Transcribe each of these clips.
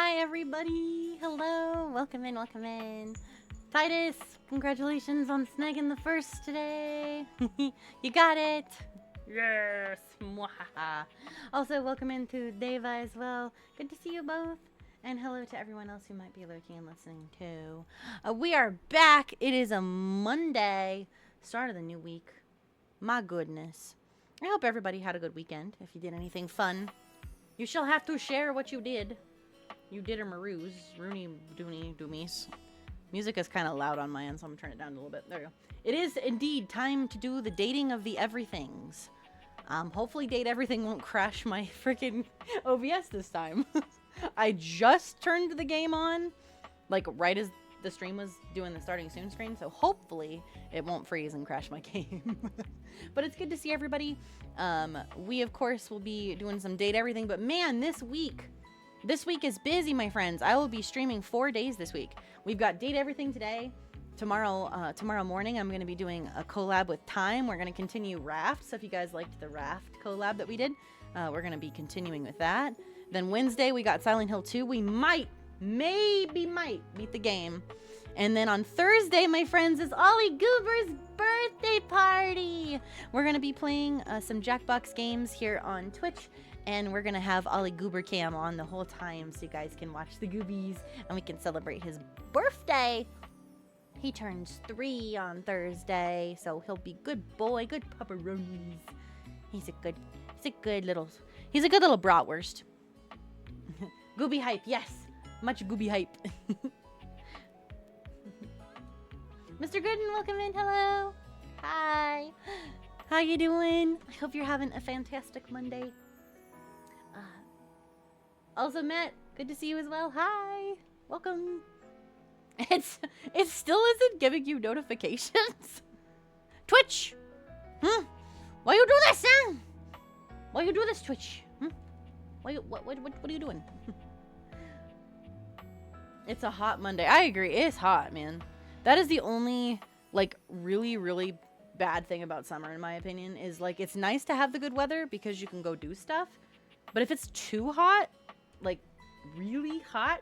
Hi, everybody. Hello. Welcome in, welcome in. Titus, congratulations on snagging the first today. You got it. Yes. Mwahaha. Also, welcome into Deva as well. Good to see you both. And hello to everyone else who might be lurking and listening too. We are back. It is a Monday, start of the new week. My goodness. I hope everybody had a good weekend. If you did anything fun, you shall have to share what you did. You did a maroos, Rooney, Dooney, Doomies. Music is kind of loud on my end, so I'm going to turn it down a little bit. There you go. It is indeed time to do the dating of the everythings. Hopefully Date Everything won't crash my freaking OBS this time. I just turned the game on, like right as the stream was doing the starting soon screen, so hopefully it won't freeze and crash my game. But it's good to see everybody. We, of course, will be doing some Date Everything, but man, this week is busy, my friends. I will be streaming 4 days this week. We've got Date Everything today. Tomorrow morning, I'm going to be doing a collab with Time. We're going to continue Raft, so if you guys liked the Raft collab that we did, we're going to be continuing with that. Then Wednesday, we got Silent Hill 2. We maybe might beat the game. And then on Thursday, my friends, is Ollie Goober's birthday party. We're going to be playing some Jackbox games here on Twitch. And we're going to have Ollie Goober Cam on the whole time so you guys can watch the Goobies. And we can celebrate his birthday. He turns 3 on Thursday. So he'll be good boy, good pepperonis. He's a good little bratwurst. Gooby hype, yes. Much Gooby hype. Mr. Gooden, welcome in. Hello. Hi. How you doing? I hope you're having a fantastic Monday. Also, Matt, good to see you as well. Hi. Welcome. It still isn't giving you notifications. Twitch. Why you do this, huh? Why you do this, Twitch? What are you doing? It's a hot Monday. I agree. It's hot, man. That is the only, like, really, really bad thing about summer, in my opinion, is, like, it's nice to have the good weather because you can go do stuff. But if it's too hot, like, really hot,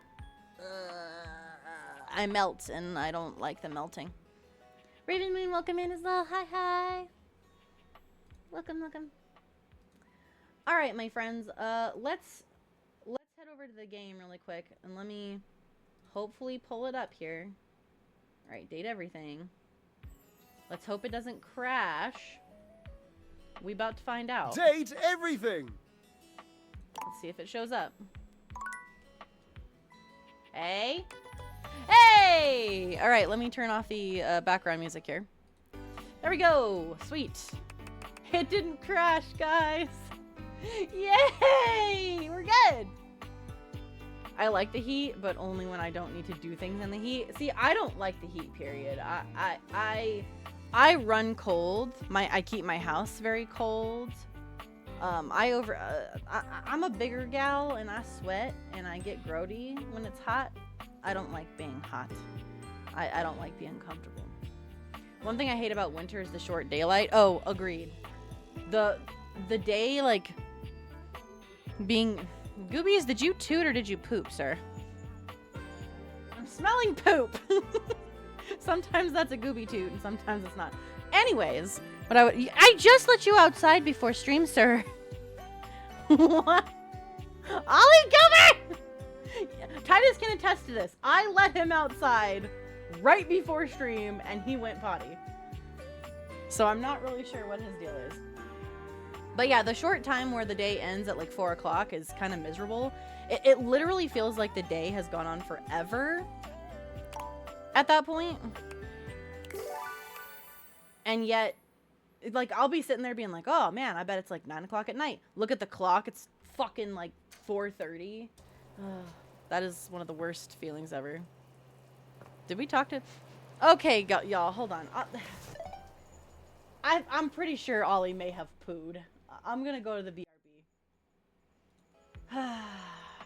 I melt, and I don't like the melting. Raven Moon, welcome in as well. Hi, hi. Welcome. All right, my friends. Let's head over to the game really quick, and let me hopefully pull it up here. All right, Date Everything. Let's hope it doesn't crash. We about to find out. Date Everything. Let's see if it shows up. Hey! All right, let me turn off the background music here. There we go. Sweet. It didn't crash, guys. Yay! We're good. I like the heat, but only when I don't need to do things in the heat. See, I don't like the heat, period. I run cold. I keep my house very cold. I'm a bigger gal, and I sweat, and I get grody when it's hot. I don't like being hot. I don't like being comfortable. One thing I hate about winter is the short daylight. Oh, agreed. The day, like, being... Goobies, did you toot or did you poop, sir? I'm smelling poop. Sometimes that's a gooby toot, and sometimes it's not. Anyways, but I just let you outside before stream, sir. What? Ollie Goober! Titus can attest to this. I let him outside right before stream, and he went potty. So I'm not really sure what his deal is. But yeah, the short time where the day ends at like 4 o'clock is kind of miserable. It literally feels like the day has gone on forever at that point. And yet, like, I'll be sitting there being like, oh man, I bet it's like 9 o'clock at night. Look at the clock, it's fucking like 4:30. That is one of the worst feelings ever. Did we talk to... Okay, y'all, hold on. I'm pretty sure Ollie may have pooed. I'm gonna go to the BRB.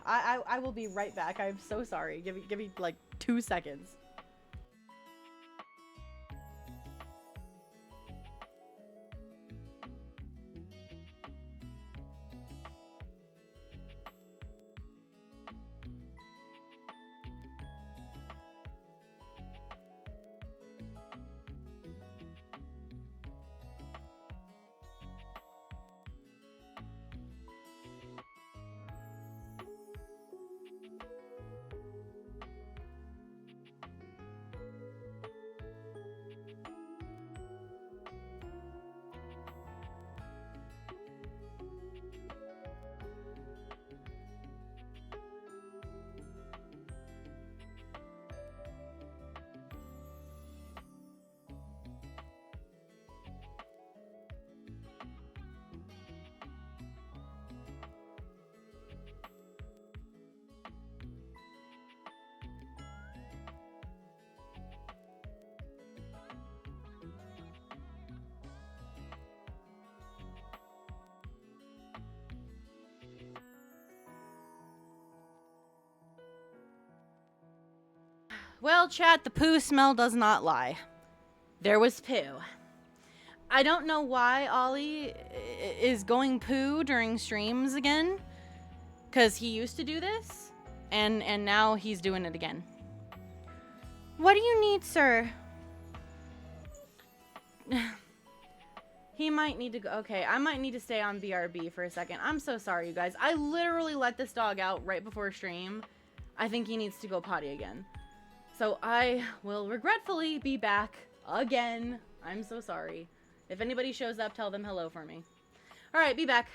I will be right back. I'm so sorry. Give me like 2 seconds. Well, chat, the poo smell does not lie. There was poo. I don't know why Ollie is going poo during streams again, because he used to do this, and now he's doing it again. What do you need, sir? He might need to go. Okay, I might need to stay on BRB for a second. I'm so sorry, you guys. I literally let this dog out right before stream. I think he needs to go potty again. So I will regretfully be back again. I'm so sorry. If anybody shows up, tell them hello for me. All right, be back.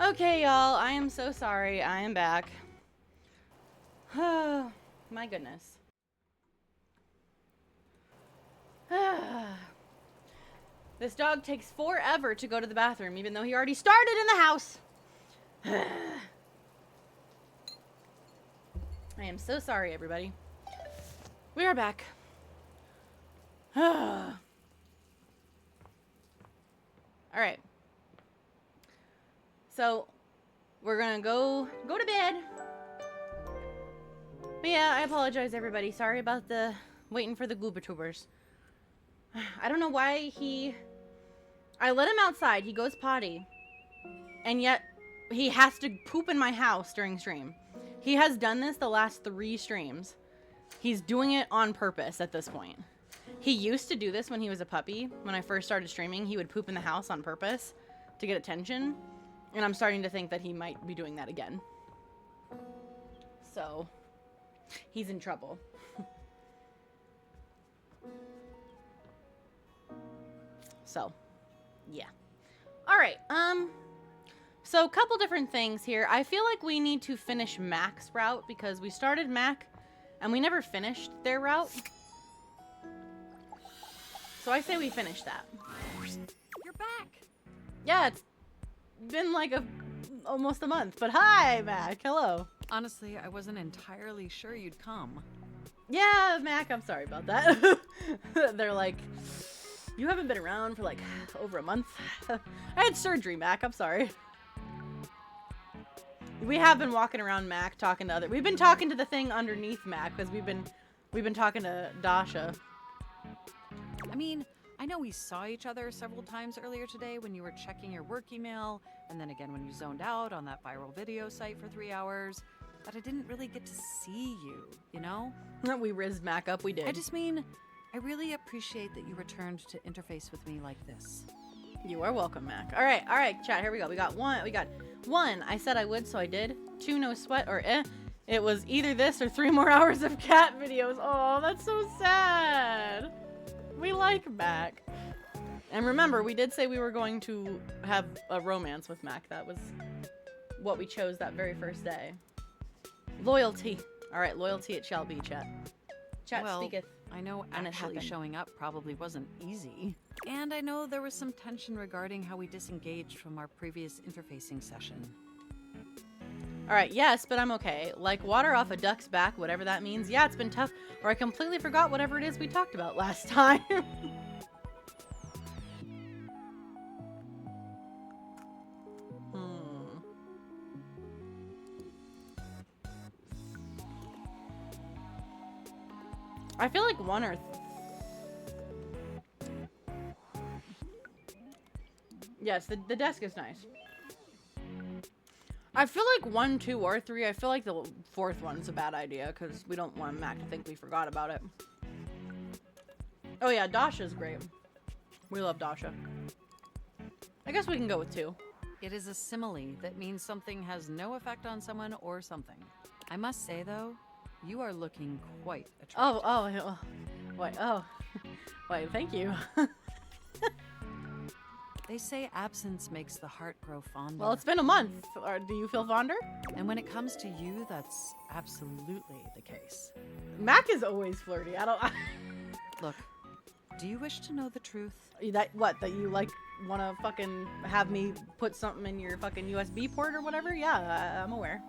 Okay, y'all, I am so sorry. I am back. Oh, my goodness. This dog takes forever to go to the bathroom, even though he already started in the house. I am so sorry, everybody. We are back. All right. So, we're gonna go to bed. But yeah, I apologize, everybody. Sorry about the waiting for the VTubers. I don't know why I let him outside. He goes potty. And yet, he has to poop in my house during stream. He has done this the last 3 streams. He's doing it on purpose at this point. He used to do this when he was a puppy. When I first started streaming, he would poop in the house on purpose to get attention. And I'm starting to think that he might be doing that again. So, he's in trouble. So, yeah. Alright, so a couple different things here. I feel like we need to finish Mac's route because we started Mac and we never finished their route. So I say we finish that. You're back. Yeah, it's been like almost a month, but hi, Mac. Hello. Honestly, I wasn't entirely sure you'd come. Yeah, Mac, I'm sorry about that. They're like, you haven't been around for like over a month. I had surgery, Mac. I'm sorry. We have been walking around Mac talking to we've been talking to the thing underneath Mac because we've been talking to Dasha. I mean, I know we saw each other several times earlier today when you were checking your work email, and then again when you zoned out on that viral video site for 3 hours, but I didn't really get to see you, you know? We rizzed Mac up, we did. I just mean, I really appreciate that you returned to interface with me like this. You are welcome, Mac. All right, chat, here we go. We got one, I said I would, so I did. 2, no sweat, or it was either this or 3 more hours of cat videos. Oh, that's so sad. We like Mac. And remember, we did say we were going to have a romance with Mac. That was what we chose that very first day. Loyalty. All right, loyalty it shall be, chat. Chat well, speaketh. I know and it actually happened. showing up probably wasn't easy. And I know there was some tension regarding how we disengaged from our previous interfacing session. All right, yes, but I'm okay. Like water off a duck's back, whatever that means. Yeah, it's been tough, or I completely forgot whatever it is we talked about last time. I feel like 1 or... Yes, the desk is nice. I feel like 1, 2, or 3. I feel like the 4th one's a bad idea because we don't want Mac to think we forgot about it. Oh yeah, Dasha's great. We love Dasha. I guess we can go with 2. It is a simile that means something has no effect on someone or something. I must say, though, you are looking quite attractive. Wait, thank you. They say absence makes the heart grow fonder. Well, it's been a month. Or do you feel fonder? And when it comes to you, that's absolutely the case. Mac is always flirty. I don't... Look, do you wish to know the truth? That you like want to fucking have me put something in your fucking USB port or whatever? Yeah, I'm aware.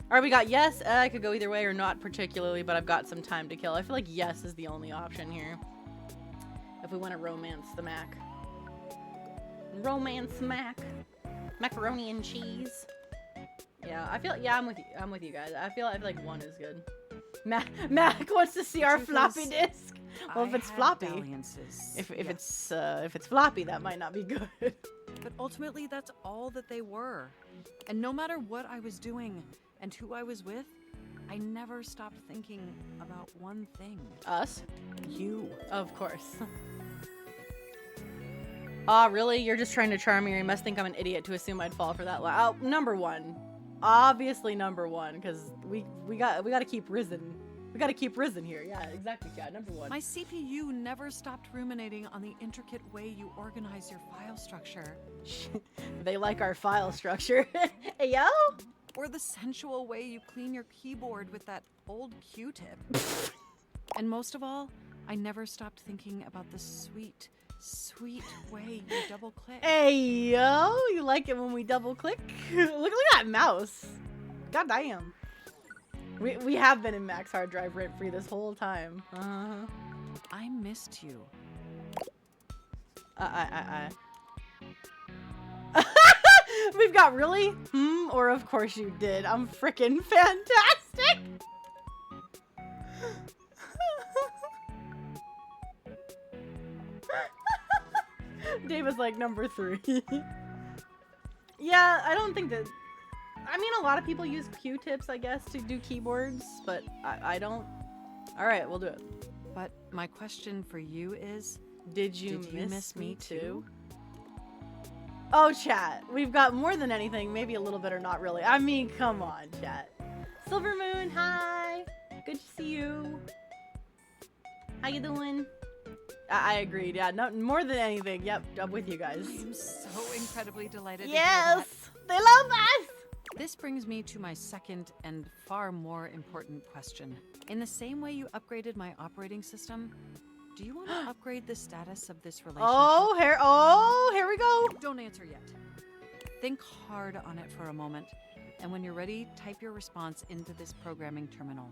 Alright, we got yes. I could go either way or not particularly, but I've got some time to kill. I feel like yes is the only option here. If we want to romance the Mac. Romance Mac. Macaroni and cheese. Yeah, I feel like, yeah, I'm with you guys. I feel like 1 is good. Mac wants to see our floppy disk. Well, if it's floppy, if it's floppy, that might not be good. But ultimately, that's all that they were. And no matter what I was doing and who I was with, I never stopped thinking about one thing. Us? You. Of course. Aw, really? You're just trying to charm me, or you must think I'm an idiot to assume I'd fall for that lie. Oh, number 1. Obviously number 1, because we gotta keep risen. We gotta keep risen here. Yeah, exactly, Chad. Number 1. My CPU never stopped ruminating on the intricate way you organize your file structure. They like our file structure. Hey, yo? Or the sensual way you clean your keyboard with that old Q-tip. And most of all, I never stopped thinking about the sweet way you double click. Hey, yo, you like it when we double click? Look at that mouse. God damn. We have been in Mac's hard drive rent free this whole time. I missed you. We've got really? Or of course you did. I'm freaking fantastic. Dave was like number 3. Yeah, I don't think that... I mean, a lot of people use Q-tips, I guess, to do keyboards, but I don't. Alright, we'll do it. But my question for you is... Did you miss me too? Oh, chat. We've got more than anything. Maybe a little bit or not really. I mean, come on, chat. Silver Moon, hi. Good to see you. How you doing? I agreed. Yeah, no, more than anything. Yep, I'm with you guys. I'm so incredibly delighted to hear Yes, that. they love us. This brings me to my second and far more important question. In the same way you upgraded my operating system, do you want to upgrade the status of this relationship? Oh, here we go. Don't answer yet. Think hard on it for a moment, and when you're ready, type your response into this programming terminal.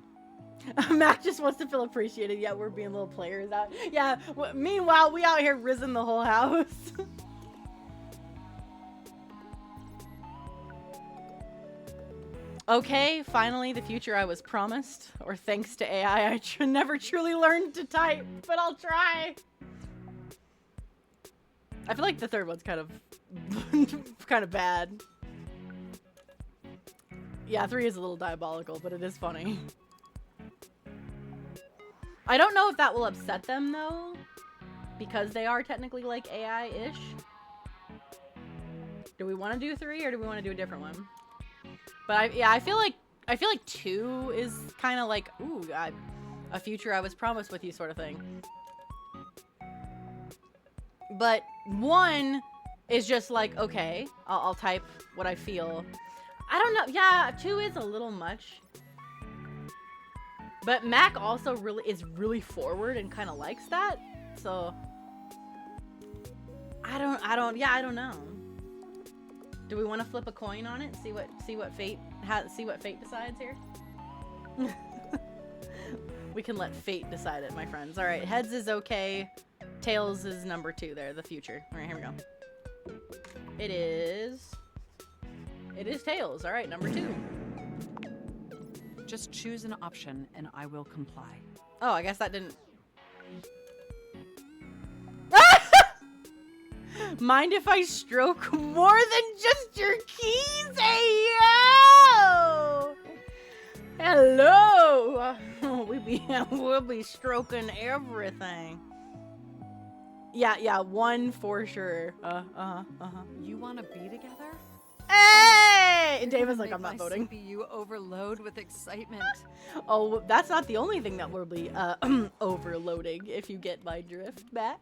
Mac just wants to feel appreciated. Yeah, we're being little players out. Yeah, meanwhile, we out here risen the whole house. Okay, finally the future I was promised. Or thanks to AI, I never truly learned to type, but I'll try. I feel like the third one's kind of bad. Yeah, 3 is a little diabolical, but it is funny. I don't know if that will upset them though, because they are technically like AI-ish. Do we want to do 3 or do we want to do a different one? But I feel like 2 is kind of like, ooh, a future I was promised with you sort of thing. But 1 is just like, okay, I'll type what I feel. I don't know. Yeah, 2 is a little much. But Mac also is really forward and kind of likes that. So I don't know. Do we want to flip a coin on it? See what fate decides here? We can let fate decide it, my friends. All right, heads is okay. Tails is number 2 there, the future. All right, here we go. It is tails. All right, number 2. Just choose an option and I will comply. Oh, I guess that didn't. Mind if I stroke more than just your keys? Hey, yo! Hello! We'll be stroking everything. Yeah, 1 for sure. You want to be together? Hey! And David's like, I'm not voting. CPU overload with excitement. Oh, that's not the only thing that will be overloading, if you get my drift back.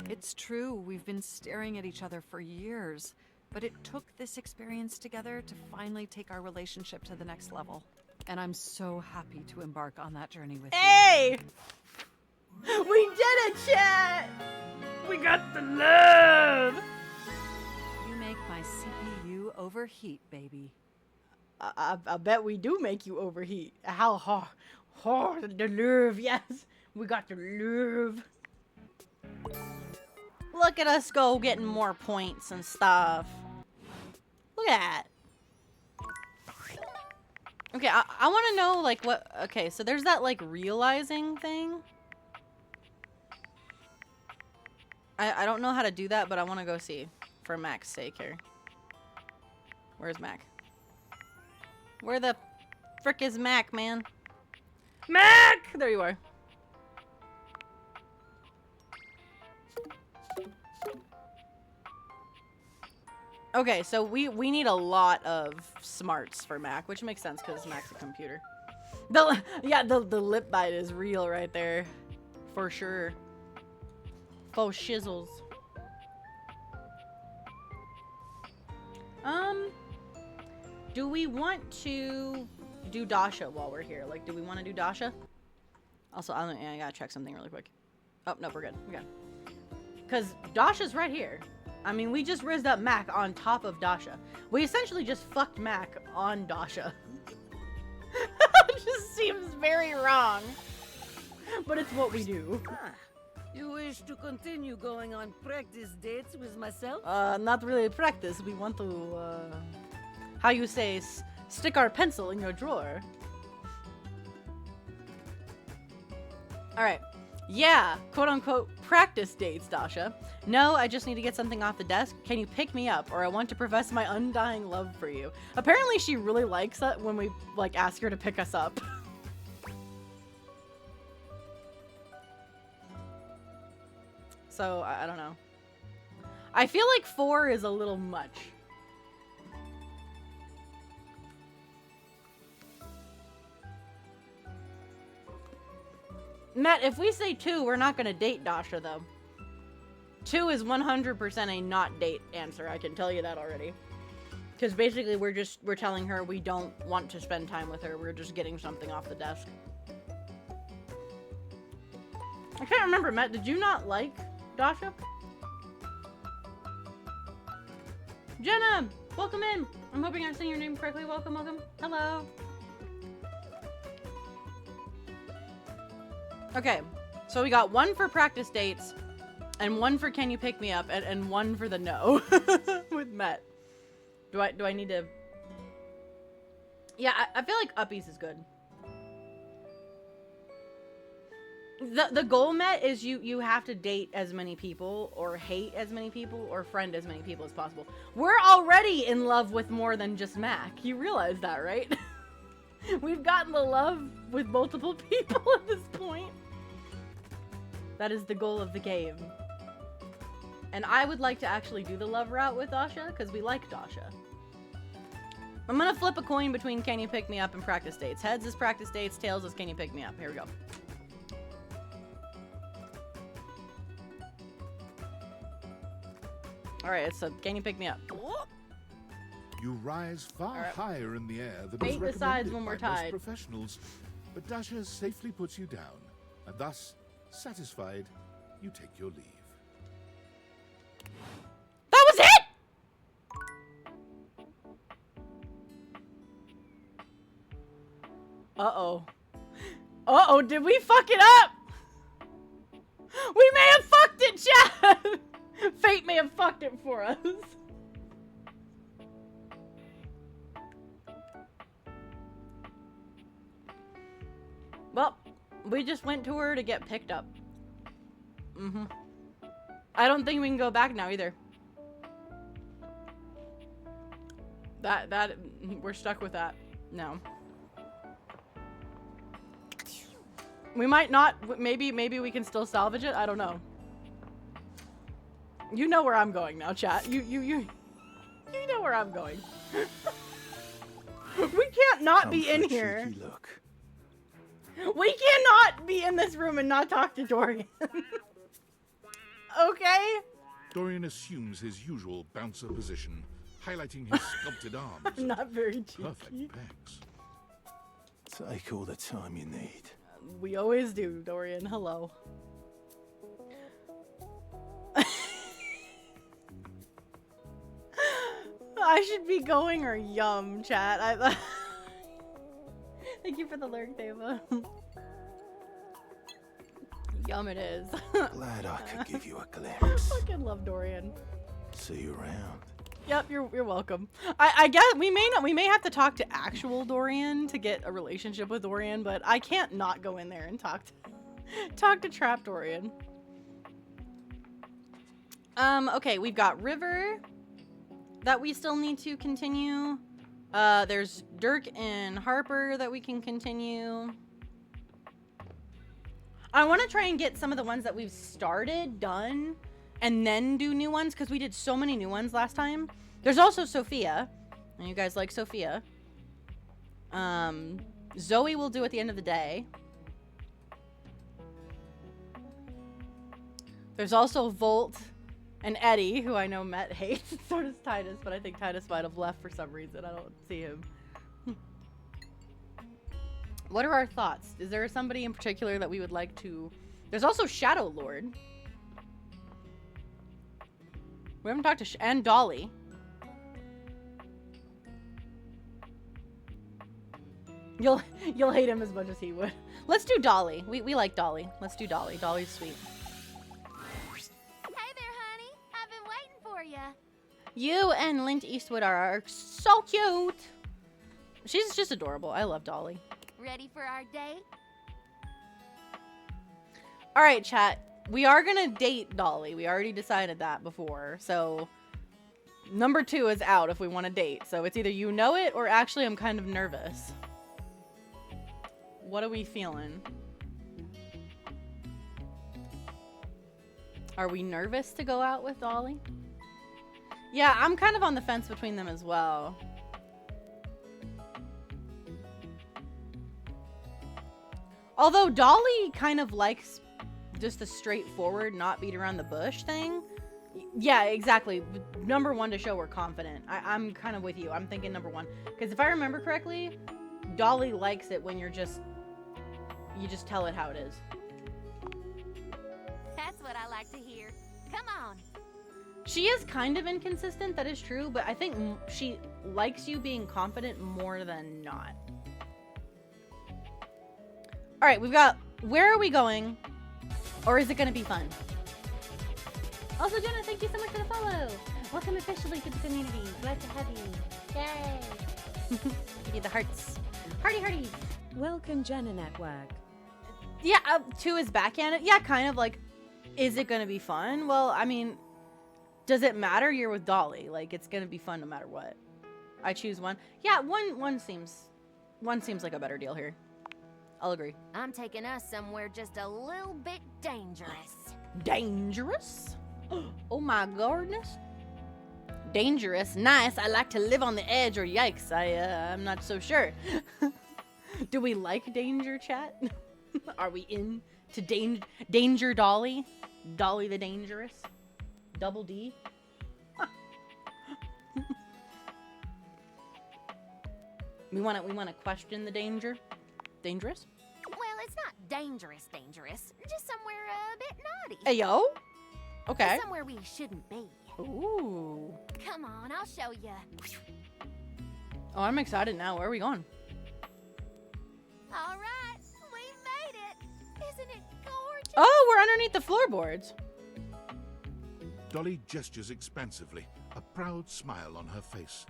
It's true, we've been staring at each other for years, but it took this experience together to finally take our relationship to the next level. And I'm so happy to embark on that journey with you. Hey! We did it, chat! We got the love! You make my CPU overheat, baby. I bet we do make you overheat. How hard the love, yes. We got the love. Look at us go getting more points and stuff. Look at that. Okay, I want to know, like, what... Okay, so there's that, like, realizing thing. I don't know how to do that, but I want to go see. For Mac's sake here. Where's Mac? Where the frick is Mac, man? Mac! There you are. Okay, so we need a lot of smarts for Mac, which makes sense because Mac's a computer. The lip bite is real right there. For sure. Faux shizzles. Do we want to do Dasha while we're here? Like, do we want to do Dasha? Also, I gotta check something really quick. Oh, no, we're good. We're good. Because Dasha's right here. I mean, we just rizzed up Mac on top of Dasha. We essentially just fucked Mac on Dasha. It just seems very wrong. But it's what we do. You wish to continue going on practice dates with myself? Not really practice. We want to, how you say, stick our pencil in your drawer. Alright. Yeah, quote-unquote practice dates, Dasha. No, I just need to get something off the desk. Can you pick me up? Or I want to profess my undying love for you. Apparently she really likes that when we, like, ask her to pick us up. So, I don't know. I feel like 4 is a little much. Matt, if we say 2, we're not gonna date Dasha, though. 2 is 100% a not date answer, I can tell you that already. Because basically we're telling her we don't want to spend time with her, we're just getting something off the desk. I can't remember, Matt, did you not like Dasha? Jenna! Welcome in! I'm hoping I'm saying your name correctly. Welcome, welcome. Hello. Okay, so we got 1 for practice dates, and 1 for can you pick me up, and 1 for the no with Met. Do I need to? Yeah, I feel like uppies is good. The goal, Met, is you have to date as many people, or hate as many people, or friend as many people as possible. We're already in love with more than just Mac. You realize that, right? We've gotten the love with multiple people at this point. That is the goal of the game. And I would like to actually do the love route with Dasha, because we like Dasha. I'm gonna flip a coin between can you pick me up and practice dates. Heads is practice dates, tails is can you pick me up. Here we go. Alright, so can you pick me up? You rise far higher in the air than is Bait the sides recommended when we're by most tied. professionals, but Dasha safely puts you down, and thus, satisfied, you take your leave. That was it! Uh-oh. Uh-oh, did we fuck it up? We may have fucked it, chat! Fate may have fucked it for us. Well, we just went to her to get picked up. Mm-hmm. I don't think we can go back now either. That we're stuck with that. No. We might not, maybe we can still salvage it. I don't know. You know where I'm going now, chat. You know where I'm going. We can't not be in here. Look. We cannot be in this room and not talk to Dorian. Okay? Dorian assumes his usual bouncer position, highlighting his sculpted arms. Not very cheeky. Perfect pecs. Take all the time you need. We always do, Dorian. Hello. I should be going or yum, chat. Thank you for the lurk, Deva. Yum it is. Glad I could give you a glimpse. Fucking love Dorian. See you around. Yep, you're welcome. I guess we may have to talk to actual Dorian to get a relationship with Dorian, but I can't not go in there and talk to Trap Dorian. Okay, we've got River that we still need to continue. There's Dirk and Harper that we can continue. I want to try and get some of the ones that we've started done and then do new ones, because we did so many new ones last time. There's also Sophia, and you guys like Sophia. Zoe will do at the end of the day. There's also Volt and Eddie, who I know Met hates. So does Titus, but I think Titus might have left for some reason. I don't see him. What are our thoughts? Is there somebody in particular that we would like to... There's also Shadow Lord. We haven't talked to... and Dolly. You'll hate him as much as he would. Let's do Dolly. We like Dolly. Let's do Dolly. Dolly's sweet. Hey there, honey. I've been waiting for you. You and Lint Eastwood are so cute. She's just adorable. I love Dolly. Ready for our date? All right, chat. We are gonna date Dolly. We already decided that before. So number 2 is out if we want to date. So it's either you know it or actually I'm kind of nervous. What are we feeling? Are we nervous to go out with Dolly? Yeah, I'm kind of on the fence between them as well. Although Dolly kind of likes just the straightforward, not beat around the bush thing. Yeah, exactly. Number one, to show we're confident. I'm kind of with you. I'm thinking number one. Because if I remember correctly, Dolly likes it when you just tell it how it is. That's what I like to hear. Come on. She is kind of inconsistent, that is true, but I think she likes you being confident more than not. Alright, we've got, where are we going? Or is it going to be fun? Also, Jenna, thank you so much for the follow. Welcome officially to the community. Glad to have you. Yay. Give you the hearts. Hearty, hearty. Welcome, Jenna Network. Yeah, to his backhand. Yeah, kind of like, is it going to be fun? Well, I mean, does it matter? You're with Dolly. Like, it's going to be fun no matter what. I choose one. Yeah, one seems like a better deal here. I'll agree. I'm taking us somewhere just a little bit dangerous. Dangerous? Oh my goodness. Dangerous. Nice. I like to live on the edge, or yikes. I'm not so sure. Do we like danger, chat? Are we in to danger Dolly? Dolly the Dangerous? Double D? We want to question the danger? Dangerous? Well, it's not dangerous, just somewhere a bit naughty. Ayo? Okay. Somewhere we shouldn't be. Ooh. Come on, I'll show you. Oh, I'm excited now. Where are we going? All right, we made it. Isn't it gorgeous? Oh, we're underneath the floorboards. Dolly gestures expansively, a proud smile on her face.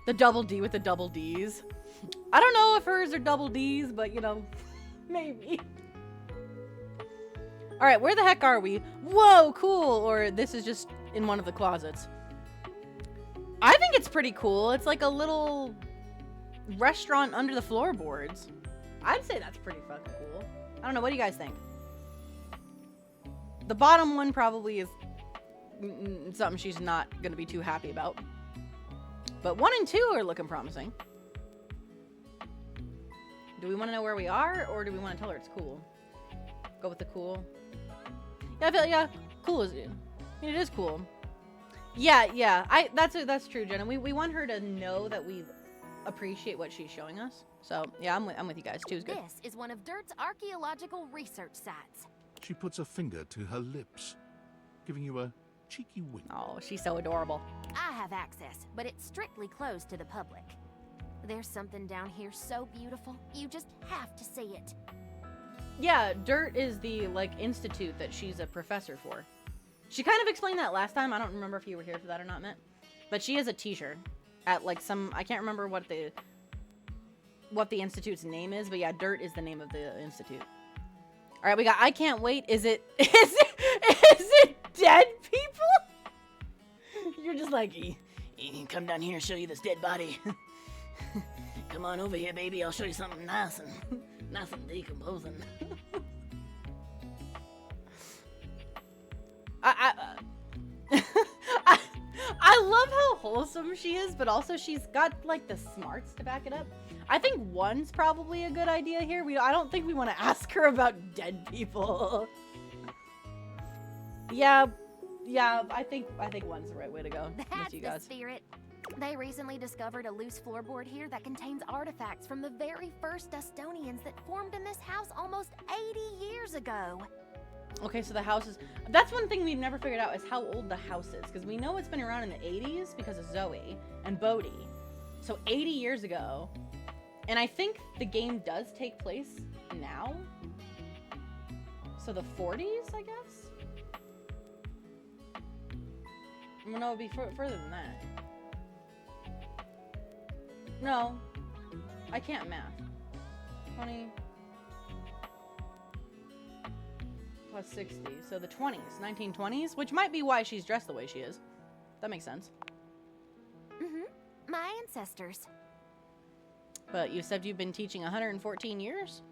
The double D with the double Ds. I don't know if hers are double Ds, but you know, maybe. All right, where the heck are we? Whoa, cool. Or this is just in one of the closets. I think it's pretty cool. It's like a little restaurant under the floorboards. I'd say that's pretty fucking cool. I don't know. What do you guys think? The bottom one probably is something she's not going to be too happy about. But 1 and 2 are looking promising. Do we want to know where we are, or do we want to tell her it's cool? Go with the cool. Yeah, I feel like, yeah, cool is it. I mean, it is cool. Yeah. That's true, Jenna. We want her to know that we appreciate what she's showing us. So yeah, I'm with you guys. 2 is good. This is one of Dirt's archaeological research sites. She puts a finger to her lips, giving you a cheeky wink. Oh, she's so adorable. I have access, but it's strictly closed to the public. There's something down here so beautiful, you just have to see it. Yeah, Dirt is the, like, institute that she's a professor for. She kind of explained that last time. I don't remember if you were here for that or not, Matt. But she is a teacher at, like, some... I can't remember what the institute's name is, but yeah, Dirt is the name of the institute. All right, we got I Can't Wait. Is it dead people? You're just like, come down here and show you this dead body. Come on over here, baby. I'll show you something nice and decomposing. I love how wholesome she is, but also she's got like the smarts to back it up. I think 1's probably a good idea here. I don't think we want to ask her about dead people. Yeah, I think 1's the right way to go. That's you the guys. spirit. They recently discovered a loose floorboard here that contains artifacts from the very first Dustonians that formed in this house almost 80 years ago. Okay, so the house is... That's one thing we've never figured out is how old the house is. Because we know it's been around in the 80s because of Zoe and Bodhi. So 80 years ago. And I think the game does take place now. So the 40s, I guess? Well, no, it would be further than that. No. I can't math. 20... plus 60, so the 20s, 1920s, which might be why she's dressed the way she is. That makes sense. My ancestors. But you said you've been teaching 114 years?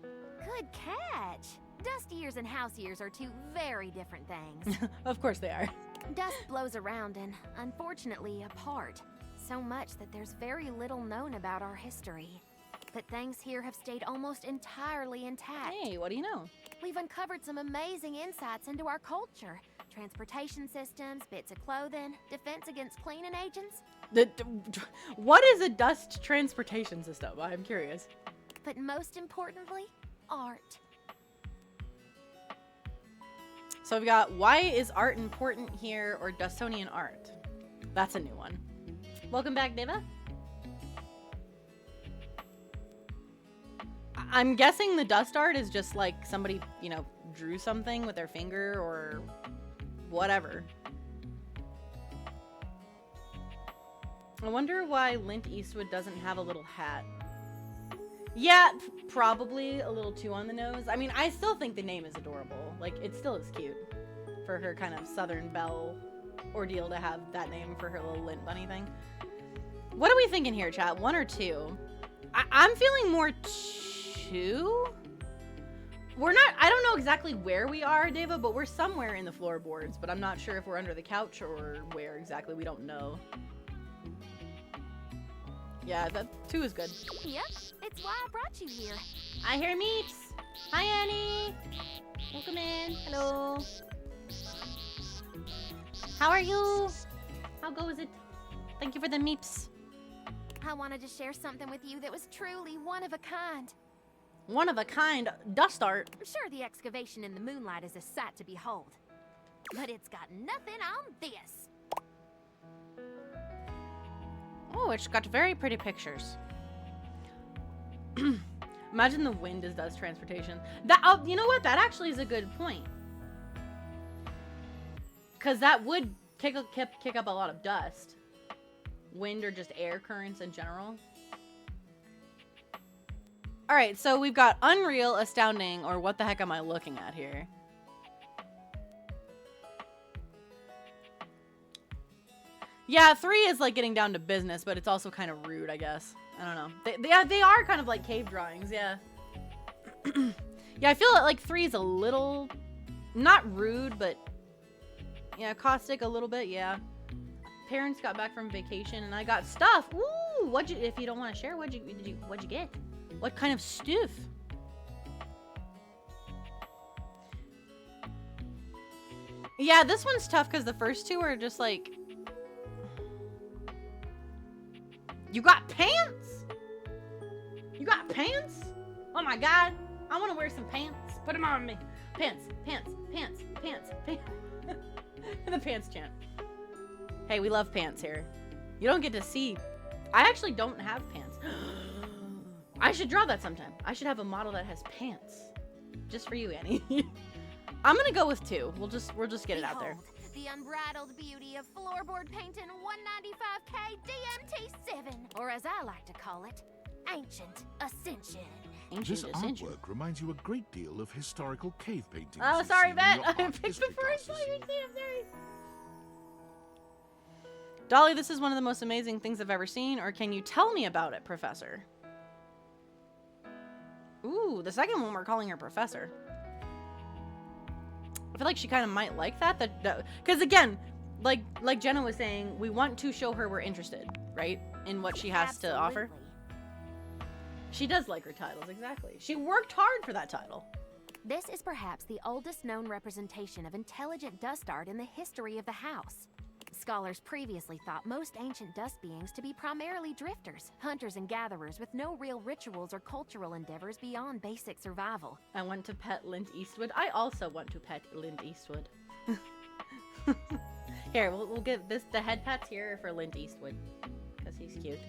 Good catch. Dust years and house years are 2 very different things. Of course they are. Dust blows around and, unfortunately, apart. So much that there's very little known about our history. But things here have stayed almost entirely intact. Hey, what do you know? We've uncovered some amazing insights into our culture. Transportation systems, bits of clothing, defense against cleaning agents. What is a dust transportation system? I'm curious. But most importantly, art. So we've got, why is art important here, or Dustonian art? That's a new one. Welcome back, Deva. I'm guessing the dust art is just like somebody, you know, drew something with their finger or whatever. I wonder why Lint Eastwood doesn't have a little hat. Yeah, probably a little too on the nose. I mean, I still think the name is adorable. Like, it still is cute for her kind of Southern Belle ordeal to have that name for her little lint bunny thing. What are we thinking here, chat? 1 or 2? I'm feeling more 2? We're not, I don't know exactly where we are, Deva, but we're somewhere in the floorboards, but I'm not sure if we're under the couch or where exactly. We don't know. Yeah, that 2 is good. Yep, it's why I brought you here. I hear meeps. Hi, Annie. Welcome in. Hello. How are you? How goes it? Thank you for the meeps. I wanted to share something with you that was truly one of a kind. One of a kind dust art. I'm sure the excavation in the moonlight is a sight to behold. But it's got nothing on this. Oh, it's got very pretty pictures. Imagine the wind is dust transportation. That, oh, you know what? That actually is a good point. Because that would kick up a lot of dust. Wind or just air currents in general. Alright, so we've got Unreal, Astounding, or what the heck am I looking at here? Yeah, 3 is like getting down to business, but it's also kind of rude, I guess. I don't know. They are kind of like cave drawings, yeah. Yeah, I feel like 3 is a little, not rude, but yeah, caustic a little bit, yeah. Parents got back from vacation and I got stuff. Ooh, what'd you, if you don't want to share, what'd you get? What kind of stuff? Yeah, this one's tough because the first 2 are just like, you got pants? You got pants? Oh my god, I want to wear some pants. Put them on me. Pants, pants, pants, pants, pants. The pants chant. Hey, we love pants here. You don't get to see. I actually don't have pants. I should draw that sometime. I should have a model that has pants. Just for you, Annie. I'm gonna go with 2. We'll just get it out there. Behold, the unbridled beauty of floorboard painting 195K DMT7, or as I like to call it, Ancient Ascension. This Ancient Ascension. artwork reminds you a great deal of historical cave paintings. Oh, you've sorry, seen in Bet. your I art picked history before I saw classes. your name. I'm sorry. Dolly, this is one of the most amazing things I've ever seen, or can you tell me about it, Professor? Ooh, the second one we're calling her Professor. I feel like she kind of might like that. Because again, like Jenna was saying, we want to show her we're interested, right? In what she has to offer. She does like her titles, exactly. She worked hard for that title. This is perhaps the oldest known representation of intelligent dust art in the history of the house. Scholars previously thought most ancient dust beings to be primarily drifters, hunters and gatherers with no real rituals or cultural endeavors beyond basic survival. I want to pet Lint Eastwood. I also want to pet Lint Eastwood. Here, we'll give the head pats here for Lint Eastwood. Because he's cute.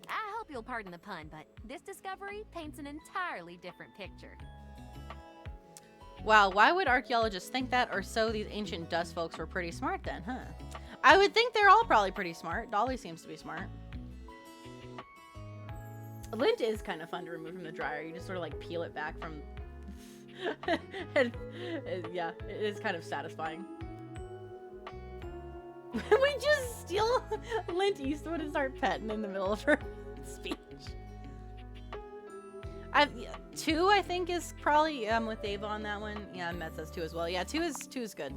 I hope you'll pardon the pun, but this discovery paints an entirely different picture. Wow, why would archaeologists think that, or so these ancient dust folks were pretty smart then, huh? I would think they're all probably pretty smart. Dolly seems to be smart. Lint is kind of fun to remove from the dryer. You just sort of like peel it back from... yeah, it is kind of satisfying. We just steal Lint Eastwood and start petting in the middle of her speech. 2, I think, is probably, I'm with Ava on that one. Yeah, Matt says 2 as well. Yeah, 2 is good.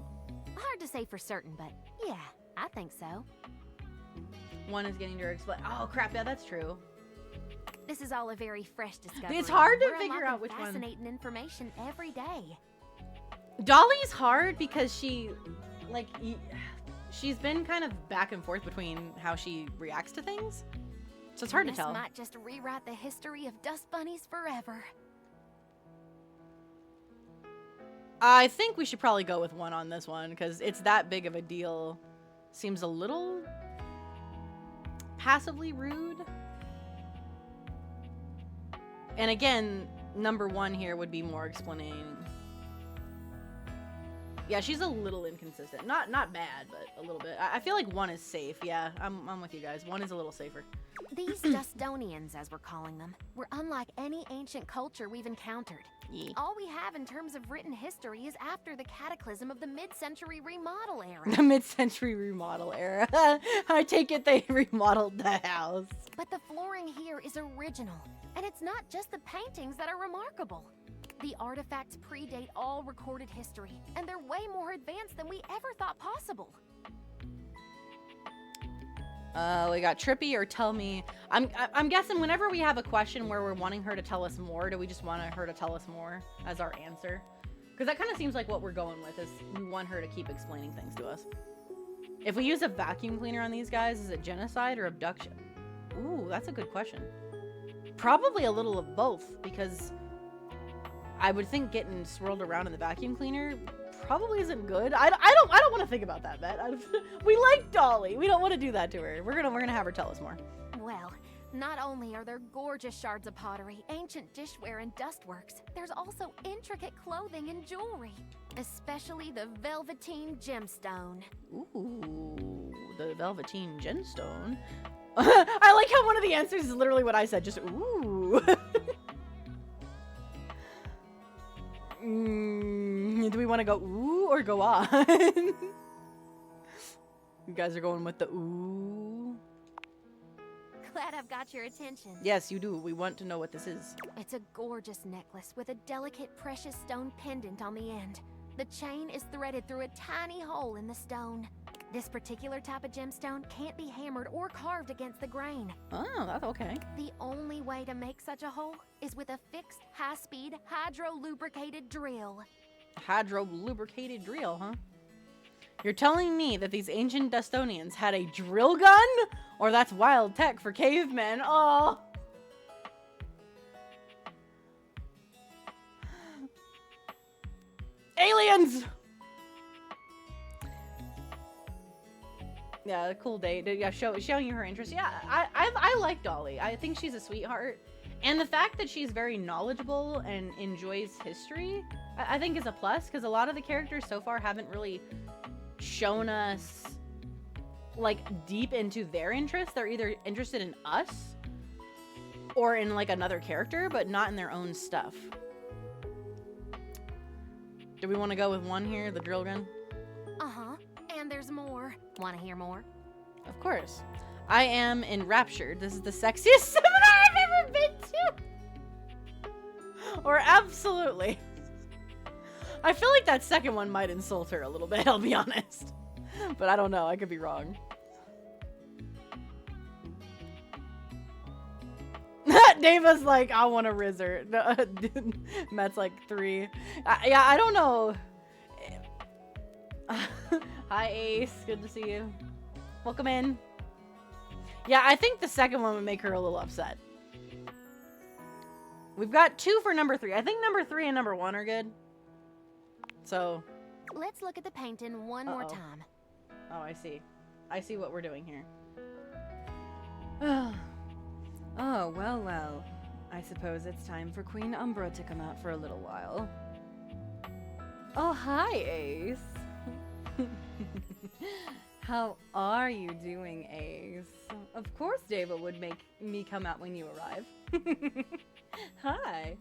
Hard to say for certain, but yeah, I think so. One is getting to explain. Oh crap! Yeah, that's true. This is all a very fresh discovery. It's hard to We're figure out which unlocking one. fascinating information every day. Dolly's hard because she, like, she's been kind of back and forth between how she reacts to things, so it's hard to This tell. might just rewrite the history of dust bunnies forever. I think we should probably go with 1 on this one because it's that big of a deal. Seems a little passively rude. And again, number 1 here would be more explaining. Yeah, she's a little inconsistent. Not bad, but a little bit. I feel like 1 is safe. Yeah, I'm with you guys. 1 is a little safer. These Dustonians, as we're calling them, were unlike any ancient culture we've encountered. Yeah. All we have in terms of written history is after the cataclysm of the mid-century remodel era. The mid-century remodel era. I take it they remodeled the house. But the flooring here is original, and it's not just the paintings that are remarkable. The artifacts predate all recorded history, and they're way more advanced than we ever thought possible. We got Trippy or tell me. I'm guessing whenever we have a question where we're wanting her to tell us more, do we just want her to tell us more as our answer? Because that kind of seems like what we're going with is we want her to keep explaining things to us. If we use a vacuum cleaner on these guys, is it genocide or abduction? Ooh, that's a good question. Probably a little of both, because I would think getting swirled around in the vacuum cleaner probably isn't good. I don't want to think about that, Bet. We like Dolly. We don't want to do that to her. We're gonna have her tell us more. Well, not only are there gorgeous shards of pottery, ancient dishware, and dustworks, there's also intricate clothing and jewelry, especially the Velveteen Gemstone. Ooh, the Velveteen Gemstone. I like how one of the answers is literally what I said, just ooh. Do we want to go ooh or go on? You guys are going with the ooh. Glad I've got your attention. Yes, you do. We want to know what this is. It's a gorgeous necklace with a delicate precious stone pendant on the end. The chain is threaded through a tiny hole in the stone. This particular type of gemstone can't be hammered or carved against the grain. Oh, that's okay. The only way to make such a hole is with a fixed, high-speed, hydro-lubricated drill. Hydro-lubricated drill, huh? You're telling me that these ancient Dustonians had a drill gun? Or that's wild tech for cavemen? Oh! Aliens! Yeah, cool date. Yeah, showing you her interest. Yeah, I like Dolly. I think she's a sweetheart. And the fact that she's very knowledgeable and enjoys history, I think is a plus, because a lot of the characters so far haven't really shown us, like, deep into their interests. They're either interested in us or in, like, another character, but not in their own stuff. Do we want to go with 1 here, the drill gun? Uh-huh. And there's more. Want to hear more? Of course. I am enraptured. This is the sexiest seminar I've ever been to. Or absolutely. I feel like that second one might insult her a little bit, I'll be honest. But I don't know. I could be wrong. Dava's like, I want to riz her. No, Matt's like 3. Yeah, I don't know. Hi, Ace. Good to see you. Welcome in. Yeah, I think the second one would make her a little upset. We've got 2 for number 3. I think number 3 and number 1 are good. So. Let's look at the painting one more time. Oh, I see. I see what we're doing here. Oh, well, well. I suppose it's time for Queen Umbra to come out for a little while. Oh, hi, Ace. How are you doing, Ace? Of course Dava would make me come out when you arrive. Hi.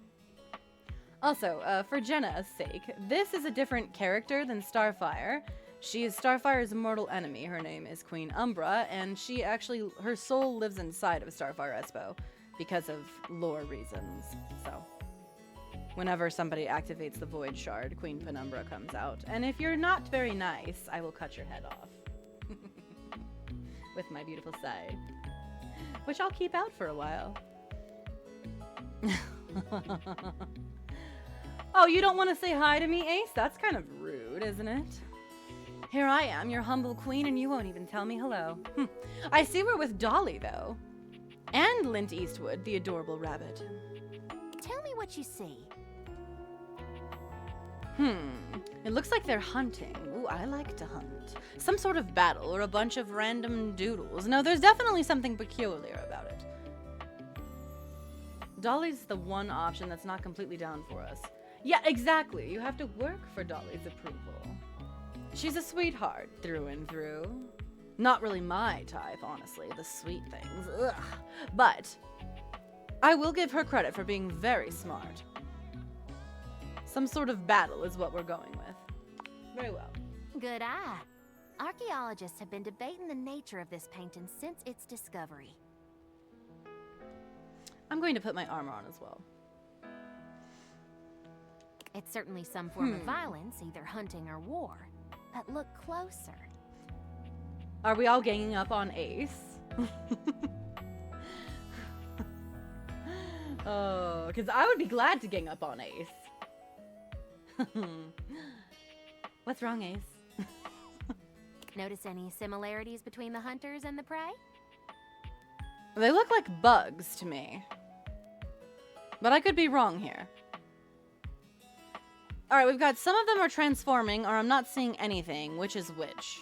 Also, for Jenna's sake, this is a different character than Starfire. She is Starfire's mortal enemy. Her name is Queen Umbra, and her soul lives inside of StarfireEspo because of lore reasons. So, Whenever somebody activates the Void Shard, Queen Penumbra comes out. And if you're not very nice, I will cut your head off. With my beautiful scythe. Which I'll keep out for a while. Oh, you don't want to say hi to me, Ace? That's kind of rude, isn't it? Here I am, your humble queen, and you won't even tell me hello. I see we're with Dolly, though. And Lint Eastwood, the adorable rabbit. Tell me what you see. It looks like they're hunting. Ooh, I like to hunt. Some sort of battle or a bunch of random doodles. No, there's definitely something peculiar about it. Dolly's the one option that's not completely down for us. Yeah, exactly. You have to work for Dolly's approval. She's a sweetheart through and through. Not really my type, honestly, the sweet things. Ugh. But I will give her credit for being very smart. Some sort of battle is what we're going with. Very well. Good eye. Archaeologists have been debating the nature of this painting since its discovery. I'm going to put my armor on as well. It's certainly some form of violence, either hunting or war. But look closer. Are we all ganging up on Ace? Oh, because I would be glad to gang up on Ace. What's wrong, Ace? Notice any similarities between the hunters and the prey? They look like bugs to me. But I could be wrong here. Alright, we've got some of them are transforming, or I'm not seeing anything. Which is which?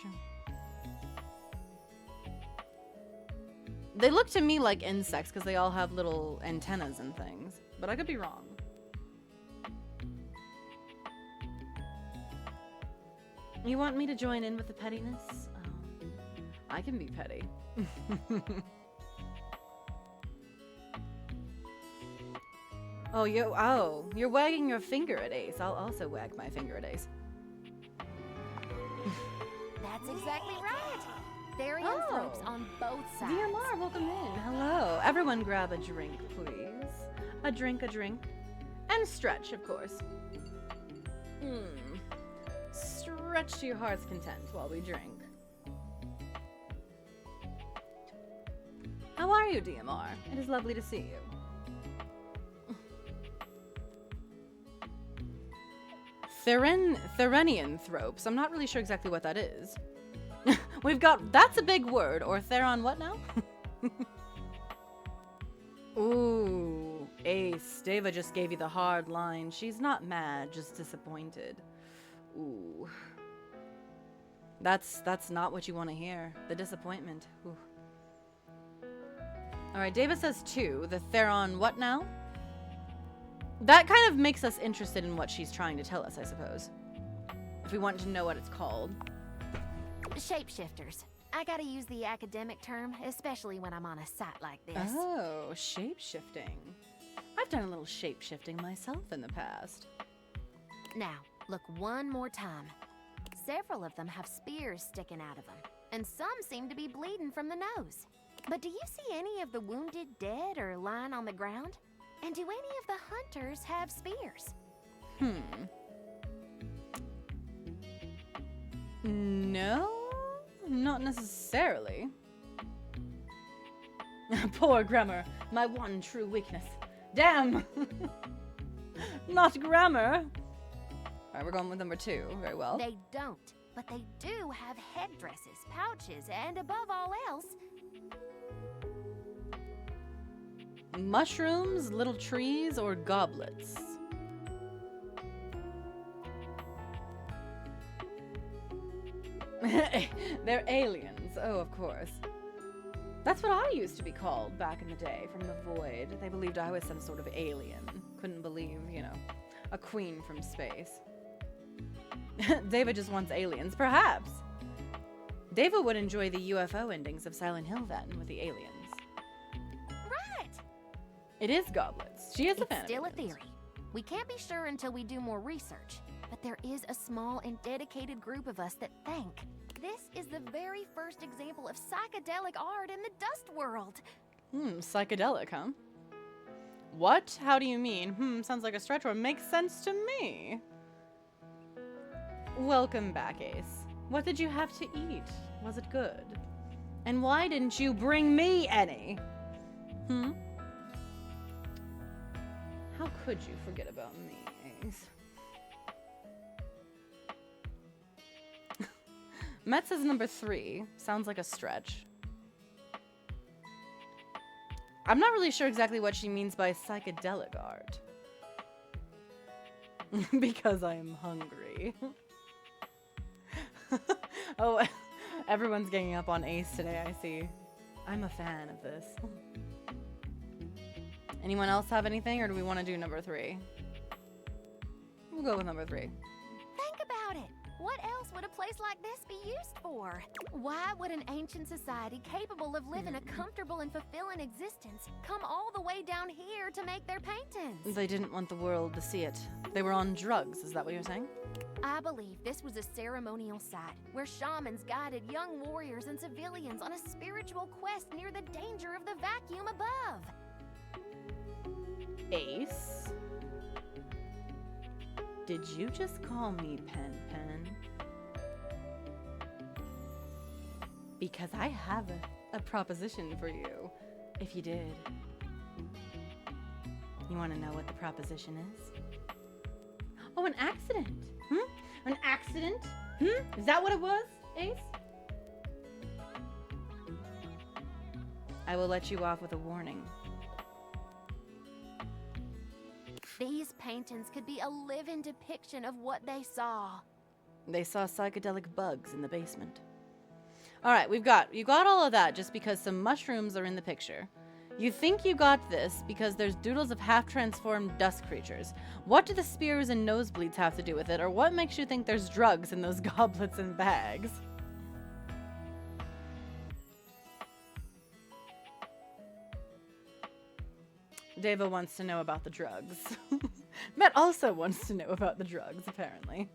They look to me like insects because they all have little antennas and things. But I could be wrong. You want me to join in with the pettiness? Oh, I can be petty. Oh, you're wagging your finger at Ace. I'll also wag my finger at Ace. That's exactly right. Therianthropes on both sides. DMR, welcome in. Hello. Everyone grab a drink, please. A drink. And stretch, of course. Stretch to your heart's content while we drink. How are you, DMR? It is lovely to see you. Therianthropes. I'm not really sure exactly what that is. We've got, that's a big word, or Theron what now? Ooh, Ace. Deva just gave you the hard line. She's not mad, just disappointed. Ooh. That's not what you want to hear. The disappointment. Ooh. Alright, Deva says 2. The Theron what now? That kind of makes us interested in what she's trying to tell us, I suppose. If we want to know what it's called. Shapeshifters. I gotta use the academic term, especially when I'm on a site like this. Oh, shape-shifting. I've done a little shape-shifting myself in the past. Now, look one more time. Several of them have spears sticking out of them, and some seem to be bleeding from the nose. But do you see any of the wounded dead or lying on the ground? And do any of the hunters have spears? No, not necessarily. Poor grammar, my one true weakness. Damn! Not grammar. Alright, we're going with number 2. Very well. They don't, but they do have headdresses, pouches, and above all else, mushrooms, little trees, or goblets? They're aliens. Oh, of course. That's what I used to be called back in the day from the Void. They believed I was some sort of alien. Couldn't believe, you know, a queen from space. David just wants aliens. Perhaps. David would enjoy the UFO endings of Silent Hill then, with the aliens. right. It is goblets. She is a fan It's still a of aliens. theory. We can't be sure until we do more research, but there is a small and dedicated group of us that think this is the very first example of psychedelic art in the dust world. Psychedelic, huh? What? How do you mean? Sounds like a stretch or makes sense to me. Welcome back, Ace. What did you have to eat? Was it good? And why didn't you bring me any? How could you forget about me, Ace? Met says number 3. Sounds like a stretch. I'm not really sure exactly what she means by psychedelic art. Because I'm hungry. Oh, everyone's ganging up on Ace today, I see. I'm a fan of this. Anyone else have anything, or do we want to do number 3? We'll go with number 3. Think about it. What else would a place like this be used for? Why would an ancient society capable of living a comfortable and fulfilling existence come all the way down here to make their paintings? They didn't want the world to see it. They were on drugs, is that what you're saying? I believe this was a ceremonial site where shamans guided young warriors and civilians on a spiritual quest near the danger of the vacuum above. Ace? Did you just call me Pen Pen? Because I have a proposition for you, if you did. You want to know what the proposition is? Oh, an accident. An accident? Is that what it was, Ace? I will let you off with a warning. These paintings could be a living depiction of what they saw. They saw psychedelic bugs in the basement. All right, you got all of that just because some mushrooms are in the picture. You think you got this because there's doodles of half-transformed dust creatures. What do the spears and nosebleeds have to do with it, or what makes you think there's drugs in those goblets and bags? Deva wants to know about the drugs. Matt also wants to know about the drugs, apparently.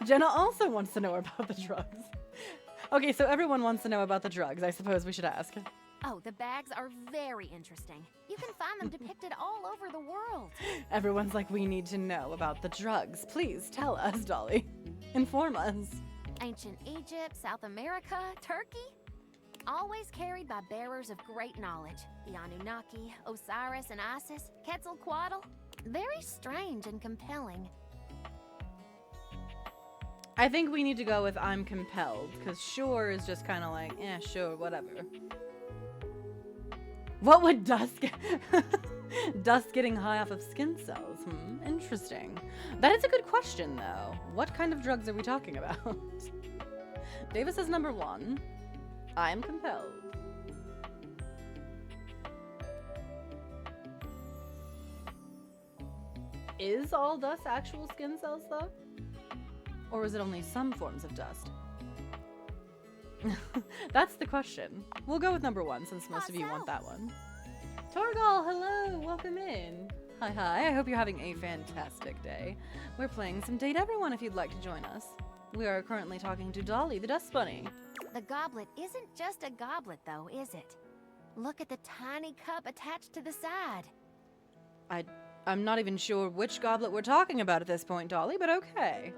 Jenna also wants to know about the drugs. Okay, so everyone wants to know about the drugs. I suppose we should ask. Oh, the bags are very interesting. You can find them depicted all over the world. Everyone's like, we need to know about the drugs. Please tell us, Dolly. Inform us. Ancient Egypt, South America, Turkey. Always carried by bearers of great knowledge. The Anunnaki, Osiris and Isis, Quetzalcoatl. Very strange and compelling. I think we need to go with I'm compelled, because sure is just kind of like, sure, whatever. What would dust get? Dust getting high off of skin cells? Interesting. That is a good question, though. What kind of drugs are we talking about? Davis says number 1. I am compelled. Is all dust actual skin cells, though? Or is it only some forms of dust? That's the question. We'll go with number 1 since most of you want that one. Torgal, hello! Welcome in. Hi, I hope you're having a fantastic day. We're playing some Date Everyone if you'd like to join us. We are currently talking to Dolly, the Dust Bunny. The goblet isn't just a goblet, though, is it? Look at the tiny cup attached to the side. I'm not even sure which goblet we're talking about at this point, Dolly, but okay.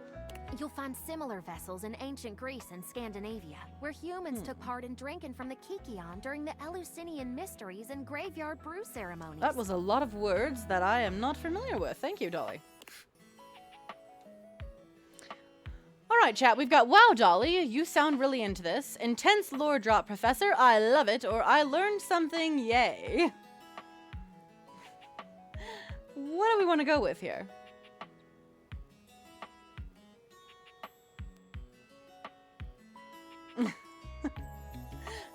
You'll find similar vessels in ancient Greece and Scandinavia, where humans took part in drinking from the Kikion during the Eleusinian mysteries and graveyard brew ceremonies. That was a lot of words that I am not familiar with. Thank you, Dolly. All right, chat, we've got, wow, Dolly, you sound really into this. Intense lore drop, Professor. I love it, or I learned something, yay. What do we want to go with here?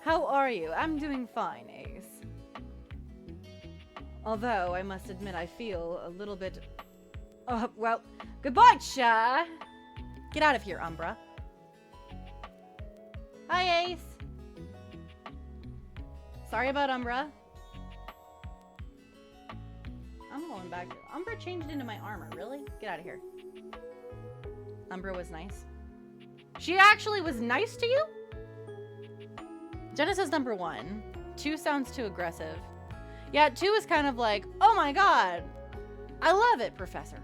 How are you? I'm doing fine, Ace. Although, I must admit, I feel a little bit... well, goodbye, Cha! Get out of here, Umbra. Hi, Ace! Sorry about Umbra. I'm going back. Umbra changed into my armor, really? Get out of here. Umbra was nice. She actually was nice to you? Jenna says number 1. 2 sounds too aggressive. Yeah, 2 is kind of like, oh my god, I love it, Professor.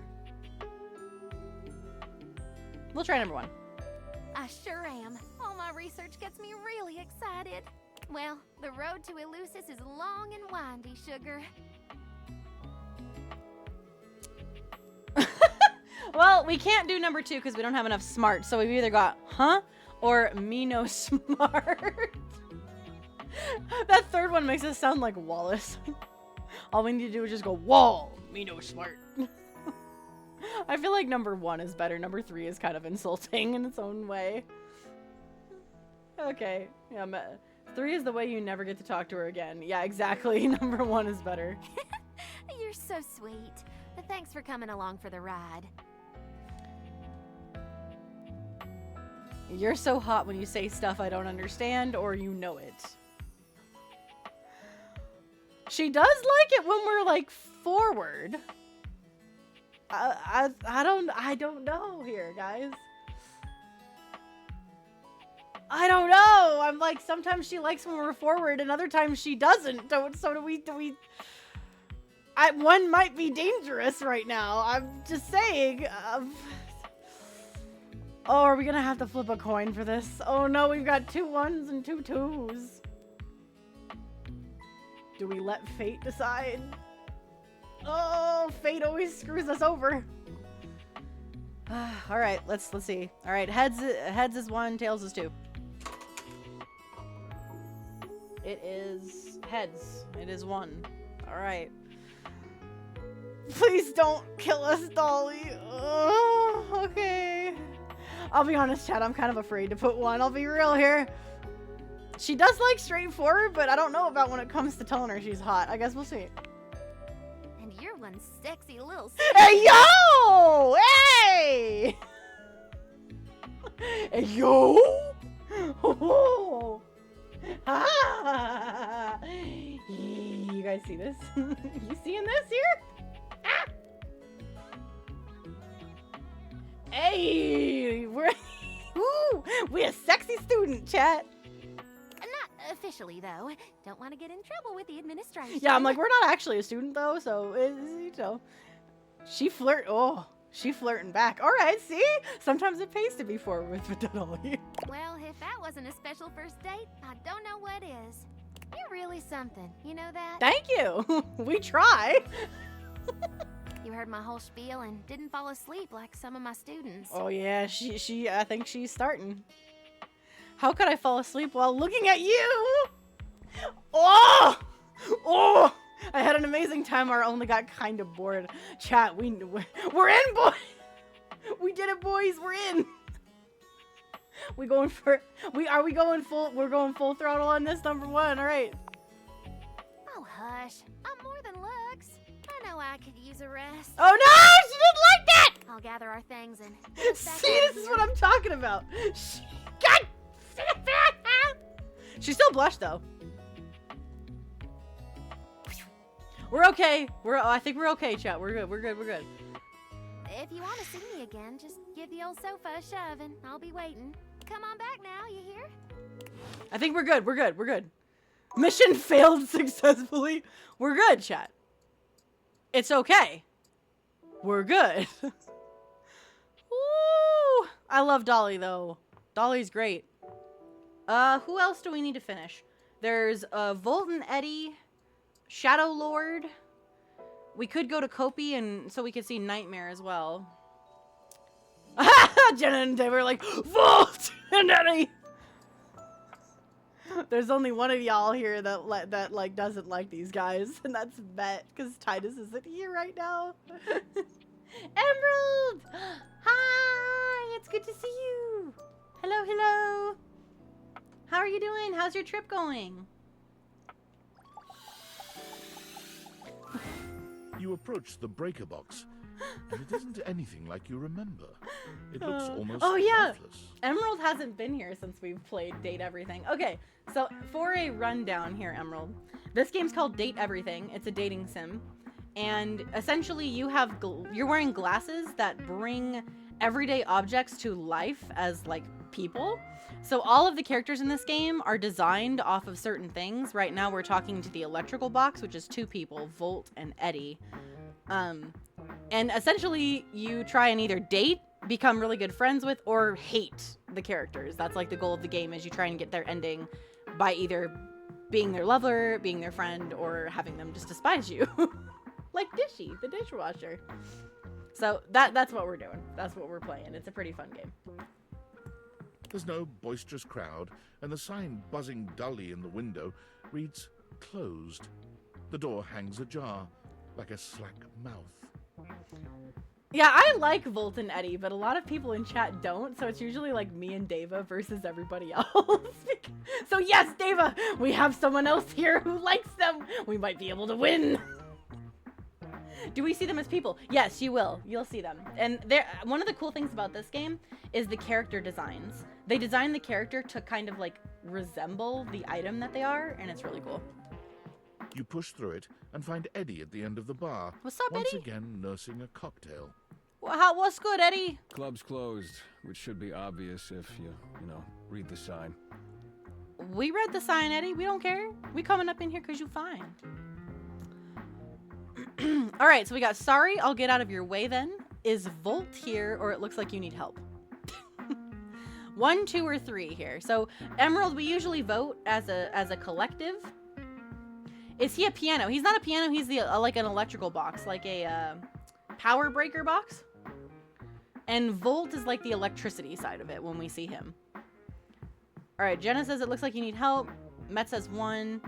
We'll try number 1. I sure am. All my research gets me really excited. Well, the road to Eleusis is long and windy, sugar. Well, we can't do number 2 because we don't have enough smart, so we've either got huh or me no smart. That third one makes us sound like Wallace. All we need to do is just go, whoa, me no smart. I feel like number 1 is better. Number 3 is kind of insulting in its own way. Okay. Yeah, 3 is the way you never get to talk to her again. Yeah, exactly. Number 1 is better. You're so sweet. Thanks for coming along for the ride. You're so hot when you say stuff I don't understand, or you know it. She does like it when we're like forward. I don't know here, guys. I don't know. I'm like, sometimes she likes when we're forward and other times she doesn't. So do we one might be dangerous right now. I'm just saying. Oh, are we gonna have to flip a coin for this? Oh no, we've got 2 1s and 2 2s. Do we let fate decide? Oh, fate always screws us over. All right, let's see. All right, heads is 1, tails is 2. It is heads. It is 1. All right. Please don't kill us, Dolly. Oh, okay. I'll be honest, chat. I'm kind of afraid to put 1. I'll be real here. She does like straightforward, but I don't know about when it comes to telling her she's hot. I guess we'll see. And you're one sexy little... Hey, yo! Hey! Hey, yo! Oh. Ah. You guys see this? You seeing this here? Ah. Hey! We're a sexy student, chat. Not officially, though. Don't want to get in trouble with the administration. Yeah, I'm like, we're not actually a student, though, so, you know. She flirting back. All right, see? Sometimes it pays to be forward with Dolly. Well, if that wasn't a special first date, I don't know what is. You're really something, you know that? Thank you. We try. You heard my whole spiel and didn't fall asleep like some of my students. Oh, yeah, I think she's starting. How could I fall asleep while looking at you? Oh! Oh! I had an amazing time. I only got kind of bored. Chat, we're in, boy. We did it, boys. We're in. We're going full throttle on this number 1. All right. Oh, hush. I'm more than looks. I know I could use a rest. Oh, no! She didn't like that! I'll gather our things and... See, this is what I'm talking about. God! She still blushed, though. We're okay. I think we're okay, chat. We're good. We're good. If you want to see me again, just give the old sofa a shove and I'll be waiting. Come on back now, you hear? I think we're good. Mission failed successfully. We're good, chat. It's okay. We're good. Woo! I love Dolly, though. Dolly's great. Who else do we need to finish? There's Volt and Eddie, Shadow Lord. We could go to Kopi and so we could see Nightmare as well. Jenna and Dave were like, Volt and Eddie! There's only one of y'all here that like doesn't like these guys, and that's Bet, because Titus isn't here right now. Emerald! Hi! It's good to see you! Hello. How are you doing? How's your trip going? You approach the breaker box, and it isn't anything like you remember. It looks almost lifeless. Emerald hasn't been here since we've played Date Everything. Okay, so for a rundown here, Emerald. This game's called Date Everything. It's a dating sim. And essentially you're wearing glasses that bring everyday objects to life as like people. So all of the characters in this game are designed off of certain things. Right now we're talking to the electrical box, which is 2 people, Volt and Eddie. And essentially you try and either date, become really good friends with, or hate the characters. That's like the goal of the game, is you try and get their ending by either being their lover, being their friend, or having them just despise you. Like Dishy, the dishwasher. So that's what we're doing. That's what we're playing. It's a pretty fun game. There's no boisterous crowd, and the sign buzzing dully in the window reads closed. The door hangs ajar, like a slack mouth. Yeah, I like Volt and Eddie, but a lot of people in chat don't, so it's usually like me and Deva versus everybody else. So yes, Deva, we have someone else here who likes them. We might be able to win. Do we see them as people? Yes, you will. You'll see them. And one of the cool things about this game is the character designs. They design the character to kind of like resemble the item that they are, and it's really cool. You push through it and find Eddie at the end of the bar. What's up, once Eddie? again nursing a cocktail. Well, what's good, Eddie? Club's closed, which should be obvious if you read the sign. We read the sign, Eddie. We don't care. We coming up in here because you fine. All right, so we got sorry, I'll get out of your way then. Is Volt here, or it looks like you need help? 1, 2, or 3 here. So Emerald, we usually vote as a collective. Is he a piano? He's not a piano. He's like an electrical box, like a power breaker box. And Volt is like the electricity side of it when we see him. All right, Jenna says it looks like you need help. Met says 1.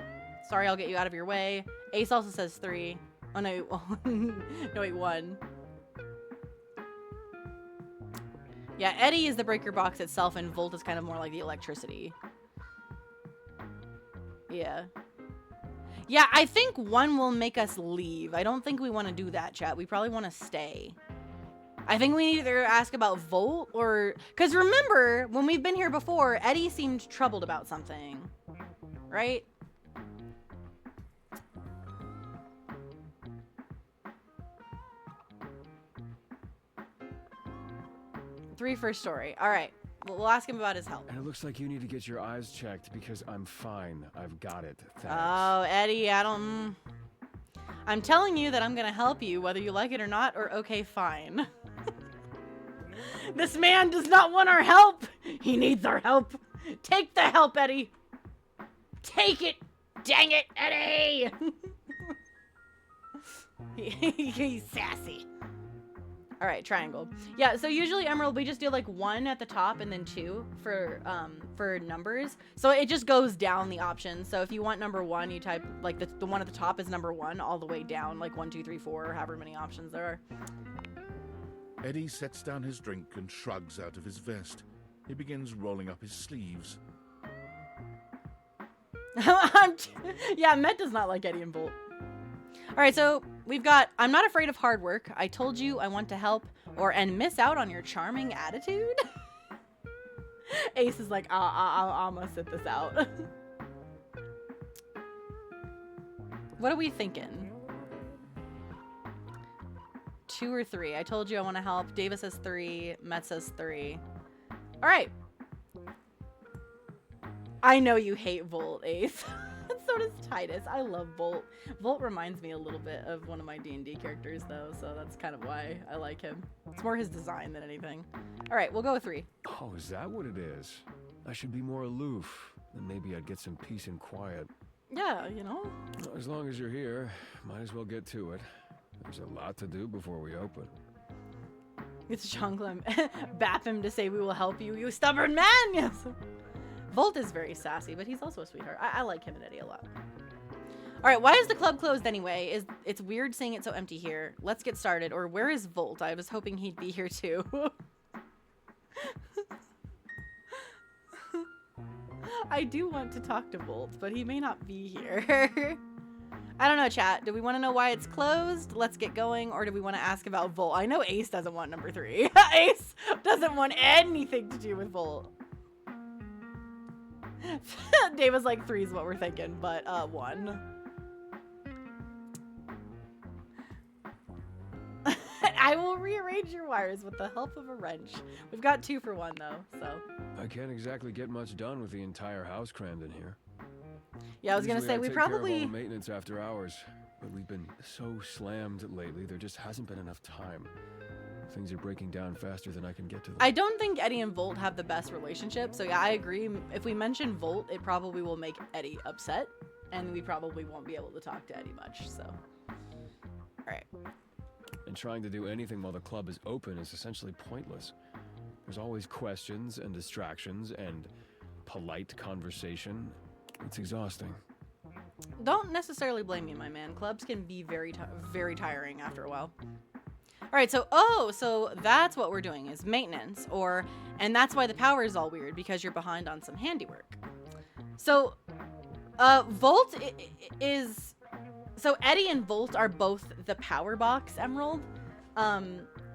Sorry, I'll get you out of your way. Ace also says 3. Oh no, no wait, 1. Yeah, Eddie is the breaker box itself, and Volt is kind of more like the electricity. Yeah. Yeah, I think 1 will make us leave. I don't think we want to do that, chat. We probably want to stay. I think we need to either ask about Volt or... Because remember, when we've been here before, Eddie seemed troubled about something. Right? Three for story. All right. We'll ask him about his health. And it looks like you need to get your eyes checked because I'm fine. I've got it. Thanks. Oh, Eddie, I'm telling you that I'm gonna help you whether you like it or not, or okay, fine. This man does not want our help. He needs our help. Take the help, Eddie. Take it. Dang it, Eddie. He's sassy. All right, triangle. Yeah, so usually Emerald, we just do like 1 at the top and then 2 for numbers. So it just goes down the options. So if you want number 1, you type like the one at the top is number 1 all the way down, like 1, 2, 3, 4, or however many options there are. Eddie sets down his drink and shrugs out of his vest. He begins rolling up his sleeves. Yeah, Met does not like Eddie and Volt. All right, so we've got I'm not afraid of hard work. I told you I want to help and miss out on your charming attitude. Ace is like, I'm gonna sit this out. What are we thinking? 2 or 3? I told you I want to help. Davis says 3. Met says 3. All right. I know you hate Volt, Ace. So does Titus. I love Volt. Volt reminds me a little bit of one of my D&D characters, though, so that's kind of why I like him. It's more his design than anything. All right, we'll go with 3. Oh, is that what it is? I should be more aloof. Then maybe I'd get some peace and quiet. Yeah, you know? Well, as long as you're here, might as well get to it. There's a lot to do before we open. It's Jean-Claude. Bap him to say we will help you, you stubborn man! Yes. Volt is very sassy, but he's also a sweetheart. I like him and Eddie a lot. All right, why is the club closed anyway? It's weird seeing it so empty here. Let's get started. Or where is Volt? I was hoping he'd be here too. I do want to talk to Volt, but he may not be here. I don't know, chat. Do we want to know why it's closed? Let's get going. Or do we want to ask about Volt? I know Ace doesn't want number 3. Ace doesn't want anything to do with Volt. Dave was like 3 is what we're thinking, but 1. I will rearrange your wires with the help of a wrench. We've got 2 for 1 though, so. I can't exactly get much done with the entire house crammed in here. Yeah, I was gonna Usually say we take care of all probably. the maintenance after hours, but we've been so slammed lately. There just hasn't been enough time. Things are breaking down faster than I can get to them. I don't think Eddie and Volt have the best relationship, so yeah, I agree. If we mention Volt, it probably will make Eddie upset, and we probably won't be able to talk to Eddie much. So, all right. And trying to do anything while the club is open is essentially pointless. There's always questions and distractions and polite conversation. It's exhausting. Don't necessarily blame me, my man. Clubs can be very tiring after a while. All right, so that's what we're doing is maintenance, and that's why the power is all weird because you're behind on some handiwork. So, Volt is. So Eddie and Volt are both the power box emerald.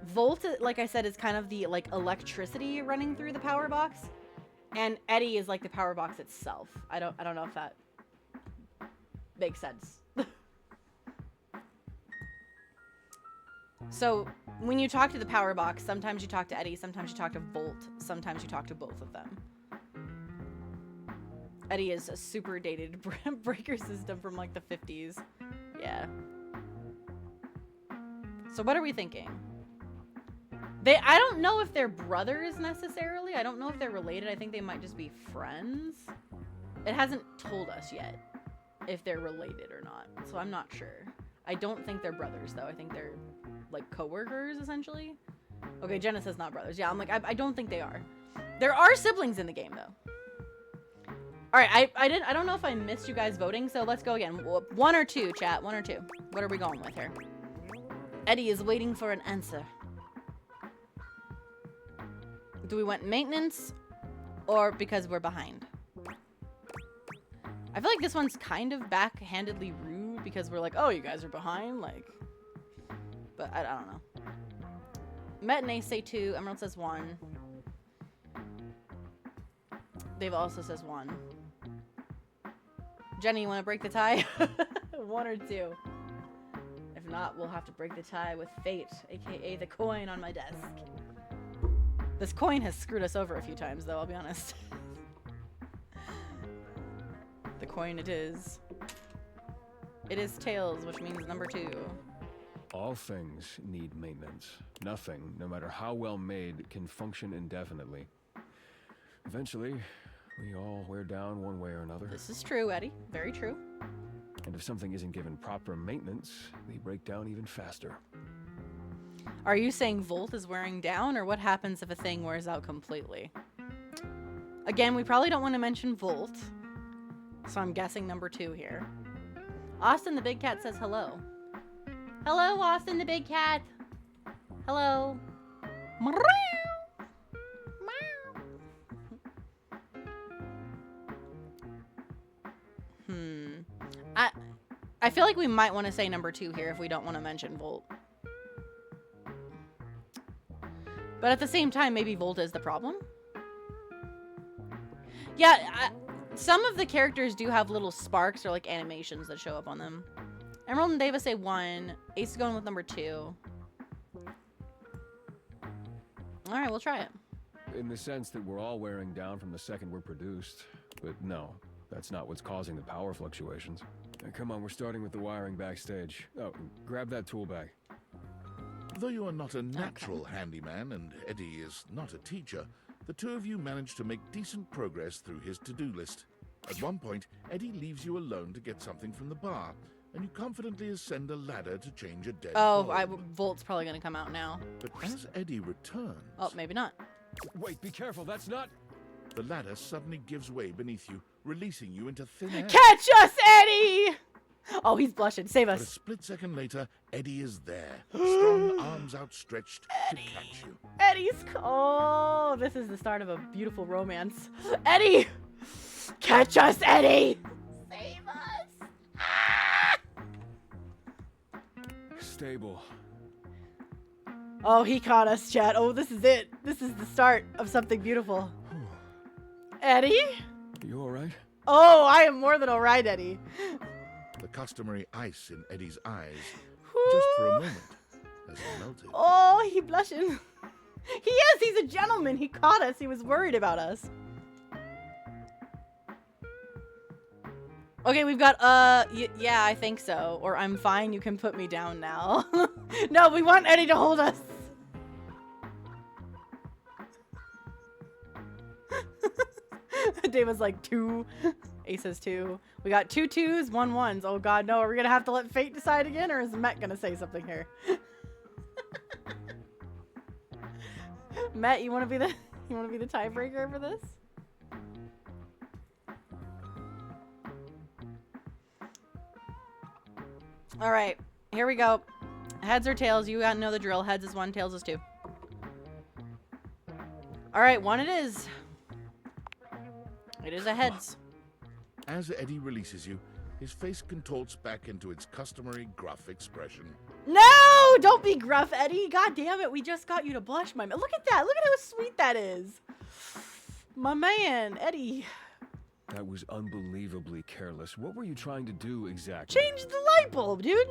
Volt, like I said, is kind of the like electricity running through the power box, and Eddie is like the power box itself. I don't know if that makes sense. So when you talk to the power box, sometimes you talk to Eddie, sometimes you talk to Volt, sometimes you talk to both of them. Eddie is a super dated breaker system from like the 50s. Yeah. So what are we thinking? I don't know if they're brothers necessarily. I don't know if they're related. I think they might just be friends. It hasn't told us yet if they're related or not. So I'm not sure. I don't think they're brothers though. I think they're like co-workers essentially. Okay, Jenna says not brothers. Yeah, I'm like, I don't think they are. There are siblings in the game though. All right, I don't know if I missed you guys voting, so let's go again. 1 or 2, chat. 1 or 2. What are we going with here? Eddie is waiting for an answer. Do we want maintenance or because we're behind? I feel like this one's kind of backhandedly rude because we're like, oh, you guys are behind, like. But I don't know. Met and Ace say 2. Emerald says 1. Dave also says 1. Jenny, you want to break the tie? 1 or 2. If not, we'll have to break the tie with fate, aka the coin on my desk. This coin has screwed us over a few times, though, I'll be honest. The coin it is. It is tails, which means number 2. All things need maintenance. Nothing, no matter how well made, can function indefinitely. Eventually, we all wear down one way or another. This is true, Eddie. Very true. And if something isn't given proper maintenance, they break down even faster. Are you saying Volt is wearing down, or what happens if a thing wears out completely? Again, we probably don't want to mention Volt, so I'm guessing number 2 here. Austin the Big Cat says hello. Hello, Austin the Big Cat. Hello. I feel like we might want to say number 2 here if we don't want to mention Volt. But at the same time, maybe Volt is the problem. Yeah, some of the characters do have little sparks or like animations that show up on them. Emerald and Davis say 1. Ace is going with number 2. All right, we'll try it. In the sense that we're all wearing down from the second we're produced. But no, that's not what's causing the power fluctuations. Come on, we're starting with the wiring backstage. Oh, grab that tool bag. Though you are not a natural handyman and Eddie is not a teacher, the two of you manage to make decent progress through his to-do list. At one point, Eddie leaves you alone to get something from the bar, and you confidently ascend a ladder to change a dead bulb. Volt's probably going to come out now. But as Eddie returns... Oh, maybe not. Wait, be careful, that's not... The ladder suddenly gives way beneath you, releasing you into thin air. Catch us, Eddie! Oh, he's blushing. Save But a us. split second later, Eddie is there, strong arms outstretched to catch you. Eddie's... Oh, this is the start of a beautiful romance. Eddie! Catch us, Eddie! Save us! Ah! Stable. Oh, he caught us, chat. Oh, this is it. This is the start of something beautiful. Eddie? You alright? Oh, I am more than alright, Eddie. The customary ice in Eddie's eyes, just for a moment, has melted. Oh, he blushing. He is. He's a gentleman. He caught us. He was worried about us. Okay, we've got, yeah, I think so. Or I'm fine. You can put me down now. No, we want Eddie to hold us. Dave was like 2. Ace has 2. We got 2 2s, 1 1s. Oh god, no. Are we gonna have to let fate decide again, or is Met gonna say something here? Met, you wanna be the tiebreaker for this? Alright, here we go. Heads or tails, you gotta know the drill. Heads is 1, tails is 2. Alright, 1 it is. It is a heads. As Eddie releases you, his face contorts back into its customary gruff expression. No! Don't be gruff, Eddie. God damn it, we just got you to blush, my man. Look at that. Look at how sweet that is. My man, Eddie. That was unbelievably careless. What were you trying to do exactly? Change the light bulb, dude.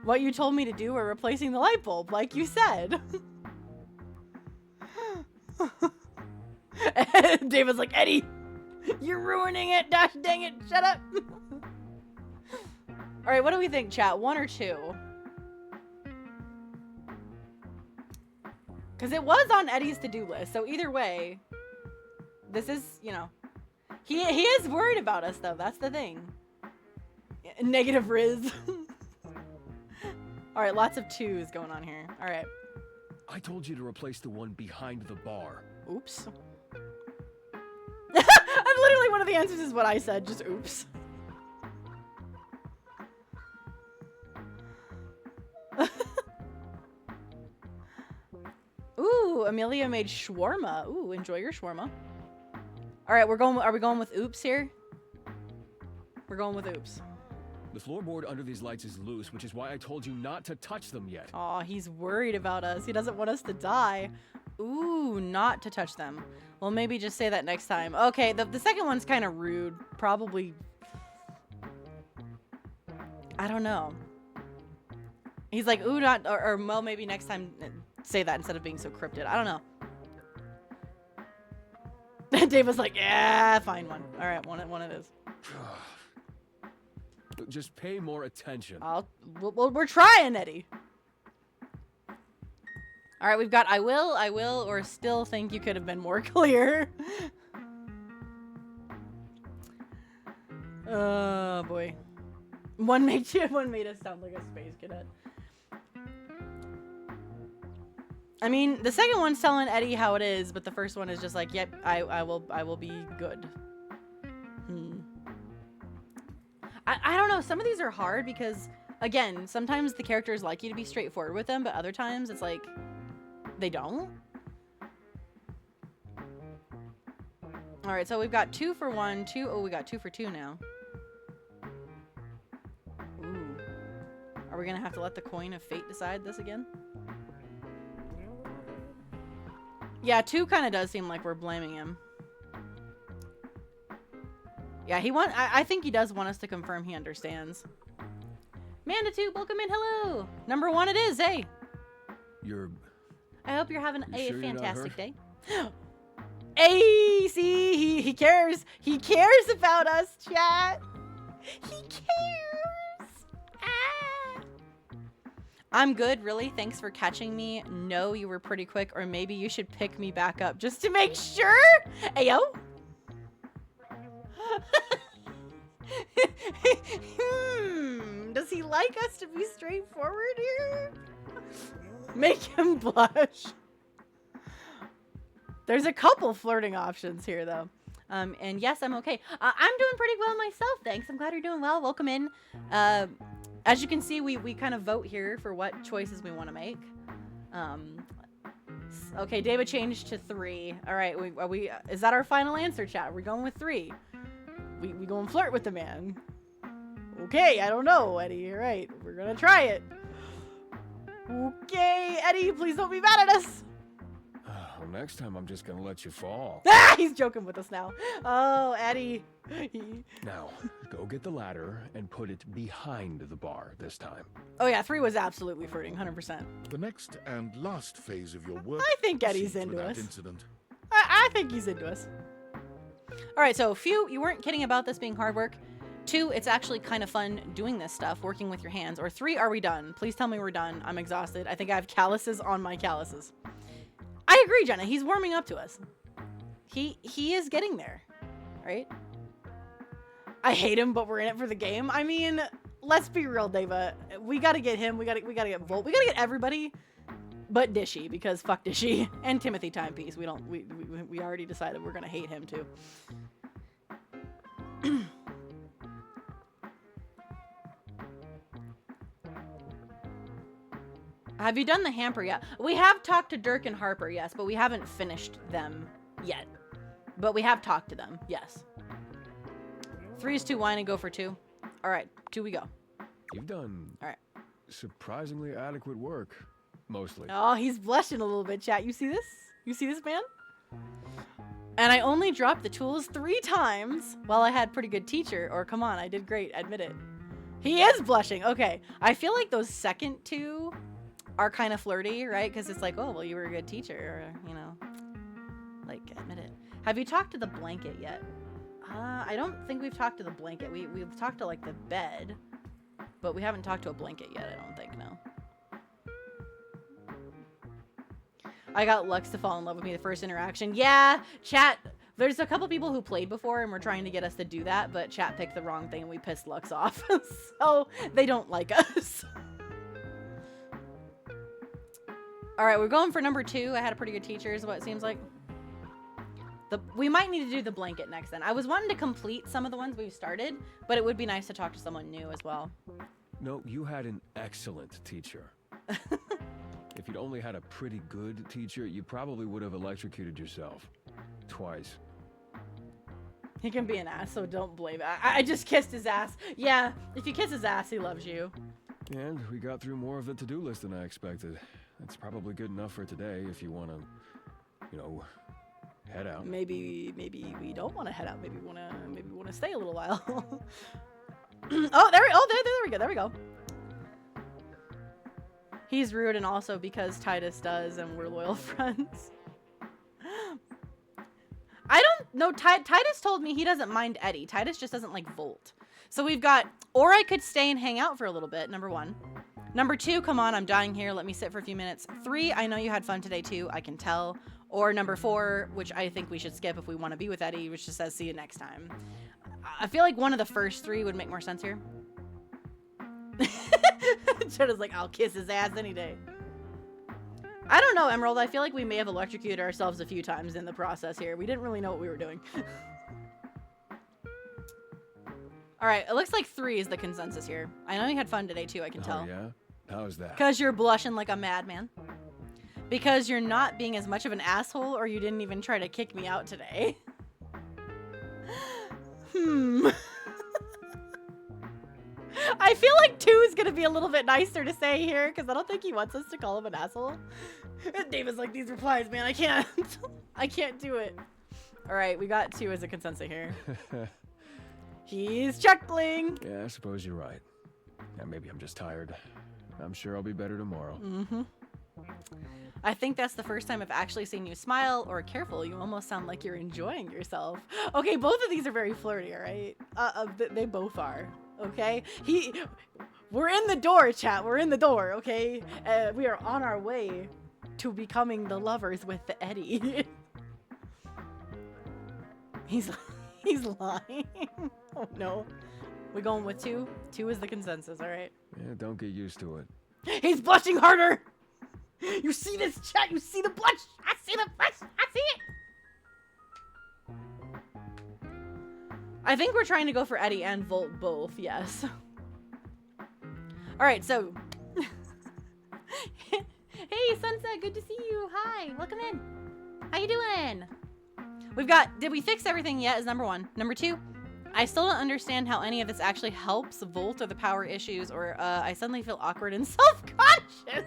What you told me to do, we're replacing the light bulb, like you said. David's like, Eddie, you're ruining it. Gosh dang it. Shut up. All right, what do we think, chat? 1 or 2? Because it was on Eddie's to-do list. So either way, this is, you know, he is worried about us, though. That's the thing. Negative Riz. All right, lots of 2s going on here. All right. I told you to replace the one behind the bar. Oops. Literally one of the answers is what I said, just oops. Ooh, Amelia made shawarma. Ooh, enjoy your shawarma. All right, are we going with oops here? We're going with oops. The floorboard under these lights is loose, which is why I told you not to touch them yet. Aw, he's worried about us. He doesn't want us to die. Ooh, not to touch them. Well, maybe just say that next time. Okay, the second one's kind of rude. Probably. I don't know. He's like, ooh, not, or well, maybe next time say that instead of being so cryptid. I don't know. Dave was like, yeah, fine one. All right, one it is. Just pay more attention. We're trying, Eddie. All right, we've got I will, or still think you could have been more clear. Oh, boy. One made us sound like a space cadet. I mean, the second one's telling Eddie how it is, but the first one is just like, yep, I will be good. I don't know. Some of these are hard because, again, sometimes the characters like you to be straightforward with them, but other times it's like, they don't. All right, so we've got 2 for 1, 2. Oh, we got 2 for 2 now. Ooh. Are we going to have to let the coin of fate decide this again? Yeah, 2 kind of does seem like we're blaming him. Yeah, I think he does want us to confirm he understands. Mandatube, welcome in. Hello. Number 1 it is, hey. I hope you're having a fantastic day. Hey, see, he cares. He cares about us, chat. He cares. Ah. I'm good, really. Thanks for catching me. No, you were pretty quick, or maybe you should pick me back up just to make sure. Ayo. Does he like us to be straightforward here? Make him blush. There's a couple flirting options here, though. And yes, I'm okay. I'm doing pretty well myself, thanks. I'm glad you're doing well. Welcome in. As you can see, we kind of vote here for what choices we want to make. Okay, David changed to 3. All right, is that our final answer, chat? We're going with 3. We go and flirt with the man. Okay, I don't know, Eddie. All right, we're gonna try it. Okay, Eddie, please don't be mad at us. next time I'm just gonna let you fall. Ah, he's joking with us now. Oh, Eddie. Now, go get the ladder and put it behind the bar this time. Oh yeah, 3 was absolutely flirting, 100%. The next and last phase of your work I think Eddie's proceeds into without us. incident. I think he's into us. All right, so few, you weren't kidding about this being hard work. 2, it's actually kind of fun doing this stuff, working with your hands. Or 3, are we done? Please tell me we're done. I'm exhausted. I think I have calluses on my calluses. I agree, Jenna. He's warming up to us. He is getting there, right? I hate him, but we're in it for the game. I mean, let's be real, Deva. We gotta get him. We gotta get Volt. We gotta get everybody, but Dishy, because fuck Dishy and Timothy Timepiece. We already decided we're gonna hate him too. Have you done the hamper yet? We have talked to Dirk and Harper, yes, but we haven't finished them yet. But we have talked to them, yes. 3 is too wine and go for 2. All right, 2 we go. You've done All right. surprisingly adequate work, mostly. Oh, he's blushing a little bit, chat. You see this? You see this, man? And I only dropped the tools 3 times while I had pretty good teacher. Or come on, I did great, admit it. He is blushing. Okay, I feel like those second 2 are kind of flirty, right? Because it's like, oh, well, you were a good teacher, or, you know, like, admit it. Have you talked to the blanket yet? I don't think we've talked to the blanket. We've talked to, like, the bed, but we haven't talked to a blanket yet, I don't think, no. I got Lux to fall in love with me the first interaction. Yeah, chat, there's a couple people who played before and were trying to get us to do that, but chat picked the wrong thing and we pissed Lux off. So they don't like us. All right, we're going for number 2. I had a pretty good teacher is what it seems like. We might need to do the blanket next then. I was wanting to complete some of the ones we've started, but it would be nice to talk to someone new as well. No, you had an excellent teacher. If you'd only had a pretty good teacher, you probably would have electrocuted yourself. Twice. He can be an ass, so don't blame it. I just kissed his ass. Yeah, if you kiss his ass, he loves you. And we got through more of the to-do list than I expected. That's probably good enough for today if you want to, you know, head out. Maybe we don't want to head out. Maybe we want to stay a little while. There we go. He's rude, and also because Titus does, and we're loyal friends. I don't know. Titus told me he doesn't mind Eddie. Titus just doesn't like Volt. So we've got, or I could stay and hang out for a little bit, number 1. Number 2, come on, I'm dying here. Let me sit for a few minutes. 3, I know you had fun today too. I can tell. Or number 4, which I think we should skip if we want to be with Eddie, which just says see you next time. I feel like one of the first 3 would make more sense here. Jenna's like, I'll kiss his ass any day. I don't know, Emerald. I feel like we may have electrocuted ourselves a few times in the process here. We didn't really know what we were doing. All right, it looks like 3 is the consensus here. I know you had fun today too, I can tell. Oh, yeah? How's that? Because you're blushing like a madman. Because you're not being as much of an asshole, or you didn't even try to kick me out today. I feel like 2 is going to be a little bit nicer to say here, because I don't think he wants us to call him an asshole. David's like, these replies, man, I can't. I can't do it. All right, we got 2 as a consensus here. He's chuckling. Yeah, I suppose you're right. Yeah, maybe I'm just tired. I'm sure I'll be better tomorrow. Mm-hmm. I think that's the first time I've actually seen you smile, or careful, you almost sound like you're enjoying yourself. Okay, both of these are very flirty, all right? They both are, okay? We're in the door, chat. We're in the door, okay? We are on our way to becoming the lovers with the Eddie. He's lying. Oh, no. We going with 2? 2 is the consensus, all right? Yeah, don't get used to it. He's blushing harder! You see this, chat? You see the blush? I see the blush! I see it! I think we're trying to go for Eddie and Volt both, yes. Alright, so... Hey, Sunset, good to see you. Hi, welcome in. How you doing? We've got, did we fix everything yet is number 1. Number 2, I still don't understand how any of this actually helps Volt or the power issues, or I suddenly feel awkward and self-conscious.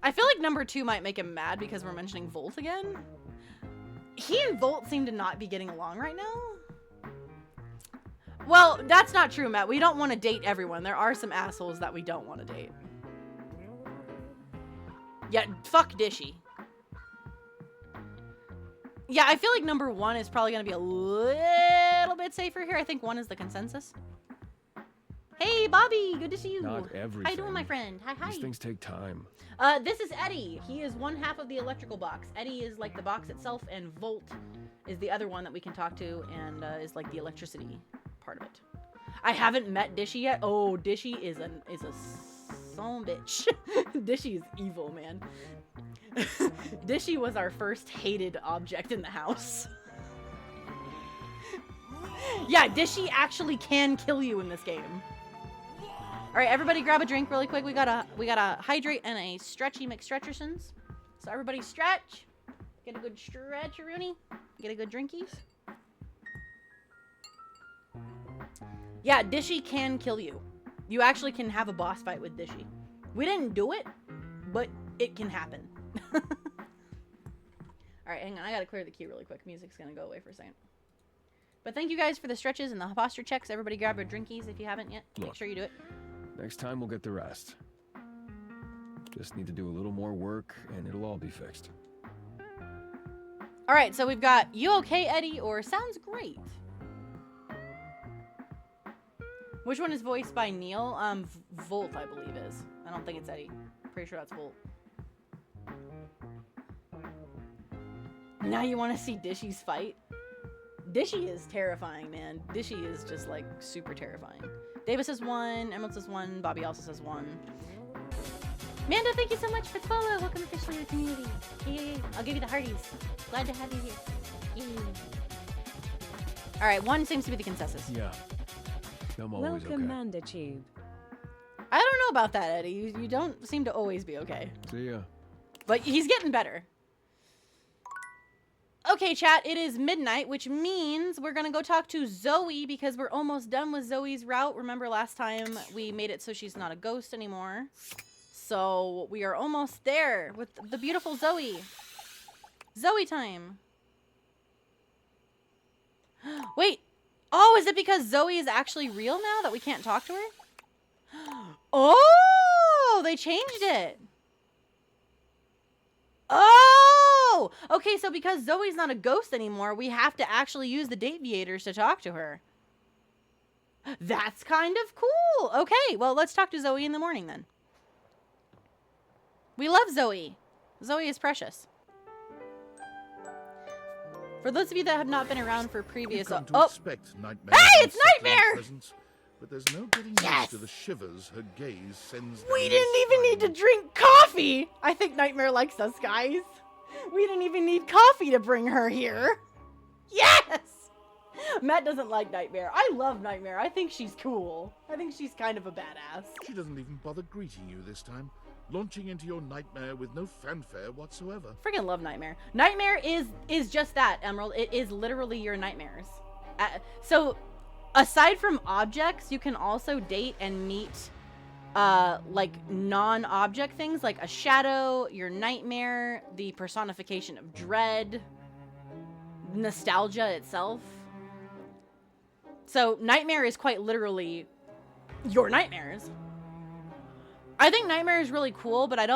I feel like number 2 might make him mad because we're mentioning Volt again. He and Volt seem to not be getting along right now. Well, that's not true, Matt. We don't want to date everyone. There are some assholes that we don't want to date. Yeah, fuck Dishy. Yeah, I feel like number 1 is probably going to be a little bit safer here. I think 1 is the consensus. Hey, Bobby, good to see you. Not everything. How you doing, my friend? Hi, hi. These things take time. This is Eddie. He is one half of the electrical box. Eddie is like the box itself, and Volt is the other one that we can talk to, and is like the electricity part of it. I haven't met Dishy yet. Oh, Dishy is a son of a bitch. Dishy is evil, man. Dishy was our first hated object in the house. Yeah, Dishy actually can kill you in this game. All right, everybody grab a drink really quick. We got a hydrate and a stretchy McStretchersons. So everybody stretch. Get a good stretch, Rooney. Get a good drinkies. Yeah, Dishy can kill you. You actually can have a boss fight with Dishy. We didn't do it, but it can happen. All right, hang on. I gotta clear the queue really quick. Music's gonna go away for a second. But thank you guys for the stretches and the posture checks. Everybody grab your drinkies if you haven't yet. Make sure you do it. Next time we'll get the rest. Just need to do a little more work and it'll all be fixed. All right, so we've got You Okay, Eddie, or Sounds Great. Which one is voiced by Neil? Volt, I believe is. I don't think it's Eddie. Pretty sure that's Volt. Now you want to see Dishy's fight? Dishy is terrifying, man. Dishy is just like super terrifying. Davis says 1, Emerald says 1, Bobby also says 1. Manda, thank you so much for the follow. Welcome officially to the community. Yay. I'll give you the hearties. Glad to have you here. Yay. All right, 1 seems to be the consensus. Yeah. I'm always Welcome, okay. MandaTube. I don't know about that, Eddie. You don't seem to always be okay. See ya. But he's getting better. Okay, chat, it is midnight, which means we're going to go talk to Zoe because we're almost done with Zoe's route. Remember last time we made it so she's not a ghost anymore. So we are almost there with the beautiful Zoe. Zoe time. Wait. Oh, is it because Zoe is actually real now that we can't talk to her? Oh, they changed it. Oh, okay, so because Zoe's not a ghost anymore, we have to actually use the Deviators to talk to her. That's kind of cool. Okay, well, let's talk to Zoe in the morning then. We love Zoe. Zoe is precious. For those of you that have not been around for previous... You've come to expect Nightmare. Hey, it's Nightmare! Presence, but there's no getting used to the shivers her gaze sends down We the didn't even need to spine. drink coffee. I think Nightmare likes us, guys. We didn't even need coffee to bring her here. Yes! Matt doesn't like Nightmare. I love Nightmare. I think she's cool. I think she's kind of a badass. She doesn't even bother greeting you this time, launching into your nightmare with no fanfare whatsoever. Freaking love Nightmare. Nightmare is just that, Emerald. It is literally your nightmares. So, aside from objects, you can also date and meet like non-object things like a shadow, your nightmare, the personification of dread, nostalgia itself. So Nightmare is quite literally your nightmares. I think Nightmare is really cool, but I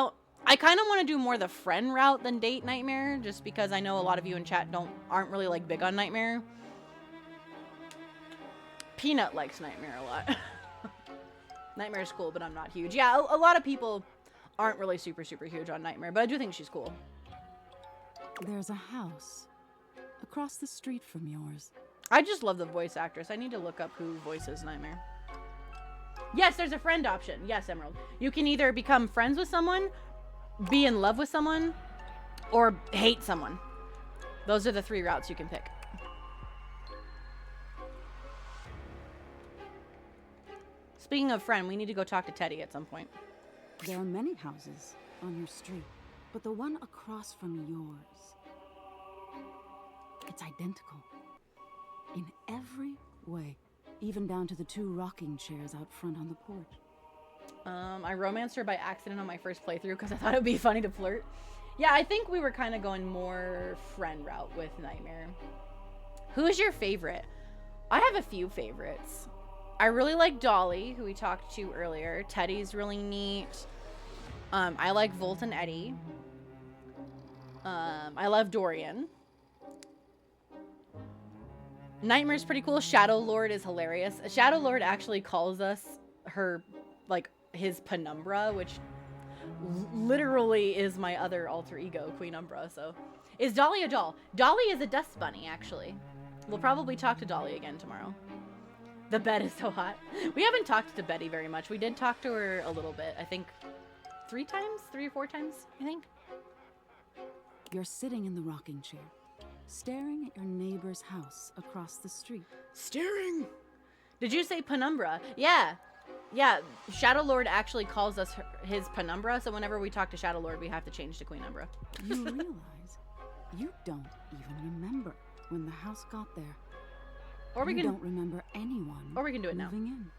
kind of want to do more the friend route than date Nightmare, just because I know a lot of you in chat aren't really like big on Nightmare. Peanut likes Nightmare a lot. Nightmare is cool, but I'm not huge. Yeah, a lot of people aren't really super huge on Nightmare, but I do think she's cool. There's a house across the street from yours. I just love the voice actress. I need to look up who voices Nightmare. Yes, there's a friend option. Yes, Emerald. You can either become friends with someone, be in love with someone, or hate someone. Those are the 3 routes you can pick. Speaking of friend, we need to go talk to Teddy at some point. There are many houses on your street, but the one across from yours, it's identical. In every way, even down to the 2 rocking chairs out front on the porch. I romanced her by accident on my first playthrough because I thought it would be funny to flirt. Yeah, I think we were kind of going more friend route with Nightmare. Who is your favorite? I have a few favorites. I really like Dolly, who we talked to earlier. Teddy's really neat. I like Volt and Eddie. I love Dorian. Nightmare's pretty cool. Shadow Lord is hilarious. Shadow Lord actually calls us his Penumbra, which literally is my other alter ego, Queen Umbra. So, is Dolly a doll? Dolly is a dust bunny, actually. We'll probably talk to Dolly again tomorrow. The bed is so hot. We haven't talked to Betty very much. We did talk to her a little bit. I think 3 or 4 times, I think. You're sitting in the rocking chair, staring at your neighbor's house across the street. Staring? Did you say Penumbra? Yeah. Yeah, Shadow Lord actually calls us his Penumbra, so whenever we talk to Shadow Lord, we have to change to Queen Umbra. You realize you don't even remember when the house got there. Or we you can don't remember anyone. Or we can do it now. Moving in.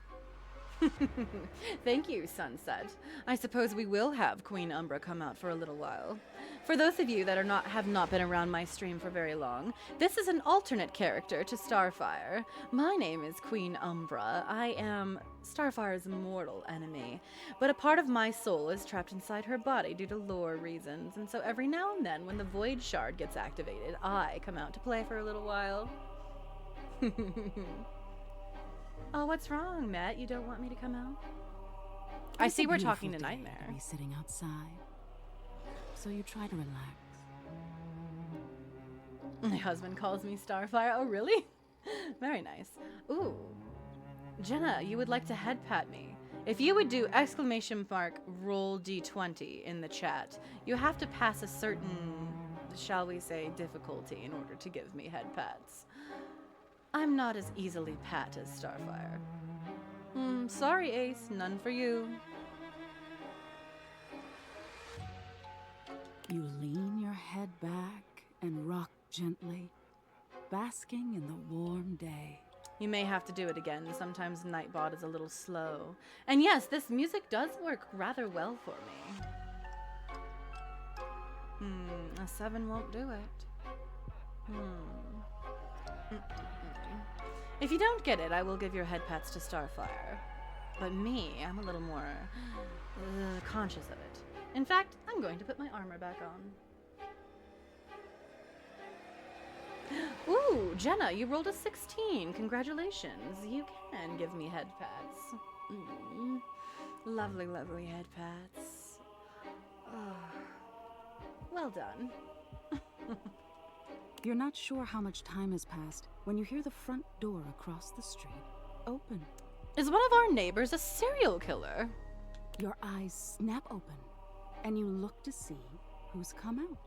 Thank you, Sunset. I suppose we will have Queen Umbra come out for a little while. For those of you that have not been around my stream for very long, this is an alternate character to Starfire. My name is Queen Umbra. I am Starfire's mortal enemy, but a part of my soul is trapped inside her body due to lore reasons, and so every now and then when the Void Shard gets activated, I come out to play for a little while. Oh, what's wrong, Matt? You don't want me to come out? I see we're talking to Nightmare. Be sitting outside, so you try to relax. My husband calls me Starfire. Oh, really? Very nice. Ooh. Jenna, you would like to head pat me. If you would do !roll D20 in the chat, you have to pass a certain, shall we say, difficulty in order to give me head pats. I'm not as easily pat as Starfire. Sorry, Ace. None for you. You lean your head back and rock gently, basking in the warm day. You may have to do it again. Sometimes Nightbot is a little slow. And yes, this music does work rather well for me. A 7 won't do it. If you don't get it, I will give your head pats to Starfire. But me, I'm a little more conscious of it. In fact, I'm going to put my armor back on. Ooh, Jenna, you rolled a 16. Congratulations. You can give me head pats. Lovely, lovely head pats. Oh, well done. You're not sure how much time has passed when you hear the front door across the street open. Is one of our neighbors a serial killer? Your eyes snap open, and you look to see who's come out.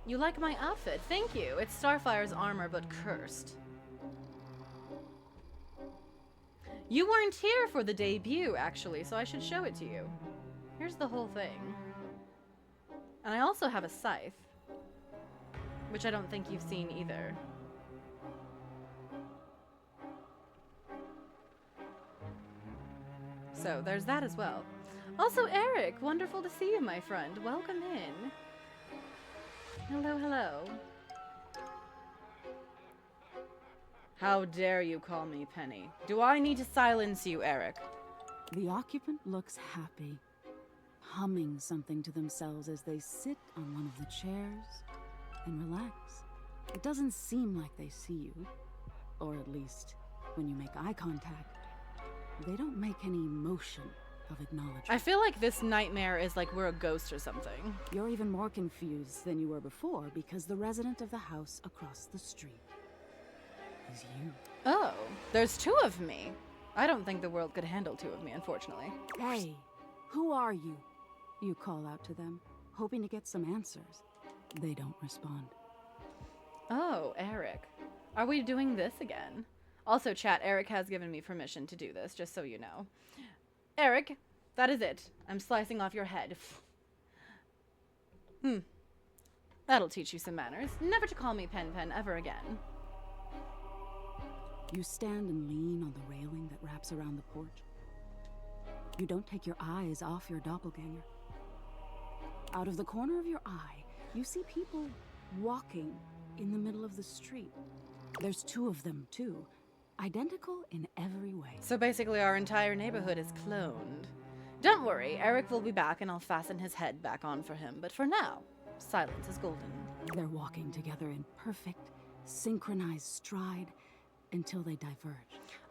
You like my outfit? Thank you. It's Starfire's armor, but cursed. You weren't here for the debut, actually, so I should show it to you. Here's the whole thing. And I also have a scythe, which I don't think you've seen either. So there's that as well. Also, Eric, wonderful to see you, my friend. Welcome in. Hello, hello. How dare you call me Penny? Do I need to silence you, Eric? The occupant looks happy, humming something to themselves as they sit on one of the chairs and relax. It doesn't seem like they see you, or at least when you make eye contact, they don't make any motion of acknowledgement. I feel like this nightmare is like we're a ghost or something. You're even more confused than you were before because the resident of the house across the street is you. Oh, there's 2 of me. I don't think the world could handle 2 of me, unfortunately. Hey, who are you? You call out to them, hoping to get some answers. They don't respond. Oh, Eric. Are we doing this again? Also, chat, Eric has given me permission to do this, just so you know. Eric, that is it. I'm slicing off your head. That'll teach you some manners. Never to call me Pen Pen ever again. You stand and lean on the railing that wraps around the porch. You don't take your eyes off your doppelganger. Out of the corner of your eye, you see people walking in the middle of the street. There's 2 of them, too. Identical in every way. So basically our entire neighborhood is cloned. Don't worry, Eric will be back and I'll fasten his head back on for him. But for now, silence is golden. They're walking together in perfect, synchronized stride until they diverge.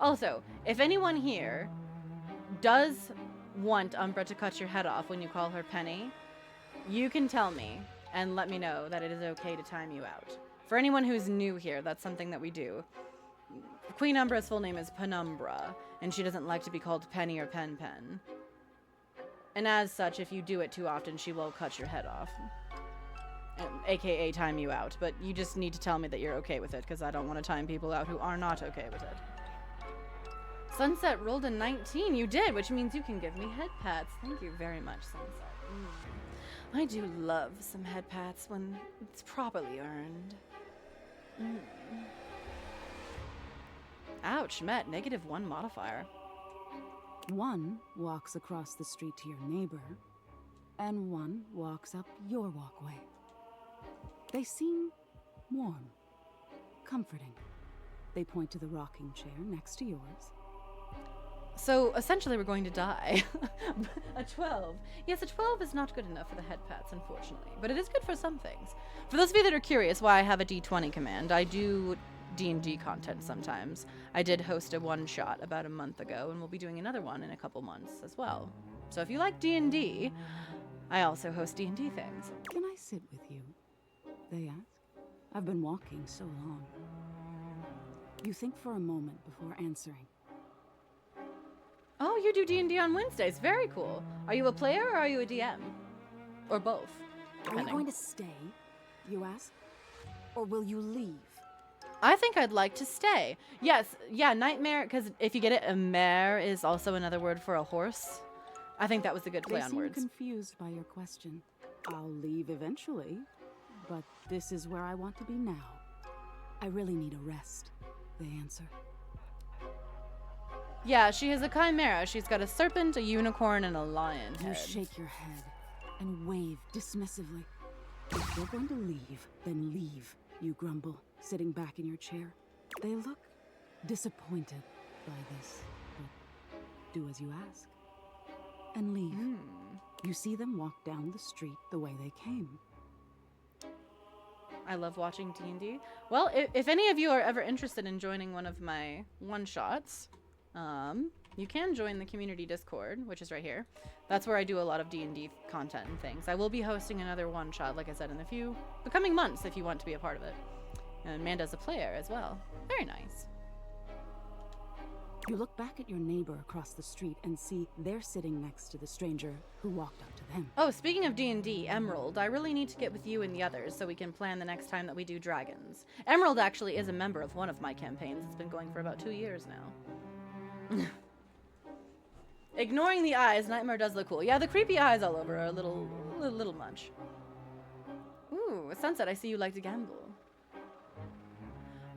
Also, if anyone here does want Umbra to cut your head off when you call her Penny, you can tell me and let me know that it is okay to time you out. For anyone who's new here, that's something that we do. Queen Umbra's full name is Penumbra, and she doesn't like to be called Penny or Pen Pen. And as such, if you do it too often, she will cut your head off. AKA time you out. But you just need to tell me that you're okay with it, because I don't want to time people out who are not okay with it. Sunset rolled a 19. You did, which means you can give me head pats. Thank you very much, Sunset. I do love some head pats when it's properly earned. Ouch, met. -1 modifier. 1 walks across the street to your neighbor, and 1 walks up your walkway. They seem warm, comforting. They point to the rocking chair next to yours. So, essentially, we're going to die. A 12. Yes, a 12 is not good enough for the head pats, unfortunately. But it is good for some things. For those of you that are curious why I have a D20 command, I do D&D content sometimes. I did host a one-shot about a month ago, and we'll be doing another one in a couple months as well. So if you like D&D, I also host D&D things. Can I sit with you? They ask. I've been walking so long. You think for a moment before answering. Oh, you do D&D on Wednesdays. Very cool. Are you a player or are you a DM? Or both? Are you going to stay, you ask? Or will you leave? I think I'd like to stay. Yes, yeah, nightmare, because if you get it, a mare is also another word for a horse. I think that was a good play on words. They seem confused by your question. I'll leave eventually, but this is where I want to be now. I really need a rest, they answer. Yeah, she has a chimera. She's got a serpent, a unicorn, and a lion head. You shake your head and wave dismissively. If you're going to leave, then leave, you grumble, sitting back in your chair. They look disappointed by this, but do as you ask. And leave. You see them walk down the street the way they came. I love watching D&D. Well, if any of you are ever interested in joining one of my one-shots, you can join the community Discord, which is right here. That's where I do a lot of D&D content and things. I will be hosting another one-shot, like I said, in the coming months if you want to be a part of it. And Amanda's a player as well. Very nice. You look back at your neighbor across the street and see they're sitting next to the stranger who walked up to them. Oh, speaking of D&D, Emerald, I really need to get with you and the others so we can plan the next time that we do dragons. Emerald actually is a member of one of my campaigns. It's been going for about 2 years now. Ignoring the eyes, Nightmare does look cool. Yeah, the creepy eyes all over are a little much. Ooh, Sunset, I see you like to gamble.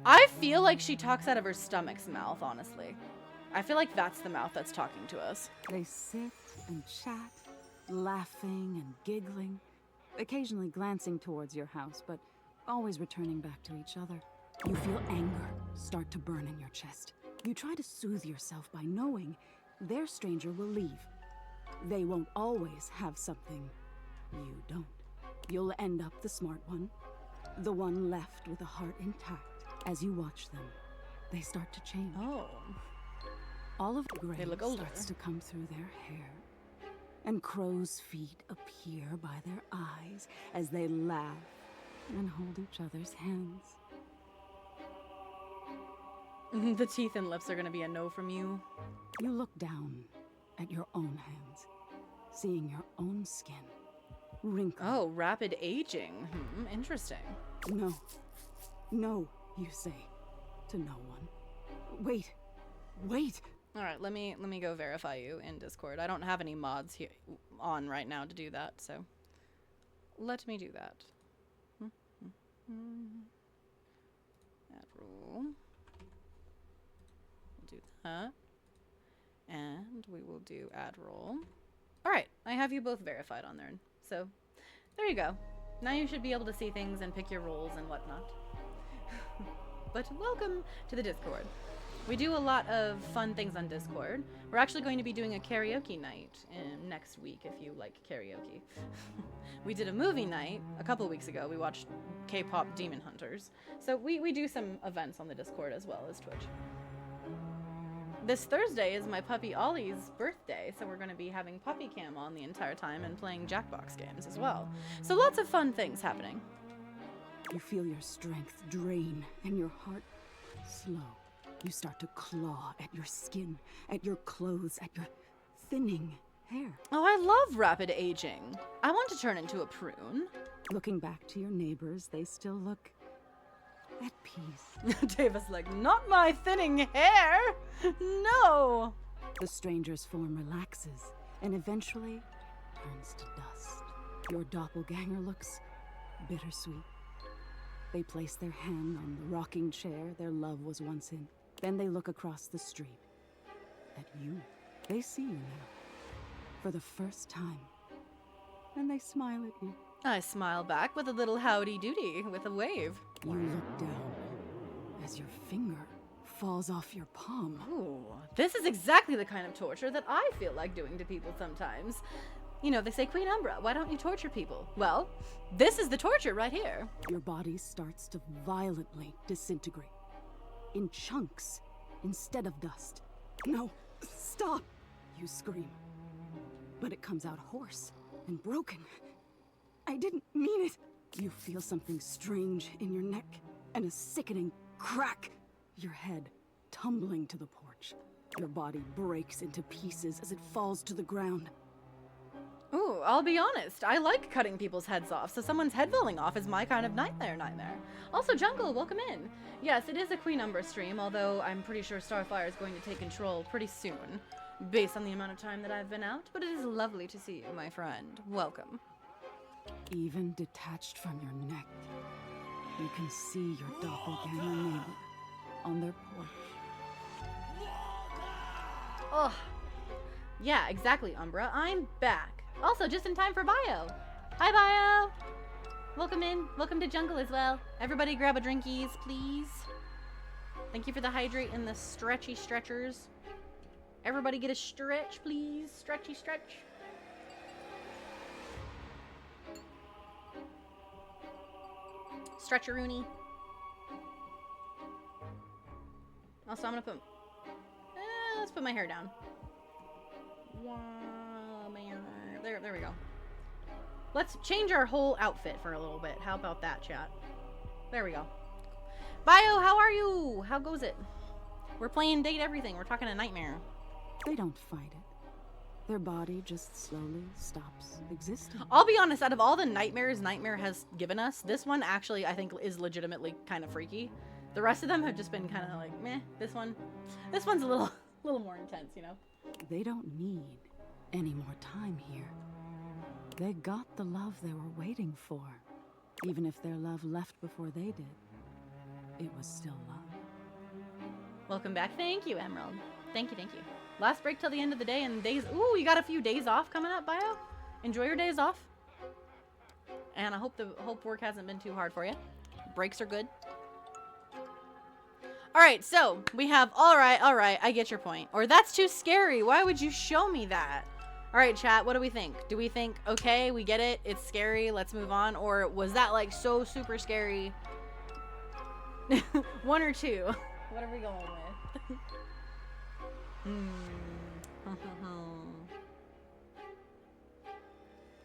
I feel like she talks out of her stomach's mouth, honestly. I feel like that's the mouth that's talking to us. They sit and chat, laughing and giggling, occasionally glancing towards your house, but always returning back to each other. You feel anger start to burn in your chest. You try to soothe yourself by knowing their stranger will leave. They won't always have something you don't. You'll end up the smart one, the one left with a heart intact. As you watch them, they start to change. Oh. All of the gray They look older. starts to come through their hair, and crow's feet appear by their eyes as they laugh and hold each other's hands. The teeth and lips are gonna be a no from you. You look down at your own hands, seeing your own skin wrinkled. Oh, rapid aging. Interesting. No, no, you say to no one. Wait, wait. All right, let me go verify you in Discord. I don't have any mods here on right now to do that, so let me do that. Add rule. We'll do that. And we will do add roll. All right, I have you both verified on there. So there you go. Now you should be able to see things and pick your roles and whatnot. But welcome to the Discord. We do a lot of fun things on Discord. We're actually going to be doing a karaoke night next week if you like karaoke. We did a movie night a couple weeks ago. We watched K-pop Demon Hunters. So we do some events on the Discord as well as Twitch. This Thursday is my puppy Ollie's birthday, so we're going to be having puppy cam on the entire time and playing Jackbox games as well. So lots of fun things happening. You feel your strength drain and your heart slow. You start to claw at your skin, at your clothes, at your thinning hair. Oh, I love rapid aging. I want to turn into a prune. Looking back to your neighbors, they still look at peace. Davis like, not my thinning hair! No! The stranger's form relaxes and eventually turns to dust. Your doppelganger looks bittersweet. They place their hand on the rocking chair their love was once in. Then they look across the street at you. They see you now for the first time, and they smile at you. I smile back with a little howdy doody with a wave. You look down as your finger falls off your palm. Ooh, this is exactly the kind of torture that I feel like doing to people sometimes. You know, they say, Queen Umbra, why don't you torture people? Well, this is the torture right here. Your body starts to violently disintegrate. In chunks, instead of dust. No, stop! You scream. But it comes out hoarse and broken. I didn't mean it. You feel something strange in your neck and a sickening crack. Your head tumbling to the porch. Your body breaks into pieces as it falls to the ground. Ooh, I'll be honest. I like cutting people's heads off, so someone's head falling off is my kind of nightmare. Also, Jungle, welcome in. Yes, it is a Queen Umbra stream, although I'm pretty sure Starfire is going to take control pretty soon, based on the amount of time that I've been out, but it is lovely to see you, my friend. Welcome. Even detached from your neck, you can see your doppelganger neighbor on their porch. Oh, yeah, exactly, Umbra. I'm back. Also, just in time for Bio. Hi, Bio. Welcome in. Welcome to Jungle as well. Everybody grab a drinkies, please. Thank you for the hydrate and the stretchy stretchers. Everybody get a stretch, please. Stretchy stretch. Stretcheroony. Also, I'm gonna put... let's put my hair down. There we go. Let's change our whole outfit for a little bit. How about that, chat? There we go. Bio, how are you? How goes it? We're playing Date Everything. We're talking a nightmare. They don't fight it. Their body just slowly stops existing. I'll be honest, out of all the nightmares Nightmare has given us, this one actually, I think, is legitimately kind of freaky. The rest of them have just been kind of like, meh. This one's a little more intense, you know? They don't need any more time here. They got the love they were waiting for. Even if their love left before they did, it was still love. Welcome back. Thank you, Emerald. Thank you, thank you. Last break till the end of the day and days. Ooh, you got a few days off coming up, Bio. Enjoy your days off. And I hope work hasn't been too hard for you. Breaks are good. All right, so we have all right, I get your point. Or that's too scary. Why would you show me that? All right, chat, what do we think? Do we think, okay, we get it, it's scary, let's move on? Or was that like so super scary? One or two? What are we going with?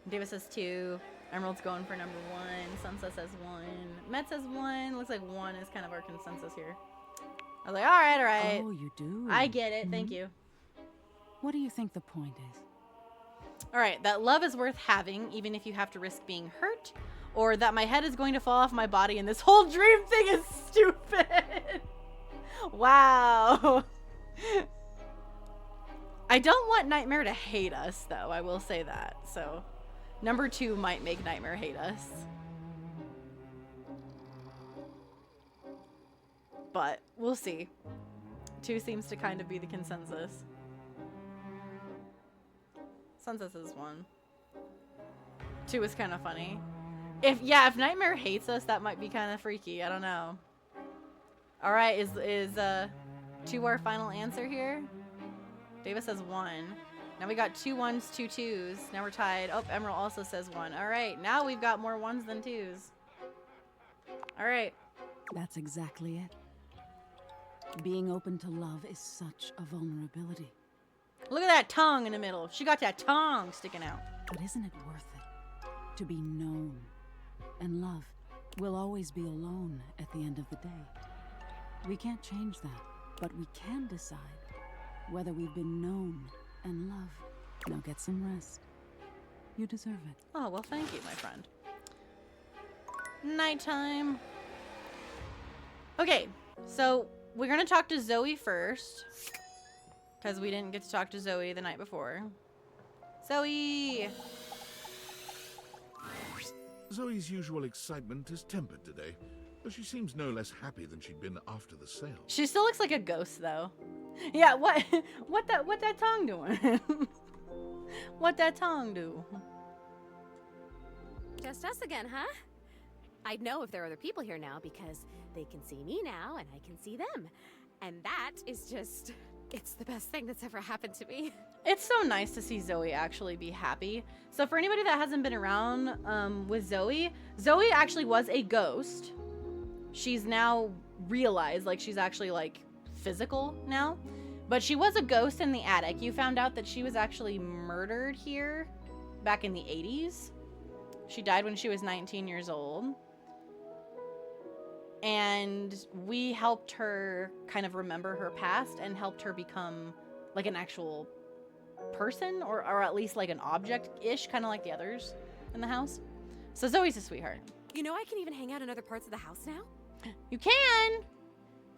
Davis says 2. Emerald's going for number 1. Sansa says 1. Met says 1. Looks like 1 is kind of our consensus here. I was like, all right. Oh, you do? I get it. Thank you. What do you think the point is? All right. That love is worth having, even if you have to risk being hurt, or that my head is going to fall off my body and this whole dream thing is stupid. Wow. I don't want Nightmare to hate us, though. I will say that. So, number 2 might make Nightmare hate us. But we'll see. 2 seems to kind of be the consensus. Sunset says 1. 2 is kind of funny. If Nightmare hates us, that might be kind of freaky. I don't know. All right, is 2 our final answer here? Davis says 1. Now we got 2 1s, 2 2s. Now we're tied. Oh, Emerald also says 1. All right, now we've got more 1s than 2s. All right. That's exactly it. Being open to love is such a vulnerability. Look at that tongue in the middle. She got that tongue sticking out. But isn't it worth it to be known? And love will always be alone at the end of the day. We can't change that, but we can decide whether we've been known and loved. Now get some rest. You deserve it. Oh, well, thank you, my friend. Nighttime. Okay, so we're gonna talk to Zoe first, because we didn't get to talk to Zoe the night before. Zoe! Zoe's usual excitement is tempered today, though she seems no less happy than she'd been after the sale. She still looks like a ghost, though. Yeah, what that tongue doing? What that tongue do? Just us again, huh? I'd know if there are other people here now because they can see me now and I can see them. And that is just, it's the best thing that's ever happened to me. It's so nice to see Zoe actually be happy. So for anybody that hasn't been around with Zoe, Zoe actually was a ghost. She's now realized, like, she's actually, like, physical now. But she was a ghost in the attic. You found out that she was actually murdered here back in the 80s. She died when she was 19 years old. And we helped her kind of remember her past and helped her become, like, an actual person, or at least like an object-ish, kind of like the others in the house. So Zoe's a sweetheart. You know I can even hang out in other parts of the house now? You can!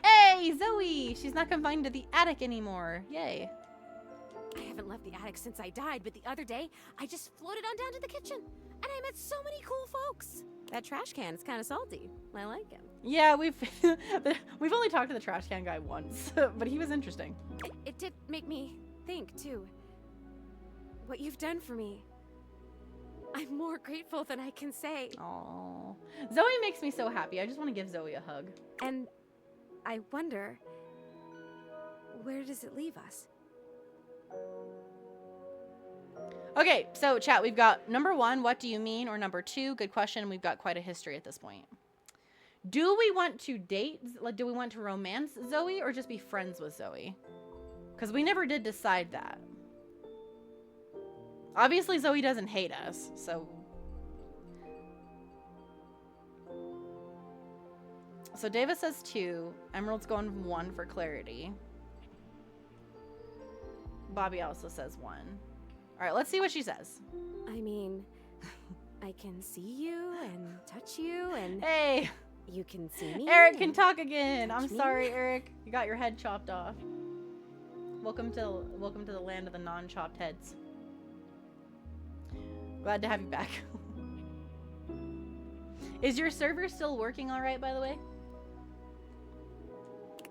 Hey, Zoe! She's not confined to the attic anymore. Yay. I haven't left the attic since I died, but the other day, I just floated on down to the kitchen, and I met so many cool folks. That trash can is kind of salty. I like him. Yeah, we've only talked to the trash can guy once, but he was interesting. It did make me think, too. What you've done for me. I'm more grateful than I can say. Aww. Zoe makes me so happy. I just want to give Zoe a hug. And I wonder, where does it leave us? Okay, so chat, we've got number 1, what do you mean? Or number 2, good question. We've got quite a history at this point. Do we want to date? Like, do we want to romance Zoe or just be friends with Zoe? Because we never did decide that. Obviously, Zoe doesn't hate us, so... So Davis says 2. Emerald's going 1 for clarity. Bobby also says 1. All right, let's see what she says. I mean, I can see you and touch you and... Hey! You can see me. Eric can talk again. I'm me. sorry, Eric. You got your head chopped off. Welcome to the land of the non-chopped heads. Glad to have you back. Is your server still working all right, by the way?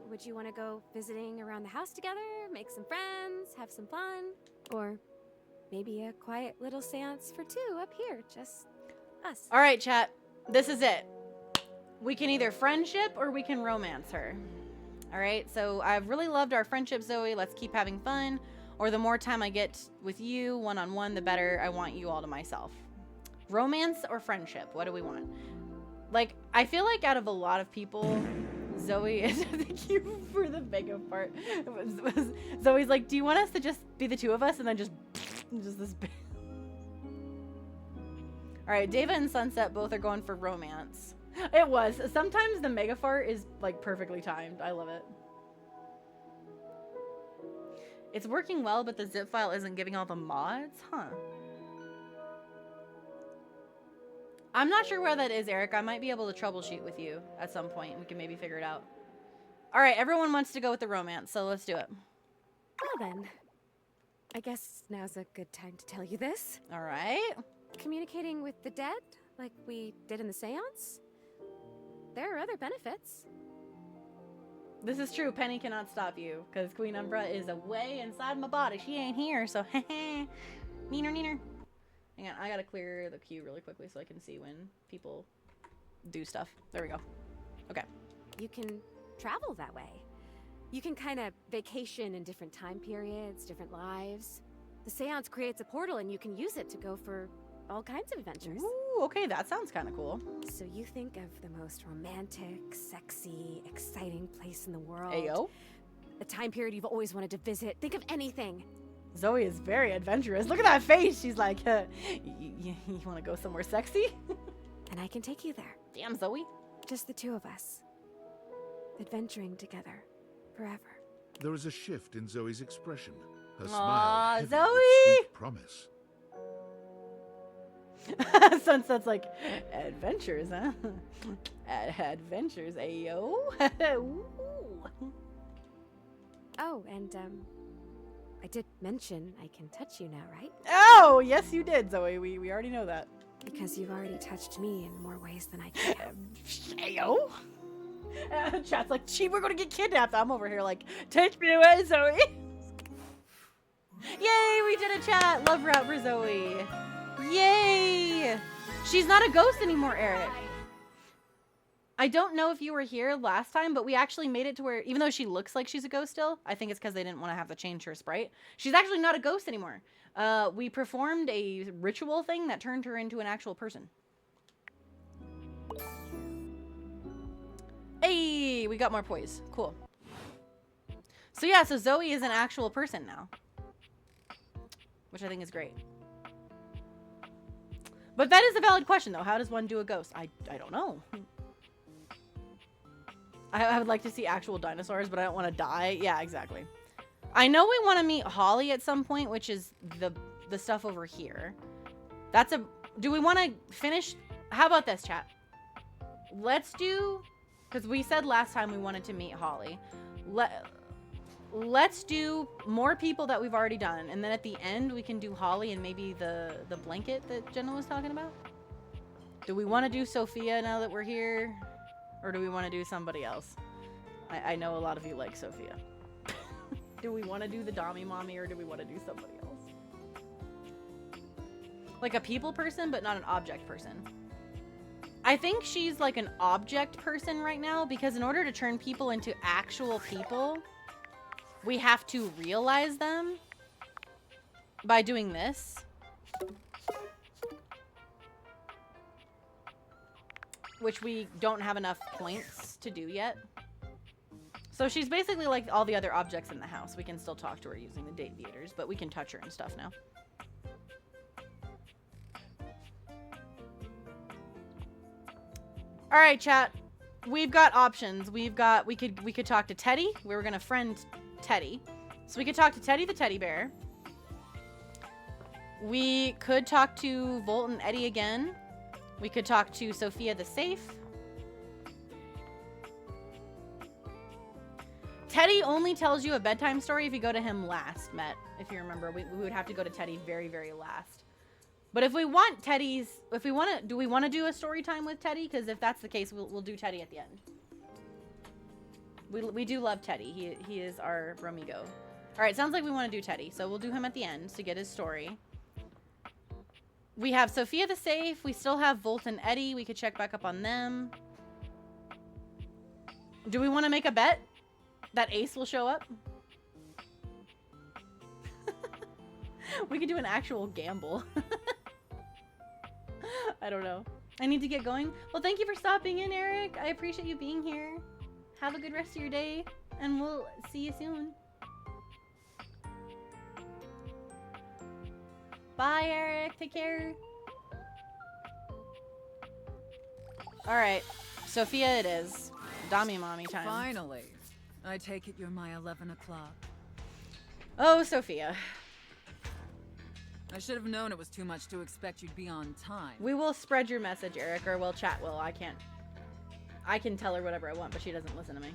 Would you want to go visiting around the house together, make some friends, have some fun? Or maybe a quiet little seance for 2 up here, just us. All right, chat. This is it. We can either friendship or we can romance her. All right, so I've really loved our friendship, Zoe. Let's keep having fun. Or the more time I get with you one-on-one, the better. I want you all to myself. Romance or friendship? What do we want? Like, I feel like out of a lot of people, Zoe is... Thank you for the mega part. Zoe's like, do you want us to just be the 2 of us? And then just this... All right, Deva and Sunset both are going for romance. It was. Sometimes the mega fart is, like, perfectly timed. I love it. It's working well, but the zip file isn't giving all the mods? Huh. I'm not sure where that is, Eric. I might be able to troubleshoot with you at some point. We can maybe figure it out. All right, everyone wants to go with the romance, so let's do it. Well then, I guess now's a good time to tell you this. All right. Communicating with the dead, like we did in the seance, there are other benefits. This is true. Penny cannot stop you because Queen Umbra is away inside my body. She ain't here, so Neener, neener. Hang on, I gotta clear the queue really quickly so I can see when people do stuff. There we go. Okay. You can travel that way. You can kind of vacation in different time periods, different lives. The seance creates a portal and you can use it to go for all kinds of adventures. Ooh, okay, that sounds kind of cool. So you think of the most romantic, sexy, exciting place in the world. Ayo. A time period you've always wanted to visit. Think of anything. Zoe is very adventurous. Look at that face. She's like, you want to go somewhere sexy? And I can take you there. Damn, Zoe. Just the two of us. Adventuring together. Forever. There is a shift in Zoe's expression. Her Aw, smile heavy with Zoe! sweet promise. Sunset's like, adventures, huh? Adventures, ayo. Ooh. Oh, and I did mention I can touch you now, right? Oh, yes you did, Zoe. We already know that. Because you've already touched me in more ways than I can. Ayo. Chat's like, gee, we're gonna get kidnapped. I'm over here like, take me away, Zoe. Yay, we did a chat. Love route for Zoe. Yay. She's not a ghost anymore, Eric. I don't know if you were here last time, but we actually made it to where, even though she looks like she's a ghost still, I think it's because they didn't want to have to change her sprite. She's actually not a ghost anymore. We performed a ritual thing that turned her into an actual person. Hey, we got more poise. Cool. So yeah, so Zoe is an actual person now. Which I think is great. But that is a valid question, though. How does one do a ghost? I don't know. I would like to see actual dinosaurs, but I don't want to die. Yeah, exactly. I know we want to meet Holly at some point, which is the stuff over here. That's a... Do we want to finish... How about this, chat? Let's do... Because we said last time we wanted to meet Holly. Let's do more people that we've already done. And then at the end, we can do Holly and maybe the blanket that Jenna was talking about. Do we want to do Sophia now that we're here? Or do we want to do somebody else? I know a lot of you like Sophia. Do we want to do the Dommy Mommy or do we want to do somebody else? Like a people person, but not an object person. I think she's like an object person right now because in order to turn people into actual people, we have to realize them by doing this. Which we don't have enough points to do yet. So she's basically like all the other objects in the house. We can still talk to her using the deviators, but we can touch her and stuff now. All right, chat. We've got options. We could talk to Teddy. We were gonna friend Teddy, so we could talk to Teddy the teddy bear. We could talk to Volt and Eddie again. We could talk to Sophia the safe. Teddy only tells you a bedtime story if you go to him last, Met. If you remember, we would have to go to Teddy very, very last. But if we want Teddy's, do we want to do a story time with Teddy? Because if that's the case, we'll do Teddy at the end. We do love Teddy. He is our Romigo. All right, sounds like we want to do Teddy, so we'll do him at the end to get his story. We have Sophia the safe. We still have Volt and Eddie. We could check back up on them. Do we want to make a bet that Ace will show up? We could do an actual gamble. I don't know. I need to get going. Well, thank you for stopping in, Eric. I appreciate you being here. Have a good rest of your day, and we'll see you soon. Bye, Eric. Take care. All right. Sophia it is. Dommy Mommy time. Finally. I take it you're my 11 o'clock. Oh, Sophia. I should have known it was too much to expect you'd be on time. We will spread your message, Eric, or well, chat will. I can't. I can tell her whatever I want, but she doesn't listen to me.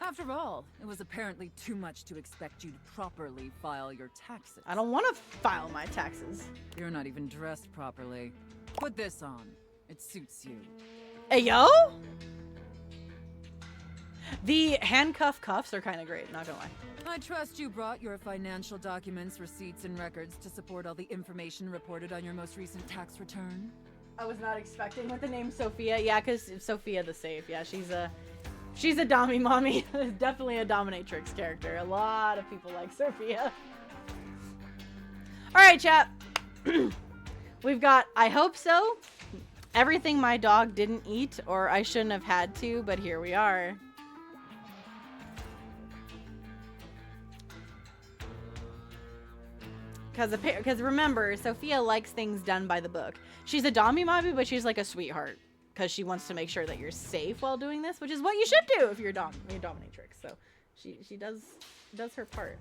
After all, it was apparently too much to expect you to properly file your taxes. I don't want to file my taxes. You're not even dressed properly. Put this on. It suits you. Hey, yo? The handcuff cuffs are kind of great, not gonna lie. I trust you brought your financial documents, receipts, and records to support all the information reported on your most recent tax return. I was not expecting with the name Sophia. Yeah, because Sophia the Safe. Yeah, she's a dommy mommy. Definitely a dominatrix character. A lot of people like Sophia. All right, chat. We've got I Hope So, everything my dog didn't eat, or I shouldn't have had to, but here we are. Because remember, Sophia likes things done by the book. She's a dommy mommy, but she's like a sweetheart because she wants to make sure that you're safe while doing this, which is what you should do if you're a dominatrix. So she does her part.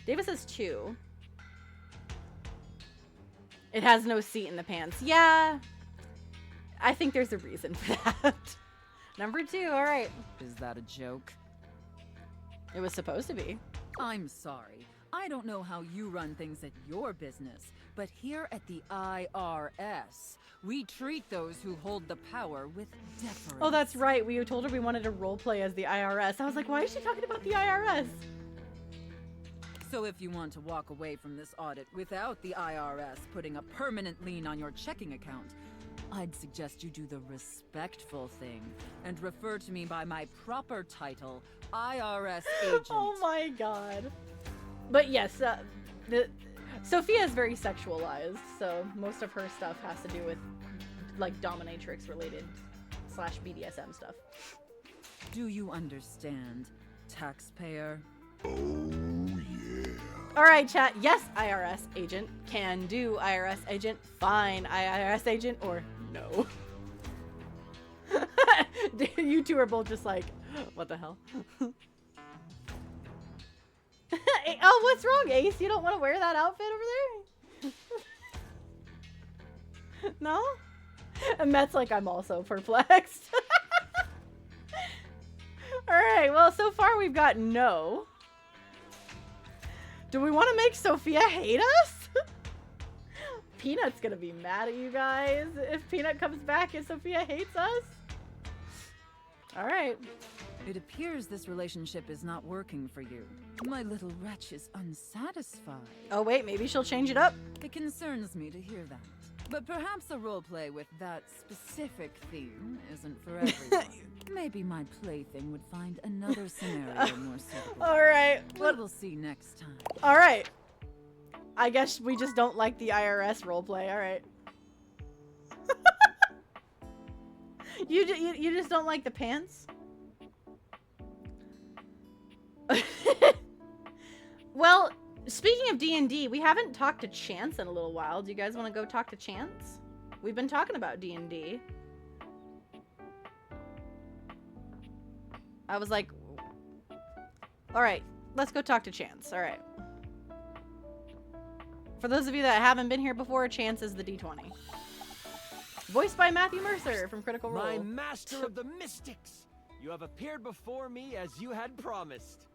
Davis says 2. It has no seat in the pants. Yeah, I think there's a reason for that. Number 2. All right. Is that a joke? It was supposed to be. I'm sorry. I don't know how you run things at your business, but here at the IRS, we treat those who hold the power with deference. Oh, that's right. We told her we wanted to roleplay as the IRS. I was like, why is she talking about the IRS? So if you want to walk away from this audit without the IRS putting a permanent lien on your checking account, I'd suggest you do the respectful thing and refer to me by my proper title, IRS agent. Oh my god. But yes, Sophia is very sexualized, so most of her stuff has to do with like dominatrix related / BDSM stuff. Do you understand, taxpayer? Oh, yeah. All right, chat. Yes, IRS agent. Can do IRS agent. Fine, IRS agent, or no. You two are both just like, what the hell? Oh, what's wrong, Ace? You don't want to wear that outfit over there? No? And Matt's like, I'm also perplexed. Alright, well, so far we've got no. Do we want to make Sophia hate us? Peanut's gonna be mad at you guys if Peanut comes back and Sophia hates us. Alright. It appears this relationship is not working for you. My little wretch is unsatisfied. Oh wait, maybe she'll change it up. It concerns me to hear that. But perhaps a roleplay with that specific theme isn't for everyone. Maybe my plaything would find another scenario more suitable. Alright. We'll see next time. Alright. I guess we just don't like the IRS roleplay. Alright. You just don't like the pants? Well, speaking of D&D, we haven't talked to Chance in a little while. Do you guys want to go talk to Chance? We've been talking about D&D. I was like, all right, let's go talk to Chance. All right. For those of you that haven't been here before, Chance is the D20. Voiced by Matthew Mercer from Critical Role. My master of the mystics, you have appeared before me as you had promised.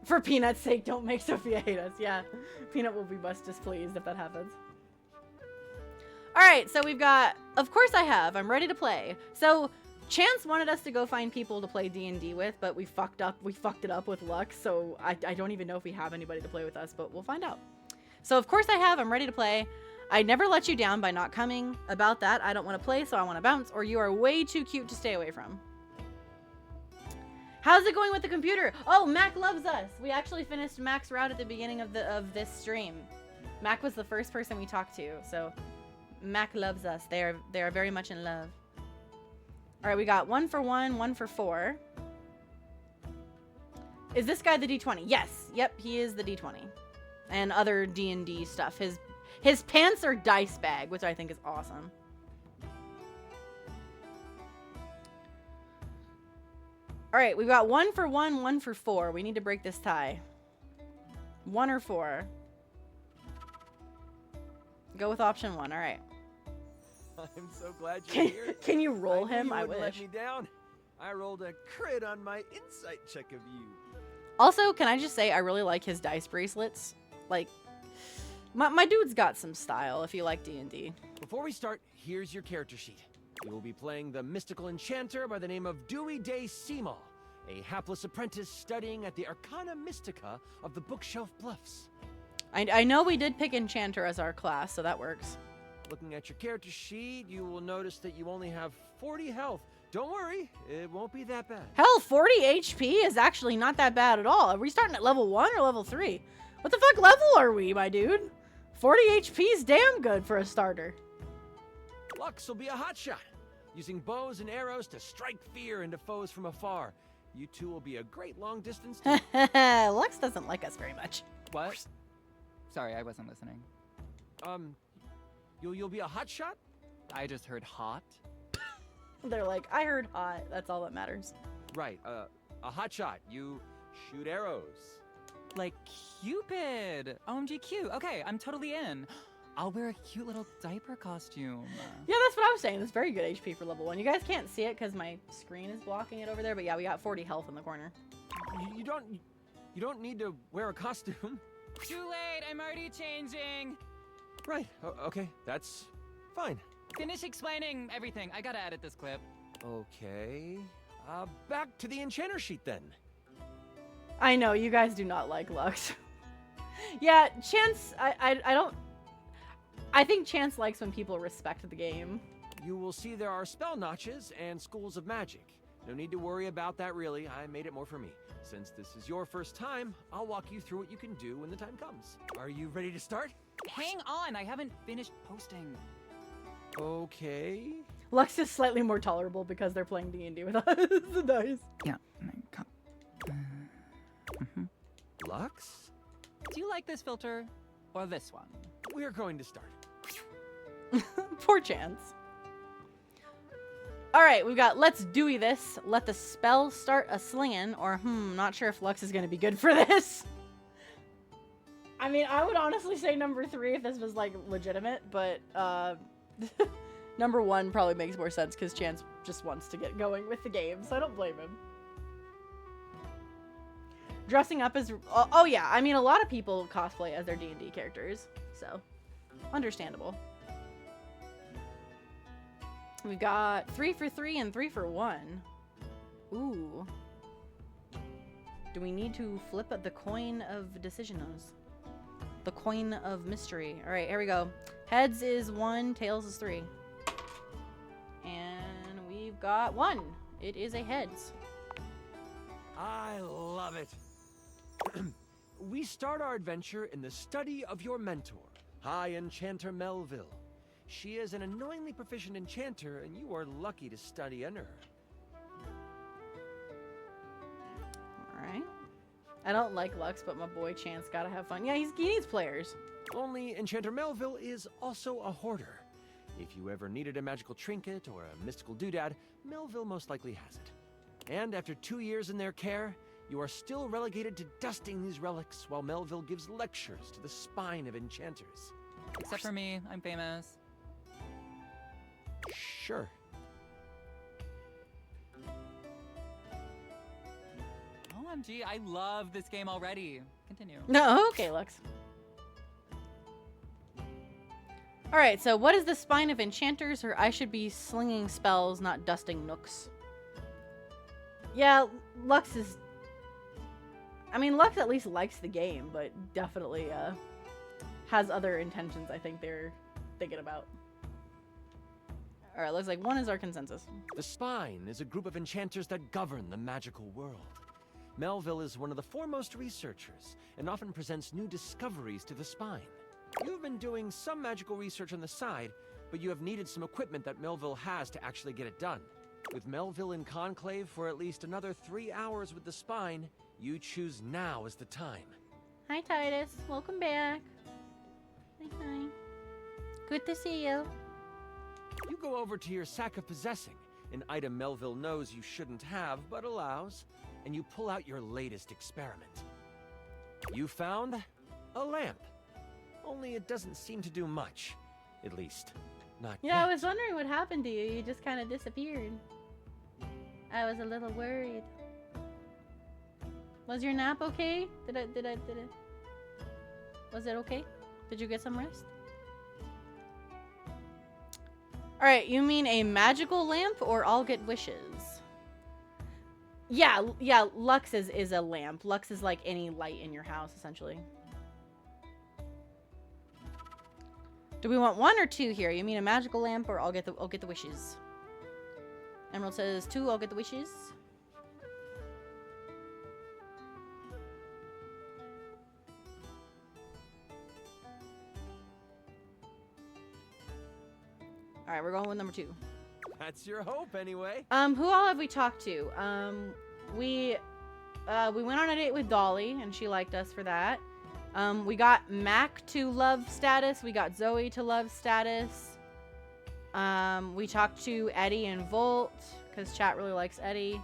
For Peanut's sake, don't make Sophia hate us. Yeah, Peanut will be much displeased if that happens. Alright, so we've got, of course I have, I'm ready to play. So, Chance wanted us to go find people to play D&D with, but we fucked it up with luck, so I don't even know if we have anybody to play with us, but we'll find out. So, of course I have, I'm ready to play. I never let you down by not coming. About that, I don't want to play, so I want to bounce, or you are way too cute to stay away from. How's it going with the computer? Oh, Mac loves us. We actually finished Mac's route at the beginning of this stream. Mac was the first person we talked to, so Mac loves us. They are very much in love. All right, we got 1 for 1, 1 for 4. Is this guy the D20? Yes. Yep, he is the D20. And other D&D stuff. His pants are dice bag, which I think is awesome. All right, we've got 1 for 1, 1 for 4. We need to break this tie. 1 or 4. Go with option 1. All right. I'm so glad you're here. Can you roll him? I wish. let me down. I rolled a crit on my insight check of you. Also, can I just say I really like his dice bracelets. Like, my dude's got some style if you like D&D. Before we start, here's your character sheet. You will be playing the mystical enchanter by the name of Dewey Day Seamal, a hapless apprentice studying at the Arcana Mystica of the Bookshelf Bluffs. I know we did pick Enchanter as our class, so that works. Looking at your character sheet, you will notice that you only have 40 health. Don't worry, it won't be that bad. Hell, 40 HP is actually not that bad at all. Are we starting at level 1 or level 3? What the fuck level are we, my dude? 40 HP is damn good for a starter. Lux will be a hotshot, using bows and arrows to strike fear into foes from afar. You two will be a great long distance team. Lux doesn't like us very much. What? Sorry, I wasn't listening. You'll be a hotshot? I just heard hot. They're like, I heard hot. That's all that matters. Right, a hotshot. You shoot arrows. Like Cupid. OMG cute. Okay, I'm totally in. I'll wear a cute little diaper costume. Yeah, that's what I was saying. It's very good HP for level 1. You guys can't see it because my screen is blocking it over there, but yeah, we got 40 health in the corner. You don't need to wear a costume. Too late. I'm already changing. Right. Okay, that's fine. Finish explaining everything. I gotta edit this clip. Okay. Back to the enchanter sheet then. I know, you guys do not like Lux. Yeah, Chance, I think Chance likes when people respect the game. You will see there are spell notches and schools of magic. No need to worry about that really, I made it more for me. Since this is your first time, I'll walk you through what you can do when the time comes. Are you ready to start? Hang on, I haven't finished posting. Okay. Lux is slightly more tolerable because they're playing D&D with us. Nice. Yeah. Lux? Do you like this filter or this one? We're going to start. Poor Chance. Alright, we've got let's doey this. Let the spell start a slingin', or not sure if Lux is gonna be good for this. I mean, I would honestly say number 3 if this was like legitimate, but number 1 probably makes more sense because Chance just wants to get going with the game, so I don't blame him. Dressing up as... Oh yeah, I mean, a lot of people cosplay as their D&D characters, so understandable. We've got 3 for 3 and 3 for 1. Ooh. Do we need to flip the coin of decisionos? The coin of mystery. Alright, here we go. Heads is 1, tails is 3. And we've got 1. It is a heads. I love it. We start our adventure in the study of your mentor, High Enchanter Melville. She is an annoyingly proficient enchanter, and you are lucky to study under her. Alright. I don't like Lux, but my boy Chance gotta have fun. Yeah, he needs players. Only Enchanter Melville is also a hoarder. If you ever needed a magical trinket or a mystical doodad, Melville most likely has it. And after 2 years in their care, you are still relegated to dusting these relics while Melville gives lectures to the spine of enchanters. Except for me, I'm famous. Sure. OMG, I love this game already. Continue. No, okay, Lux. Alright, so what is the spine of enchanters, or I should be slinging spells, not dusting nooks? Yeah, Lux is... I mean, Lux at least likes the game, but definitely has other intentions I think they're thinking about. Alright, looks like 1 is our consensus. The Spine is a group of enchanters that govern the magical world. Melville is one of the foremost researchers, and often presents new discoveries to the Spine. You've been doing some magical research on the side, but you have needed some equipment that Melville has to actually get it done. With Melville in conclave for at least another 3 hours with the Spine, you choose now as the time. Hi, Titus. Welcome back. Hi. Good to see you. You go over to your sack of possessing, an item Melville knows you shouldn't have, but allows, and you pull out your latest experiment. You found a lamp. Only it doesn't seem to do much. At least, not yet. Yeah, I was wondering what happened to you. You just kind of disappeared. I was a little worried. Was your nap okay? Was it okay? Did you get some rest? Alright, you mean a magical lamp or I'll get wishes? Yeah, Lux is a lamp. Lux is like any light in your house, essentially. Do we want 1 or 2 here? You mean a magical lamp, or I'll get the wishes. Emerald says 2, I'll get the wishes. Alright, we're going with number 2. That's your hope, anyway. Who all have we talked to? We went on a date with Dolly, and she liked us for that. We got Mac to love status. We got Zoe to love status. We talked to Eddie and Volt, because chat really likes Eddie.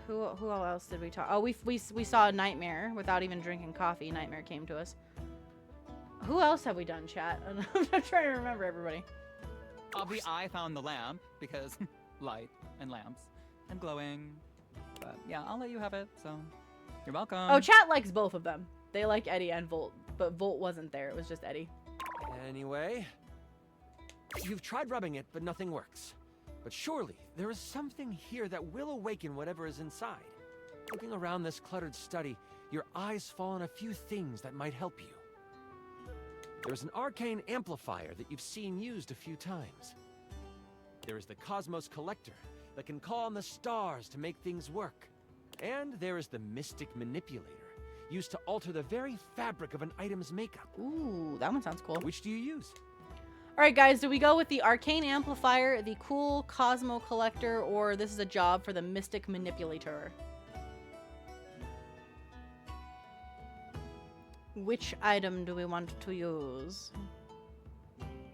Who else did we talk? Oh, we saw a Nightmare without even drinking coffee. Nightmare came to us. Who else have we done, chat? I'm trying to remember everybody. I found the lamp because light and lamps and glowing. But yeah, I'll let you have it. So you're welcome. Oh, chat likes both of them. They like Eddie and Volt, but Volt wasn't there. It was just Eddie. Anyway, you've tried rubbing it, but nothing works. But surely there is something here that will awaken whatever is inside. Looking around this cluttered study, your eyes fall on a few things that might help you. There's an arcane amplifier that you've seen used a few times. There is the Cosmos Collector that can call on the stars to make things work. And there is the Mystic Manipulator, used to alter the very fabric of an item's makeup. Ooh, that one sounds cool. Which do you use? Alright guys, do we go with the Arcane Amplifier, the cool Cosmo Collector, or this is a job for the Mystic Manipulator? Which item do we want to use?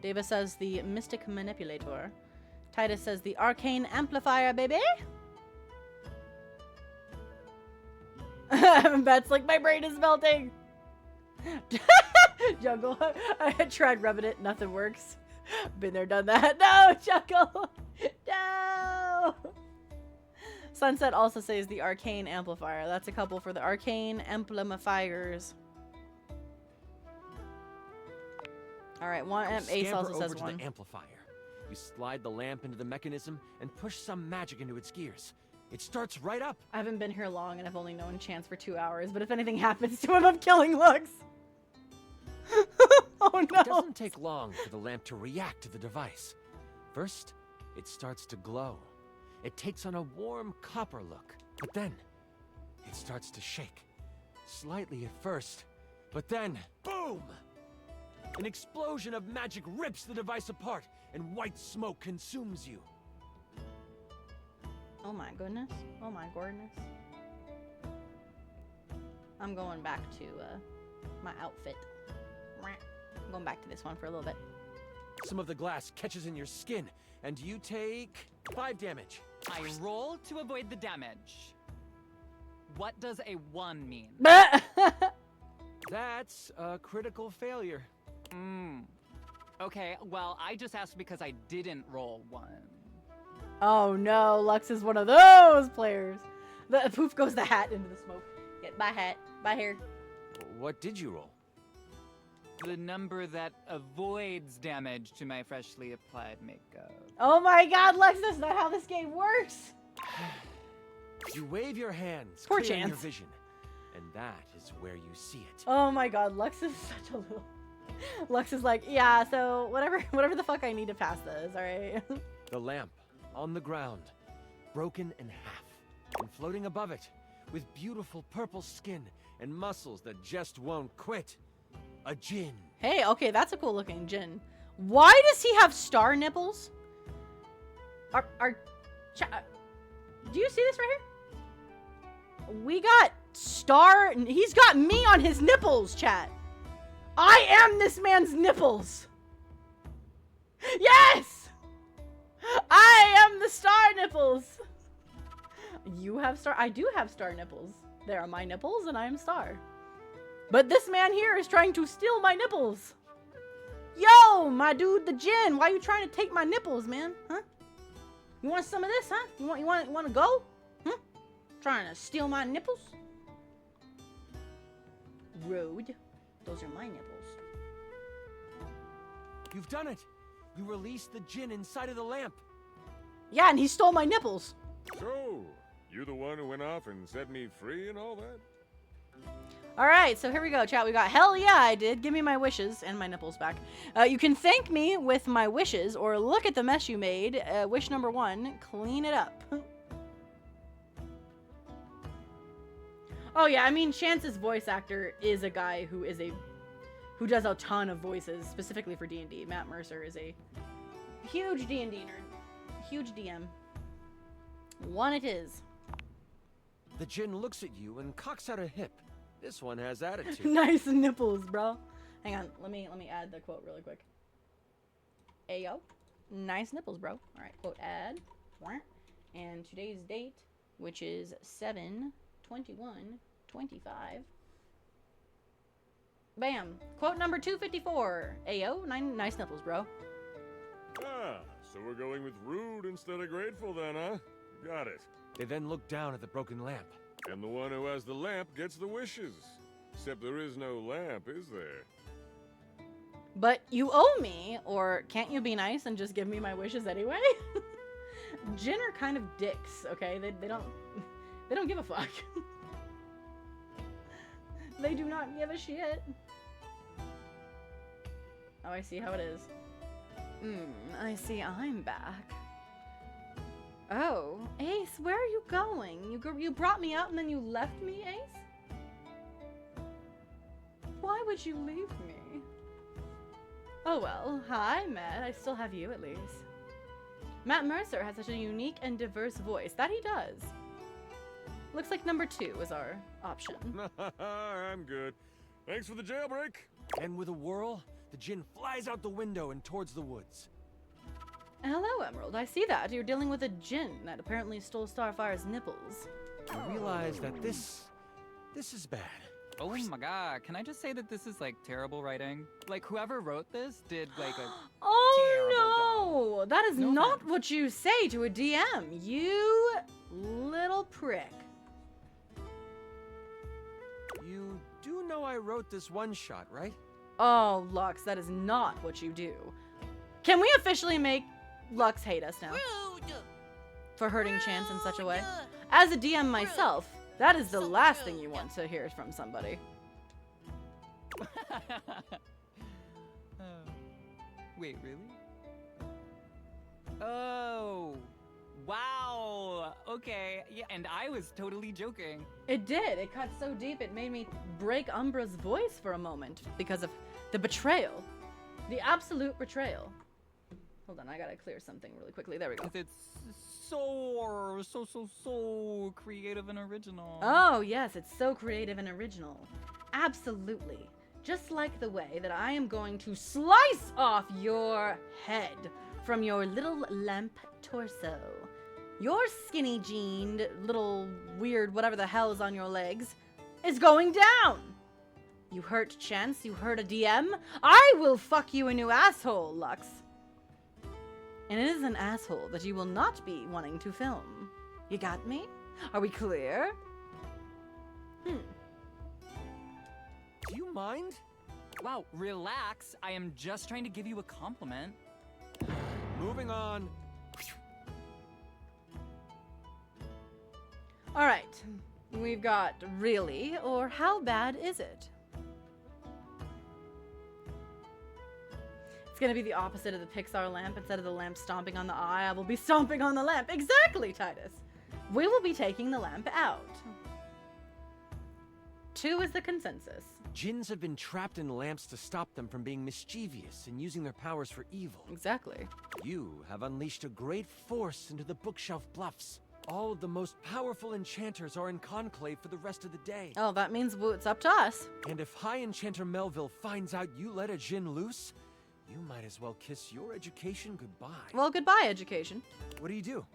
Davis says the Mystic Manipulator. Titus says the Arcane Amplifier, baby! Bet's like, my brain is melting! Jungle, I tried rubbing it, nothing works. Been there, done that. No, Jungle! No! Sunset also says the Arcane Amplifier. That's a couple for the Arcane Amplifiers. Alright, Ace also says over to 1. the amplifier. You slide the lamp into the mechanism and push some magic into its gears. It starts right up. I haven't been here long and I've only known Chance for 2 hours, but if anything happens to him, I'm killing Lux. Oh no! It doesn't take long for the lamp to react to the device. First, it starts to glow. It takes on a warm copper look, but then it starts to shake. Slightly at first, but then, boom! An explosion of magic rips the device apart, and white smoke consumes you. Oh my goodness. Oh my goodness. I'm going back to my outfit. I'm going back to this one for a little bit. Some of the glass catches in your skin, and you take 5 damage. I roll to avoid the damage. What does a 1 mean? That's a critical failure. Okay, well, I just asked because I didn't roll 1. Oh no, Lux is one of those players. The poof goes the hat into the smoke. Yeah, bye hat, bye hair. What did you roll? The number that avoids damage to my freshly applied makeup. Oh my god, Lux, that's not how this game works. You wave your hands, Poor clearing Chance. your vision, and that is where you see it. Oh my god, Lux is such a little... Lux is like, yeah, so whatever the fuck I need to pass this, alright? The lamp, on the ground, broken in half, and floating above it, with beautiful purple skin and muscles that just won't quit. A djinn. Hey, okay, that's a cool looking djinn. Why does he have star nipples? Do you see this right here? We got star... He's got me on his nipples, chat. I am this man's nipples. Yes! I am the star nipples. You have star... I do have star nipples. They are my nipples and I am star. But this man here is trying to steal my nipples. Yo, my dude, the djinn. Why are you trying to take my nipples, man? Huh? You want some of this, huh? You want to go? Huh? Trying to steal my nipples? Rude. Those are my nipples. You've done it. You released the djinn inside of the lamp. Yeah, and he stole my nipples. So, you the one who went off and set me free and all that? Alright, so here we go, chat. We got, hell yeah, I did. Give me my wishes and my nipples back. You can thank me with my wishes, or look at the mess you made. Wish number 1, clean it up. Oh yeah, I mean, Chance's voice actor is a guy who does a ton of voices, specifically for D&D. Matt Mercer is a huge D&D nerd. Huge DM. One it is. The djinn looks at you and cocks out a hip. This one has attitude. Nice nipples, bro. Hang on, let me add the quote really quick. Ayo. Nice nipples, bro. Alright, quote add. And today's date, which is 7/21/25. Bam. Quote number 254. Ayo, nice nipples, bro. Ah, so we're going with rude instead of grateful then, huh? Got it. They then look down at the broken lamp. And the one who has the lamp gets the wishes. Except there is no lamp, is there? But you owe me, or can't you be nice and just give me my wishes anyway? Jinn are kind of dicks, okay? They don't give a fuck. They do not give a shit. Oh, I see how it is. I see I'm back. Oh, Ace, where are you going? You brought me out and then you left me, Ace? Why would you leave me? Oh well, hi, Matt. I still have you, at least. Matt Mercer has such a unique and diverse voice. That he does. Looks like number 2 is our option. I'm good. Thanks for the jailbreak. And with a whirl, the djinn flies out the window and towards the woods. Hello, Emerald. I see that. You're dealing with a djinn that apparently stole Starfire's nipples. You realize that this is bad. Oh my god, can I just say that this is like terrible writing? Like whoever wrote this did like a Oh no! That is not what you say to a DM, you little prick. You do know I wrote this one shot, right? Oh, Lux, that is not what you do. Can we officially make Lux hate us now? For hurting Chance in such a way? As a DM myself, that is the last thing you want to hear from somebody. Wait, really? Oh, wow. Okay, yeah, and I was totally joking. It did. It cut so deep it made me break Umbra's voice for a moment because of the betrayal. The absolute betrayal. Hold on, I gotta clear something really quickly. There we go. It's so creative and original. Oh, yes, it's so creative and original. Absolutely. Just like the way that I am going to slice off your head from your little lamp torso. Your skinny jeaned little weird whatever the hell is on your legs is going down. You hurt Chance, you hurt a DM. I will fuck you a new asshole, Lux. And it is an asshole that you will not be wanting to film. You got me? Are we clear? Do you mind? Wow, relax. I am just trying to give you a compliment. Moving on. Alright. We've got really, or how bad is it? It's gonna be the opposite of the Pixar lamp. Instead of the lamp stomping on the eye, I will be stomping on the lamp. Exactly, Titus. We will be taking the lamp out. 2 is the consensus. Djinns have been trapped in lamps to stop them from being mischievous and using their powers for evil. Exactly. You have unleashed a great force into the bookshelf bluffs. All of the most powerful enchanters are in conclave for the rest of the day. Oh, that means it's up to us. And if High Enchanter Melville finds out you let a djinn loose, you might as well kiss your education goodbye. Well, goodbye, education. What do you do?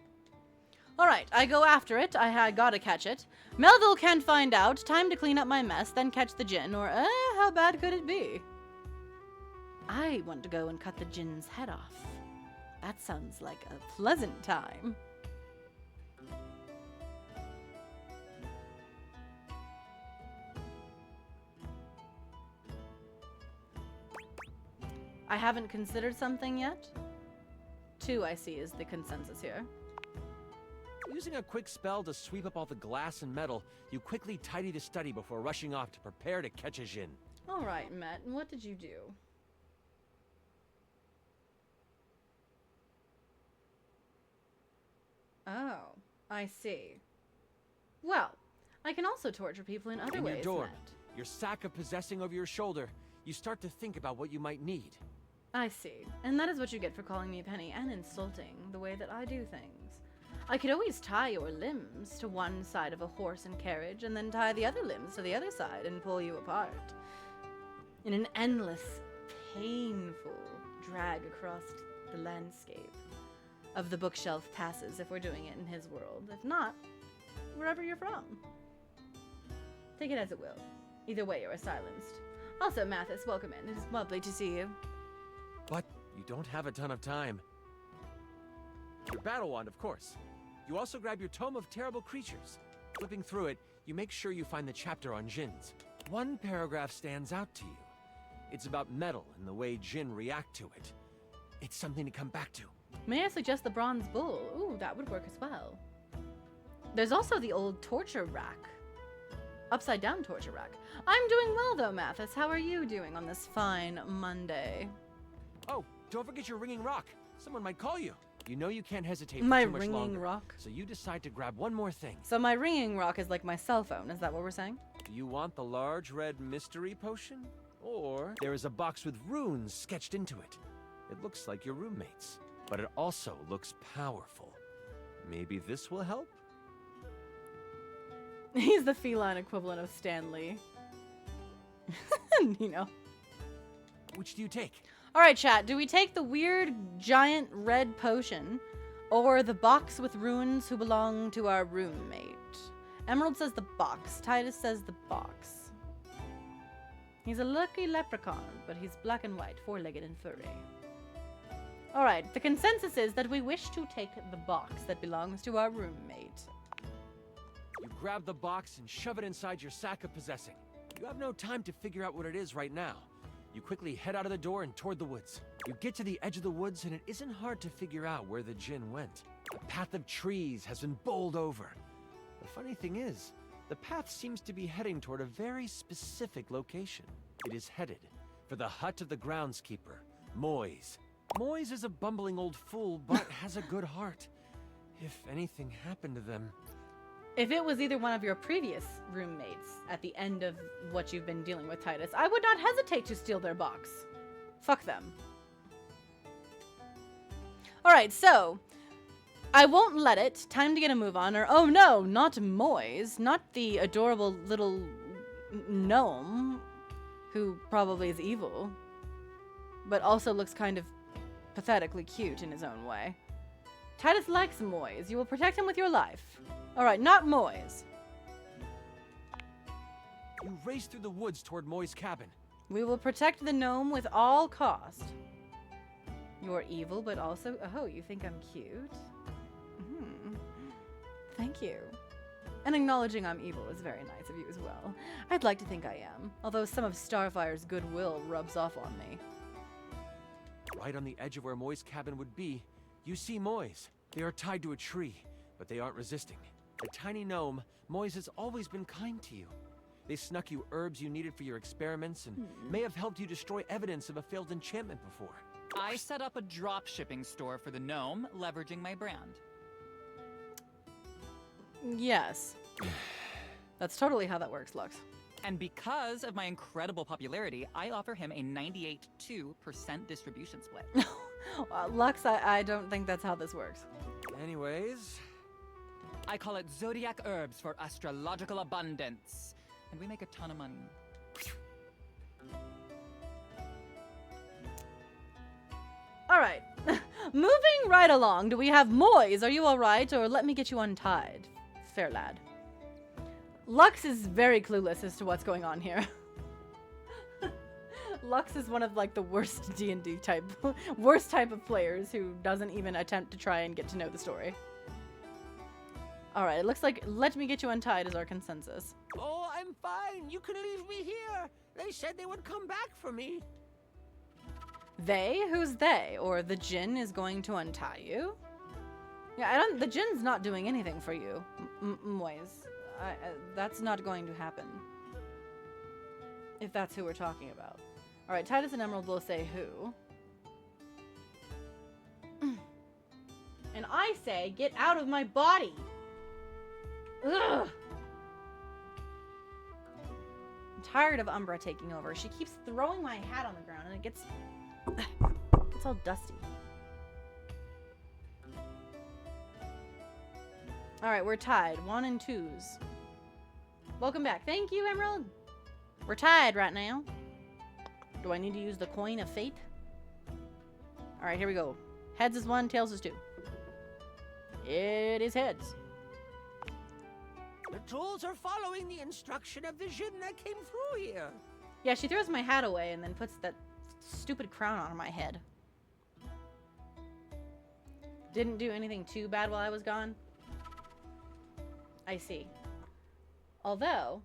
Alright, I go after it. I gotta catch it. Melville can't find out. Time to clean up my mess, then catch the djinn. Or, how bad could it be? I want to go and cut the djinn's head off. That sounds like a pleasant time. I haven't considered something yet. 2, I see, is the consensus here. Using a quick spell to sweep up all the glass and metal, you quickly tidy the study before rushing off to prepare to catch a Jinn. Alright, Matt, and what did you do? Oh, I see. Well, I can also torture people in other In ways, your door, Matt. your sack of possessing over your shoulder, you start to think about what you might need. I see. And that is what you get for calling me a penny and insulting the way that I do things. I could always tie your limbs to one side of a horse and carriage and then tie the other limbs to the other side and pull you apart. In an endless, painful drag across the landscape of the bookshelf passes if we're doing it in his world. If not, wherever you're from. Take it as it will. Either way, you are silenced. Also, Mathis, welcome in. It is lovely to see you. But you don't have a ton of time. Your battle wand, of course. You also grab your Tome of Terrible Creatures. Flipping through it, you make sure you find the chapter on Jinns. One paragraph stands out to you. It's about metal and the way Jinn react to it. It's something to come back to. May I suggest the bronze bull? Ooh, that would work as well. There's also the old torture rack. Upside down torture rack. I'm doing well though, Mathis. How are you doing on this fine Monday? Oh, don't forget your ringing rock. Someone might call you. You know you can't hesitate for My too much ringing longer, rock? so you decide to grab one more thing. So my ringing rock is like my cell phone. Is that what we're saying? Do you want the large red mystery potion? Or there is a box with runes sketched into it. It looks like your roommate's, but it also looks powerful. Maybe this will help? He's the feline equivalent of Stanley. You know. Which do you take? Alright, chat. Do we take the weird giant red potion or the box with runes who belong to our roommate? Emerald says the box. Titus says the box. He's a lucky leprechaun, but he's black and white, four-legged and furry. Alright, the consensus is that we wish to take the box that belongs to our roommate. You grab the box and shove it inside your sack of possessing. You have no time to figure out what it is right now. You quickly head out of the door and toward the woods. You get to the edge of the woods and it isn't hard to figure out where the Jinn went. A path of trees has been bowled over. The funny thing is, the path seems to be heading toward a very specific location. It is headed for the hut of the groundskeeper, Moise. Moise is a bumbling old fool, but has a good heart. If anything happened to them... If it was either one of your previous roommates at the end of what you've been dealing with, Titus, I would not hesitate to steal their box. Fuck them. Alright, so... I won't let it. Time to get a move on. Or, oh no, not Moise. Not the adorable little gnome who probably is evil, but also looks kind of pathetically cute in his own way. Titus likes Moise. You will protect him with your life. Alright, not Moise. You race through the woods toward Moi's cabin. We will protect the gnome with all cost. You're evil, but also... Oh, you think I'm cute? Thank you. And acknowledging I'm evil is very nice of you as well. I'd like to think I am, although some of Starfire's goodwill rubs off on me. Right on the edge of where Moi's cabin would be, you see Moise. They are tied to a tree, but they aren't resisting. The tiny gnome, Moise has always been kind to you. They snuck you herbs you needed for your experiments and may have helped you destroy evidence of a failed enchantment before. I set up a drop shipping store for the gnome, leveraging my brand. Yes. That's totally how that works, Lux. And because of my incredible popularity, I offer him a 98.2% distribution split. Lux, I don't think that's how this works. Anyways... I call it Zodiac Herbs for astrological abundance. And we make a ton of money. Alright. Moving right along, do we have Moise? Are you alright? Or let me get you untied, fair lad. Lux is very clueless as to what's going on here. Lux is one of like the worst D&D type, worst type of players who doesn't even attempt to try and get to know the story. Alright, it looks like let me get you untied is our consensus. Oh, I'm fine. You can leave me here. They said they would come back for me. They? Who's they? Or the Jinn is going to untie you? Yeah, the Jinn's not doing anything for you, Moise. That's not going to happen. If that's who we're talking about. Alright, Titus and Emerald will say who. And I say, get out of my body! Ugh! I'm tired of Umbra taking over. She keeps throwing my hat on the ground and it gets all dusty. Alright, we're tied. 1 and 2s. Welcome back. Thank you, Emerald. We're tied right now. Do I need to use the coin of fate? Alright, here we go. Heads is 1, tails is 2. It is heads. The tools are following the instruction of the Jinn that came through here. Yeah, she throws my hat away and then puts that stupid crown on my head. Didn't do anything too bad while I was gone. I see. Although,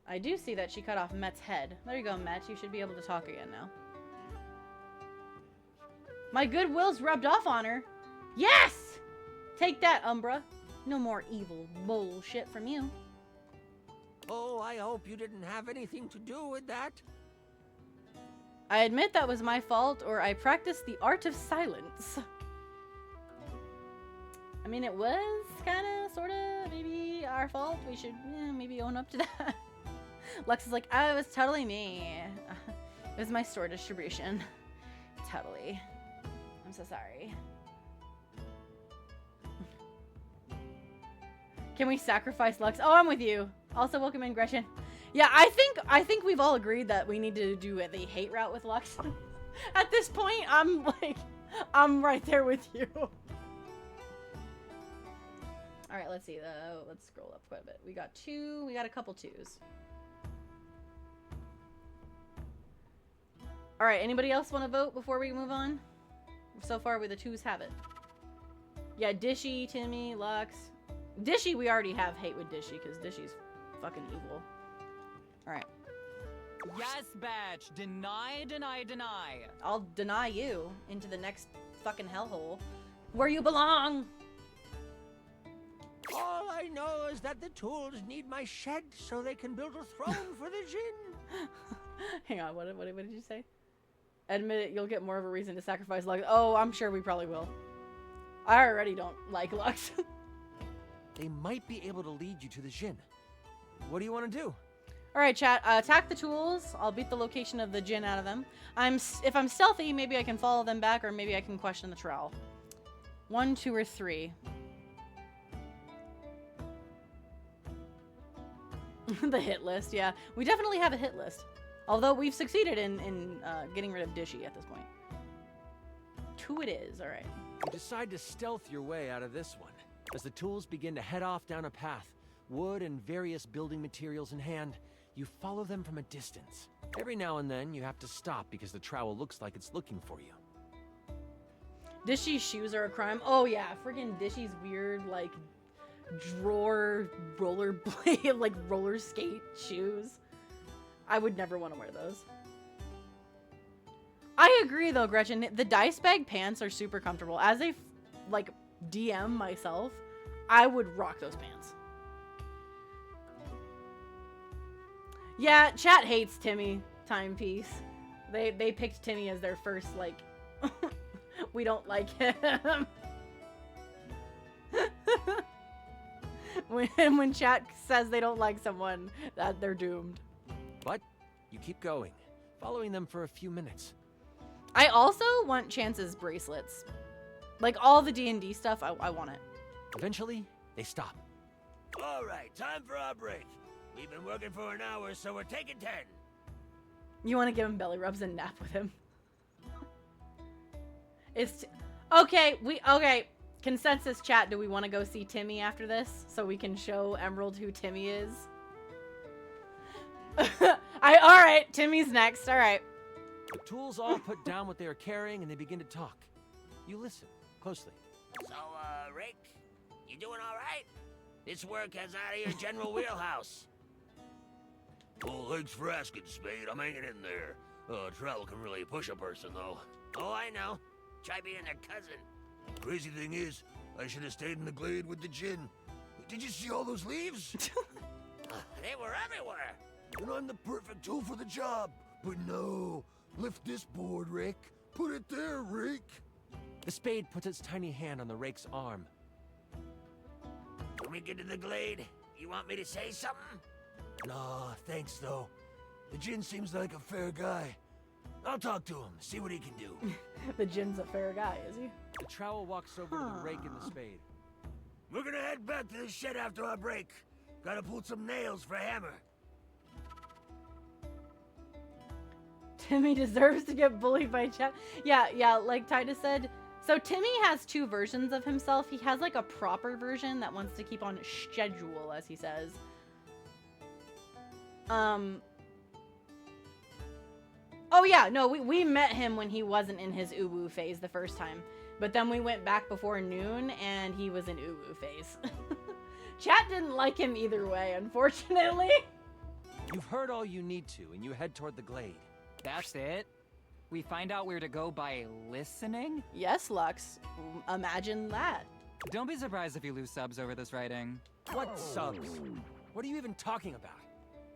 I do see that she cut off Met's head. There you go, Met. You should be able to talk again now. My goodwill's rubbed off on her. Yes! Take that, Umbra. No more evil bullshit from you. Oh, I hope you didn't have anything to do with that. I admit that was my fault, or I practiced the art of silence. I mean, it was kind of, sort of, maybe our fault. We should maybe own up to that. Lux is like, oh, it was totally me. It was my store distribution. Totally. I'm so sorry. Can we sacrifice Lux? Oh, I'm with you. Also, welcome in, Gretchen. Yeah, I think we've all agreed that we need to do the hate route with Lux. At this point, I'm right there with you. All right, let's see. Let's scroll up quite a bit. We got 2. We got a couple 2s. All right, anybody else want to vote before we move on? So far, the 2s have it. Yeah, Dishy, Timmy, Lux. Dishy, we already have hate with Dishy because Dishy's fucking evil. All right. Yes, Batch. Deny, deny, deny. I'll deny you into the next fucking hellhole where you belong. All I know is that the tools need my shed so they can build a throne for the Jinn. Hang on, what did you say? Admit it, you'll get more of a reason to sacrifice Lux. Oh, I'm sure we probably will. I already don't like Lux. They might be able to lead you to the Jinn. What do you want to do? All right, chat. Attack the tools. I'll beat the location of the Jinn out of them. If I'm stealthy, maybe I can follow them back, or maybe I can question the trowel. 1, 2, or 3. The hit list, yeah. We definitely have a hit list. Although we've succeeded in getting rid of Dishy at this point. 2 it is, all right. You decide to stealth your way out of this one. As the tools begin to head off down a path, wood and various building materials in hand, you follow them from a distance. Every now and then, you have to stop because the trowel looks like it's looking for you. Dishy's shoes are a crime. Oh yeah, friggin' Dishy's weird, like, drawer rollerblade, like roller skate shoes. I would never want to wear those. I agree though, Gretchen. The dice bag pants are super comfortable. As a, like, DM myself, I would rock those pants. Yeah, chat hates Timmy Timepiece. They picked Timmy as their first, like, we don't like him. when chat says they don't like someone, that they're doomed. But you keep going, following them for a few minutes. I also want Chance's bracelets. Like, all the D&D stuff, I want it. Eventually, they stop. All right, time for our break. We've been working for an hour, so we're taking 10. You want to give him belly rubs and nap with him. Okay. Consensus chat, do we want to go see Timmy after this? So we can show Emerald who Timmy is? Alright, Timmy's next, alright. The tools all put down what they are carrying and they begin to talk. You listen closely. So, Rick, you doing all right? This work has out of your general wheelhouse. Well, thanks for asking, Spade. I'm hanging in there. Travel can really push a person, though. Oh, I know. Try being their cousin. Crazy thing is, I should have stayed in the glade with the djinn. Did you see all those leaves? They were everywhere. And I'm the perfect tool for the job. But no. Lift this board, Rick. Put it there, Rick. The spade puts its tiny hand on the rake's arm. When we get to the glade, you want me to say something? Nah, thanks, though. The djinn seems like a fair guy. I'll talk to him, see what he can do. The djinn's a fair guy, is he? The trowel walks over to the rake and the spade. We're gonna head back to the shed after our break. Gotta pull some nails for Hammer. Timmy deserves to get bullied by Chat. Yeah, like Titus said. So Timmy has two versions of himself. He has like a proper version that wants to keep on schedule, as he says. Oh yeah, no, we met him when he wasn't in his uwu phase the first time. But then we went back before noon and he was in uwu phase. Chat didn't like him either way, unfortunately. You've heard all you need to, and you head toward the glade. That's it? We find out where to go by listening? Yes, Lux. Imagine that. Don't be surprised if you lose subs over this writing. What subs? What are you even talking about?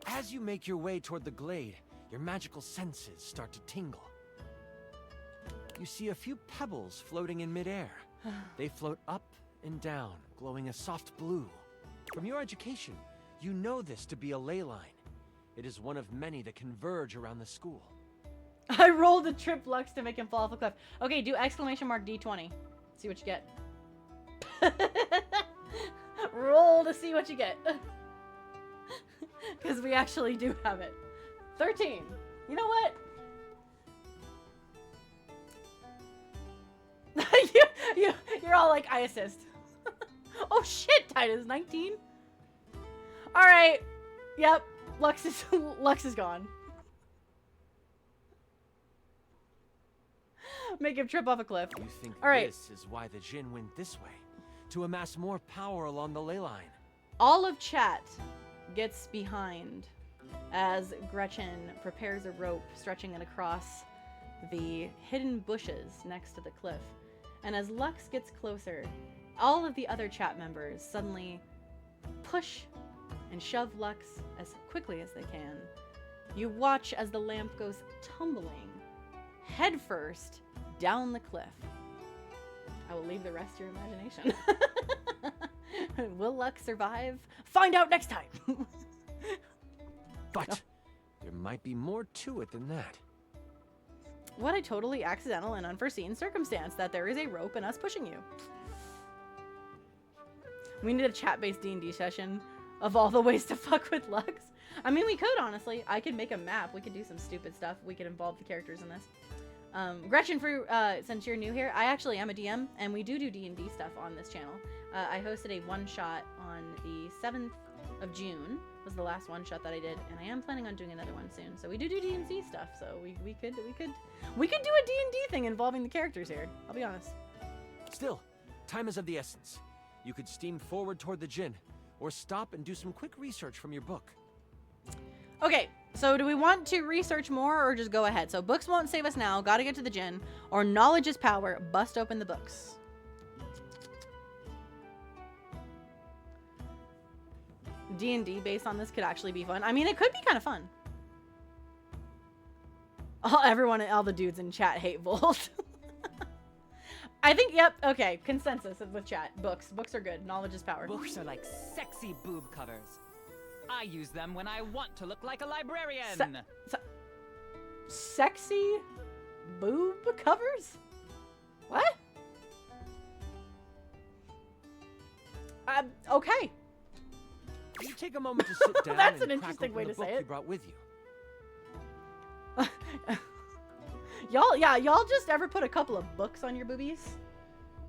As you make your way toward the glade, your magical senses start to tingle. You see a few pebbles floating in midair. They float up and down, glowing a soft blue. From your education, you know this to be a ley line. It is one of many that converge around the school. I rolled a trip Lux to make him fall off a cliff. Okay, do exclamation mark D20. See what you get. Roll to see what you get. Because we actually do have it. 13. You know what? You're all like, I assist. Oh shit, Titus, 19? Alright. Yep. Lux is gone. Make him trip off a cliff. You think all right. This is why the djinn went this way? To amass more power along the ley line. All of chat gets behind as Gretchen prepares a rope, stretching it across the hidden bushes next to the cliff. And as Lux gets closer, all of the other chat members suddenly push and shove Lux as quickly as they can. You watch as the lamp goes tumbling headfirst down the cliff. I will leave the rest to your imagination. Will Lux survive? Find out next time! But there might be more to it than that. What a totally accidental and unforeseen circumstance that there is a rope and us pushing you. We need a chat-based D&D session of all the ways to fuck with Lux. I mean, we could, honestly. I could make a map. We could do some stupid stuff. We could involve the characters in this. Gretchen, since you're new here, I actually am a DM, and we do D&D stuff on this channel. I hosted a one-shot on the 7th of June, was the last one-shot that I did, and I am planning on doing another one soon. So we do D&D stuff, so we could do a D&D thing involving the characters here. I'll be honest. Still, time is of the essence. You could steam forward toward the djinn, or stop and do some quick research from your book. Okay, so do we want to research more or just go ahead? So books won't save us now, gotta get to the djinn, or knowledge is power, bust open the books. D&D based on this could actually be fun. I mean, it could be kind of fun. All the dudes in chat hate Volt. I think, yep, okay, consensus with chat. Books are good, knowledge is power. Books are like sexy boob covers. I use them when I want to look like a librarian. Sexy boob covers? What? Okay. You take a moment to sit down. That's and an crack interesting open way the to book say you it. brought with you. Y'all just ever put a couple of books on your boobies?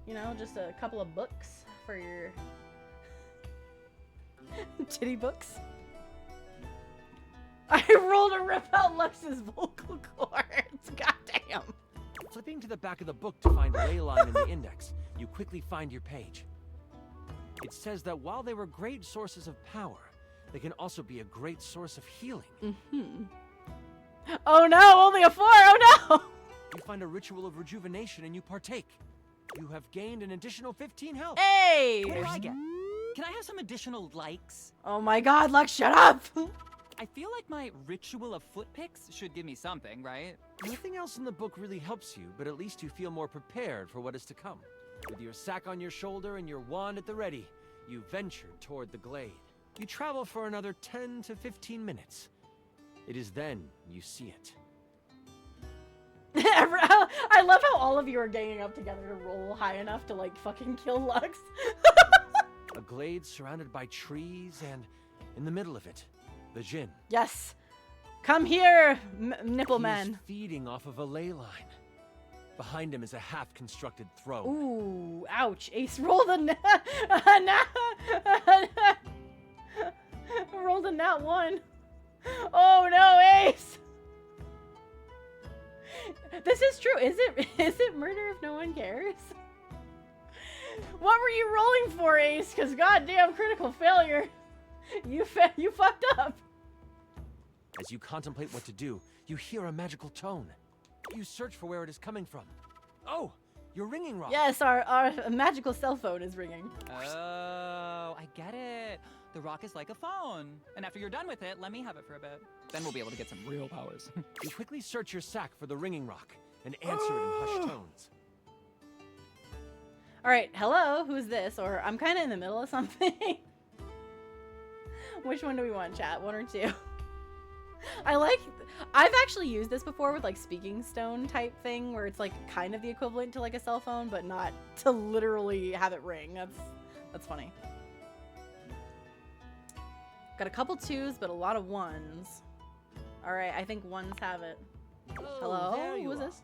You know, just a couple of books for your titty books? I rolled a rip out Lux's vocal cords. Goddamn. Flipping to the back of the book to find ley line in the index, you quickly find your page. It says that while they were great sources of power, They can also be a great source of healing. Mm-hmm. Oh no, only a 4! Oh no! You find a ritual of rejuvenation and you partake. You have gained an additional 15 health. Hey! What do I get? Can I have some additional likes? Oh my god, Lux, shut up! I feel like my ritual of foot picks should give me something, right? Nothing else in the book really helps you, but at least you feel more prepared for what is to come. With your sack on your shoulder and your wand at the ready, you venture toward the glade. You travel for another 10 to 15 minutes. It is then you see it. I love how all of you are ganging up together to roll high enough to, like, fucking kill Lux. A glade surrounded by trees, and in the middle of it, the Djinn. Yes. Come here, nipple He man. is feeding off of a ley line. Behind him is a half-constructed throne. Ooh, ouch. Ace, roll the roll the nat 1. Oh no, Ace! This is true. Is it murder if no one cares? What were you rolling for, Ace? Because goddamn critical failure. You fucked up. As you contemplate what to do, you hear a magical tone. You search for where it is coming from. Oh, your ringing rock. Yes, our magical cell phone is ringing. Oh, I get it. The rock is like a phone. And after you're done with it, let me have it for a bit. Then we'll be able to get some real powers. You quickly search your sack for the ringing rock and answer it in hushed tones. All right, hello, who's this? Or I'm kind of in the middle of something. Which one do we want, chat? 1 or 2? I've actually used this before with like speaking stone type thing where it's like kind of the equivalent to like a cell phone, but not to literally have it ring. That's funny. Got a couple 2s, but a lot of 1s. All right, I think 1s have it. Oh, Hello? there you Who is are. this?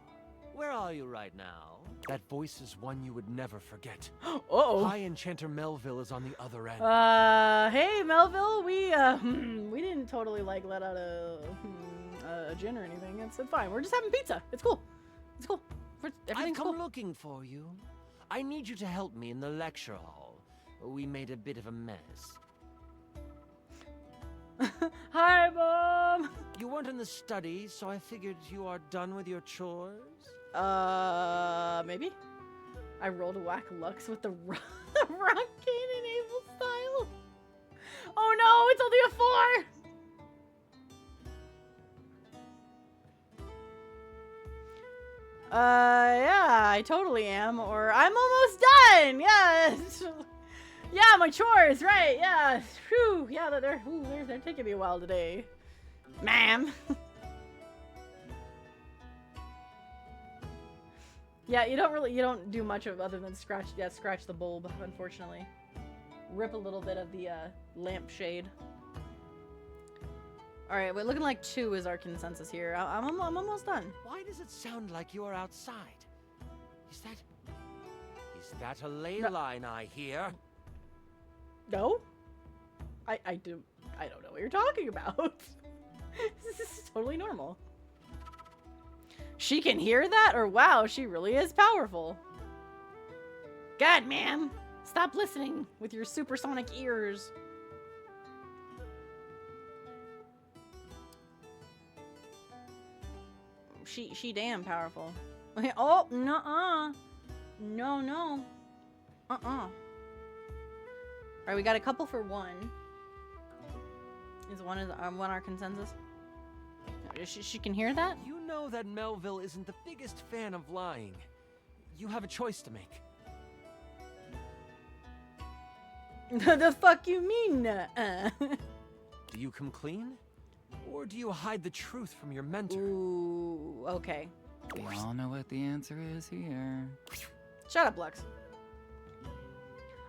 Where are you right now? That voice is one you would never forget. Uh-oh. High Enchanter Melville is on the other end. Hey Melville, we didn't totally like let out a Djinn or anything. It's fine. We're just having pizza. It's cool. It's cool. I've Everything's come cool. looking for you. I need you to help me in the lecture hall. We made a bit of a mess. Hi, Mom. You weren't in the study, so I figured you are done with your chores. Maybe. I rolled a whack Lux with the rock cannon able style. Oh no, it's only a 4. Yeah, I totally am. Or I'm almost done. Yeah. Yeah, my chores, right? Yeah. Whew. Yeah, they're taking me a while today, ma'am. Yeah, you don't do much of other than scratch the bulb, unfortunately. Rip a little bit of the lampshade. All right, we're looking like 2 is our consensus here. I'm almost done. Why does it sound like you are outside? Is that a ley line I hear? No? I don't know what you're talking about. This is totally normal. She can hear that? Or wow, she really is powerful. God, ma'am. Stop listening with your supersonic ears. She damn powerful. Okay, oh, nuh-uh. No. Alright, we got a couple for 1. Is one our consensus? She can hear that? You know that Melville isn't the biggest fan of lying. You have a choice to make. The fuck you mean? Do you come clean? Or do you hide the truth from your mentor? Ooh, okay. We all know what the answer is here. Shut up, Lux.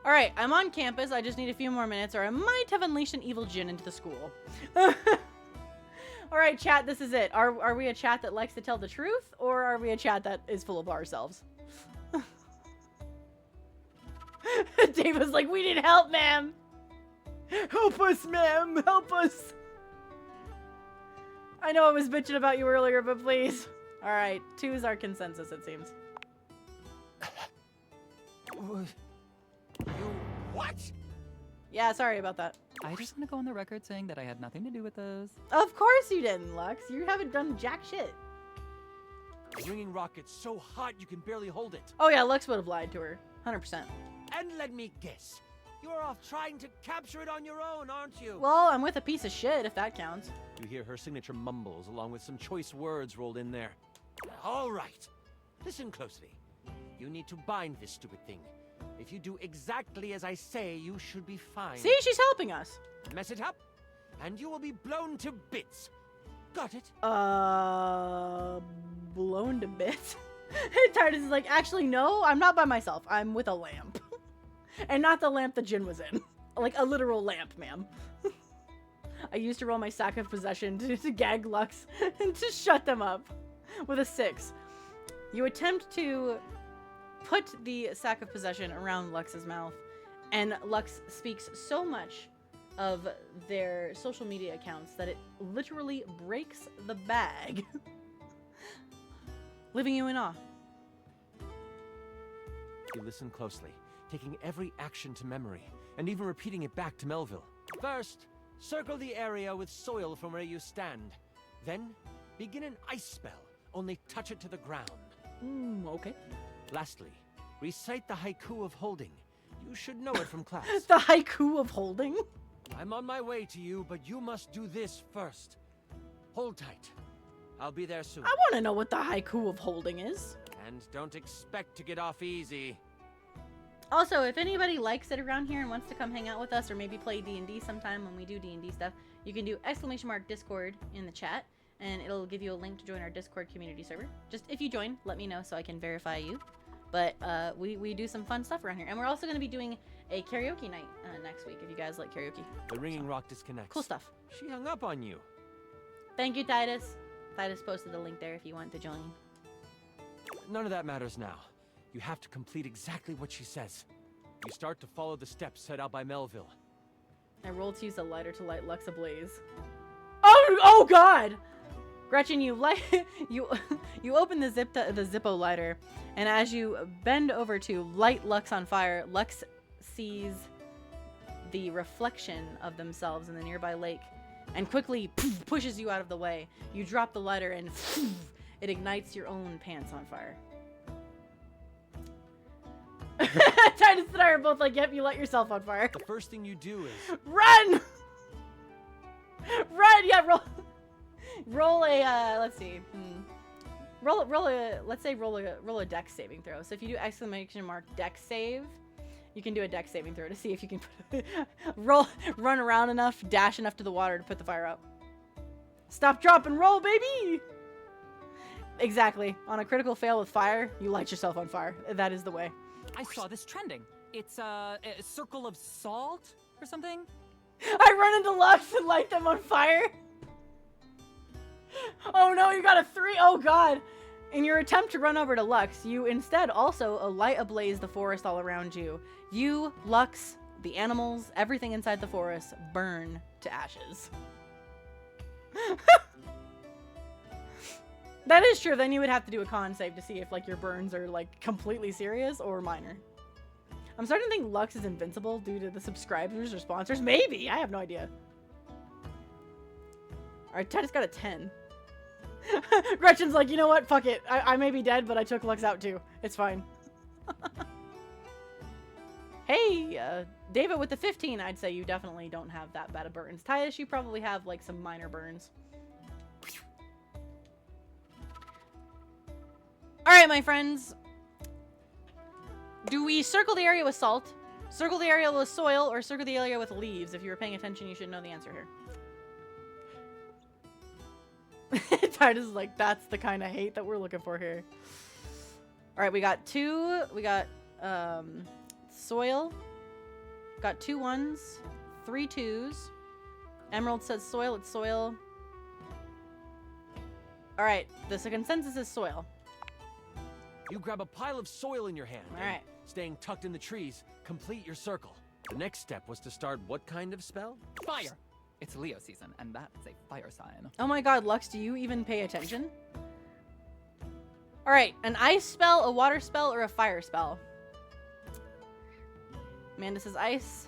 Alright, I'm on campus. I just need a few more minutes or I might have unleashed an evil Djinn into the school. Alright, chat, this is it. Are we a chat that likes to tell the truth? Or are we a chat that is full of ourselves? Dave was like, we need help, ma'am. Help us, ma'am. Help us. I know I was bitching about you earlier, but please. Alright, 2 is our consensus, it seems. You what? Yeah, sorry about that. I just want to go on the record saying that I had nothing to do with those. Of course you didn't, Lux. You haven't done jack shit. The ringing rocket's so hot you can barely hold it. Oh yeah, Lux would have lied to her. 100%. And let me guess, you're off trying to capture it on your own, aren't you? Well, I'm with a piece of shit, if that counts. You hear her signature mumbles along with some choice words rolled in there. All right. Listen closely. You need to bind this stupid thing. If you do exactly as I say, you should be fine. See, she's helping us. Mess it up, and you will be blown to bits. Got it? Blown to bits. Titus is like, actually, no, I'm not by myself. I'm with a lamp. And not the lamp the Jinn was in. Like a literal lamp, ma'am. I used to roll my sack of possession to gag Lux and to shut them up with a 6. You attempt to put the sack of possession around Lux's mouth, and Lux speaks so much of their social media accounts that it literally breaks the bag, leaving you in awe. You listen closely, taking every action to memory, and even repeating it back to Melville. First, circle the area with soil from where you stand. Then, begin an ice spell, only touch it to the ground. Okay. Lastly, recite the haiku of holding. You should know it from class. The haiku of holding? I'm on my way to you, but you must do this first. Hold tight. I'll be there soon. I want to know what the haiku of holding is. And don't expect to get off easy. Also, if anybody likes it around here and wants to come hang out with us or maybe play D&D sometime when we do D&D stuff, you can do !Discord in the chat, and it'll give you a link to join our Discord community server. Just if you join, let me know so I can verify you. But we do some fun stuff around here. And we're also going to be doing a karaoke night next week if you guys like karaoke. The ringing rock disconnects. Cool stuff. She hung up on you. Thank you, Titus. Titus posted the link there if you want to join. None of that matters now. You have to complete exactly what she says. You start to follow the steps set out by Melville. I rolled to use a lighter to light Lux ablaze. Oh God! Gretchen, you light you open the Zippo lighter, and as you bend over to light Lux on fire, Lux sees the reflection of themselves in the nearby lake, and quickly pushes you out of the way. You drop the lighter, and it ignites your own pants on fire. Titus and I are both like, yep, you let yourself on fire. The first thing you do is run. Run, yeah, roll a let's see. Roll a dex saving throw. So if you do !dex save, you can do a dex saving throw to see if you can run around enough, dash enough to the water to put the fire out. Stop, drop, and roll, baby. Exactly. On a critical fail with fire, you light yourself on fire. That is the way. I saw this trending. It's a circle of salt or something. I run into Lux and light them on fire. Oh no, you got a 3. Oh God. In your attempt to run over to Lux, you instead also light ablaze the forest all around you. You, Lux, the animals, everything inside the forest burn to ashes. That is true. Then you would have to do a con save to see if like your burns are like completely serious or minor. I'm starting to think Lux is invincible due to the subscribers or sponsors. Maybe. I have no idea. Alright, Titus got a 10. Gretchen's like, you know what? Fuck it. I may be dead, but I took Lux out too. It's fine. Hey, David with the 15, I'd say you definitely don't have that bad of burns. Titus, you probably have like some minor burns. Alright, my friends. Do we circle the area with salt, circle the area with soil, or circle the area with leaves? If you were paying attention, you should know the answer here. Titus is like, that's the kind of hate that we're looking for here. Alright, we got soil. Got 2 1s, 3 2s. Emerald says soil, it's soil. Alright, the consensus is soil. You grab a pile of soil in your hand. All right. Staying tucked in the trees, complete your circle. The next step was to start what kind of spell? Fire! It's Leo season, and that's a fire sign. Oh my god, Lux, do you even pay attention? Alright, an ice spell, a water spell, or a fire spell? Amanda says ice.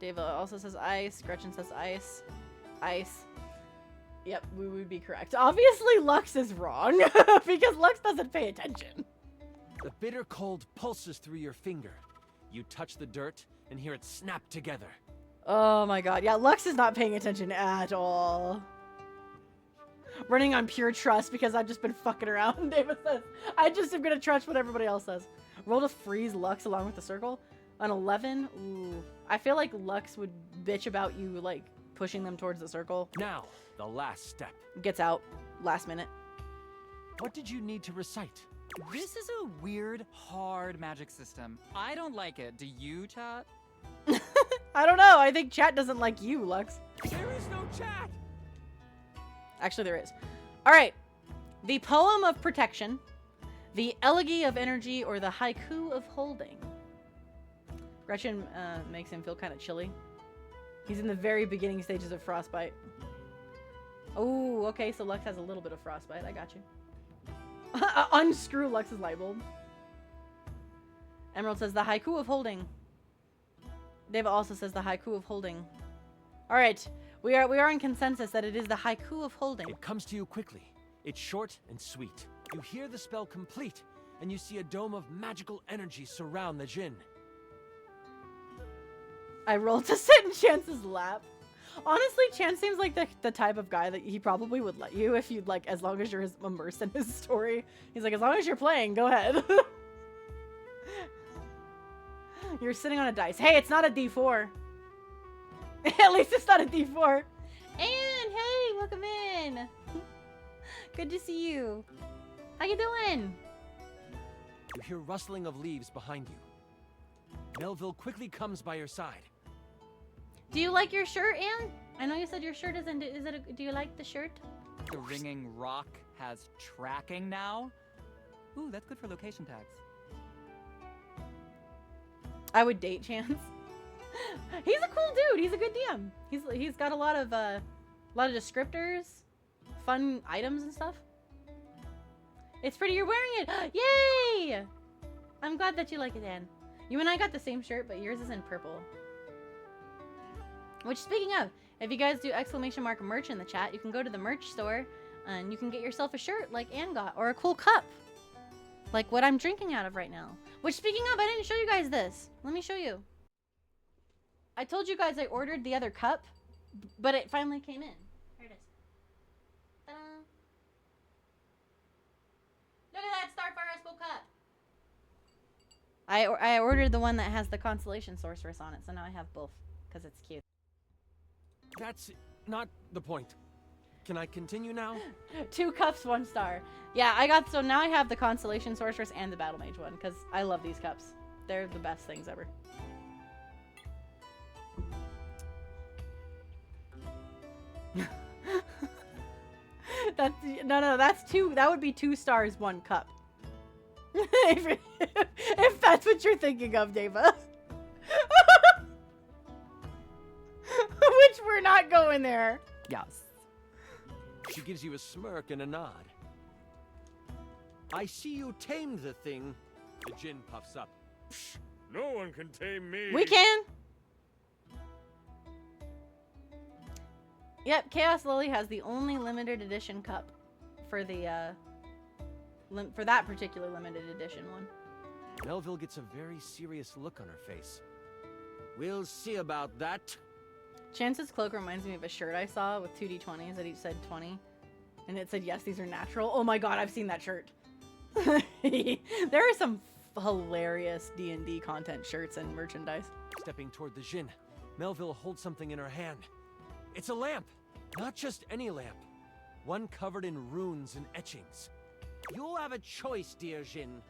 Deva also says ice. Gretchen says ice. Ice. Yep, we would be correct. Obviously, Lux is wrong because Lux doesn't pay attention. The bitter cold pulses through your finger. You touch the dirt and hear it snap together. Oh my god. Yeah, Lux is not paying attention at all. Running on pure trust because I've just been fucking around, David says. I just am gonna trust what everybody else says. Roll to freeze Lux along with the circle. An 11? Ooh. I feel like Lux would bitch about you, like, pushing them towards the circle. Now, the last step. Gets out. Last minute. What did you need to recite? This is a weird, hard magic system. I don't like it. Do you, chat? I don't know. I think chat doesn't like you, Lux. There is no chat! Actually, there is. Alright. The Poem of Protection, the Elegy of Energy, or the Haiku of Holding. Gretchen makes him feel kind of chilly. He's in the very beginning stages of frostbite. Oh, okay, so Lux has a little bit of frostbite. I got you. Unscrew Lux's light bulb. Emerald says the Haiku of Holding. Deva also says the Haiku of Holding. Alright, we are in consensus that it is the Haiku of Holding. It comes to you quickly. It's short and sweet. You hear the spell complete, and you see a dome of magical energy surround the djinn. I rolled to sit in Chance's lap. Honestly, Chance seems like the type of guy that he probably would let you if you'd like, as long as you're immersed in his story. He's like, as long as you're playing, go ahead. You're sitting on a dice. Hey, it's not a D4. At least it's not a D4. And hey, welcome in. Good to see you. How you doing? You hear rustling of leaves behind you. Melville quickly comes by your side. Do you like your shirt, Anne? I know you said your shirt isn't. Do you like the shirt? The ringing rock has tracking now. Ooh, that's good for location tags. I would date Chance. He's a cool dude. He's a good DM. He's got a lot of descriptors, fun items and stuff. It's pretty. You're wearing it. Yay! I'm glad that you like it, Anne. You and I got the same shirt, but yours is in purple. Which, speaking of, if you guys do ! merch in the chat, you can go to the merch store and you can get yourself a shirt like Anne got, or a cool cup. Like what I'm drinking out of right now. Which, speaking of, I didn't show you guys this. Let me show you. I told you guys I ordered the other cup, but it finally came in. Here it is. Ta-da! Look at that StarfireEspo cup! I ordered the one that has the Constellation Sorceress on it, so now I have both, because it's cute. That's not the point. Can I continue now? 2 cups, 1 star. Yeah, so now I have the Constellation Sorceress and the Battle Mage one, because I love these cups. They're the best things ever. That's 2. That would be 2 stars, 1 cup. if that's what you're thinking of, Deva. Which we're not going there. Yes. She gives you a smirk and a nod. I see you tamed the thing. The djinn puffs up. Psh, no one can tame me. We can. Yep, Chaos Lily has the only limited edition cup for the for that particular limited edition one. Melville gets a very serious look on her face. We'll see about that. Chance's cloak reminds me of a shirt I saw with 2 D20s that each said 20. And it said, yes, these are natural. Oh my god, I've seen that shirt. There are some hilarious D&D content shirts and merchandise. Stepping toward the djinn, Melville holds something in her hand. It's a lamp. Not just any lamp. One covered in runes and etchings. You'll have a choice, dear djinn.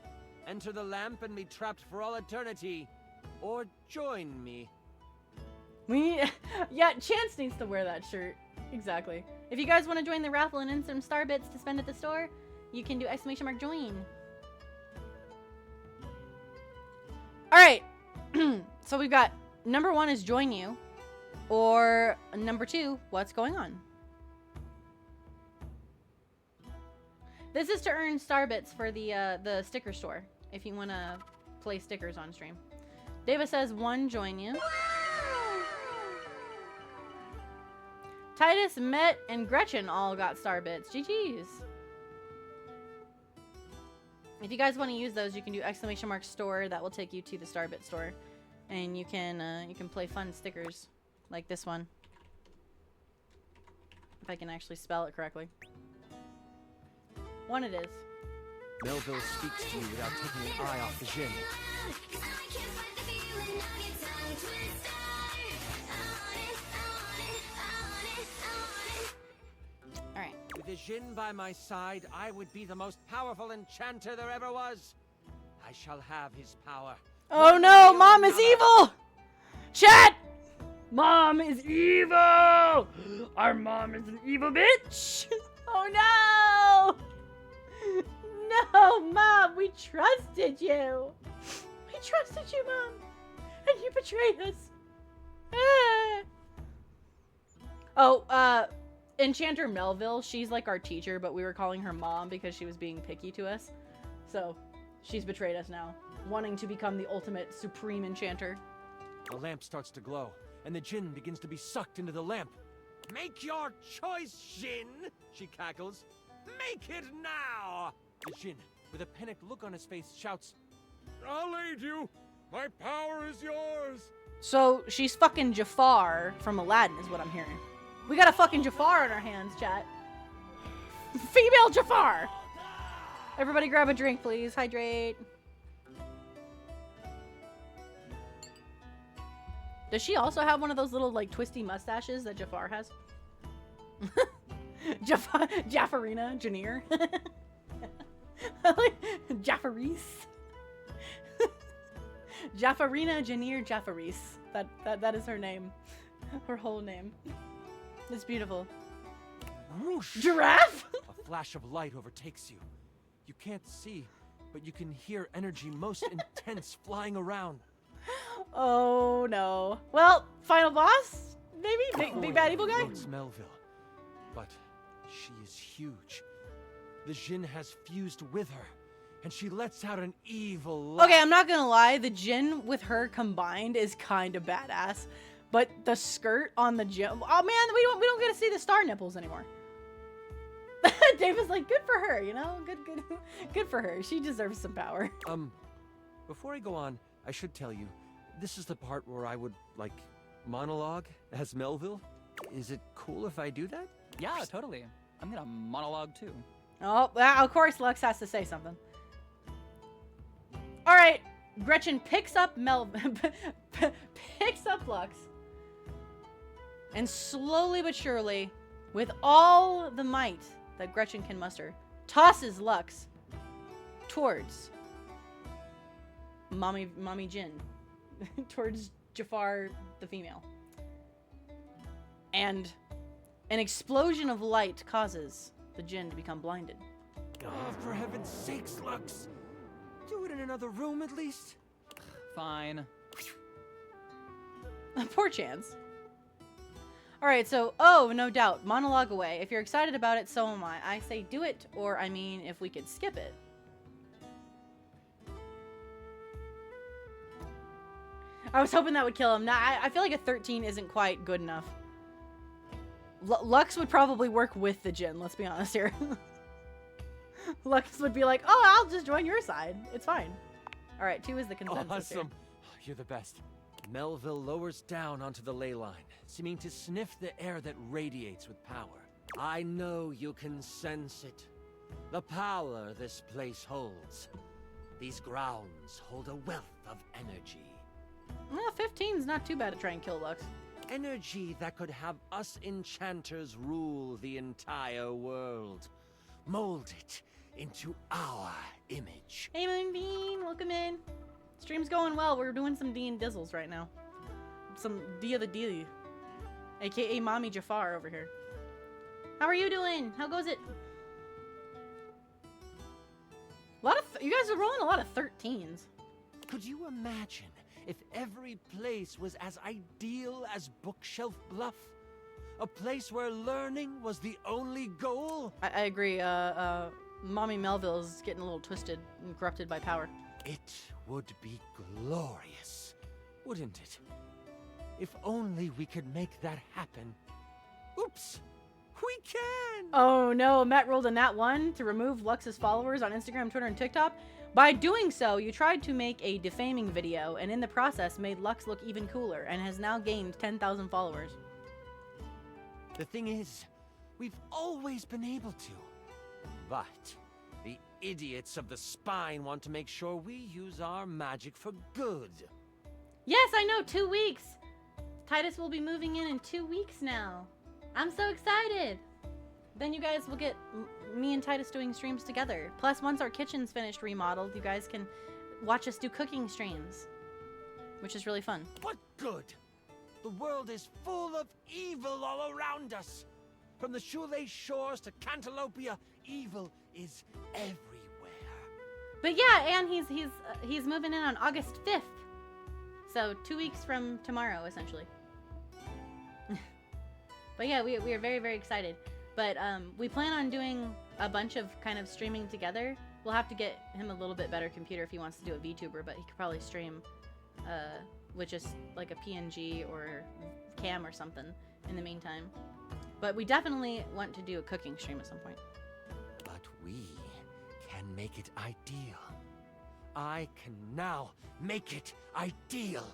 Enter the lamp and be trapped for all eternity. Or join me. Yeah, Chance needs to wear that shirt. Exactly. If you guys want to join the raffle and earn some star bits to spend at the store, you can do !join. Alright. So we've got number 1 is join you. Or number 2, what's going on? This is to earn star bits for the sticker store. If you want to play stickers on stream. Deva says 1, join you. Titus, Met, and Gretchen all got star bits. GG's. If you guys want to use those, you can do ! store. That will take you to the Starbit store, and you can play fun stickers like this one. If I can actually spell it correctly. One it is. Melville speaks to you without taking an eye off the Jinn. Alright. With the Jinn by my side, I would be the most powerful enchanter there ever was. I shall have his power. Oh no, Mom is evil! Chat! Mom is evil! Our mom is an evil bitch! Oh no! No, Mom, we trusted you! We trusted you, Mom! And you betrayed us! Ah. Oh, Enchanter Melville, she's like our teacher, but we were calling her Mom because she was being picky to us. So, she's betrayed us now, wanting to become the ultimate supreme enchanter. The lamp starts to glow, and the Jinn begins to be sucked into the lamp. Make your choice, Jinn, she cackles. Make it now! The Jinn, with a panicked look on his face, shouts, I'll aid you. My power is yours. So, she's fucking Jafar from Aladdin is what I'm hearing. We got a fucking Jafar on our hands, chat. Female Jafar! Everybody grab a drink, please. Hydrate. Does she also have one of those little, like, twisty mustaches that Jafar has? Jafarina Janir. Jafaris. Jafarina Janir Jafaris. That is her name. Her whole name. It's beautiful. Whoosh! Giraffe? A flash of light overtakes you. You can't see, but you can hear energy most intense flying around. Oh no. Well, final boss? Maybe? Big bad evil guy? It's Melville. But she is huge. The Jinn has fused with her, and she lets out an evil laugh. Okay, I'm not gonna lie, the Jinn with her combined is kind of badass. But the skirt on the Jinn, oh man, we don't get to see the star nipples anymore. Dave is like, good for her, you know? Good for her. She deserves some power. Before I go on, I should tell you, this is the part where I would, like, monologue as Melville. Is it cool if I do that? Yeah, totally. I'm gonna monologue too. Oh, of course Lux has to say something. All right, Gretchen picks up picks up Lux, and slowly but surely, with all the might that Gretchen can muster, tosses Lux towards Mommy Jinn, towards Jafar the female. And an explosion of light causes the Jinn to become blinded. Oh, for heaven's sakes, Lux! Do it in another room at least. Fine. Poor Chance. Alright, so, oh, no doubt, monologue away. If you're excited about it, so am I. I say do it, or I mean, if we could skip it. I was hoping that would kill him. Nah, I feel like a 13 isn't quite good enough. Lux would probably work with the Jinn, let's be honest here. Lux would be like, oh, I'll just join your side. It's fine. Alright, 2 is the consensus Awesome. here. You're the best. Melville lowers down onto the ley line, seeming to sniff the air that radiates with power. I know you can sense it. The power this place holds. These grounds hold a wealth of energy. Well, 15's not too bad to try and kill Lux. Energy that could have us enchanters rule the entire world. Mold it into our image. Hey, Moonbeam, welcome in. Stream's going well. We're doing some D and Dizzles right now. Some D of the D, aka Mommy Jafar over here. How are you doing? How goes it? A lot of you guys are rolling a lot of 13s. Could you imagine if every place was as ideal as Bookshelf Bluff? A place where learning was the only goal? I agree. Mommy Melville's getting a little twisted and corrupted by power. It would be glorious, wouldn't it? If only we could make that happen. Oops! We can! Oh no, Matt rolled a nat 1 to remove Lux's followers on Instagram, Twitter, and TikTok. By doing so, you tried to make a defaming video, and in the process made Lux look even cooler, and has now gained 10,000 followers. The thing is, we've always been able to. But the idiots of the Spine want to make sure we use our magic for good. Yes, I know, 2 weeks! Titus will be moving in 2 weeks now. I'm so excited! Then you guys will get me and Titus doing streams together. Plus, once our kitchen's finished remodeled, you guys can watch us do cooking streams, which is really fun. What good? The world is full of evil all around us. From the Shoelace Shores to Cantalopia, evil is everywhere. But yeah, and he's moving in on August 5th. So 2 weeks from tomorrow, essentially. But yeah, we are very, very excited. But we plan on doing a bunch of kind of streaming together. We'll have to get him a little bit better computer if he wants to do a VTuber, but he could probably stream with just like a PNG or cam or something in the meantime. But we definitely want to do a cooking stream at some point. But we can make it ideal. I can now make it ideal.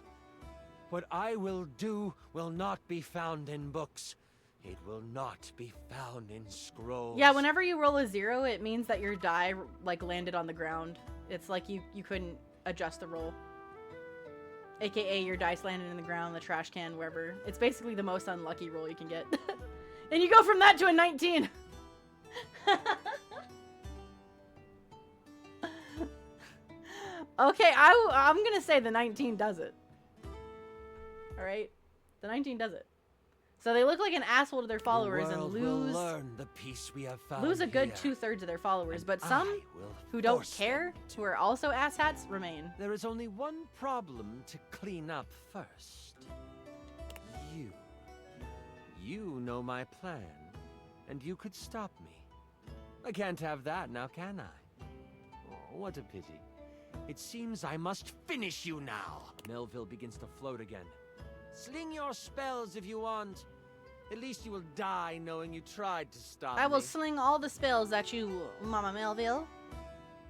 What I will do will not be found in books. It will not be found in scrolls. Yeah, whenever you roll a 0, it means that your die like landed on the ground. It's like you couldn't adjust the roll. AKA your dice landed in the ground, the trash can, wherever. It's basically the most unlucky roll you can get. And you go from that to a 19. Okay, I'm gonna say the 19 does it. Alright? The 19 does it. So they look like an asshole to their followers and lose the peace we have found lose a good here. 2/3 of their followers, but some who don't care, who are also asshats, remain. There is only one problem to clean up first. You. You know my plan, and you could stop me. I can't have that now, can I? Oh, what a pity. It seems I must finish you now. Melville begins to float again. Sling your spells if you want. At least you will die knowing you tried to stop me. I will sling all the spells at you, Mama Melville.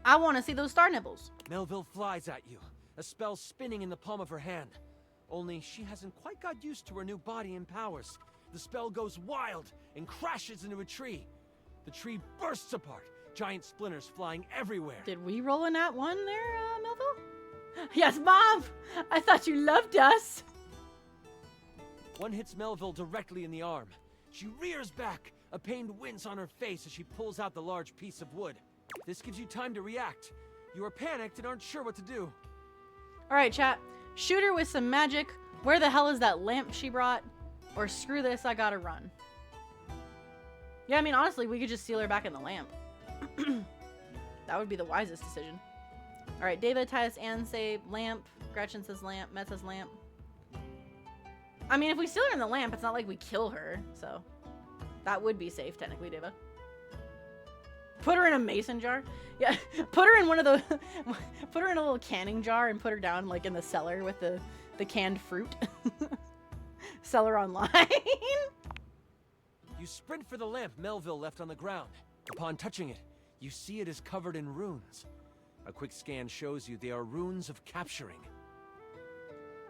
I want to see those star nibbles. Melville flies at you, a spell spinning in the palm of her hand. Only she hasn't quite got used to her new body and powers. The spell goes wild and crashes into a tree. The tree bursts apart, giant splinters flying everywhere. Did we roll a nat 1 there, Melville? Yes, Mom! I thought you loved us! One hits Melville directly in the arm. She rears back, a pained wince on her face as she pulls out the large piece of wood. This gives you time to react. You are panicked and aren't sure what to do. Alright, chat. Shoot her with some magic. Where the hell is that lamp she brought? Or screw this, I gotta run. Yeah, I mean, honestly, we could just seal her back in the lamp. That would be the wisest decision. Alright, David, Titus, Ann say lamp. Gretchen says lamp. Met says lamp. I mean, if we seal her in the lamp, it's not like we kill her, so that would be safe, technically, Deva. Put her in a mason jar? Yeah, put her in one of the... put her in a little canning jar and put her down, like, in the cellar with the canned fruit. Sell her online. You sprint for the lamp Melville left on the ground. Upon touching it, you see it is covered in runes. A quick scan shows you they are runes of capturing.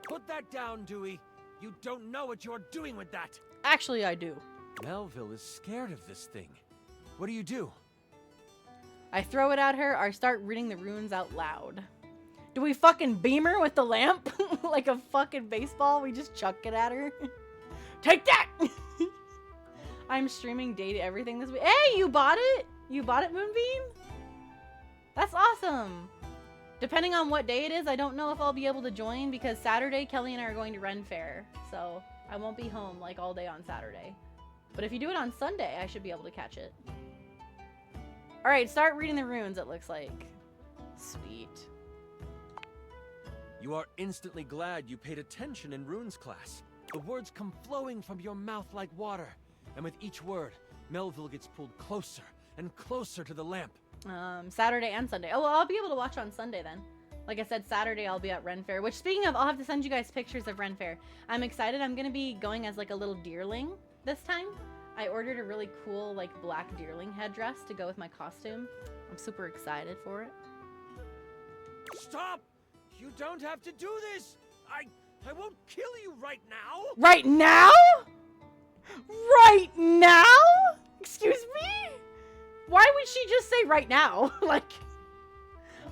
Put that down, Dewey. You don't know what you're doing with that. Actually, I do. Melville is scared of this thing. What do you do? I throw it at her, or start reading the runes out loud. Do we fucking beam her with the lamp? Like a fucking baseball? We just chuck it at her? Take that! I'm streaming Day to Everything this week. Hey, you bought it? You bought it, Moonbeam? That's awesome. Depending on what day it is, I don't know if I'll be able to join because Saturday, Kelly and I are going to Ren Fair. So I won't be home like all day on Saturday. But if you do it on Sunday, I should be able to catch it. Alright, start reading the runes, it looks like. Sweet. You are instantly glad you paid attention in runes class. The words come flowing from your mouth like water. And with each word, Melville gets pulled closer and closer to the lamp. Saturday and Sunday. Oh, well, I'll be able to watch on Sunday then. Like I said, Saturday I'll be at Ren Fair, which speaking of, I'll have to send you guys pictures of Ren Fair. I'm excited. I'm going to be going as like a little deerling this time. I ordered a really cool, like, black deerling headdress to go with my costume. I'm super excited for it. Stop! You don't have to do this! I won't kill you right now! Right now? Right now? Excuse me? Why would she just say right now? Like,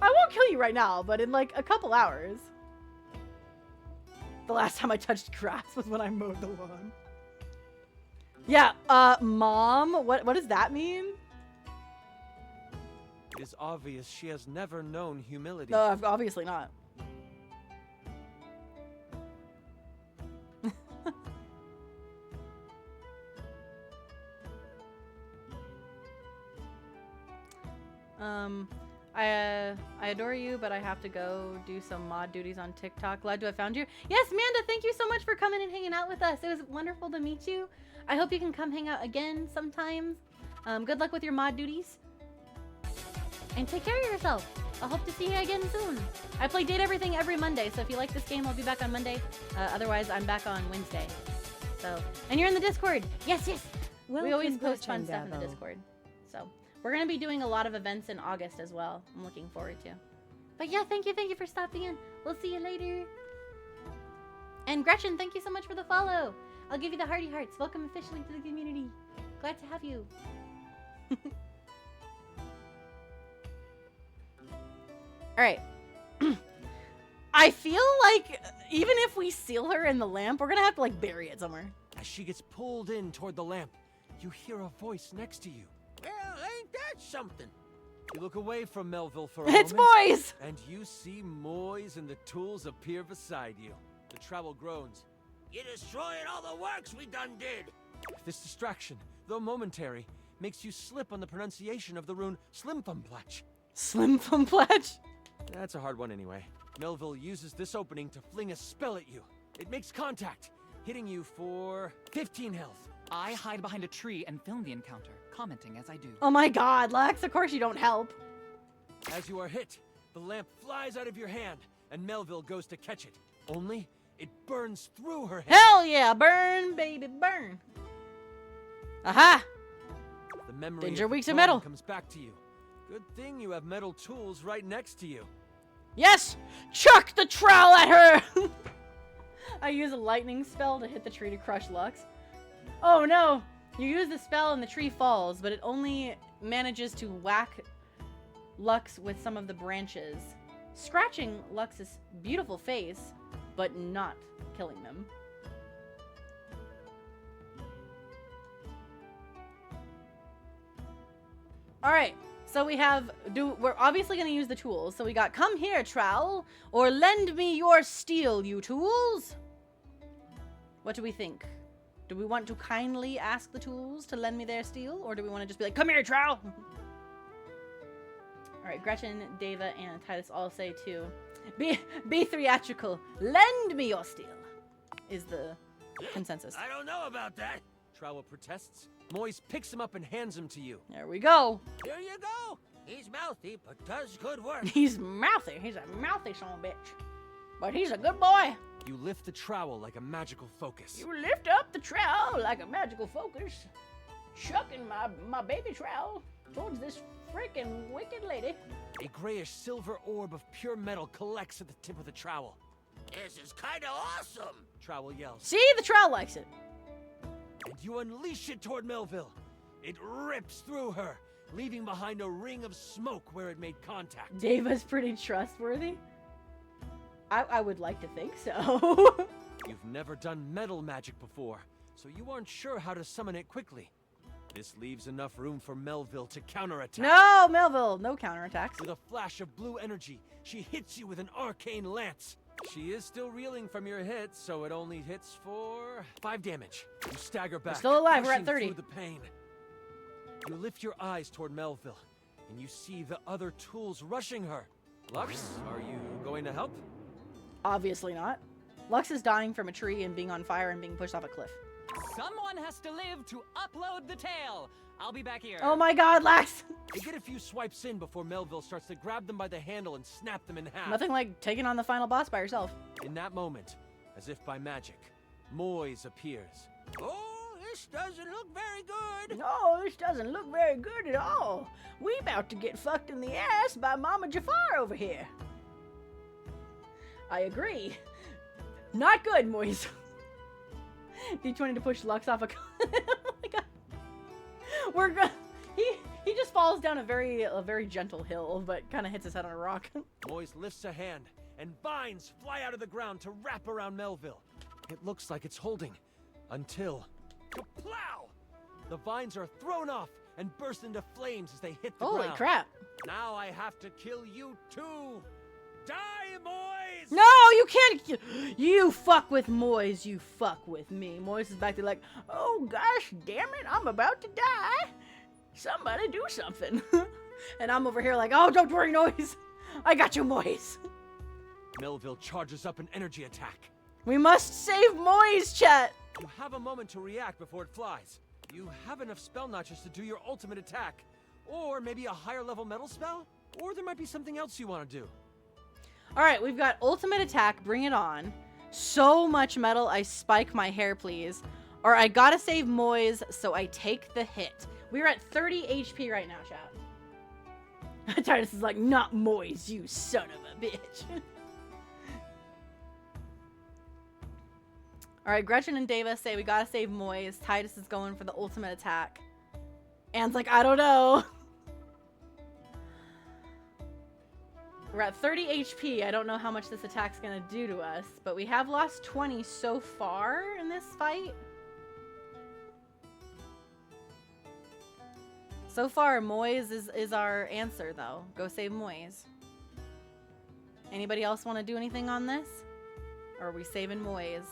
I won't kill you right now, but in like a couple hours. The last time I touched grass was when I mowed the lawn. Yeah, Mom, what does that mean? It is obvious she has never known humility. No, obviously not. I adore you, but I have to go do some mod duties on TikTok. Glad to have found you. Yes, Manda, thank you so much for coming and hanging out with us. It was wonderful to meet you. I hope you can come hang out again sometimes. Good luck with your mod duties. And take care of yourself. I hope to see you again soon. I play Date Everything every Monday, so if you like this game, I'll be back on Monday. Otherwise, I'm back on Wednesday. So, and you're in the Discord. Yes, yes. We always post fun stuff in the Discord. So, we're going to be doing a lot of events in August as well. I'm looking forward to. But yeah, thank you for stopping in. We'll see you later. And Gretchen, thank you so much for the follow. I'll give you the hearty hearts. Welcome officially to the community. Glad to have you. Alright. I feel like even if we seal her in the lamp, we're gonna have to like bury it somewhere. As she gets pulled in toward the lamp, you hear a voice next to you. Well, ain't that something? You look away from Melville for a moment. It's Moise! And you see Moise and the tools appear beside you. The travel groans. You're destroying all the works we done did. This distraction, though momentary, makes you slip on the pronunciation of the rune Slimfumplach. Slimfumplach? That's a hard one anyway. Melville uses this opening to fling a spell at you. It makes contact, hitting you for 15 health. I hide behind a tree and film the encounter, commenting as I do. Oh my god, Lex, of course you don't help. As you are hit, the lamp flies out of your hand, and Melville goes to catch it. Only, it burns through her hand. Hell yeah, burn, baby, burn. Aha! The memory Danger of weak the to metal. comes back to you. Good thing you have metal tools right next to you. Yes! Chuck the trowel at her! I use a lightning spell to hit the tree to crush Lux. Oh no! You use the spell and the tree falls, but it only manages to whack Lux with some of the branches, scratching Lux's beautiful face, but not killing them. Alright. So we have, we're obviously going to use the tools. So we got, come here, trowel, or lend me your steel, you tools. What do we think? Do we want to kindly ask the tools to lend me their steel? Or do we want to just be like, come here, trowel? All right, Gretchen, Deva, and Titus all say too. Be theatrical. Lend me your steel is the consensus. I don't know about that. Trowel protests. Moise picks him up and hands him to you. There we go. Here you go. He's mouthy, but does good work. He's mouthy. He's a mouthy son of a bitch. But he's a good boy. You lift the trowel like a magical focus. You lift up the trowel like a magical focus, chucking my baby trowel towards this freaking wicked lady. A grayish silver orb of pure metal collects at the tip of the trowel. This is kind of awesome. Trowel yells. See, the trowel likes it. And you unleash it toward Melville. It rips through her, leaving behind a ring of smoke where it made contact. Deva's pretty trustworthy. I would like to think so. You've never done metal magic before, so you aren't sure how to summon it quickly. This leaves enough room for Melville to counterattack. No, Melville, no counterattacks. With a flash of blue energy, she hits you with an arcane lance. She is still reeling from your hit, so it only hits for 5 damage. You stagger back. We're still alive, we're at rushing 30. Through the pain. You lift your eyes toward Melville, and you see the other tools rushing her. Lux, are you going to help? Obviously not. Lux is dying from a tree and being on fire and being pushed off a cliff. Someone has to live to upload the tale. I'll be back here. Oh my god, Lux! You get a few swipes in before Melville starts to grab them by the handle and snap them in half. Nothing like taking on the final boss by yourself. In that moment, as if by magic, Moise appears. Oh, this doesn't look very good. No, this doesn't look very good at all. We about to get fucked in the ass by Mama Jafar over here. I agree. Not good, Moise. D20 to push Lux off a... oh my god. We're gonna... He just falls down a very gentle hill, but kind of hits his head on a rock. Moise lifts a hand, and vines fly out of the ground to wrap around Melville. It looks like it's holding, until... Kaplow! The vines are thrown off and burst into flames as they hit the ground. Holy crap. Now I have to kill you too! Die, Moise! No, you can't. You fuck with Moise, you fuck with me. Moise is back there like, oh gosh, damn it, I'm about to die. Somebody do something. And I'm over here like, oh, don't worry, Moise. I got you, Moise. Melville charges up an energy attack. We must save Moise, chat. You have a moment to react before it flies. You have enough spell notches to do your ultimate attack. Or maybe a higher level metal spell? Or there might be something else you want to do. Alright, we've got ultimate attack, bring it on. So much metal, I spike my hair, please. Or I gotta save Moise, so I take the hit. We're at 30 HP right now, chat. Titus is like, not Moise, you son of a bitch. Alright, Gretchen and Davis say we gotta save Moise. Titus is going for the ultimate attack. Anne's like, I don't know. We're at 30 HP. I don't know how much this attack's gonna do to us, but we have lost 20 so far in this fight. So far, Moise is our answer, though. Go save Moise. Anybody else want to do anything on this? Or are we saving Moise?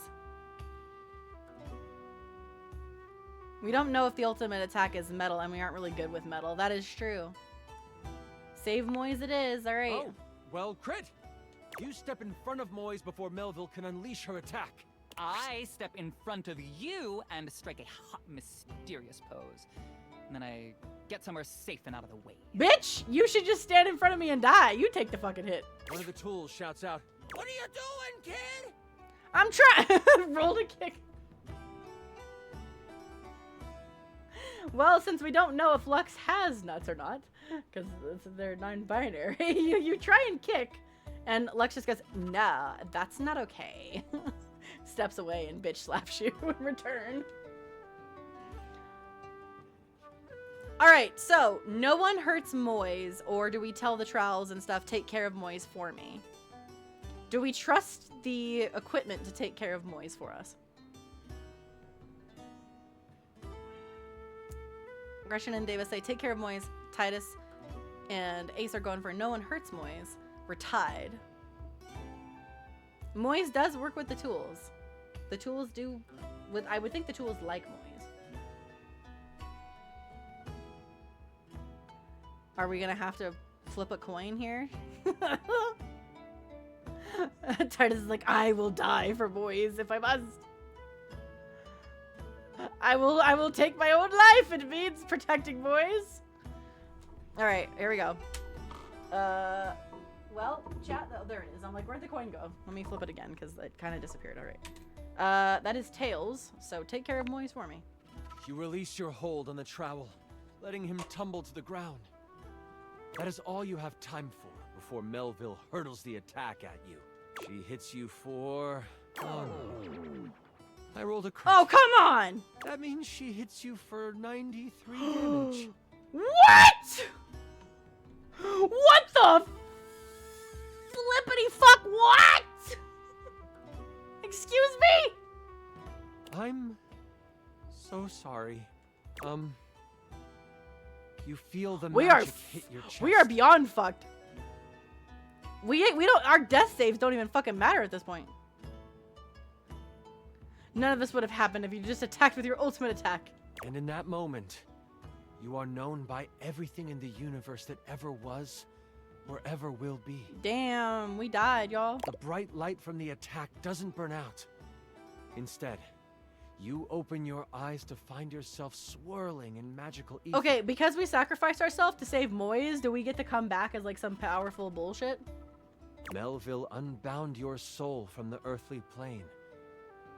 We don't know if the ultimate attack is metal, and we aren't really good with metal. That is true. Save Moise it is, alright. Oh, well, Crit! You step in front of Moise before Melville can unleash her attack. I step in front of you and strike a hot, mysterious pose. And then I get somewhere safe and out of the way. Bitch, you should just stand in front of me and die. You take the fucking hit. One of the tools shouts out, "What are you doing, kid?" I'm trying. Roll to kick. Well, since we don't know if Lux has nuts or not, because they're non-binary, you try and kick, and Lux just goes, nah, that's not okay. Steps away and bitch slaps you in return. Alright, so, no one hurts Moise, or do we tell the trowels and stuff, take care of Moise for me? Do we trust the equipment to take care of Moise for us? Gretchen and Davis say, take care of Moise. Titus and Ace are going for no one hurts Moise. We're tied. Moise does work with the tools. The tools do... I would think the tools like Moise. Are we gonna have to flip a coin here? Titus is like, I will die for Moise if I must. I will take my own life. It means protecting Moise. All right, here we go. Well, chat. Oh, there it is. I'm like, where'd the coin go? Let me flip it again because it kind of disappeared. All right. That is tails. So take care of Moise for me. You release your hold on the trowel, letting him tumble to the ground. That is all you have time for before Melville hurdles the attack at you. She hits you for... Oh, no. I rolled a crit. Oh, come on! That means she hits you for 93 damage. What? What the flippity fuck what? Excuse me? I'm so sorry. You feel the magic hit your chest. We are beyond fucked. We don't, our death saves don't even fucking matter at this point. None of this would have happened if you just attacked with your ultimate attack. And in that moment, you are known by everything in the universe that ever was or ever will be. Damn, we died, y'all. The bright light from the attack doesn't burn out. Instead, you open your eyes to find yourself swirling in magical ether. Okay, because we sacrificed ourselves to save Moise, do we get to come back as like some powerful bullshit? Melville unbound your soul from the earthly plane.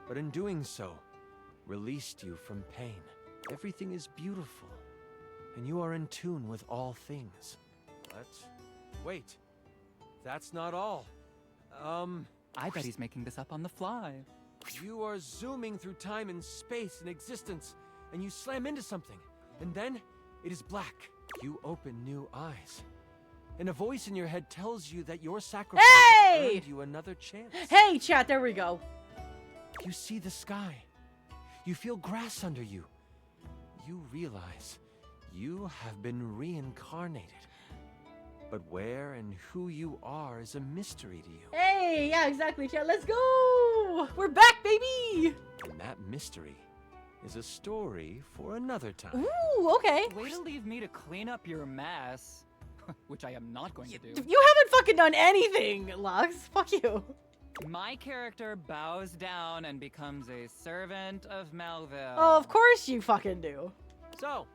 But in doing so, released you from pain. Everything is beautiful, and you are in tune with all things. But wait, that's not all. I bet he's making this up on the fly. You are zooming through time and space and existence, and you slam into something, and then it is black. You open new eyes, and a voice in your head tells you that your sacrifice earned you another chance. Hey, chat, there we go. You see the sky. You feel grass under you. You realize you have been reincarnated. But where and who you are is a mystery to you. Hey, yeah, exactly, chat. Let's go. We're back, baby. And that mystery is a story for another time. Ooh, okay. Way to leave me to clean up your mess. Which I am not going to do. You haven't fucking done anything, Lux. Fuck you. My character bows down and becomes a servant of Melville. Oh, of course you fucking do. So,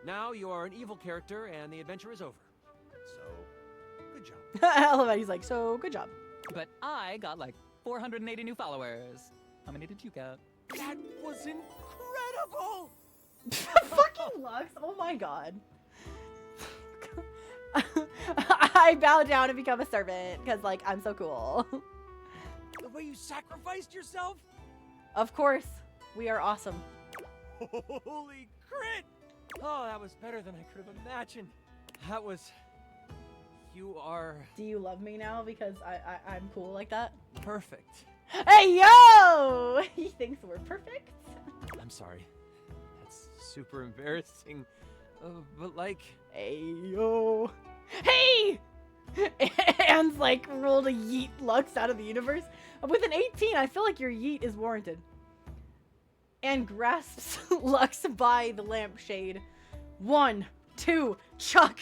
now you are an evil character and the adventure is over. So, good job. I love it. He's like, so good job. But I got like 480 new followers. How many did you get? That was incredible! Fucking Lux. Oh my god. I bow down and become a servant because, like, I'm so cool. The way you sacrificed yourself? Of course. We are awesome. Holy crit! Oh, that was better than I could have imagined. That was... You are... Do you love me now because I'm cool like that? Perfect. Hey, yo! He thinks we're perfect. I'm sorry. That's super embarrassing. But like... Hey, yo. Hey! Anne's like rolled a yeet Lux out of the universe. With an 18, I feel like your yeet is warranted. Anne grasps Lux by the lampshade. 1, 2, chuck!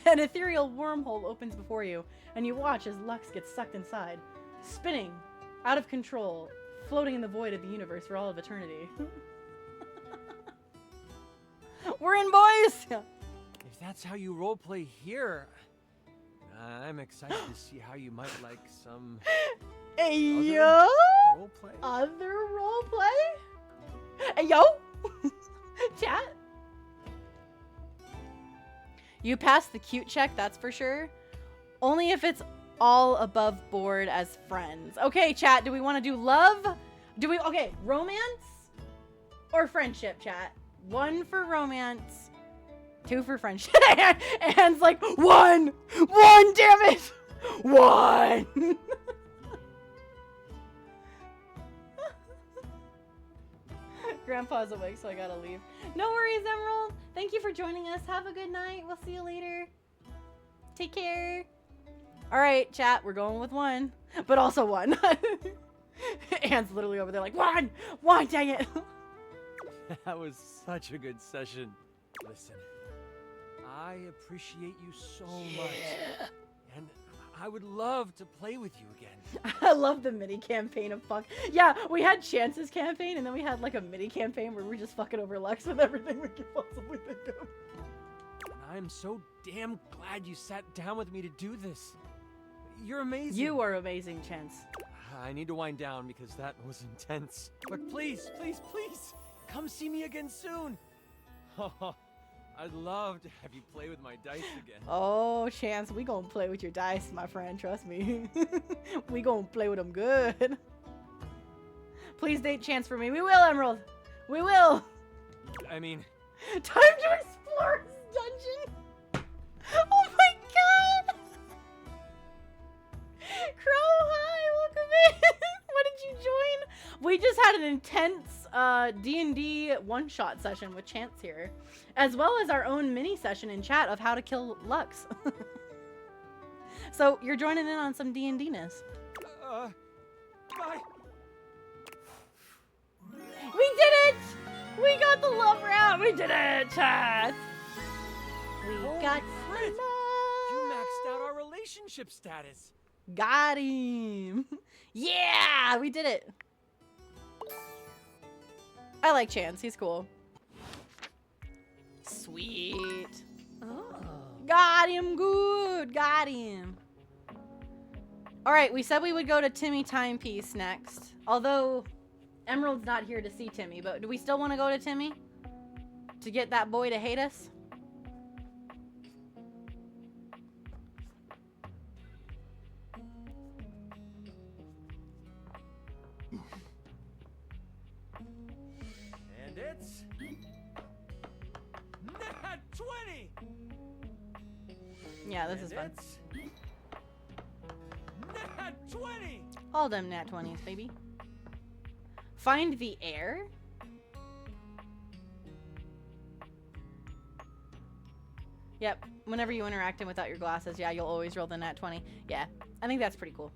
An ethereal wormhole opens before you, and you watch as Lux gets sucked inside, spinning, out of control, floating in the void of the universe for all of eternity. We're in, boys! If that's how you roleplay here, I'm excited to see how you might like some... Hey, yo! Roleplay? Other roleplay? Hey, yo! Chat? You passed the cute check, that's for sure. Only if it's all above board as friends. Okay, chat, do we want to do love? Okay, romance or friendship, chat? 1 for romance, 2 for friendship. Anne's like, 1! 1, damn it! 1! Grandpa's awake, so I gotta leave. No worries, Emerald. Thank you for joining us. Have a good night. We'll see you later. Take care. All right, chat. We're going with 1, but also 1. Anne's literally over there like, 1! 1, dang it. That was such a good session. Listen, I appreciate you so much. And I would love to play with you again. I love the mini campaign of fuck. Yeah, we had Chance's campaign, and then we had like a mini campaign where we're just fucking over Lux with everything we could possibly think of. And I'm so damn glad you sat down with me to do this. You're amazing. You are amazing, Chance. I need to wind down because that was intense. But please, please, please, come see me again soon. I'd love to have you play with my dice again. Oh, Chance, we gonna play with your dice, my friend. Trust me. We gonna play with them good. Please date Chance for me. We will, Emerald. We will. I mean... Time to explore this dungeon. Oh my god. Crow, hi. Welcome in. What did you join? We just had an intense D&D one-shot session with Chance here, as well as our own mini session in chat of how to kill Lux. So you're joining in on some D&D-ness. Bye. We did it! We got the love round! We did it, chat! We got Fred, you maxed out our relationship status. Got him! Yeah! We did it! I like Chance. He's cool. Sweet. Oh. Got him good. Got him. All right, we said we would go to Timmy Timepiece next. Although Emerald's not here to see Timmy, but do we still want to go to Timmy? To get that boy to hate us? And it's... Nat 20! Yeah, this is fun. It's... Nat 20! All them nat 20s, baby. Find the air? Yep, whenever you interact in without your glasses, yeah, you'll always roll the nat 20. Yeah, I think that's pretty cool.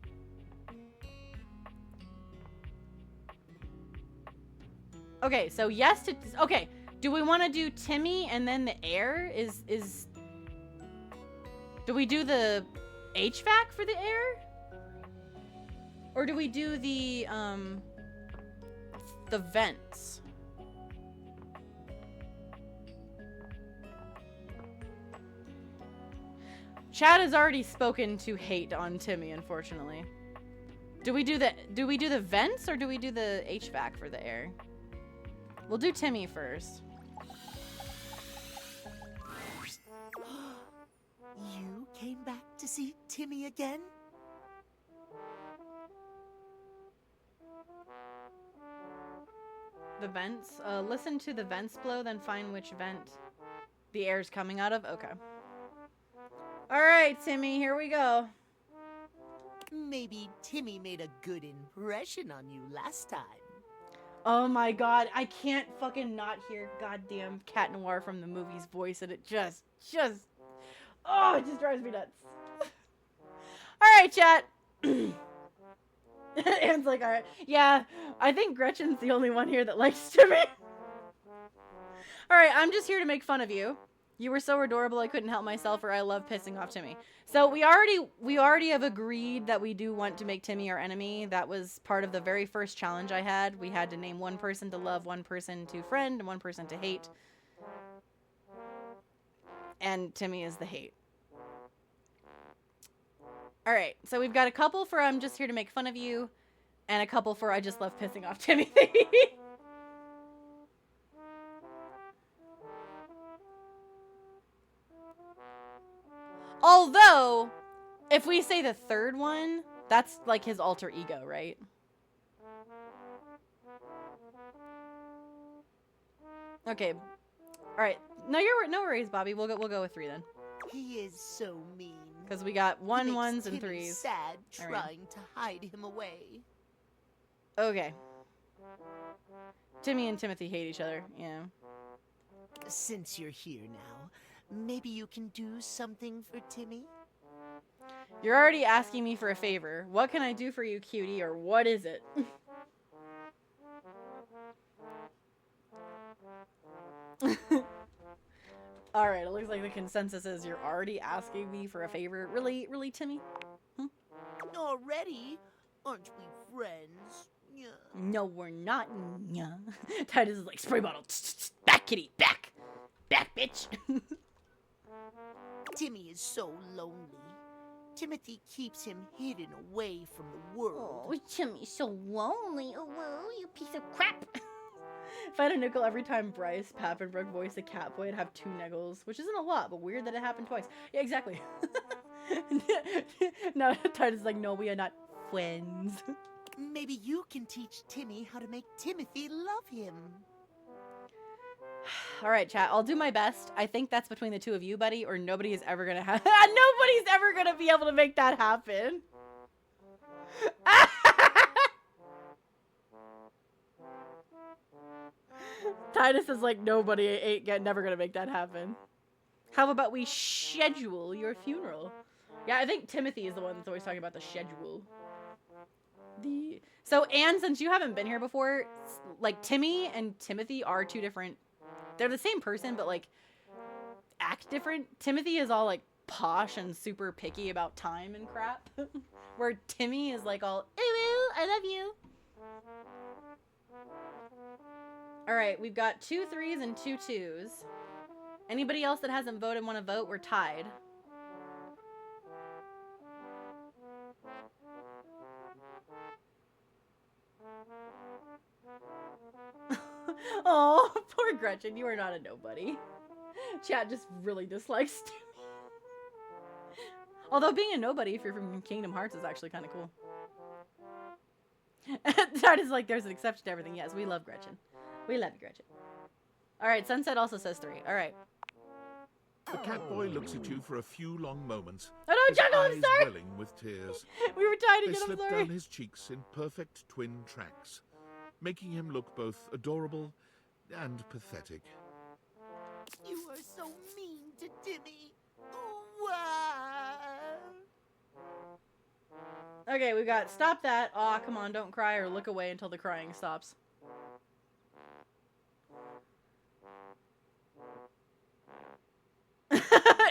Okay, so yes to... Okay, do we want to do Timmy and then the air? Do we do the HVAC for the air? Or do we do the vents? Chad has already spoken to hate on Timmy, unfortunately. Do we do the vents or do we do the HVAC for the air? We'll do Timmy first. You came back to see Timmy again? The vents? Listen to the vents blow, then find which vent the air's coming out of? Okay. Alright, Timmy, here we go. Maybe Timmy made a good impression on you last time. Oh my god, I can't fucking not hear goddamn Cat Noir from the movie's voice, and it just, oh, it just drives me nuts. Alright, chat. Anne's like, alright. Yeah, I think Gretchen's the only one here that likes Timmy. Alright, I'm just here to make fun of you. You were so adorable I couldn't help myself, or I love pissing off Timmy. So we already have agreed that we do want to make Timmy our enemy. That was part of the very first challenge I had. We had to name one person to love, one person to friend, and one person to hate. And Timmy is the hate. Alright, so we've got a couple for I'm just here to make fun of you, and a couple for I just love pissing off Timmy. Although, if we say the third one, that's like his alter ego, right? Okay. Alright. No worries, Bobby. We'll go with 3 then. He is so mean. Because we got He makes ones and Timmy 3s. sad All right. trying to hide him away. Okay. Timmy and Timothy hate each other. Yeah. Since you're here now, maybe you can do something for Timmy? You're already asking me for a favor. What can I do for you, cutie, or what is it? Alright, it looks like the consensus is you're already asking me for a favor. Really, Timmy? Already? Aren't we friends? Yeah. No, we're not. Yeah. Titus is like, spray bottle. Back, kitty. Back. Back, bitch. Timmy is so lonely. Timothy keeps him hidden away from the world. Oh, Timmy's so lonely. Oh, you piece of crap. If I had a nickel every time Bryce Papenbrook voiced a Catboy, I'd have 2 nickels, which isn't a lot, but weird that it happened twice. Yeah, exactly. No, Titus is like, no, we are not friends. Maybe you can teach Timmy how to make Timothy love him. Alright, chat, I'll do my best. I think that's between the 2 of you, buddy, or nobody is ever gonna have- Nobody's ever gonna be able to make that happen. Titus is like, nobody ain't never gonna make that happen. How about we schedule your funeral? Yeah, I think Timothy is the one that's always talking about the schedule. So, Anne, since you haven't been here before, like, Timmy and Timothy are 2 different... They're the same person, but, like, act different. Timothy is all, like, posh and super picky about time and crap. Where Timmy is, like, all, ooh, I love you. Alright, we've got 2 3s and 2 2s. Anybody else that hasn't voted want to vote? We're tied. Gretchen, you are not a nobody. Chat just really dislikes Timmy. Although being a nobody, if you're from Kingdom Hearts, is actually kind of cool. That is like, there's an exception to everything. Yes, we love Gretchen. We love you, Gretchen. Alright, Sunset also says 3. Alright. The Catboy looks at you for a few long moments. Oh no, his Jungle, I'm eyes sorry! welling with tears. We were trying to They get him, slip sorry. down his cheeks in perfect twin tracks, making him look both adorable and pathetic. You are so mean to Timmy. Why? Okay, we got stop that. Aw, come on, don't cry or look away until the crying stops.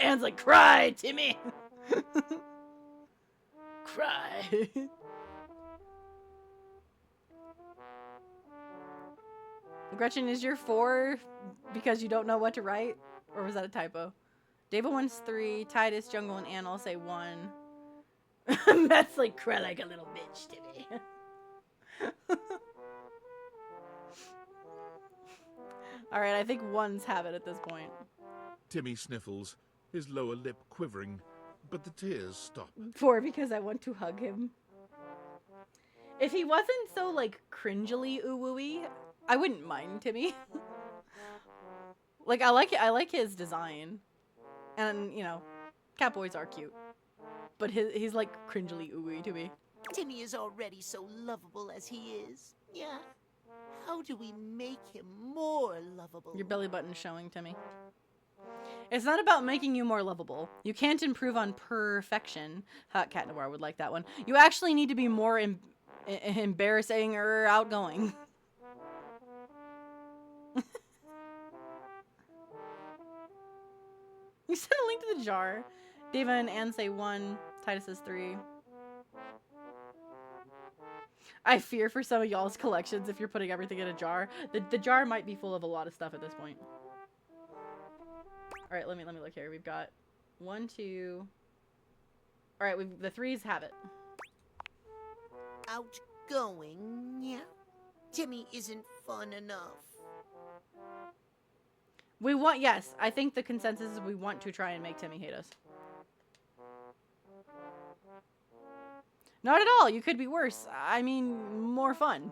Anne's like, cry, Timmy! Cry. Gretchen, is your 4 because you don't know what to write? Or was that a typo? David wants 3, Titus, Jungle, and Anne all say 1. Matt's like, cry like a little bitch, Timmy. Alright, I think 1s have it at this point. Timmy sniffles, his lower lip quivering, but the tears stop. 4 because I want to hug him. If he wasn't so, like, cringily ooh-wooey, I wouldn't mind Timmy. Like, I like his design. And, you know, Catboys are cute. But he's like cringily ooey to me. Timmy is already so lovable as he is. Yeah. How do we make him more lovable? Your belly button's showing, Timmy. It's not about making you more lovable. You can't improve on perfection. Cat Noir would like that one. You actually need to be more embarrassing or outgoing. You sent a link to the jar. Deva and Anne say 1. Titus says 3. I fear for some of y'all's collections if you're putting everything in a jar. The jar might be full of a lot of stuff at this point. Alright, let me look here. We've got 1, 2. Alright, the 3s have it. Outgoing, yeah. Timmy isn't fun enough. We want, yes, I think the consensus is we want to try and make Timmy hate us. Not at all. You could be worse. I mean, more fun.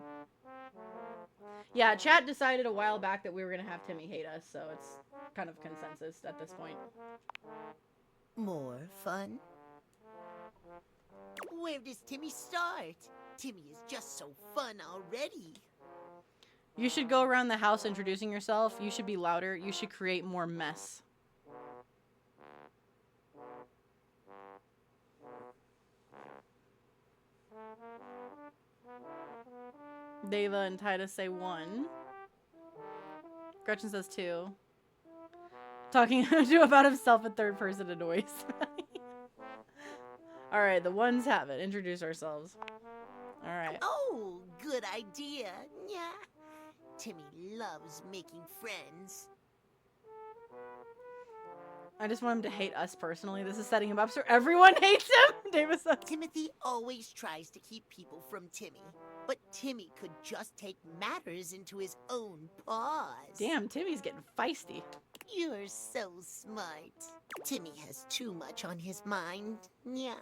Yeah, chat decided a while back that we were going to have Timmy hate us, so it's kind of consensus at this point. More fun? Where does Timmy start? Timmy is just so fun already. You should go around the house introducing yourself. You should be louder. You should create more mess. Deva and Titus say 1. Gretchen says 2. Talking to about himself in third person annoys. Alright, the 1s have it. Introduce ourselves. Alright. Oh, good idea. Yeah. Timmy loves making friends. I just want him to hate us personally. This is setting him up so everyone hates him. Davis says. Timothy always tries to keep people from Timmy, but Timmy could just take matters into his own paws. Damn, Timmy's getting feisty. You're so smart. Timmy has too much on his mind. Yeah.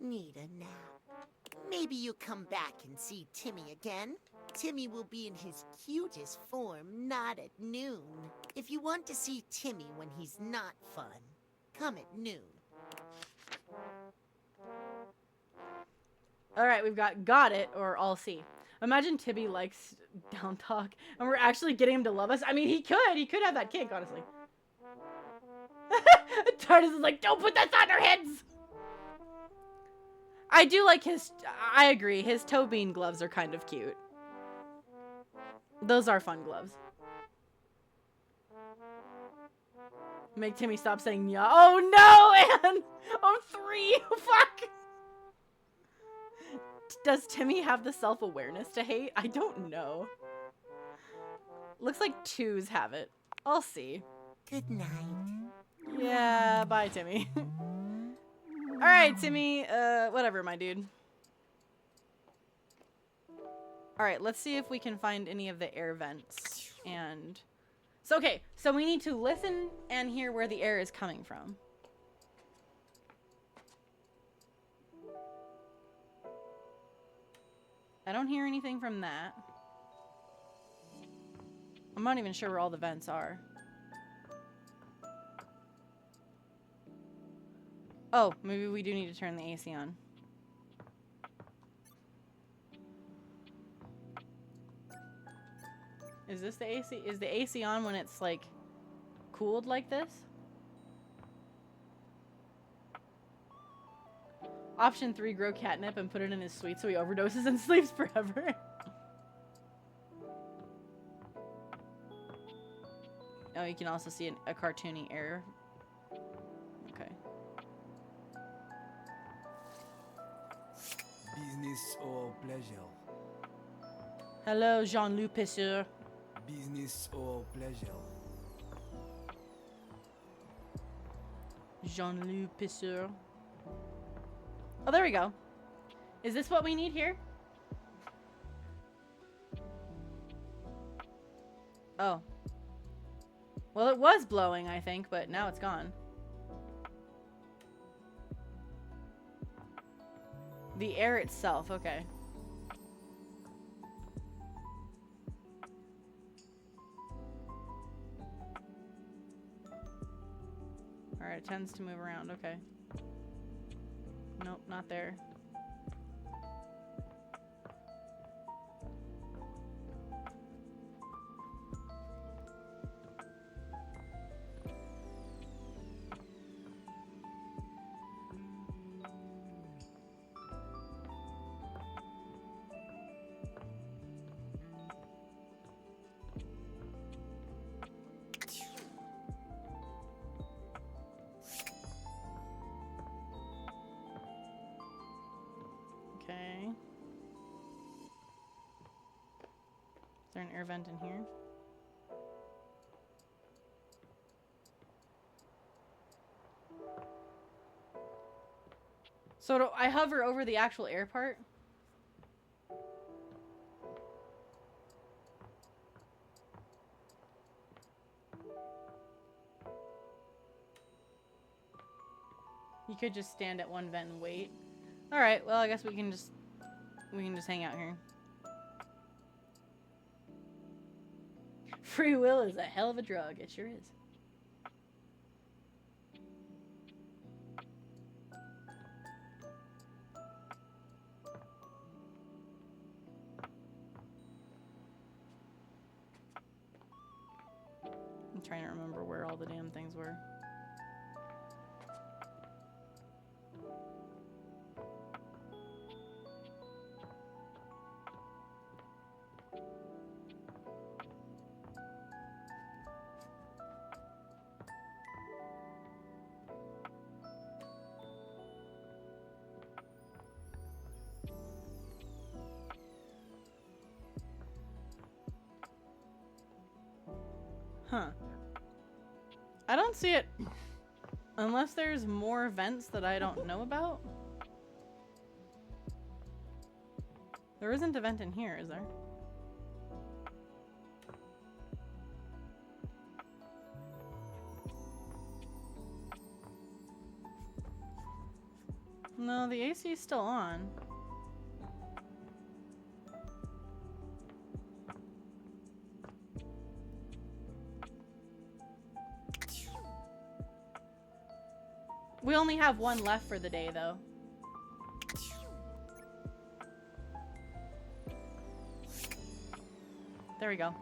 Need a nap. Maybe you come back and see Timmy again. Timmy will be in his cutest form, not at noon. If you want to see Timmy when he's not fun, come at noon. Alright, we've got it, or I'll see. Imagine Timmy likes down talk, and we're actually getting him to love us. I mean, he could have that kink, honestly. Titus is like, don't put that on our heads! I do like I agree, his toe bean gloves are kind of cute. Those are fun gloves. Make Timmy stop saying yeah. Oh no, Anne! Oh, 3! Fuck! Does Timmy have the self-awareness to hate? I don't know. Looks like 2s have it. I'll see. Good night. Yeah, bye, Timmy. Alright, Timmy. Whatever, my dude. Alright, let's see if we can find any of the air vents and... So, okay, so we need to listen and hear where the air is coming from. I don't hear anything from that. I'm not even sure where all the vents are. Oh, maybe we do need to turn the AC on. Is this the AC? Is the AC on when it's like cooled like this? Option 3, grow catnip and put it in his sweet so he overdoses and sleeps forever. Oh, you can also see a cartoony air. Okay. Business or pleasure? Hello, Jean-Luc Pisseur. Business or pleasure? Jean-Luc Pisseur. Oh, there we go. Is this what we need here? Oh. Well, it was blowing, I think, but now it's gone. The air itself, okay. Alright, it tends to move around, okay. Nope, not there. Okay. Is there an air vent in here? So do I hover over the actual air part? You could just stand at one vent and wait. All right, well, I guess we can just hang out here. Free will is a hell of a drug. It sure is. I'm trying to remember where all the damn things were. Huh. I don't see it unless there's more vents that I don't know about. There isn't a vent in here, is there? No, the AC is still on. We only have one left for the day, though. There we go.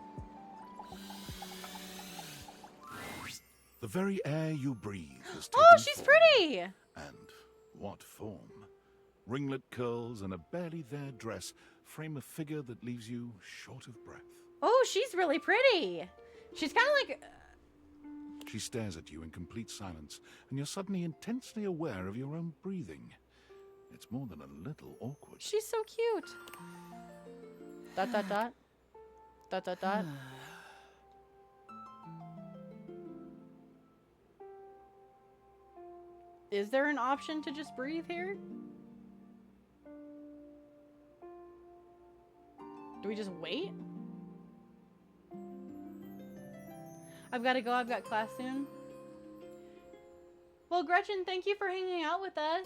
The very air you breathe is Oh, taken she's form. pretty! And what form? Ringlet curls and a barely there dress frame a figure that leaves you short of breath. Oh, she's really pretty. She's kind of like... She stares at you in complete silence, and you're suddenly intensely aware of your own breathing. It's more than a little awkward. She's so cute. Dot, dot, dot. Dot, dot, dot. Is there an option to just breathe here? Do we just wait? I've got to go. I've got class soon. Well, Gretchen, thank you for hanging out with us.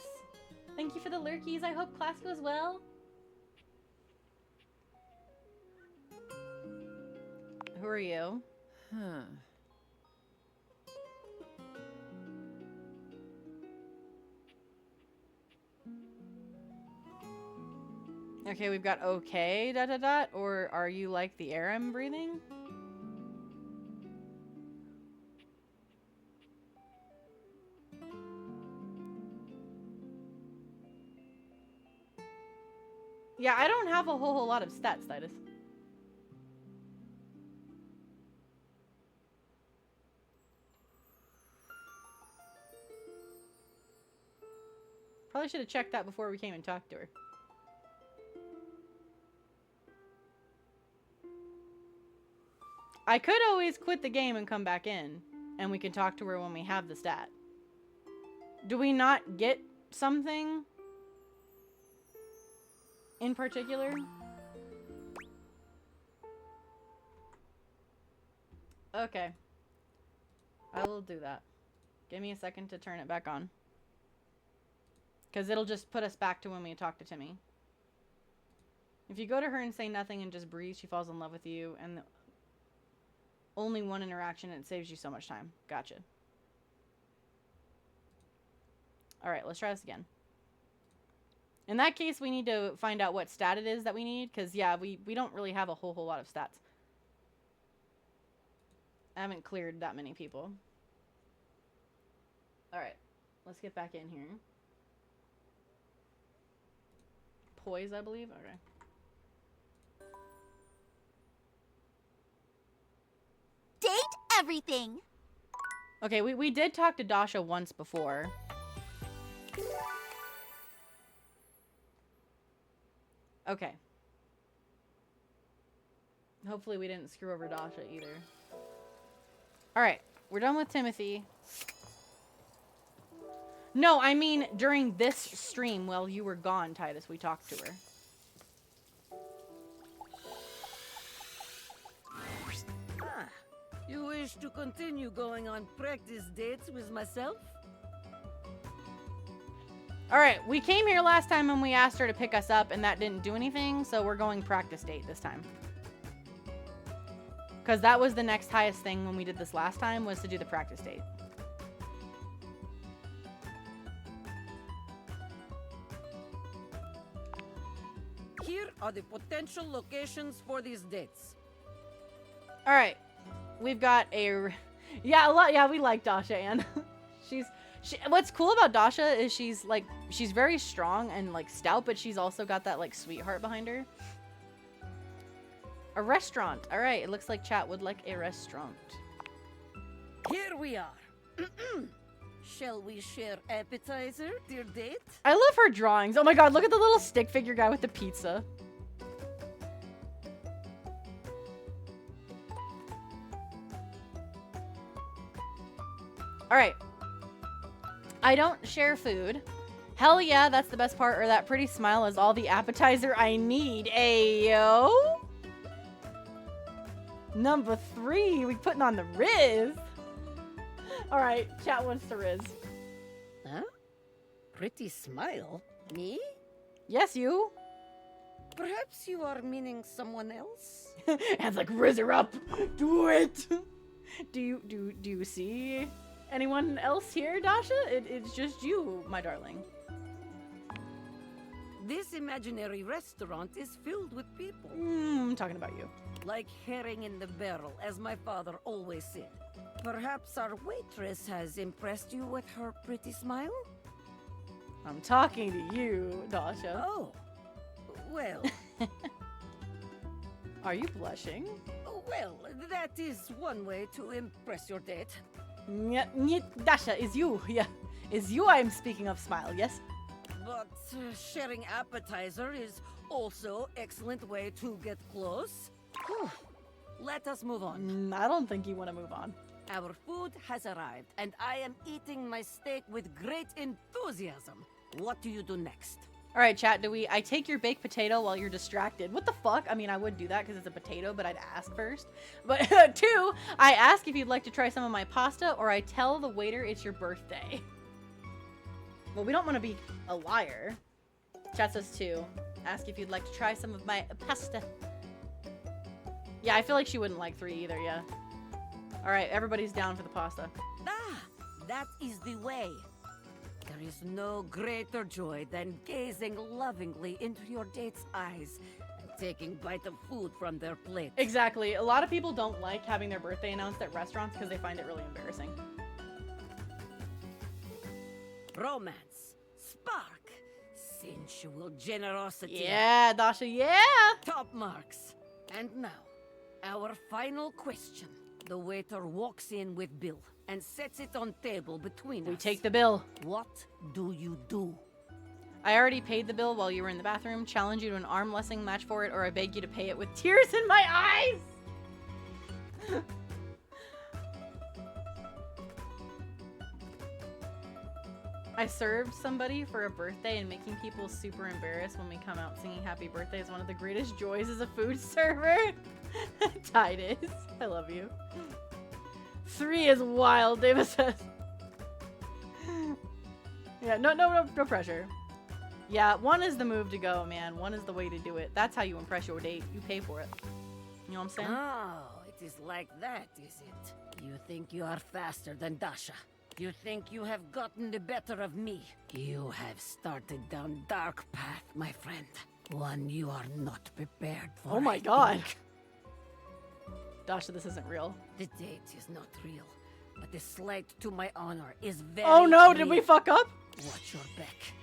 Thank you for the lurkies. I hope class goes well. Who are you? Huh. Okay, we've got okay, ... Or are you like the air I'm breathing? Yeah, I don't have a whole lot of stats, Titus. Probably should have checked that before we came and talked to her. I could always quit the game and come back in, and we can talk to her when we have the stat. Do we not get something in particular? Okay. I will do that. Give me a second to turn it back on. Because it'll just put us back to when we talk to Timmy. If you go to her and say nothing and just breathe, she falls in love with you, and only one interaction, and it saves you so much time. Gotcha. Alright, let's try this again. In that case, we need to find out what stat it is that we need, because, yeah, we don't really have a whole lot of stats. I haven't cleared that many people. Alright, let's get back in here. Poise, I believe? Okay. Date everything. Okay, we did talk to Dasha once before. Okay. Hopefully we didn't screw over Dasha either. Alright, we're done with Timothy. No, I mean during this stream while you were gone, Titus, we talked to her. Ah, you wish to continue going on practice dates with myself? Alright, we came here last time and we asked her to pick us up and that didn't do anything, so we're going practice date this time. Because that was the next highest thing when we did this last time, was to do the practice date. Here are the potential locations for these dates. Alright, we've got a... Yeah, we like Dasha, Ann. What's cool about Dasha is she's very strong and like stout, but she's also got that like sweetheart behind her. A restaurant. All right, it looks like chat would like a restaurant. Here we are. Shall we share appetizer, dear date? I love her drawings. Oh my god, look at the little stick figure guy with the pizza. All right. I don't share food. Hell yeah, that's the best part, or that pretty smile is all the appetizer I need. Ayo. Number 3, we putting on the Riz. All right, chat wants the Riz. Huh? Pretty smile? Me? Yes, you. Perhaps you are meaning someone else? Hands like, Riz her up. Do it. Do you see anyone else here, Dasha? It's just you, my darling. This imaginary restaurant is filled with people. I'm talking about you. Like herring in the barrel, as my father always said. Perhaps our waitress has impressed you with her pretty smile? I'm talking to you, Dasha. Oh, well. Are you blushing? Well, that is one way to impress your date. Dasha, is you. Yeah, is you I'm speaking of smile, yes? But sharing appetizer is also excellent way to get close. Whew. Let us move on. I don't think you want to move on. Our food has arrived, and I am eating my steak with great enthusiasm. What do you do next? All right, chat, I take your baked potato while you're distracted. What the fuck? I mean, I would do that because it's a potato, but I'd ask first. But 2, I ask if you'd like to try some of my pasta, or I tell the waiter it's your birthday. Well, we don't want to be a liar. Chat says 2. Ask if you'd like to try some of my pasta. Yeah, I feel like she wouldn't like 3 either, yeah. All right, everybody's down for the pasta. Ah, that is the way. There is no greater joy than gazing lovingly into your date's eyes and taking a bite of food from their plate. Exactly. A lot of people don't like having their birthday announced at restaurants because they find it really embarrassing. Romance, spark, sensual generosity. Yeah, Dasha, yeah! Top marks. And now, our final question. The waiter walks in with bill and sets it on table between us. We take the bill. What do you do? I already paid the bill while you were in the bathroom. Challenge you to an arm wrestling match for it, or I beg you to pay it with tears in my eyes! I served somebody for a birthday, and making people super embarrassed when we come out singing happy birthday is one of the greatest joys as a food server. Titus, I love you. 3 is wild, Davis says. Yeah, no pressure. Yeah, 1 is the move to go, man. 1 is the way to do it. That's how you impress your date. You pay for it. You know what I'm saying? Oh, it is like that, is it? You think you are faster than Dasha. You think you have gotten the better of me. You have started down dark path, my friend. One you are not prepared for. Oh my god. Dasha, this isn't real. The date is not real, but the slight to my honor is very Oh no, real. did we fuck up? Watch your back.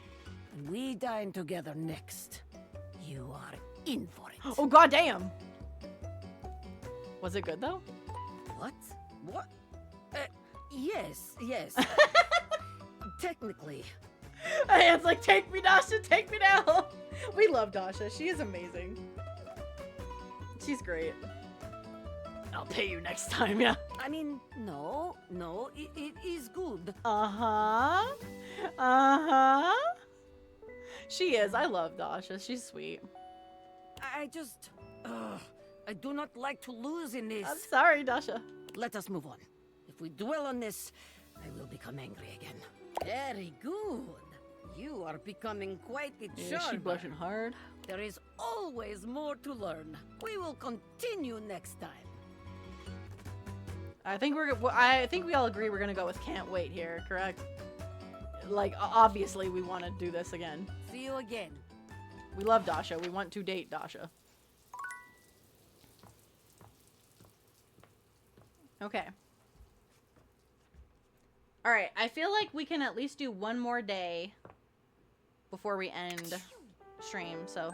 When we dine together next, you are in for it. Oh god damn. Was it good though? What? What? Yes. Technically. It's like, take me, Dasha, take me now. We love Dasha. She is amazing. She's great. I'll pay you next time, yeah. I mean, no, it is good. Uh-huh. She is. I love Dasha. She's sweet. I just... I do not like to lose in this. I'm sorry, Dasha. Let us move on. If we dwell on this, I will become angry again. Very good. You are becoming quite the Yeah, she charmer. blushing hard. There is always more to learn. We will continue next time. I think we all agree we're gonna go with can't wait here, correct? Like, obviously we want to do this again. See you again. We love Dasha. We want to date Dasha. Okay. Alright, I feel like we can at least do one more day before we end stream, so...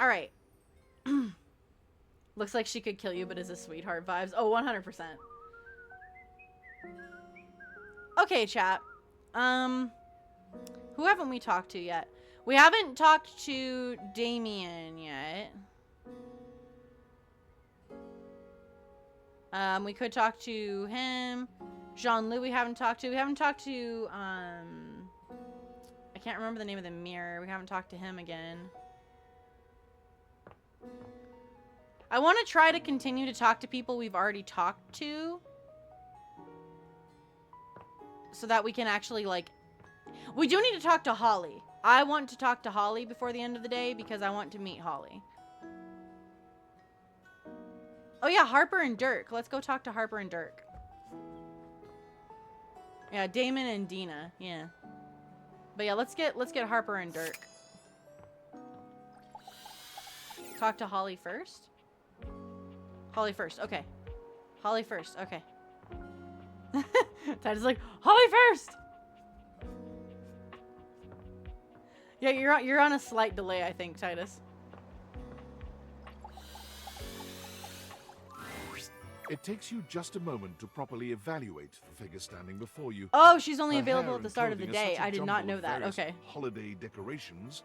Alright. Looks like she could kill you, but is a sweetheart vibes. Oh, 100%. Okay, chat. Who haven't we talked to yet? We haven't talked to Damien yet. We could talk to him. Jean-Louis we haven't talked to. We haven't talked to, I can't remember the name of the mirror. We haven't talked to him again. I want to try to continue to talk to people we've already talked to. So that we can actually, like... We do need to talk to Holly. I want to talk to Holly before the end of the day because I want to meet Holly. Oh yeah, Harper and Dirk. Let's go talk to Harper and Dirk. Yeah, Damon and Dina. Yeah. But yeah, let's get Harper and Dirk. Talk to Holly first? Holly first, okay. Holly first, okay. Titus like, Holly first! Yeah, you're on a slight delay, I think, Titus. It takes you just a moment to properly evaluate the figure standing before you. Oh, she's only Her available hair at the and start of the clothing are day. such a I did not jumble know of that. various Okay. Holiday decorations.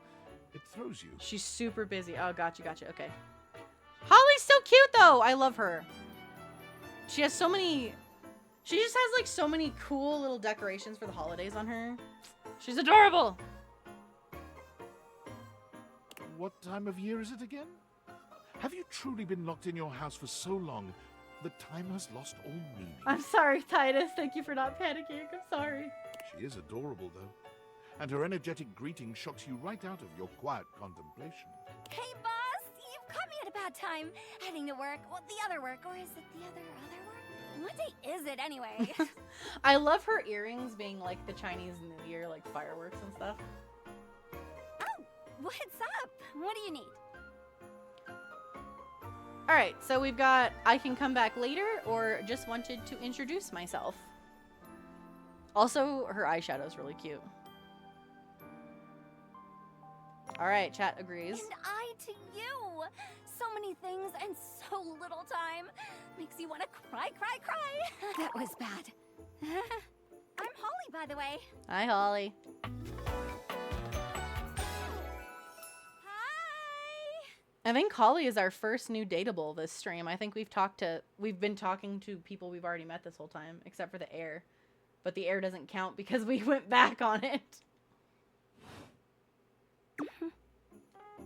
It throws you. She's super busy. Oh, gotcha. Okay. Holly's so cute, though. I love her. She has so many She just has like so many cool little decorations for the holidays on her. She's adorable. What time of year is it again? Have you truly been locked in your house for so long that time has lost all meaning? I'm sorry, Titus. Thank you for not panicking. I'm sorry. She is adorable, though. And her energetic greeting shocks you right out of your quiet contemplation. Hey, boss! You've caught me at a bad time. Heading to work. Well, the other work. Or is it the other work? What day is it, anyway? I love her earrings being like the Chinese New Year, like fireworks and stuff. Oh, what's up? What do you need? Alright, so we've got I can come back later or just wanted to introduce myself. Also, her eyeshadow's really cute. Alright, chat agrees. And I to you! So many things and so little time. Makes you want to cry. That was bad. I'm Holly, by the way. Hi, Holly. I think Holly is our first new dateable this stream. I think we've been talking to people we've already met this whole time, except for the air. But the air doesn't count because we went back on it.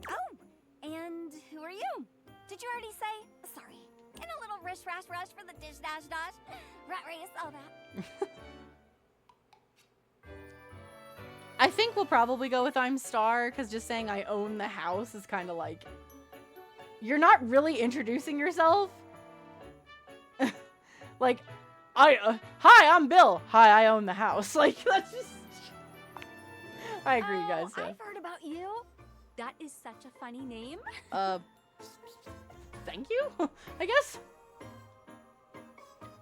Oh, and who are you? Did you already say? Sorry. In a little rush for the dish dash. Rat race, all that. I think we'll probably go with I'm Star, because just saying I own the house is kind of like... You're not really introducing yourself. Like, hi, I'm Bill. Hi, I own the house. Like, that's just... I agree, guys. Yeah. I've heard about you. That is such a funny name. Thank you, I guess.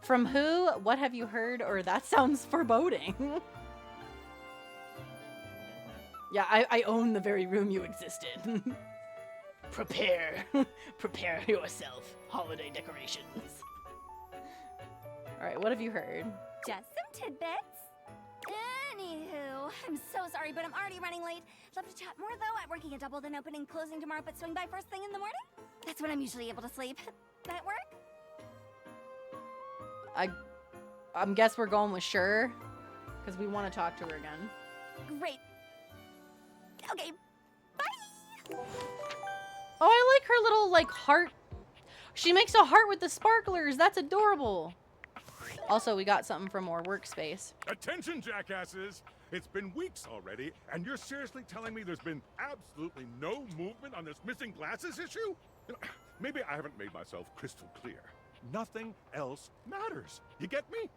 From who? What have you heard? Or that sounds foreboding. Yeah, I own the very room you exist in. Prepare yourself. Holiday decorations. Alright, what have you heard? Just some tidbits. Anywho, I'm so sorry, but I'm already running late. Love to chat more, though. I'm working a double, then opening, closing tomorrow, but swing by first thing in the morning. That's when I'm usually able to sleep. That work? I guess we're going with sure, because we want to talk to her again. Great. Okay, bye! Oh, I like her little, like, heart. She makes a heart with the sparklers. That's adorable. Also, we got something from our workspace. Attention, jackasses! It's been weeks already, and you're seriously telling me there's been absolutely no movement on this missing glasses issue? You know, maybe I haven't made myself crystal clear. Nothing else matters. You get me?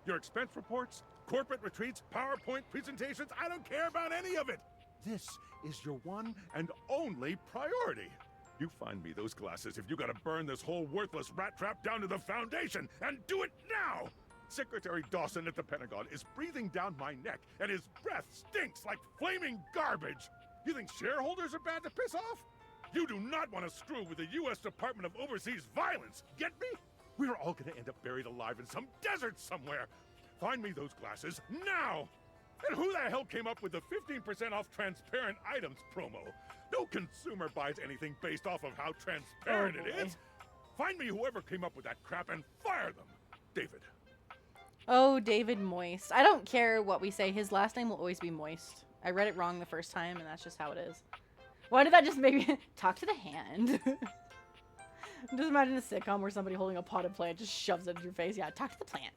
Your expense reports, corporate retreats, PowerPoint presentations, I don't care about any of it. This is your one and only priority. You find me those glasses if you gotta burn this whole worthless rat trap down to the foundation, and do it now! Secretary Dawson at the Pentagon is breathing down my neck, and his breath stinks like flaming garbage! You think shareholders are bad to piss off? You do not want to screw with the U.S. Department of Overseas Violence, get me? We're all gonna end up buried alive in some desert somewhere! Find me those glasses, now! And who the hell came up with the 15% off transparent items promo? No consumer buys anything based off of how transparent it is. Find me whoever came up with that crap and fire them. David. Oh, David Moist. I don't care what we say. His last name will always be Moist. I read it wrong the first time, and that's just how it is. Why did that just make me... Talk to the hand. Just imagine a sitcom where somebody holding a potted plant just shoves it in your face. Yeah, talk to the plant.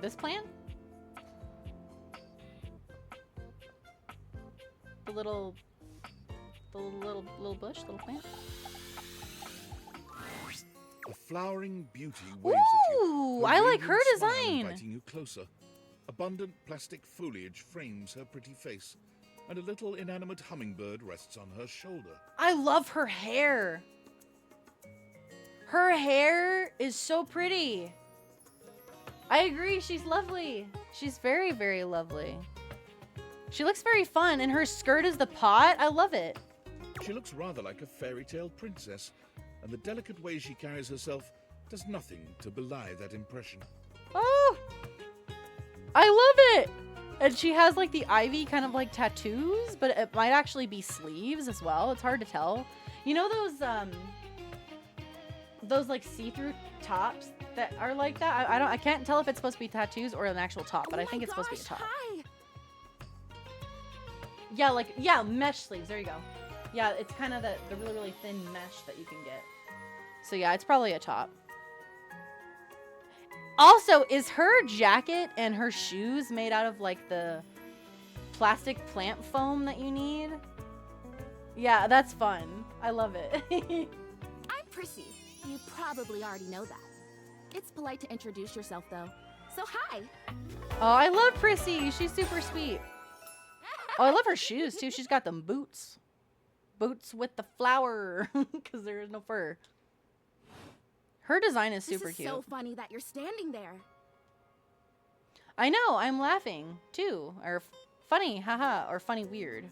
This plant? The little bush, little plant. A flowering beauty waves at you. Ooh, I like her smile design. Inviting you closer. Abundant plastic foliage frames her pretty face, and a little inanimate hummingbird rests on her shoulder. I love her hair. Her hair is so pretty. I agree, she's lovely. She's very, very lovely. She looks very fun, and her skirt is the pot. I love it. She looks rather like a fairy tale princess, and the delicate way she carries herself does nothing to belie that impression. Oh, I love it. And she has like the ivy kind of like tattoos, but it might actually be sleeves as well. It's hard to tell. You know those those like see-through tops that are like that. I can't tell if it's supposed to be tattoos or an actual top, but I think it's supposed to be a top. Hi. Yeah, like, yeah, mesh sleeves. There you go. Yeah, it's kind of the really, really thin mesh that you can get. So yeah, it's probably a top. Also, is her jacket and her shoes made out of like the plastic plant foam that you need? Yeah, that's fun. I love it. I'm Prissy. You probably already know that. It's polite to introduce yourself, though. So hi. Oh, I love Prissy. She's super sweet. Oh, I love her shoes, too. She's got them boots. Boots with the flower, because there is no fur. Her design is super cute. This is so funny that you're standing there. I know. I'm laughing, too. Or funny, haha. Or funny weird.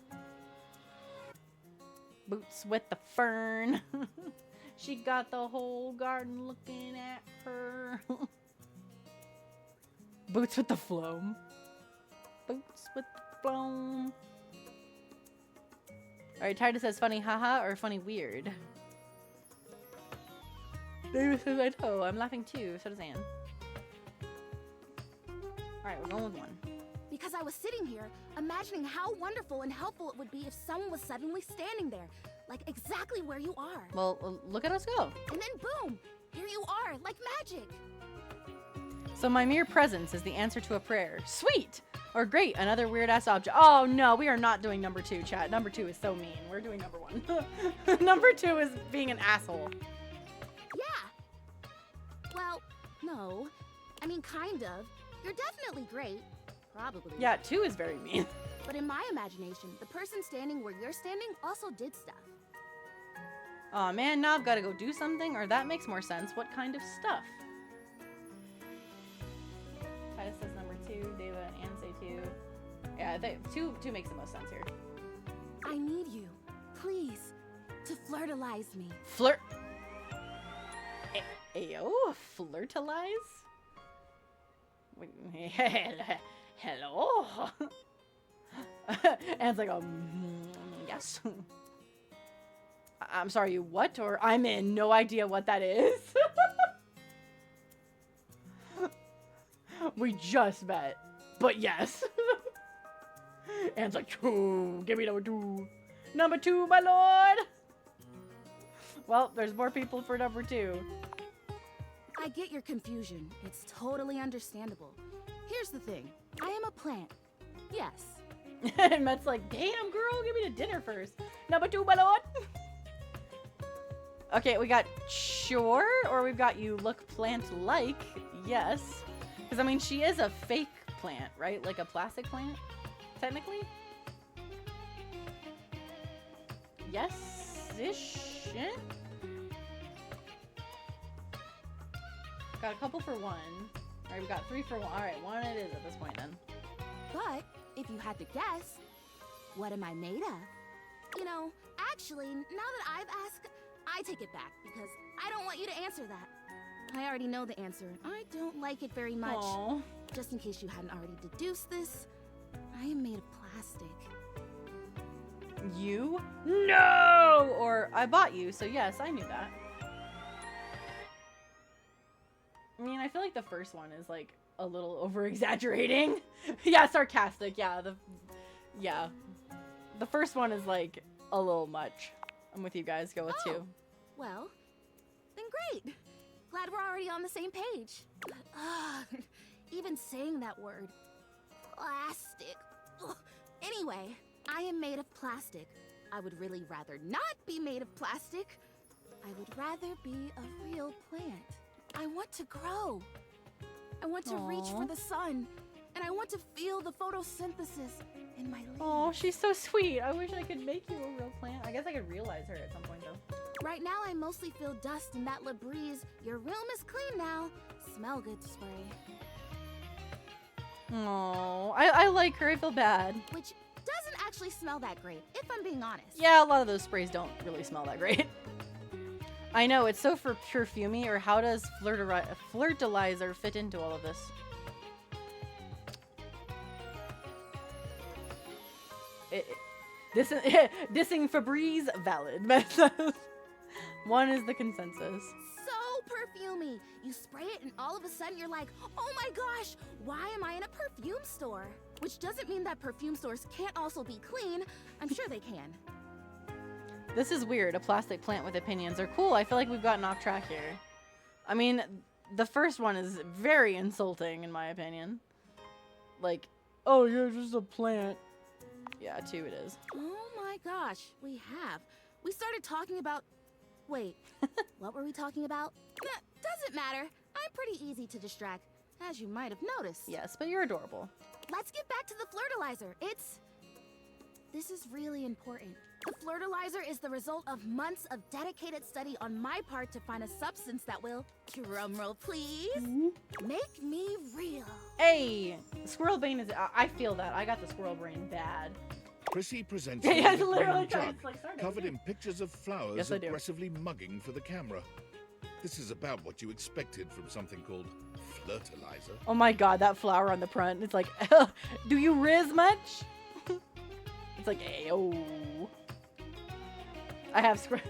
Boots with the fern. She got the whole garden looking at her. Boots with the phloem. Boots with the phloem. Alright, Titus says funny haha or funny weird. David says I know, I'm laughing too, so does Anne. Alright, we're going with one. Because I was sitting here, imagining how wonderful and helpful it would be if someone was suddenly standing there, like exactly where you are. Well, look at us go. And then boom, here you are, like magic. So my mere presence is the answer to a prayer. Sweet! Or great, another weird-ass object. Oh no, we are not doing number 2, chat. Number 2 is so mean. We're doing number 1. Number 2 is being an asshole. Yeah. Well, no. I mean, kind of. You're definitely great. Probably. Yeah, 2 is very mean. But in my imagination, the person standing where you're standing also did stuff. Aw, man, now I've got to go do something, or that makes more sense. What kind of stuff? Titus says number 2, Deva and Anne say 2. Yeah, I think 2 makes the most sense here. I need you, please, to flirtalize me. Flirt? Ayo, flirtalize? Hello? Anne's like, yes. I'm sorry, what? Or I'm in no idea what that is. We just met, but yes. Anne's like, 2, give me number 2. Number 2, my lord. Well, there's more people for number 2. I get your confusion. It's totally understandable. Here's the thing. I am a plant. Yes. And Matt's like, damn, girl, give me the dinner first. Number 2, my lord. Okay, we got sure, or we've got you look plant-like. Yes. Because, I mean, she is a fake plant, right? Like a plastic plant, technically? Yes-ish? Got a couple for 1. Alright, we got 3 for 1. Alright, 1 it is at this point, then. But, if you had to guess, what am I made of? You know, actually, now that I've asked, I take it back, because I don't want you to answer that. I already know the answer. I don't like it very much. Aww. Just in case you hadn't already deduced this, I am made of plastic. You? No! Or, I bought you, so yes, I knew that. I mean, I feel like the first one is, like, a little over-exaggerating. Yeah, sarcastic, yeah. The first one is, like, a little much. I'm with you guys, go with 2. Well, then great. Glad we're already on the same page. Even saying that word. Plastic. Ugh. Anyway, I am made of plastic. I would really rather not be made of plastic. I would rather be a real plant. I want to grow. I want to reach for the sun. And I want to feel the photosynthesis in my leaves. Oh, she's so sweet. I wish I could make you a real plant. I guess I could realize her at some point, though. Right now, I mostly feel dust in that Labreeze. Your room is clean now. Smell good spray. Oh, I like her. I feel bad. Which doesn't actually smell that great, if I'm being honest. Yeah, a lot of those sprays don't really smell that great. I know, it's so for perfumey, or how does flirtalizer fit into all of this? Dissing Febreze, valid. 1 is the consensus. So perfumey. You spray it and all of a sudden you're like, oh my gosh, why am I in a perfume store? Which doesn't mean that perfume stores can't also be clean. I'm sure they can. This is weird. A plastic plant with opinions are cool. I feel like we've gotten off track here. I mean, the first one is very insulting in my opinion. Like, oh, you're just a plant. Yeah, 2 it is. Oh my gosh, we have. We started talking about... Wait, what were we talking about? Nah, doesn't matter. I'm pretty easy to distract, as you might have noticed. Yes, but you're adorable. Let's get back to the flirtilizer. This is really important. The flirtilizer is the result of months of dedicated study on my part to find a substance that will, drumroll please, make me real. Hey! Squirrel Bane is... I feel that. I got the squirrel brain bad. Prissy presents Yeah, you yeah, with a literally green jug, it's like, sorry, covered yeah. in pictures of flowers Yes, I do. aggressively mugging for the camera. This is about what you expected from something called flirtilizer. Oh my god, that flower on the front. It's like, do you riz much? It's like, ayo. I have squirrel.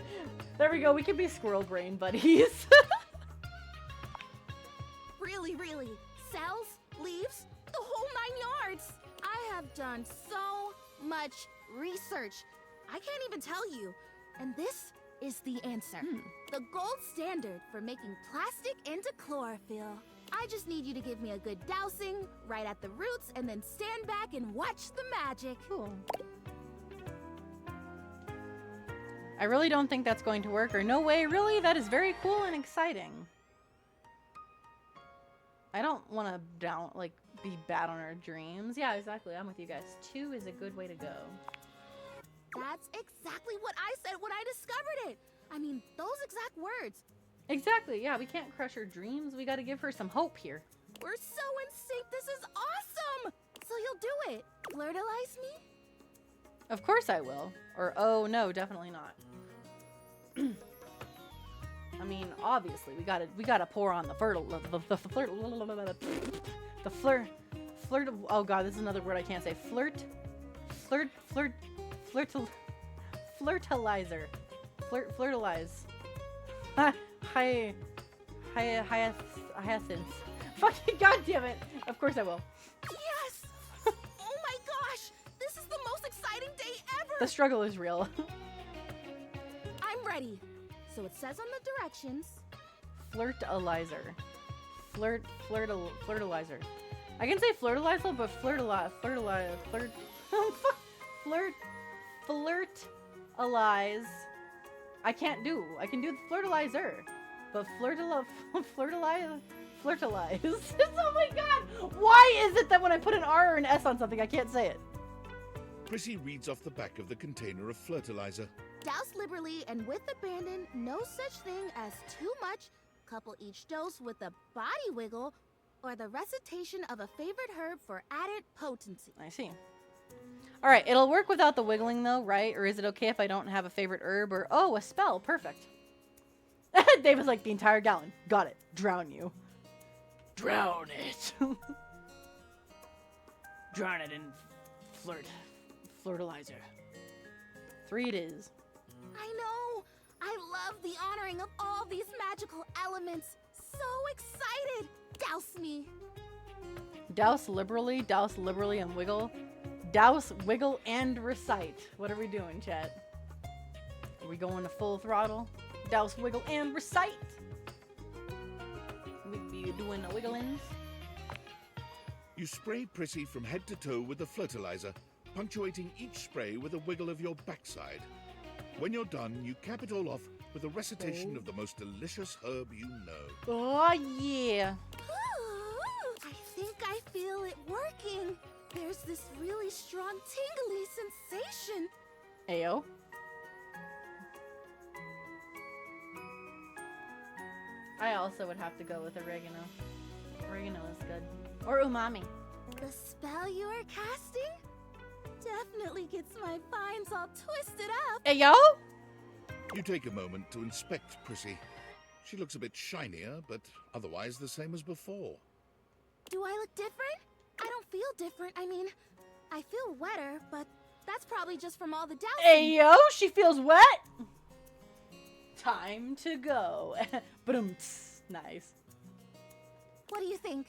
There we go. We can be squirrel brain buddies. Really, really. Cells, leaves, the whole 9 yards. I have done so much research. I can't even tell you. And this is the answer. The gold standard for making plastic into chlorophyll. I just need you to give me a good dousing right at the roots and then stand back and watch the magic. Cool. I really don't think that's going to work, or no way, really? That is very cool and exciting. I don't want to be bad on our dreams. Yeah, exactly. I'm with you guys. 2 is a good way to go. That's exactly what I said when I discovered it. I mean, those exact words. Exactly. Yeah, we can't crush her dreams. We got to give her some hope here. We're so in sync. This is awesome. So you'll do it. Flirtilize me? Of course I will. Or, oh, no, definitely not. I mean, obviously, we gotta pour on the flirt. Oh god, this is another word I can't say. Flirtilizer. Flirtilize. Hyacinth. Fucking goddamn it! Of course I will. Yes! Oh my gosh! This is the most exciting day ever! The struggle is real. I'm ready. So it says on the directions. Flirtilizer. Flirtilizer. I can say flirtilizer, but flirtilize. I can't do. I can do the flirtilizer. But flirtilize. Oh my god! Why is it that when I put an R or an S on something, I can't say it? Prissy reads off the back of the container of flirtilizer. Douse liberally and with abandon, no such thing as too much. Couple each dose with a body wiggle or the recitation of a favorite herb for added potency. I see. Alright, it'll work without the wiggling though, right? Or is it okay if I don't have a favorite herb or... Oh, a spell. Perfect. Dave was like, the entire gallon. Got it. Drown you. Drown it. Drown it in flirtilizer. 3 it is. I know! I love the honoring of all these magical elements. So excited! Douse me! Douse liberally, and wiggle. Douse, wiggle, and recite. What are we doing, chat? Are we going to full throttle? Douse, wiggle, and recite! We be doing the wigglings. You spray Prissy from head to toe with the flirtilizer, punctuating each spray with a wiggle of your backside. When you're done, you cap it all off with a recitation of the most delicious herb you know. Oh, yeah. Ooh, I think I feel it working. There's this really strong tingly sensation. Ayo. I also would have to go with oregano. Oregano is good. Or umami. The spell you are casting definitely gets my vines all twisted up. Ayo? You take a moment to inspect Prissy. She looks a bit shinier, but otherwise the same as before. Do I look different? I don't feel different. I mean, I feel wetter, but that's probably just from all the dousing. Ayo, she feels wet? Time to go. Boom. Nice. What do you think?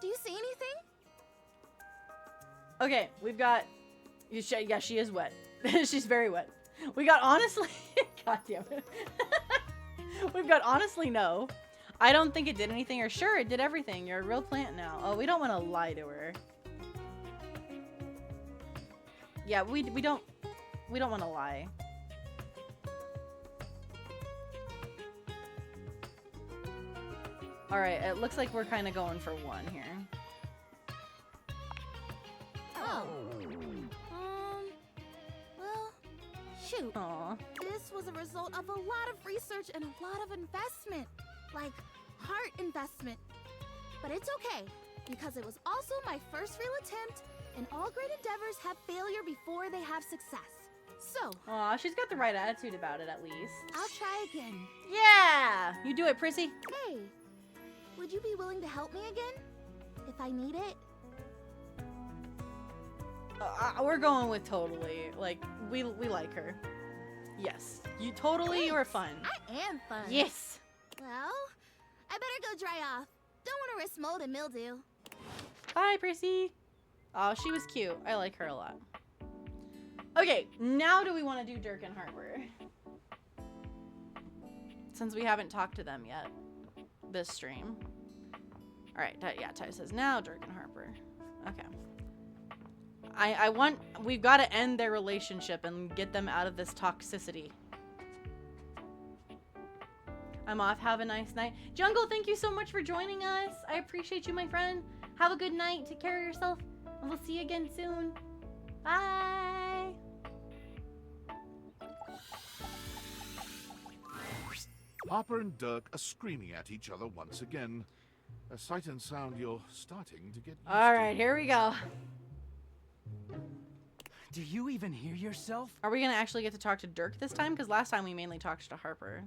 Do you see anything? Okay, we've got... Yeah, she is wet. She's very wet. We got honestly... God damn it. We've got honestly no. I don't think it did anything, or sure, it did everything. You're a real plant now. Oh, we don't want to lie to her. Yeah, we don't want to lie. Alright, it looks like we're kind of going for one here. Oh. Well, shoot. Aww. This was a result of a lot of research and a lot of investment. Like, heart investment. But it's okay, because it was also my first real attempt, and all great endeavors have failure before they have success. So... Aw, she's got the right attitude about it, at least. I'll try again. Yeah! You do it, Prissy. Hey, would you be willing to help me again? If I need it? We're going with totally. Like, we like her. Yes. You totally, you are fun. I am fun. Yes! Well, I better go dry off. Don't want to risk mold and mildew. Bye, Prissy. Oh, she was cute. I like her a lot. Okay, now do we want to do Dirk and Harper? Since we haven't talked to them yet. This stream. Alright, yeah, Ty says now Dirk and Harper. Okay. We've got to end their relationship and get them out of this toxicity. I'm off. Have a nice night. Jungle, thank you so much for joining us. I appreciate you, my friend. Have a good night. Take care of yourself. And we'll see you again soon. Bye. Harper and Dirk are screaming at each other once again. A sight and sound you're starting to get used All right, here we go. Do you even hear yourself? Are we going to actually get to talk to Dirk this time? Because last time we mainly talked to Harper.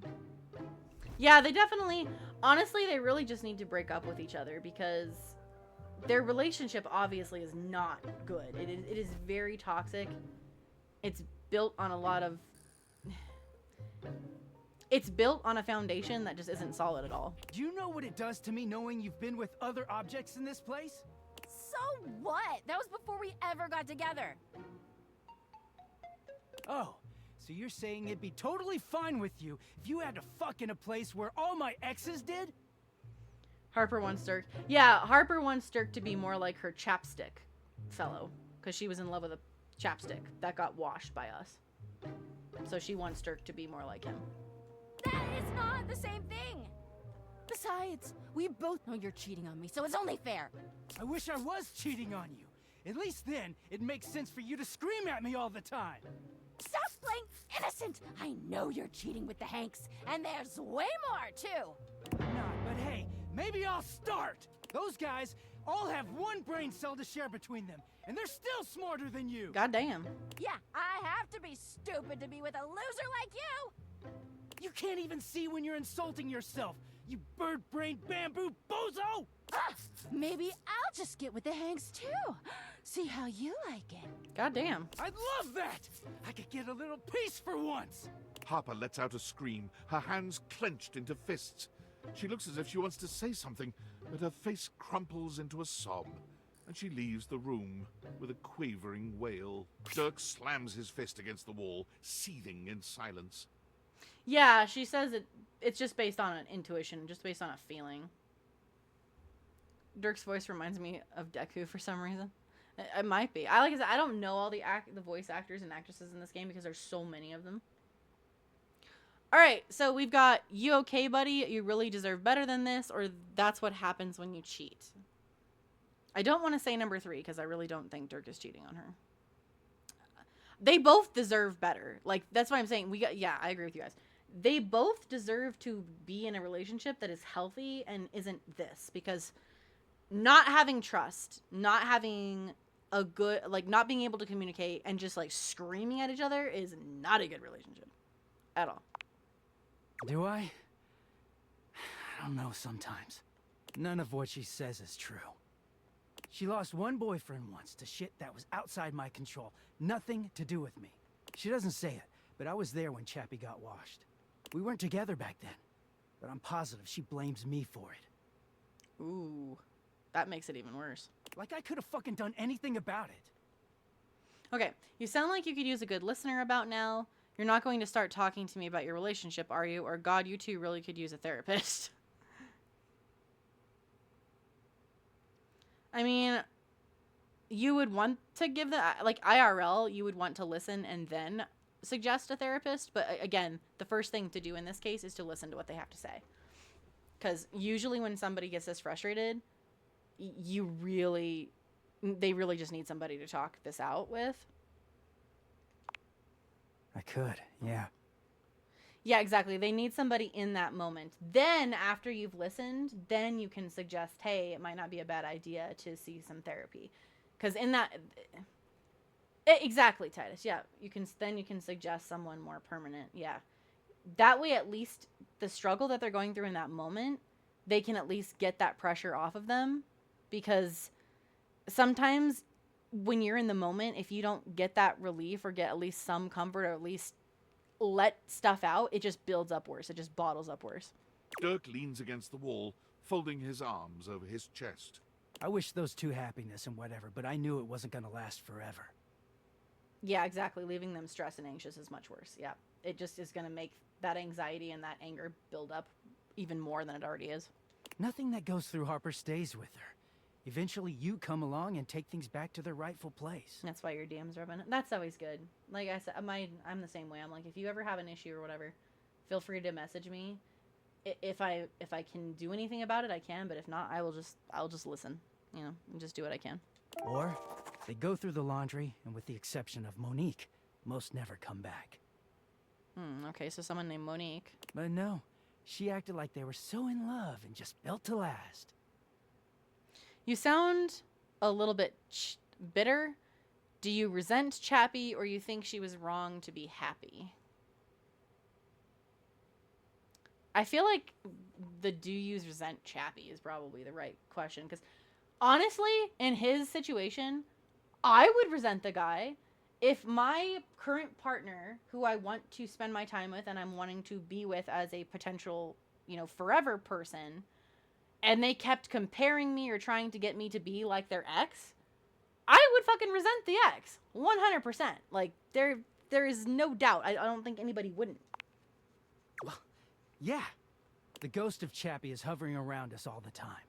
Yeah, they definitely... Honestly, they really just need to break up with each other because their relationship obviously is not good. It is very toxic. It's built on a lot of... It's built on a foundation that just isn't solid at all. Do you know what it does to me knowing you've been with other objects in this place? So what? That was before we ever got together. Oh, so you're saying it'd be totally fine with you if you had to fuck in a place where all my exes did? Harper wants Dirk. Yeah, Harper wants Dirk to be more like her chapstick fellow. Because she was in love with a chapstick that got washed by us. So she wants Dirk to be more like him. That is not the same thing. Besides, we both know you're cheating on me, so it's only fair. I wish I was cheating on you. At least then, it makes sense for you to scream at me all the time. Stop playing innocent. I know you're cheating with the Hanks, and there's way more, too. I'm not, but hey, maybe I'll start. Those guys all have one brain cell to share between them, and they're still smarter than you. Goddamn. Yeah, I have to be stupid to be with a loser like you. You can't even see when you're insulting yourself, you bird-brained bamboo bozo! Maybe I'll just get with the Hanks, too. See how you like it. Goddamn. I'd love that! I could get a little peace for once! Harper lets out a scream, her hands clenched into fists. She looks as if she wants to say something, but her face crumples into a sob, and she leaves the room with a quavering wail. Dirk slams his fist against the wall, seething in silence. Yeah, she says it's just based on an intuition, just based on a feeling. Dirk's voice reminds me of Deku for some reason. It might be. I don't know all the voice actors and actresses in this game because there's so many of them. Alright, so we've got, you okay, buddy? You really deserve better than this, or that's what happens when you cheat. I don't want to say number 3 because I really don't think Dirk is cheating on her. They both deserve better. Like, that's what I'm saying. Yeah, I agree with you guys. They both deserve to be in a relationship that is healthy and isn't this. Because not having trust, not having a good, like, not being able to communicate and just, like, screaming at each other is not a good relationship. At all. Do I? I don't know sometimes. None of what she says is true. She lost one boyfriend once to shit that was outside my control. Nothing to do with me. She doesn't say it, but I was there when Chappie got washed. We weren't together back then, but I'm positive she blames me for it. Ooh, that makes it even worse. Like I could have fucking done anything about it. Okay, you sound like you could use a good listener about now. You're not going to start talking to me about your relationship, are you? Or God, you two really could use a therapist. I mean, you would want to give the, like, IRL, you would want to listen and then suggest a therapist. But again, the first thing to do in this case is to listen to what they have to say. Because usually when somebody gets this frustrated, they really just need somebody to talk this out with. I could, yeah. Yeah, exactly. They need somebody in that moment. Then, after you've listened, then you can suggest, hey, it might not be a bad idea to see some therapy. Because in that... Exactly, Titus. Yeah, you can suggest someone more permanent. Yeah. That way, at least, the struggle that they're going through in that moment, they can at least get that pressure off of them. Because sometimes, when you're in the moment, if you don't get that relief or get at least some comfort or at least let stuff out, it just builds up worse. It just bottles up worse. Dirk leans against the wall, folding his arms over his chest. I wish those two happiness and whatever, but I knew it wasn't going to last forever. Yeah, exactly. Leaving them stressed and anxious is much worse. Yeah. It just is going to make that anxiety and that anger build up even more than it already is. Nothing that goes through Harper stays with her. Eventually you come along and take things back to their rightful place. That's why your DM's rubbing it. That's always good. Like I said, I'm the same way. I'm like, if you ever have an issue or whatever, feel free to message me. If I can do anything about it, I can. But if not, I'll just listen. You know, and just do what I can. Or they go through the laundry, and with the exception of Monique, most never come back. Okay, so someone named Monique. But no, she acted like they were so in love and just built to last. You sound a little bit bitter. Do you resent Chappie, or you think she was wrong to be happy? I feel like the do you resent Chappie is probably the right question. Because honestly, in his situation, I would resent the guy. If my current partner, who I want to spend my time with and I'm wanting to be with as a potential, forever person, and they kept comparing me or trying to get me to be like their ex, I would fucking resent the ex. 100%. Like, there is no doubt. I don't think anybody wouldn't. Well, yeah. The ghost of Chappie is hovering around us all the time.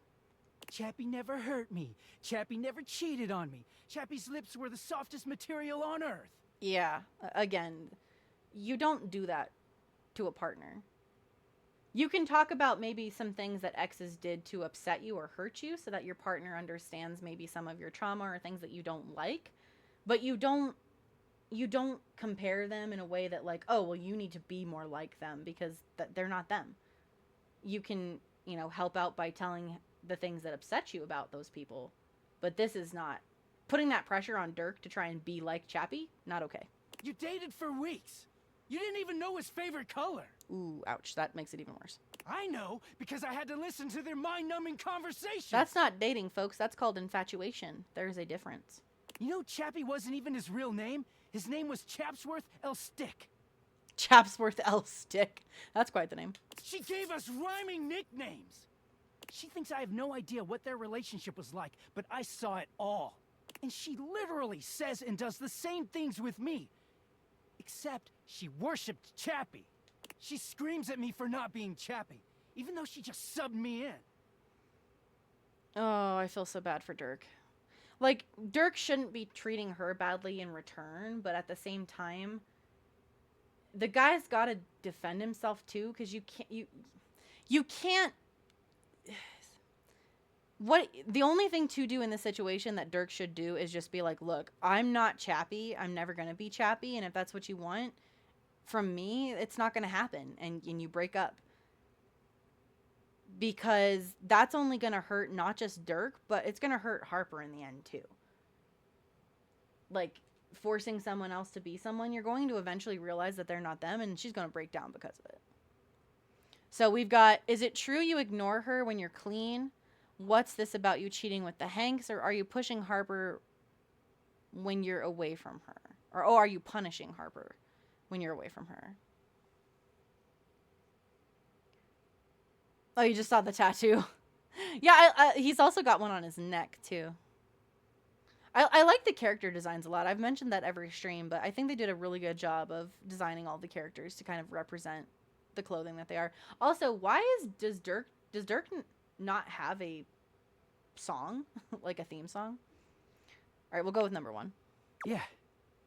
Chappie never hurt me. Chappie never cheated on me. Chappie's lips were the softest material on earth. Yeah. Again, you don't do that to a partner. You can talk about maybe some things that exes did to upset you or hurt you so that your partner understands maybe some of your trauma or things that you don't like. But you don't compare them in a way that like, oh, well, you need to be more like them because they're not them. You can, help out by telling the things that upset you about those people. But this is not. Putting that pressure on Dirk to try and be like Chappie, not okay. You dated for weeks. You didn't even know his favorite color. Ooh, ouch. That makes it even worse. I know, because I had to listen to their mind-numbing conversation. That's not dating, folks. That's called infatuation. There's a difference. You know, Chappie wasn't even his real name. His name was Chapsworth L. Stick. Chapsworth L. Stick. That's quite the name. She gave us rhyming nicknames. She thinks I have no idea what their relationship was like, but I saw it all. And she literally says and does the same things with me. Except she worshipped Chappie. She screams at me for not being Chappie, even though she just subbed me in. Oh, I feel so bad for Dirk. Like, Dirk shouldn't be treating her badly in return, but at the same time, the guy's got to defend himself too, because you can't. What the only thing to do in this situation that Dirk should do is just be like, look, I'm not Chappie. I'm never going to be Chappie. And if that's what you want from me, it's not going to happen. And you break up. Because that's only going to hurt not just Dirk, but it's going to hurt Harper in the end too. Like, forcing someone else to be someone, you're going to eventually realize that they're not them, and she's going to break down because of it. So we've got, is it true you ignore her when you're clean? What's this about you cheating with the Hanks? Or are you pushing Harper when you're away from her? Or are you punishing Harper when you're away from her? Oh, you just saw the tattoo. Yeah, he's also got one on his neck, too. I like the character designs a lot. I've mentioned that every stream, but I think they did a really good job of designing all the characters to kind of represent the clothing that they are. Also, why does Dirk not have a song? Like a theme song? All right, we'll go with number 1. Yeah,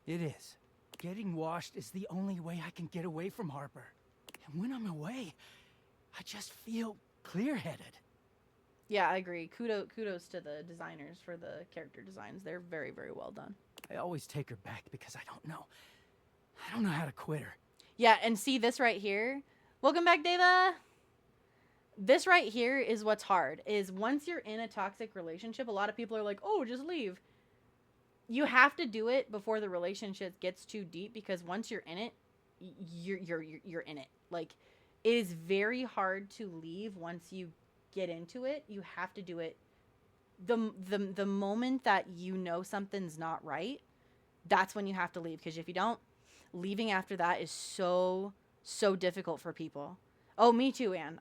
it is. Getting washed is the only way I can get away from Harper. And when I'm away, I just feel clear-headed. Yeah, I agree. Kudos to the designers for the character designs. They're very, very well done. I always take her back because I don't know how to quit her. Yeah, and see this right here. Welcome back, Deva. This right here is what's hard. Is once you're in a toxic relationship, a lot of people are like, "Oh, just leave." You have to do it before the relationship gets too deep, because once you're in it, you're in it. Like, it is very hard to leave once you get into it. You have to do it the moment that you know something's not right. That's when you have to leave, because if you don't, leaving after that is so difficult for people. Oh, me too, Anne.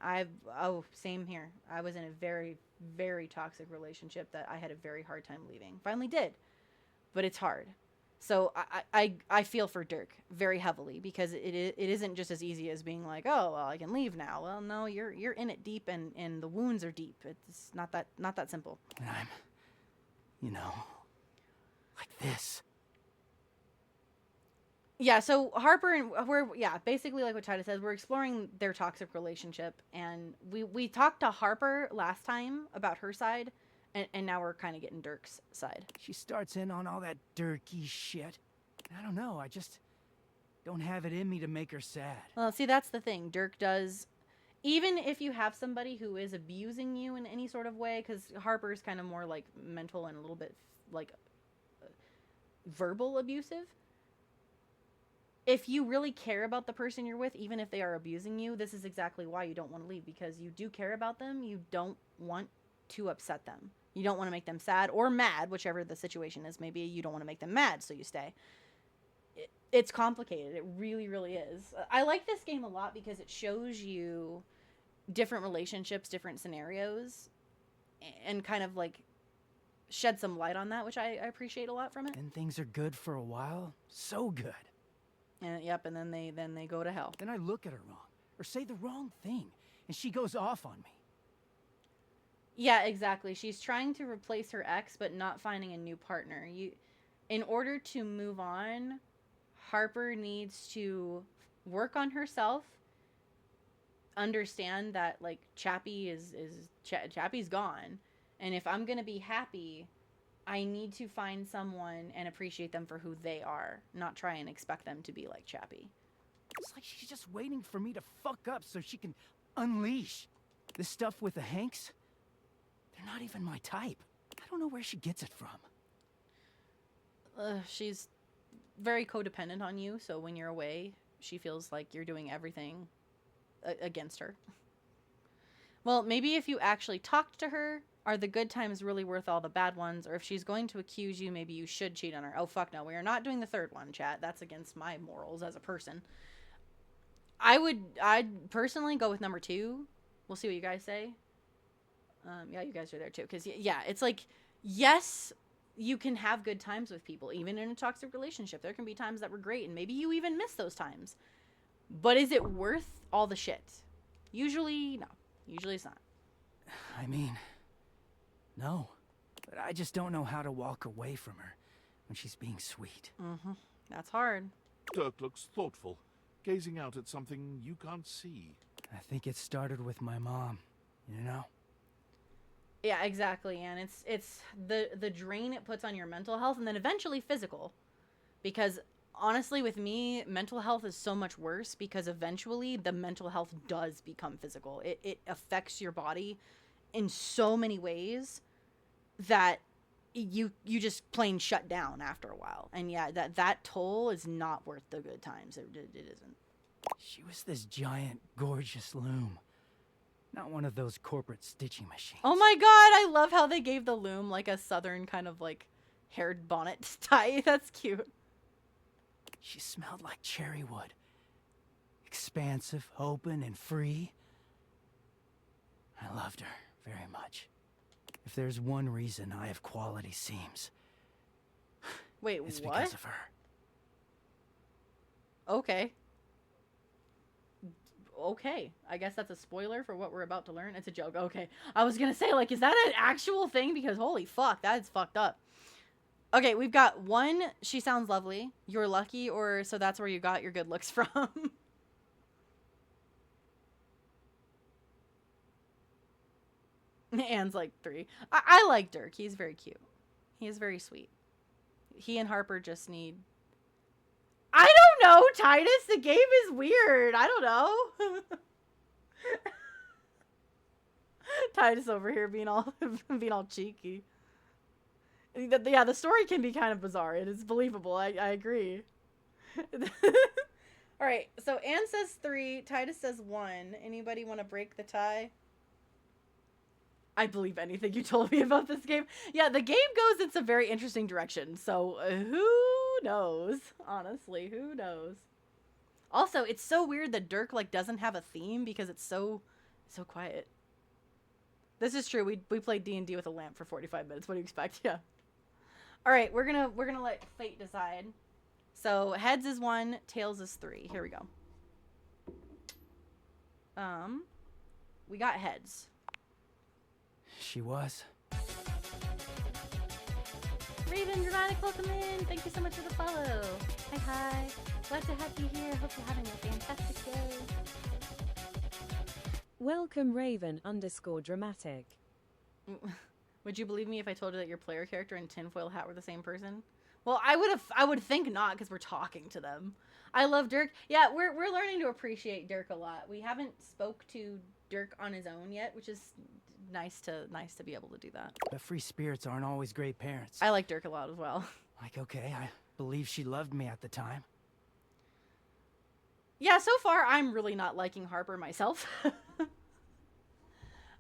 Same here. I was in a very, very toxic relationship that I had a very hard time leaving. Finally did, but it's hard. So I feel for Dirk very heavily, because it isn't just as easy as being like, oh, well, I can leave now. Well, no, you're in it deep, and the wounds are deep. It's not that simple. And I'm, like this. Yeah, so Harper and basically like what Chida says, we're exploring their toxic relationship, and we talked to Harper last time about her side, and now we're kind of getting Dirk's side. She starts in on all that Dirky shit. I don't know, I just don't have it in me to make her sad. Well, see, that's the thing. Dirk does, even if you have somebody who is abusing you in any sort of way, because Harper's kind of more like mental and a little bit like verbal abusive. If you really care about the person you're with, even if they are abusing you, this is exactly why you don't want to leave, because you do care about them. You don't want to upset them. You don't want to make them sad or mad, whichever the situation is. Maybe you don't want to make them mad, so you stay. It's complicated. It really, really is. I like this game a lot because it shows you different relationships, different scenarios, and kind of like shed some light on that, which I appreciate a lot from it. And things are good for a while. So good. And yep, and then they go to hell. Then I look at her wrong, or say the wrong thing, and she goes off on me. Yeah, exactly. She's trying to replace her ex, but not finding a new partner. In order to move on, Harper needs to work on herself, understand that like Chappie's gone, and if I'm gonna be happy, I need to find someone and appreciate them for who they are, not try and expect them to be like Chappie. It's like she's just waiting for me to fuck up so she can unleash. This stuff with the Hanks, they're not even my type. I don't know where she gets it from. She's very codependent on you, so when you're away, she feels like you're doing everything against her. Well, maybe if you actually talked to her, are the good times really worth all the bad ones? Or if she's going to accuse you, maybe you should cheat on her. Oh, fuck no. We are not doing the third one, chat. That's against my morals as a person. I'd personally go with number 2. We'll see what you guys say. Yeah, you guys are there too. Because, yeah, it's like, yes, you can have good times with people, even in a toxic relationship. There can be times that were great, and maybe you even miss those times. But is it worth all the shit? Usually, no. Usually it's not. I mean, no. But I just don't know how to walk away from her when she's being sweet. Mm-hmm. That's hard. Dirk looks thoughtful, gazing out at something you can't see. I think it started with my mom, you know? Yeah, exactly. And it's the drain it puts on your mental health, and then eventually physical. Because honestly, with me, mental health is so much worse because eventually the mental health does become physical. It affects your body in so many ways that you just plain shut down after a while. And yeah, that toll is not worth the good times. It isn't. She was this giant, gorgeous loom. Not one of those corporate stitching machines. Oh my god, I love how they gave the loom like a southern kind of like haired bonnet tie. That's cute. She smelled like cherry wood. Expansive, open, and free. loved her very much. If there's one reason I have quality seams, Wait, it's what? because of her. Okay. Okay. I guess that's a spoiler for what we're about to learn. It's a joke. Okay. I was gonna say, like, is that an actual thing? Because holy fuck, that is fucked up. Okay, we've got one, she sounds lovely. You're lucky, or so that's where you got your good looks from. Anne's like 3. I like Dirk. He's very cute. He is very sweet. He and Harper just need... I don't know, Titus. The game is weird. I don't know. Titus over here being all cheeky. Yeah, the story can be kind of bizarre. It is believable. I agree. All right, so Anne says 3. Titus says 1. Anybody want to break the tie? I believe anything you told me about this game. Yeah, the game goes in some very interesting direction. So who knows? Honestly, who knows? Also, it's so weird that Dirk like doesn't have a theme because it's so quiet. This is true. We played D&D with a lamp for 45 minutes. What do you expect? Yeah. All right, we're gonna let fate decide. So heads is 1, tails is 3. Here we go. We got heads. She was. Raven Dramatic, welcome in. Thank you so much for the follow. Hi. Glad to have you here. Hope you're having a fantastic day. Welcome Raven_dramatic. Would you believe me if I told you that your player character and tinfoil hat were the same person? Well, I would think not, because we're talking to them. I love Dirk. Yeah, we're learning to appreciate Dirk a lot. We haven't spoke to Dirk on his own yet, which is nice to be able to do that. But free spirits aren't always great parents. I like Dirk a lot as well. Like, okay, I believe she loved me at the time. Yeah, so far I'm really not liking Harper myself.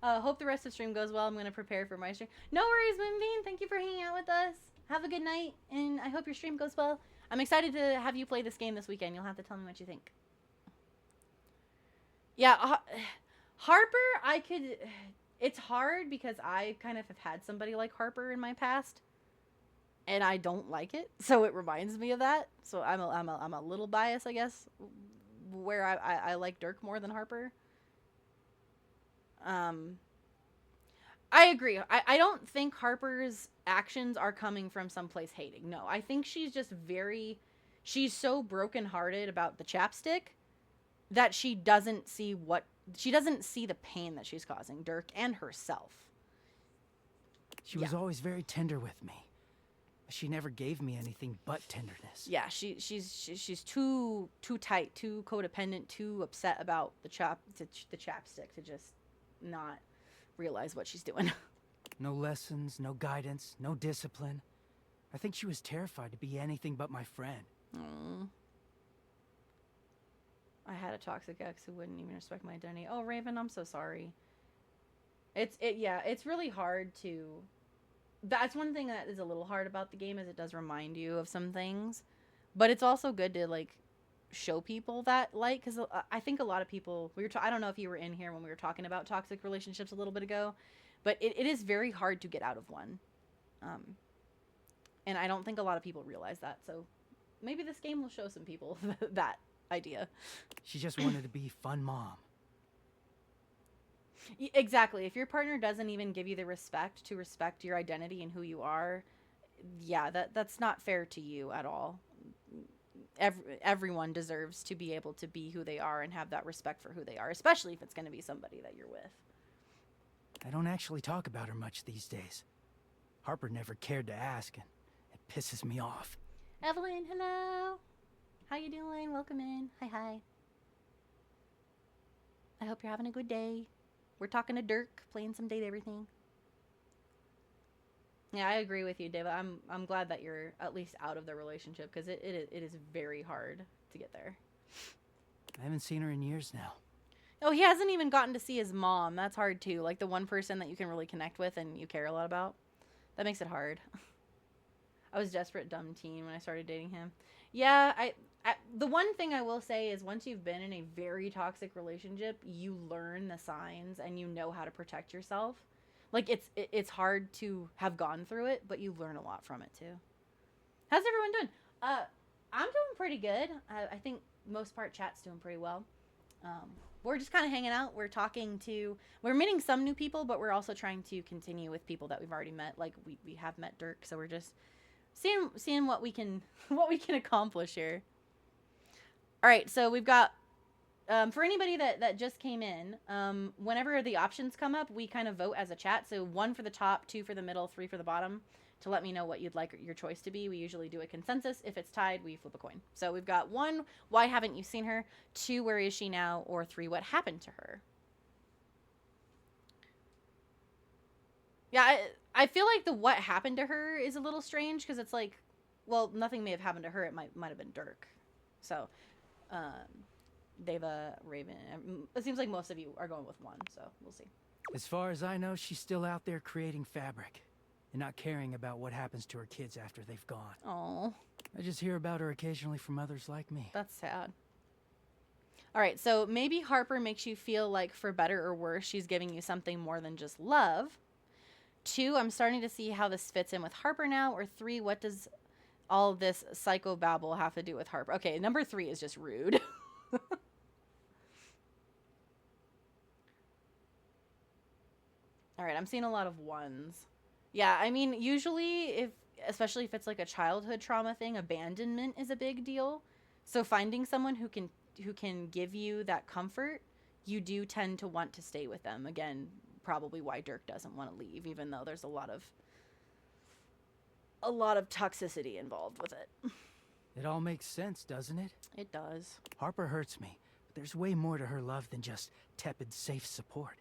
Hope the rest of the stream goes well. I'm going to prepare for my stream. No worries, Moonbeam. Thank you for hanging out with us. Have a good night, and I hope your stream goes well. I'm excited to have you play this game this weekend. You'll have to tell me what you think. Yeah, Harper, it's hard because I kind of have had somebody like Harper in my past, and I don't like it. So it reminds me of that. So I'm a little biased, I guess, where I like Dirk more than Harper. I agree. I don't think Harper's actions are coming from someplace hating. No, I think she's just she's so brokenhearted about the chapstick that she doesn't see the pain that she's causing Dirk and herself. She was always very tender with me. She never gave me anything but tenderness. Yeah, she's too tight, too codependent, too upset about the chapstick to just not realize what she's doing. No lessons, no guidance, no discipline. I think she was terrified to be anything but my friend. Aww. I had a toxic ex who wouldn't even respect my identity. Oh, Raven, I'm so sorry. It's really hard to... That's one thing that is a little hard about the game, is it does remind you of some things. But it's also good to, like, show people that, like, because I think a lot of people... I don't know if you were in here when we were talking about toxic relationships a little bit ago, but it is very hard to get out of one. And I don't think a lot of people realize that, so maybe this game will show some people that idea. She just wanted to be fun mom. Exactly. If your partner doesn't even give you the respect to respect your identity and who you are, yeah, that's not fair to you at all. Everyone deserves to be able to be who they are and have that respect for who they are, especially if it's going to be somebody that you're with. I don't actually talk about her much these days. Harper never cared to ask, and it pisses me off. Evelyn, hello. How you doing? Welcome in. Hi. I hope you're having a good day. We're talking to Dirk, playing some Date Everything. Yeah, I agree with you, Deva. I'm glad that you're at least out of the relationship, because it is very hard to get there. I haven't seen her in years now. Oh, he hasn't even gotten to see his mom. That's hard too. Like the one person that you can really connect with and you care a lot about. That makes it hard. I was desperate, dumb teen when I started dating him. Yeah, The one thing I will say is once you've been in a very toxic relationship, you learn the signs and you know how to protect yourself. Like, it's hard to have gone through it, but you learn a lot from it, too. How's everyone doing? I'm doing pretty good. I think most part chat's doing pretty well. We're just kind of hanging out. We're meeting some new people, but we're also trying to continue with people that we've already met. Like, we have met Dirk, so we're just seeing what we can accomplish here. All right, so we've got for anybody that just came in, whenever the options come up, we kind of vote as a chat. So 1 for the top, 2 for the middle, 3 for the bottom, to let me know what you'd like your choice to be. We usually do a consensus. If it's tied, we flip a coin. So we've got 1, why haven't you seen her? 2, where is she now? Or 3, what happened to her? Yeah, I feel like the what happened to her is a little strange because it's like, well, nothing may have happened to her. It might have been Dirk. So, Deva, Raven. It seems like most of you are going with 1, so we'll see. As far as I know, she's still out there creating fabric and not caring about what happens to her kids after they've gone. Oh. I just hear about her occasionally from others like me. That's sad. All right, so maybe Harper makes you feel like for better or worse, she's giving you something more than just love. 2, I'm starting to see how this fits in with Harper now. Or 3, what does all this psychobabble have to do with Harper? Okay, number 3 is just rude. All right, I'm seeing a lot of 1s. Yeah, I mean, usually, especially if it's like a childhood trauma thing, abandonment is a big deal. So finding someone who can give you that comfort, you do tend to want to stay with them. Again, probably why Dirk doesn't want to leave, even though there's a lot of toxicity involved with it. It all makes sense, doesn't it? It does. Harper hurts me, but there's way more to her love than just tepid, safe support.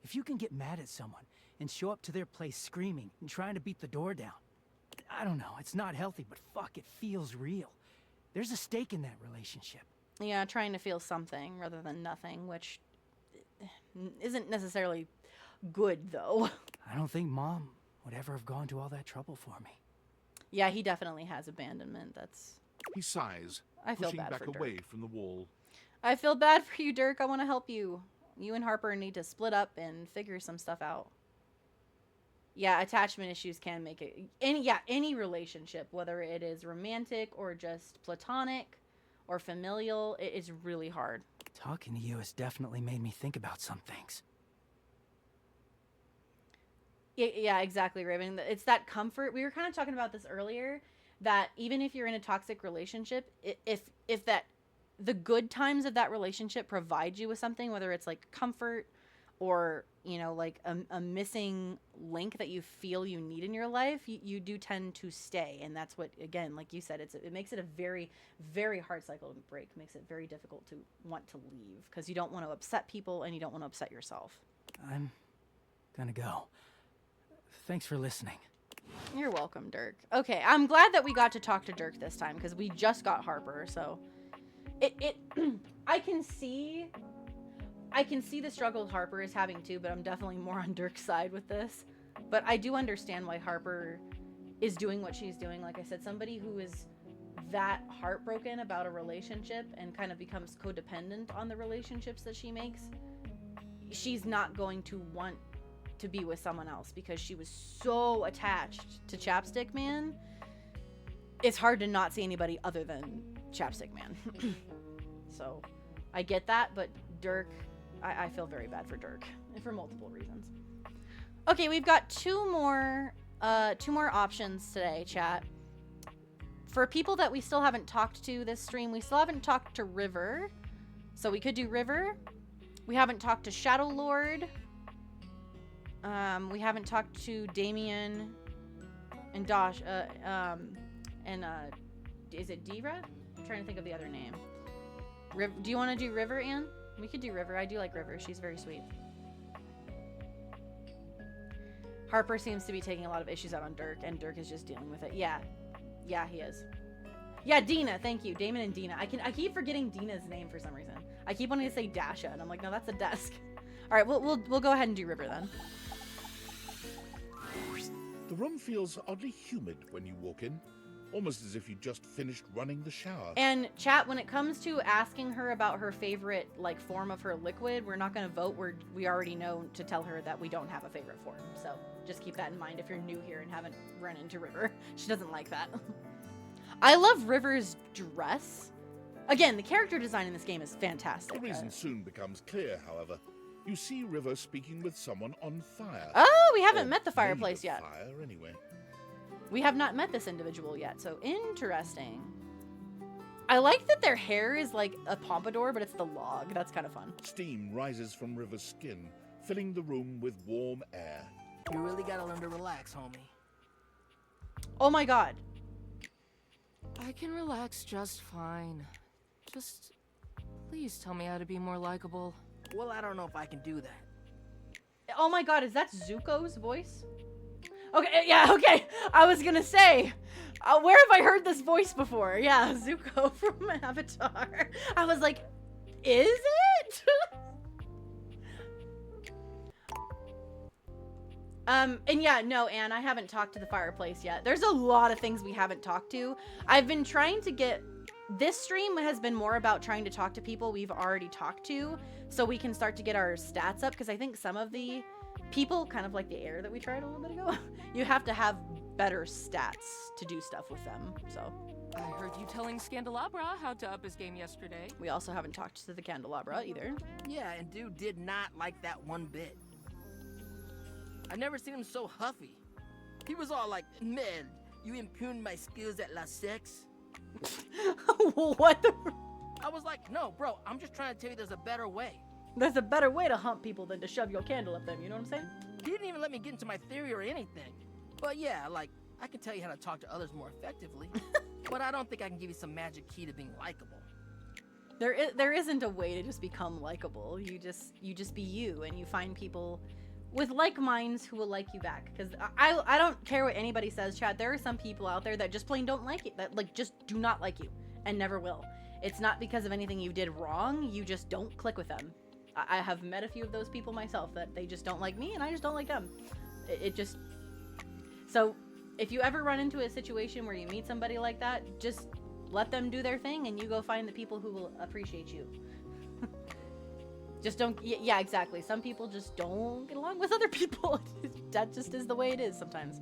If you can get mad at someone and show up to their place screaming and trying to beat the door down, I don't know, it's not healthy, but fuck, it feels real. There's a stake in that relationship. Yeah, trying to feel something rather than nothing, which isn't necessarily good, though. I don't think Mom would ever have gone to all that trouble for me. Yeah, he definitely has abandonment. He sighs, I feel pushing bad back for Dirk. away from the wall. I feel bad for you, Dirk. I want to help you. You and Harper need to split up and figure some stuff out. Yeah, attachment issues can make it any relationship, whether it is romantic or just platonic or familial, it is really hard. Talking to you has definitely made me think about some things. Yeah, exactly, Raven. It's that comfort. We were kind of talking about this earlier, that even if you're in a toxic relationship, if that the good times of that relationship provide you with something, whether it's like comfort or, you know, like a missing link that you feel you need in your life, you do tend to stay. And that's what, again, like you said, it makes it a very, very hard cycle to break. It makes it very difficult to want to leave because you don't want to upset people and you don't want to upset yourself. I'm gonna go. Thanks for listening. You're welcome, Dirk. Okay, I'm glad that we got to talk to Dirk this time because we just got Harper, so I can see the struggle Harper is having too, but I'm definitely more on Dirk's side with this. But I do understand why Harper is doing what she's doing. Like I said, somebody who is that heartbroken about a relationship and kind of becomes codependent on the relationships that she makes, she's not going to want to be with someone else because she was so attached to Chapstick Man. It's hard to not see anybody other than Chapstick Man. So I get that, but Dirk, I feel very bad for Dirk for multiple reasons. Okay, we've got two more options today, chat. For people that we still haven't talked to this stream, we still haven't talked to River, so we could do River. We haven't talked to Shadow Lord. We haven't talked to Damien and Dosh, is it Dira? I'm trying to think of the other name. Do you want to do River, Anne? We could do River. I do like River. She's very sweet. Harper seems to be taking a lot of issues out on Dirk, and Dirk is just dealing with it. Yeah, he is. Yeah, Dina. Thank you, Damon and Dina. I keep forgetting Dina's name for some reason. I keep wanting to say Dasha, and I'm like, no, that's a desk. All right, we'll go ahead and do River then. The room feels oddly humid when you walk in. almost as if you just finished running the shower. And chat, when it comes to asking her about her favorite like form of her liquid, we're not going to vote. We already know to tell her that we don't have a favorite form. So just keep that in mind if you're new here and haven't run into River. She doesn't like that. I love River's dress. Again, the character design in this game is fantastic. The reason soon becomes clear, however. You see River speaking with someone on fire. Oh, we haven't Or met the fireplace made of yet. Fire, anyway. We have not met this individual yet, so interesting. I like that their hair is like a pompadour, but it's the log. That's kind of fun. Steam rises from River's skin, filling the room with warm air. You really gotta learn to relax, homie. Oh my god. I can relax just fine. Just please tell me how to be more likable. Well, I don't know if I can do that. Oh my god, is that Zuko's voice? Okay, yeah, okay. I was gonna say, where have I heard this voice before? Yeah, Zuko from Avatar. I was like, is it? And yeah, no, Anne, I haven't talked to the fireplace yet. There's a lot of things we haven't talked to. I've been trying to get... This stream has been more about trying to talk to people we've already talked to so we can start to get our stats up, because I think some of the people, kind of like the air that we tried a little bit ago, you have to have better stats to do stuff with them, so. I heard you telling Scandelabra how to up his game yesterday. We also haven't talked to the Candelabra either. Yeah, and dude did not like that one bit. I've never seen him so huffy. He was all like, man, you impugned my skills at La Sex? What the? I was like, no, bro, I'm just trying to tell you there's a better way. There's a better way to hump people than to shove your candle up them, you know what I'm saying? He didn't even let me get into my theory or anything. But yeah, like, I can tell you how to talk to others more effectively. But I don't think I can give you some magic key to being likable. There isn't a way to just become likable. You just be you, and you find people with like minds who will like you back. Because I don't care what anybody says, chat. There are some people out there that just plain don't like it, that like just do not like you and never will. It's not because of anything you did wrong. You just don't click with them. I have met a few of those people myself that they just don't like me and I just don't like them. It just... So if you ever run into a situation where you meet somebody like that, just let them do their thing and you go find the people who will appreciate you. Just don't... Yeah, exactly. Some people just don't get along with other people. That just is the way it is sometimes.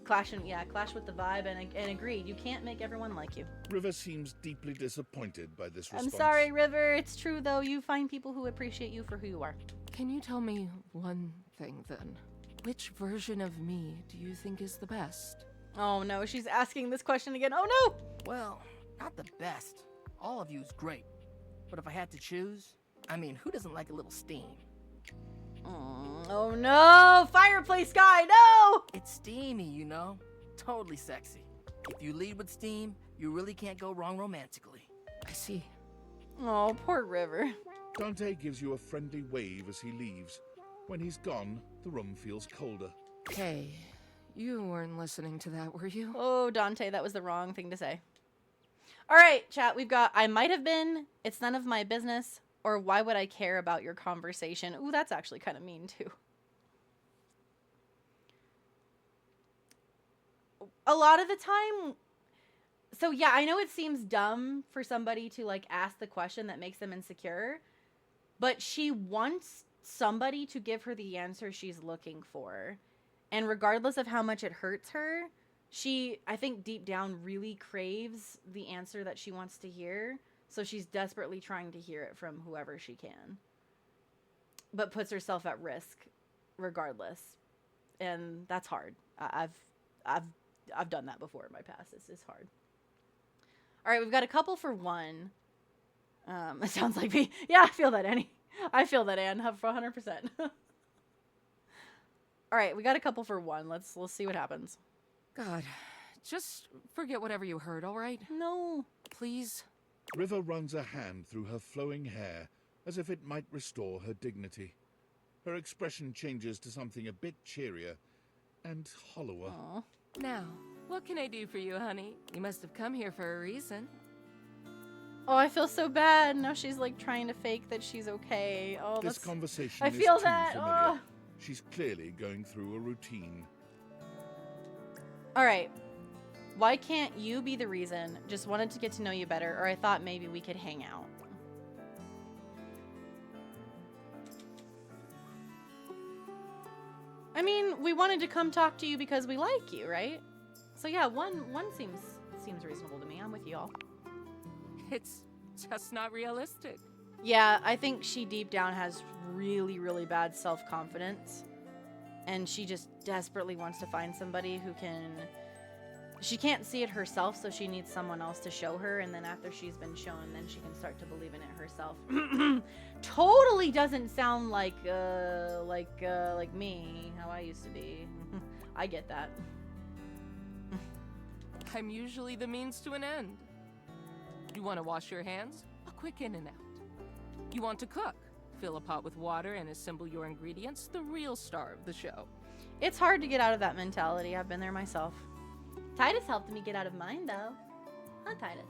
Clash with the vibe, and agreed. You can't make everyone like you. River seems deeply disappointed by this response. I'm sorry, River. It's true, though. You find people who appreciate you for who you are. Can you tell me one thing, then? Which version of me do you think is the best? Oh, no. She's asking this question again. Oh, no! Well, not the best. All of you is great. But if I had to choose, I mean, who doesn't like a little steam? Oh no! Fireplace guy, no! It's steamy, you know? Totally sexy. If you lead with steam, you really can't go wrong romantically. I see. Oh, poor River. Dante gives you a friendly wave as he leaves. When he's gone, the room feels colder. Hey, you weren't listening to that, were you? Oh, Dante, that was the wrong thing to say. All right, chat, we've got I might have been, it's none of my business, or why would I care about your conversation? Ooh, that's actually kind of mean, too. A lot of the time... So, yeah, I know it seems dumb for somebody to, like, ask the question that makes them insecure, but she wants somebody to give her the answer she's looking for. And regardless of how much it hurts her... She, I think deep down, really craves the answer that she wants to hear. So she's desperately trying to hear it from whoever she can. But puts herself at risk regardless. And that's hard. I've done that before in my past. It's hard. All right, we've got a couple for one. It sounds like me. Yeah, I feel that, Annie. I feel that, Anne, for 100%. All right, we got a couple for one. Let's see what happens. God, just forget whatever you heard, all right? No. Please? River runs a hand through her flowing hair as if it might restore her dignity. Her expression changes to something a bit cheerier and hollower. Aww. Now, what can I do for you, honey? You must have come here for a reason. Oh, I feel so bad. Now she's like trying to fake that she's okay. Oh, this conversation I is feel too that. familiar. Oh. She's clearly going through a routine. Alright. Why can't you be the reason? Just wanted to get to know you better, or I thought maybe we could hang out. I mean, we wanted to come talk to you because we like you, right? So yeah, one seems reasonable to me. I'm with y'all. It's just not realistic. Yeah, I think she deep down has really, really bad self-confidence. And she just desperately wants to find somebody who can... She can't see it herself, so she needs someone else to show her. And then after she's been shown, then she can start to believe in it herself. Totally doesn't sound like me, how I used to be. I get that. I'm usually the means to an end. You want to wash your hands? A quick in and out. You want to cook? Fill a pot with water and assemble your ingredients, the real star of the show. It's hard to get out of that mentality. I've been there myself. Titus helped me get out of mine, though. Huh, Titus?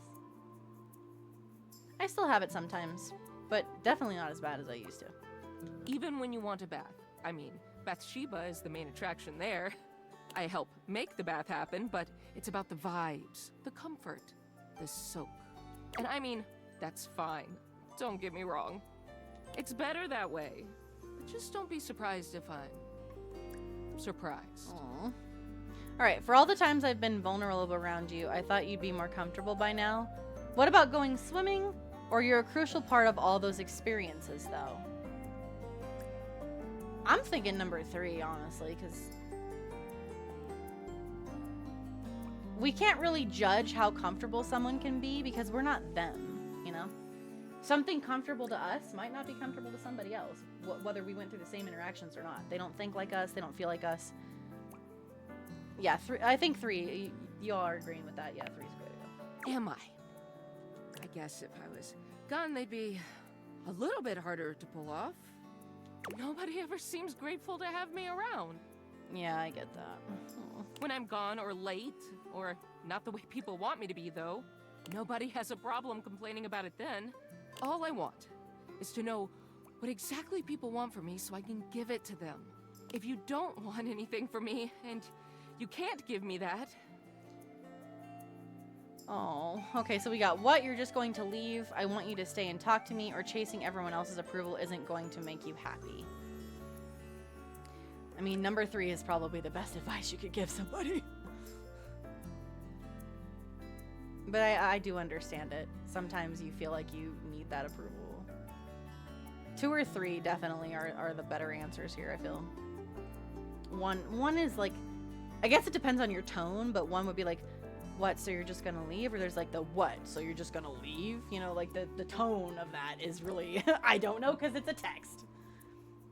I still have it sometimes, but definitely not as bad as I used to. Even when you want a bath. I mean, Bathsheba is the main attraction there. I help make the bath happen, but it's about the vibes, the comfort, the soak. And I mean, that's fine. Don't get me wrong. It's better that way. But just don't be surprised if I'm surprised. Aww. Alright, for all the times I've been vulnerable around you, I thought you'd be more comfortable by now. What about going swimming? Or you're a crucial part of all those experiences, though? I'm thinking number 3, honestly, because... we can't really judge how comfortable someone can be because we're not them, you know? Something comfortable to us might not be comfortable to somebody else, whether we went through the same interactions or not. They don't think like us, they don't feel like us. Yeah, I think 3. You all are agreeing with that. Yeah, 3's great. Am I? I guess if I was gone, they'd be a little bit harder to pull off. Nobody ever seems grateful to have me around. Yeah, I get that. When I'm gone or late, or not the way people want me to be, though, nobody has a problem complaining about it then. All I want is to know what exactly people want from me so I can give it to them. If you don't want anything from me, and you can't give me that... Oh, okay, so we got what? You're just going to leave? I want you to stay and talk to me, or chasing everyone else's approval isn't going to make you happy. I mean, number 3 is probably the best advice you could give somebody. But I do understand it. Sometimes you feel like you need that approval. 2 or 3 definitely are the better answers here, I feel. One is like, I guess it depends on your tone, but 1 would be like, what, so you're just gonna leave? Or there's like the what, so you're just gonna leave? You know, like the tone of that is really, I don't know, because it's a text.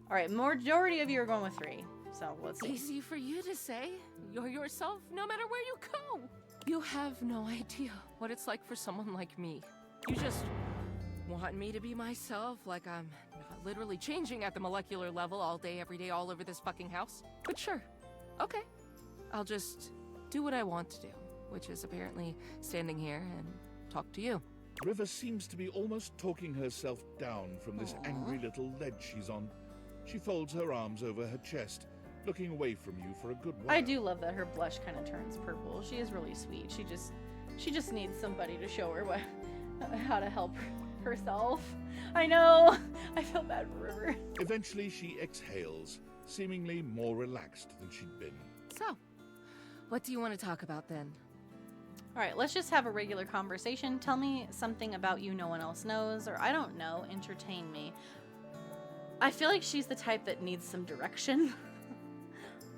Alright, majority of you are going with 3, so let's see. Easy for you to say. You're yourself no matter where you go. You have no idea what it's like for someone like me. You just want me to be myself, like I'm not literally changing at the molecular level all day, every day, all over this fucking house. But sure, okay. I'll just do what I want to do, which is apparently standing here and talk to you. River seems to be almost talking herself down from this angry little ledge she's on. She folds her arms over her chest, looking away from you for a good while. I do love that her blush kind of turns purple. She is really sweet. She just needs somebody to show her how to help herself. I know. I feel bad for River. Eventually she exhales, seemingly more relaxed than she'd been. So, what do you want to talk about then? Alright, let's just have a regular conversation. Tell me something about you no one else knows, or I don't know, entertain me. I feel like she's the type that needs some direction.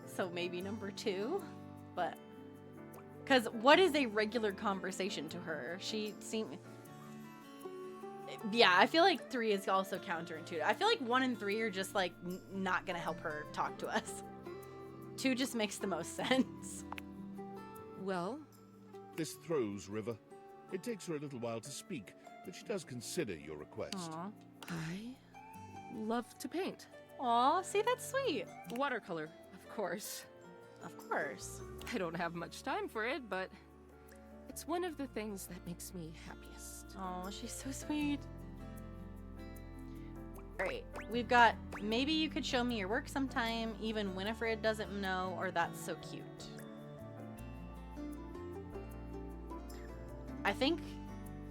So maybe number 2, but... Because what is a regular conversation to her? She seemed... Yeah, I feel like 3 is also counterintuitive. I feel like 1 and 3 are just like not gonna help her talk to us. 2 just makes the most sense. Well? This throws River. It takes her a little while to speak, but she does consider your request. Aww. I love to paint. Aw, see, that's sweet. Watercolor, of course. Of course. I don't have much time for it, but it's one of the things that makes me happiest. Oh, she's so sweet. Alright, we've got, maybe you could show me your work sometime, even Winifred doesn't know, or that's so cute. I think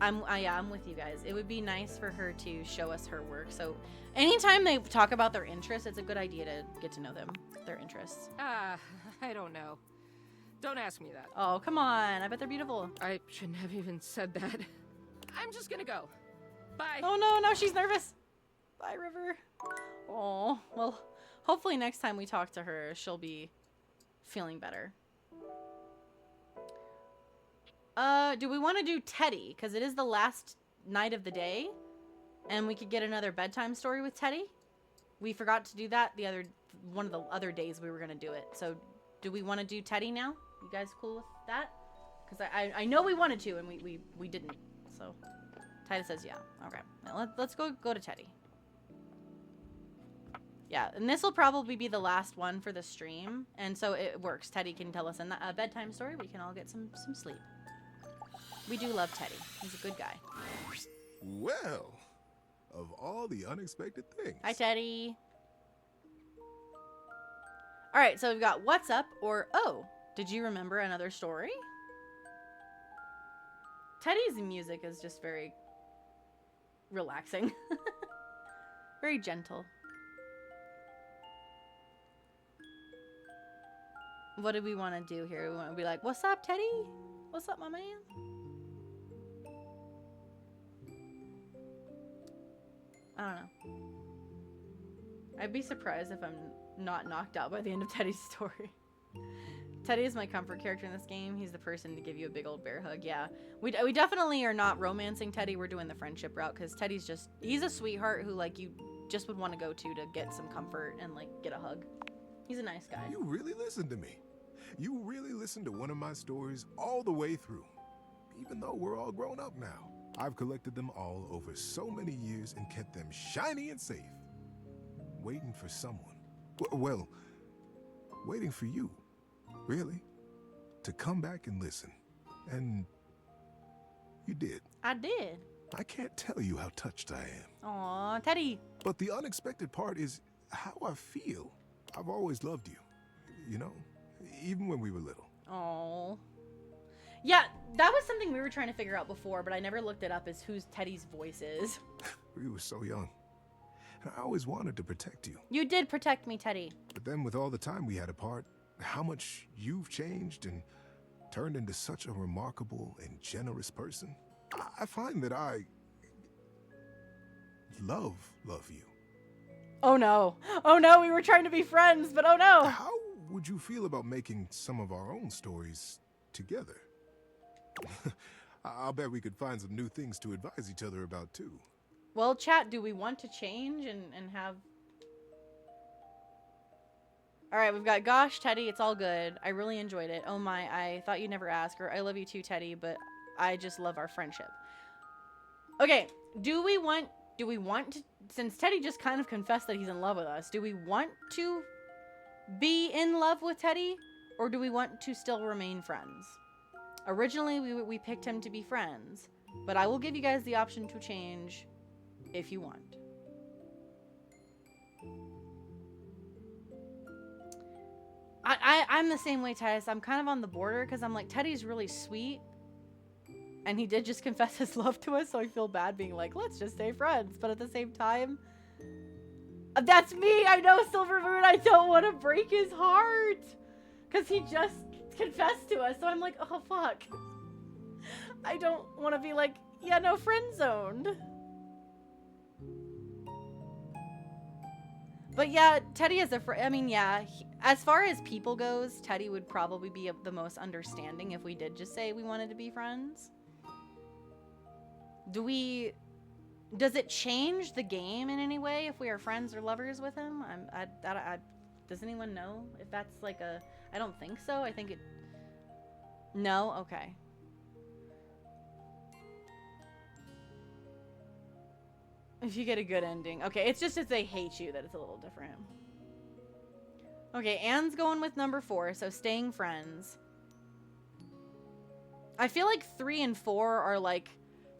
I'm with you guys. It would be nice for her to show us her work. So anytime they talk about their interests, it's a good idea to get to know them, their interests. I don't know. Don't ask me that. Oh, come on. I bet they're beautiful. I shouldn't have even said that. I'm just gonna go. Bye. Oh no, now she's nervous. Bye, River. Oh, well, hopefully next time we talk to her, she'll be feeling better. Do we want to do Teddy? Because it is the last night of the day, and we could get another bedtime story with Teddy. We forgot to do that one of the other days we were gonna do it. So, do we want to do Teddy now? You guys cool with that? Because I know we wanted to, and we didn't. So, Titus says yeah. Okay, now let's go to Teddy. Yeah, and this will probably be the last one for the stream, and so it works. Teddy can tell us a bedtime story. We can all get some sleep. We do love Teddy. He's a good guy. Well, of all the unexpected things. Hi, Teddy. All right, so we've got what's up or oh, did you remember another story? Teddy's music is just very relaxing. Very gentle. What do we want to do here? We want to be like, what's up, Teddy? What's up, my man? I don't know. I'd be surprised if I'm not knocked out by the end of Teddy's story. Teddy is my comfort character in this game. He's the person to give you a big old bear hug. Yeah, we definitely are not romancing Teddy. We're doing the friendship route because Teddy's he's a sweetheart who like you just would want to go to get some comfort and like get a hug. He's a nice guy. You really listened to me. You really listened to one of my stories all the way through. Even though we're all grown up now. I've collected them all over so many years and kept them shiny and safe. Waiting for someone. Well, waiting for you. Really? To come back and listen. And you did. I did. I can't tell you how touched I am. Aw, Teddy. But the unexpected part is how I feel. I've always loved you. You know? Even when we were little. Aw. Yeah, that was something we were trying to figure out before, but I never looked it up as whose Teddy's voice is. We were so young. And I always wanted to protect you. You did protect me, Teddy. But then with all the time we had apart, how much you've changed and turned into such a remarkable and generous person. I find that I love you. Oh no. Oh no, we were trying to be friends, but oh no. How would you feel about making some of our own stories together? I'll bet we could find some new things to advise each other about too. Well, chat, do we want to change and have... Alright, we've got gosh, Teddy, it's all good. I really enjoyed it. Oh my, I thought you'd never ask, or I love you too, Teddy, but I just love our friendship. Okay, do we want to, since Teddy just kind of confessed that he's in love with us, do we want to be in love with Teddy, or do we want to still remain friends? Originally, we picked him to be friends, but I will give you guys the option to change if you want. I'm the same way, Titus. I'm kind of on the border because I'm like, Teddy's really sweet, and he did just confess his love to us, so I feel bad being like, let's just stay friends. But at the same time, that's me. I know, Silver Moon. I don't want to break his heart because he just confessed to us, so I'm like, oh fuck, I don't want to be like, yeah, no, friend zoned. But yeah, Teddy is I mean, yeah, as far as people goes, Teddy would probably be the most understanding if we did just say we wanted to be friends. Does it change the game in any way if we are friends or lovers with him? Does anyone know if that's like I don't think so. I think it... No? Okay. If you get a good ending. Okay, it's just if they hate you that it's a little different. Okay, Anne's going with number 4, so staying friends. I feel like 3 and 4 are like...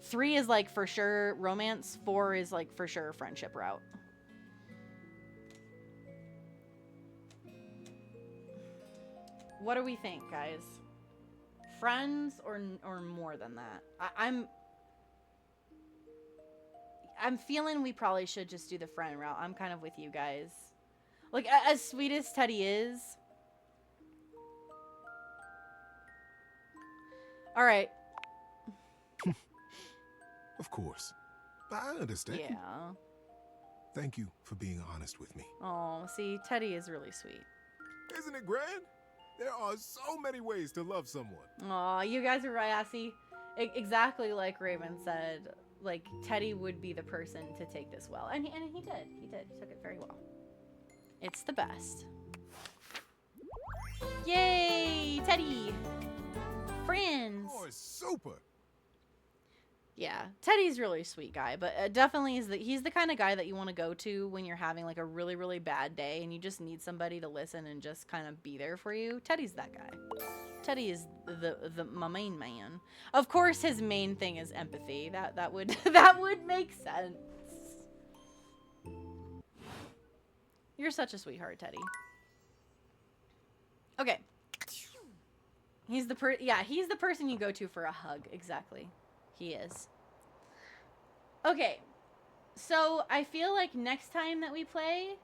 3 is like for sure romance, 4 is like for sure friendship route. What do we think, guys? friends or more than that? I'm feeling we probably should just do the friend route. I'm kind of with you guys. Like, as sweet as Teddy is. All right. Of course. I understand. Yeah. Thank you for being honest with me. Oh, see, Teddy is really sweet. Isn't it grand? There are so many ways to love someone. Aw, you guys are right, Assy. Exactly like Raven said, like, Teddy would be the person to take this well. And he did. He did. He took it very well. It's the best. Yay! Teddy! Friends! Oh, it's super! Yeah, Teddy's really a sweet guy, but definitely he's the kind of guy that you want to go to when you're having like a really, really bad day and you just need somebody to listen and just kind of be there for you. Teddy's that guy. Teddy is my main man. Of course, his main thing is empathy. That would that would make sense. You're such a sweetheart, Teddy. Okay. He's the person you go to for a hug. Exactly. He is. Okay. So, I feel like next time that we play,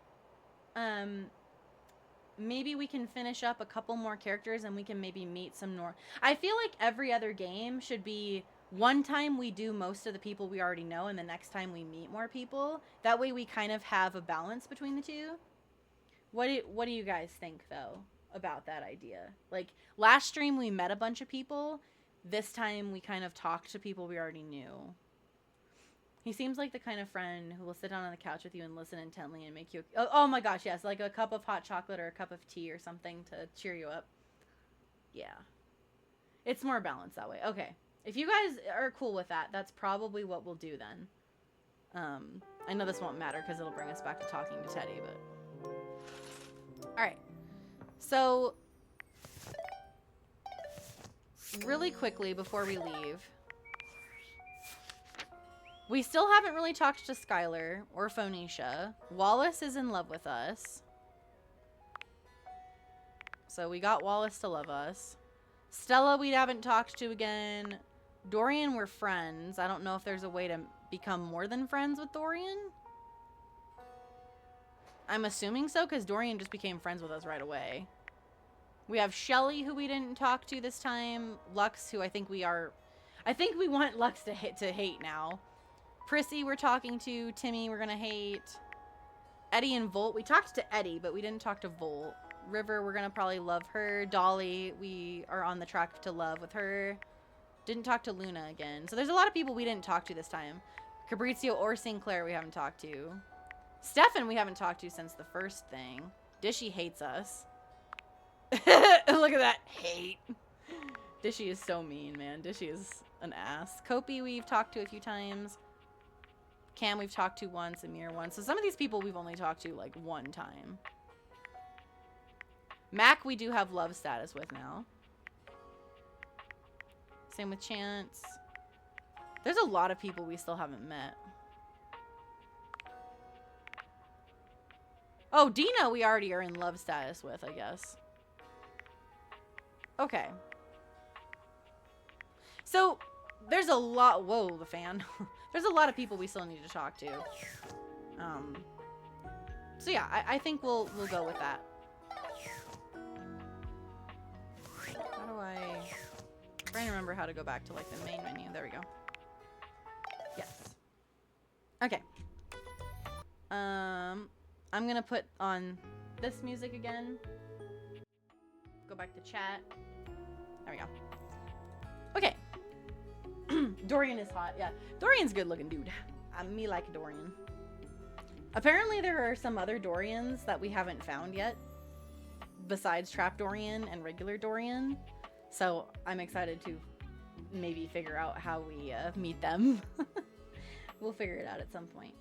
maybe we can finish up a couple more characters and we can maybe meet some more. I feel like every other game should be one time we do most of the people we already know and the next time we meet more people. That way we kind of have a balance between the two. What do you guys think, though, about that idea? Like, last stream we met a bunch of people. This time we kind of talked to people we already knew. He seems like the kind of friend who will sit down on the couch with you and listen intently and make you... Oh my gosh, yes. Like a cup of hot chocolate or a cup of tea or something to cheer you up. Yeah. It's more balanced that way. Okay. If you guys are cool with that, that's probably what we'll do then. I know this won't matter because it'll bring us back to talking to Teddy, but... Alright. So... really quickly before we leave, we still haven't really talked to Skylar or Phoenicia. Wallace is in love with us, so we got Wallace to love us. Stella we haven't talked to again. Dorian, we're friends. I don't know if there's a way to become more than friends with Dorian. I'm assuming so, because Dorian just became friends with us right away. We have Shelly, who we didn't talk to this time. Lux, who I think we want Lux to hate now. Prissy, we're talking to. Timmy, we're gonna hate. Eddie and Volt. We talked to Eddie, but we didn't talk to Volt. River, we're gonna probably love her. Dolly, we are on the track to love with her. Didn't talk to Luna again. So there's a lot of people we didn't talk to this time. Fabrizio or Sinclair we haven't talked to. Stefan we haven't talked to since the first thing. Dishy hates us. Look at that hate. Dishy is so mean, man. Dishy is an ass. Kopi we've talked to a few times. Cam we've talked to once. Amir once. So some of these people we've only talked to like one time. Mac we do have love status with now. Same with Chance. There's a lot of people we still haven't met. Oh, Dina we already are in love status with, I guess. Okay. So, there's a lot... Whoa, the fan. There's a lot of people we still need to talk to. So yeah, I think we'll go with that. How do I... I'm trying to remember how to go back to, like, the main menu. There we go. Yes. Okay. I'm gonna put on this music again. Go back to chat. There we go. Okay. Dorian is hot. Yeah. Dorian's a good looking dude. Me like Dorian. Apparently there are some other Dorians that we haven't found yet. Besides Trap Dorian and regular Dorian. So I'm excited to maybe figure out how we meet them. We'll figure it out at some point.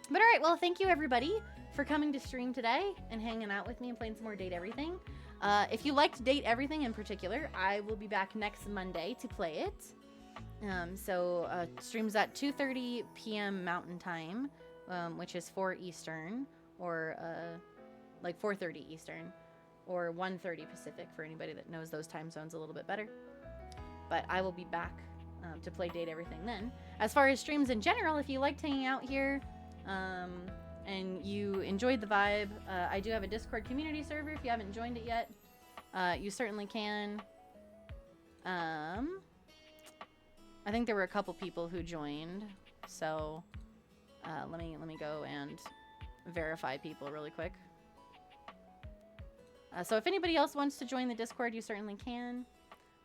But alright, well thank you everybody for coming to stream today and hanging out with me and playing some more Date Everything. If you liked Date Everything in particular, I will be back next Monday to play it. Streams at 2:30 p.m. Mountain Time, which is 4 Eastern, or like 4:30 Eastern. or 1:30 Pacific for anybody that knows those time zones a little bit better. But I will be back to play Date Everything then. As far as streams in general, if you liked hanging out here and you enjoyed the vibe, I do have a Discord community server. If you haven't joined it yet, you certainly can. I think there were a couple people who joined, so let me go and verify people really quick. So if anybody else wants to join the Discord, you certainly can.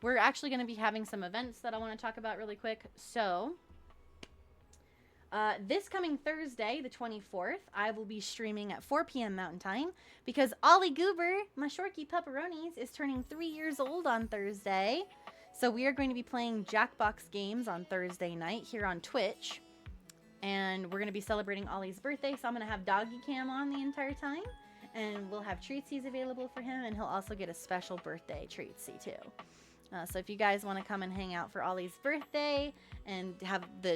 We're actually going to be having some events that I want to talk about really quick. So this coming Thursday, the 24th, I will be streaming at 4 p.m. Mountain Time because Ollie Goober, my Shorky Pepperonis, is turning 3 years old on Thursday. So we are going to be playing Jackbox games on Thursday night here on Twitch. And we're going to be celebrating Ollie's birthday, so I'm going to have Doggy Cam on the entire time. And we'll have treatsies available for him, and he'll also get a special birthday treatsy too. So if you guys want to come and hang out for Ollie's birthday and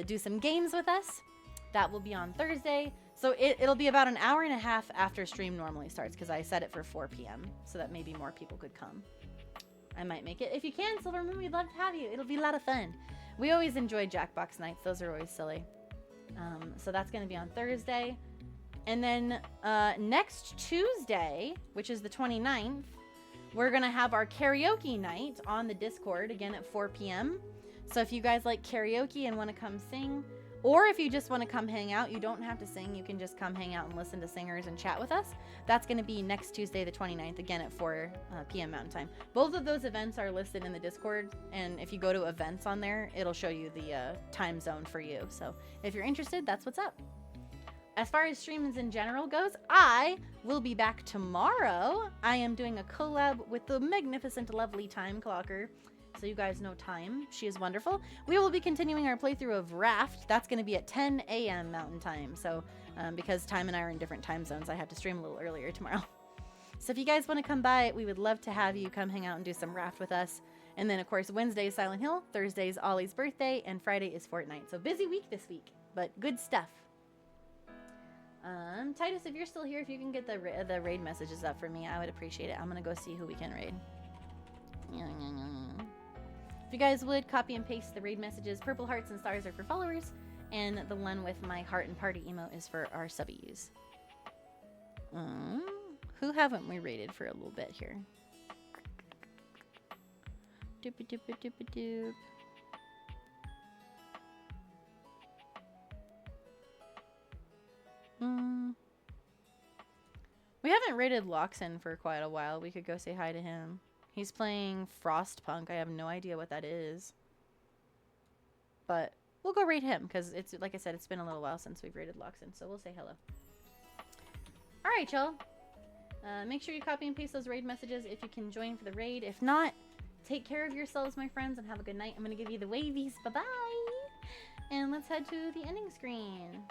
do some games with us, that will be on Thursday. So it'll be about an hour and a half after stream normally starts because I set it for 4 p.m. so that maybe more people could come. I might make it. If you can, Silver Moon, we'd love to have you. It'll be a lot of fun. We always enjoy Jackbox nights. Those are always silly. So that's going to be on Thursday. And then next Tuesday, which is the 29th, we're going to have our karaoke night on the Discord, again at 4 p.m. So if you guys like karaoke and want to come sing, or if you just want to come hang out, you don't have to sing. You can just come hang out and listen to singers and chat with us. That's going to be next Tuesday, the 29th, again at 4 p.m. Mountain Time. Both of those events are listed in the Discord, and if you go to events on there, it'll show you the time zone for you. So if you're interested, that's what's up. As far as streams in general goes, I will be back tomorrow. I am doing a collab with the magnificent, lovely Time Clocker. So you guys know Time. She is wonderful. We will be continuing our playthrough of Raft. That's going to be at 10 a.m. Mountain Time. So because Time and I are in different time zones, I have to stream a little earlier tomorrow. So if you guys want to come by, we would love to have you come hang out and do some Raft with us. And then, of course, Wednesday is Silent Hill, Thursday is Ollie's birthday, and Friday is Fortnite. So busy week this week, but good stuff. Titus, if you're still here, if you can get the raid messages up for me, I would appreciate it. I'm gonna go see who we can raid. If you guys would, copy and paste the raid messages. Purple hearts and stars are for followers, and the one with my heart and party emote is for our subbies. Who haven't we raided for a little bit here? Doop-a-doop-a-doop-a-doop. We haven't raided Loxin for quite a while. We could go say hi to him. He's playing Frostpunk. I have no idea what that is. But we'll go raid him because it's, like I said, it's been a little while since we've raided Loxin. So we'll say hello. Alright, y'all. Make sure you copy and paste those raid messages if you can join for the raid. If not, take care of yourselves, my friends, and have a good night. I'm going to give you the wavies. Bye-bye. And let's head to the ending screen.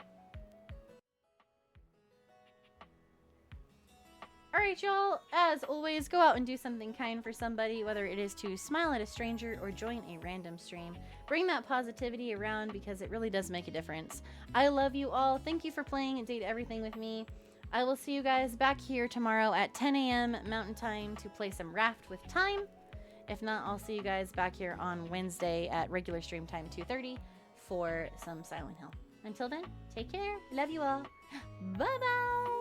Alright, y'all, as always, go out and do something kind for somebody, whether it is to smile at a stranger or join a random stream. Bring that positivity around because it really does make a difference. I love you all. Thank you for playing and Date Everything with me. I will see you guys back here tomorrow at 10 a.m. Mountain Time to play some Raft with Time. If not, I'll see you guys back here on Wednesday at regular stream time 2:30 for some Silent Hill. Until then, take care. Love you all. Bye-bye.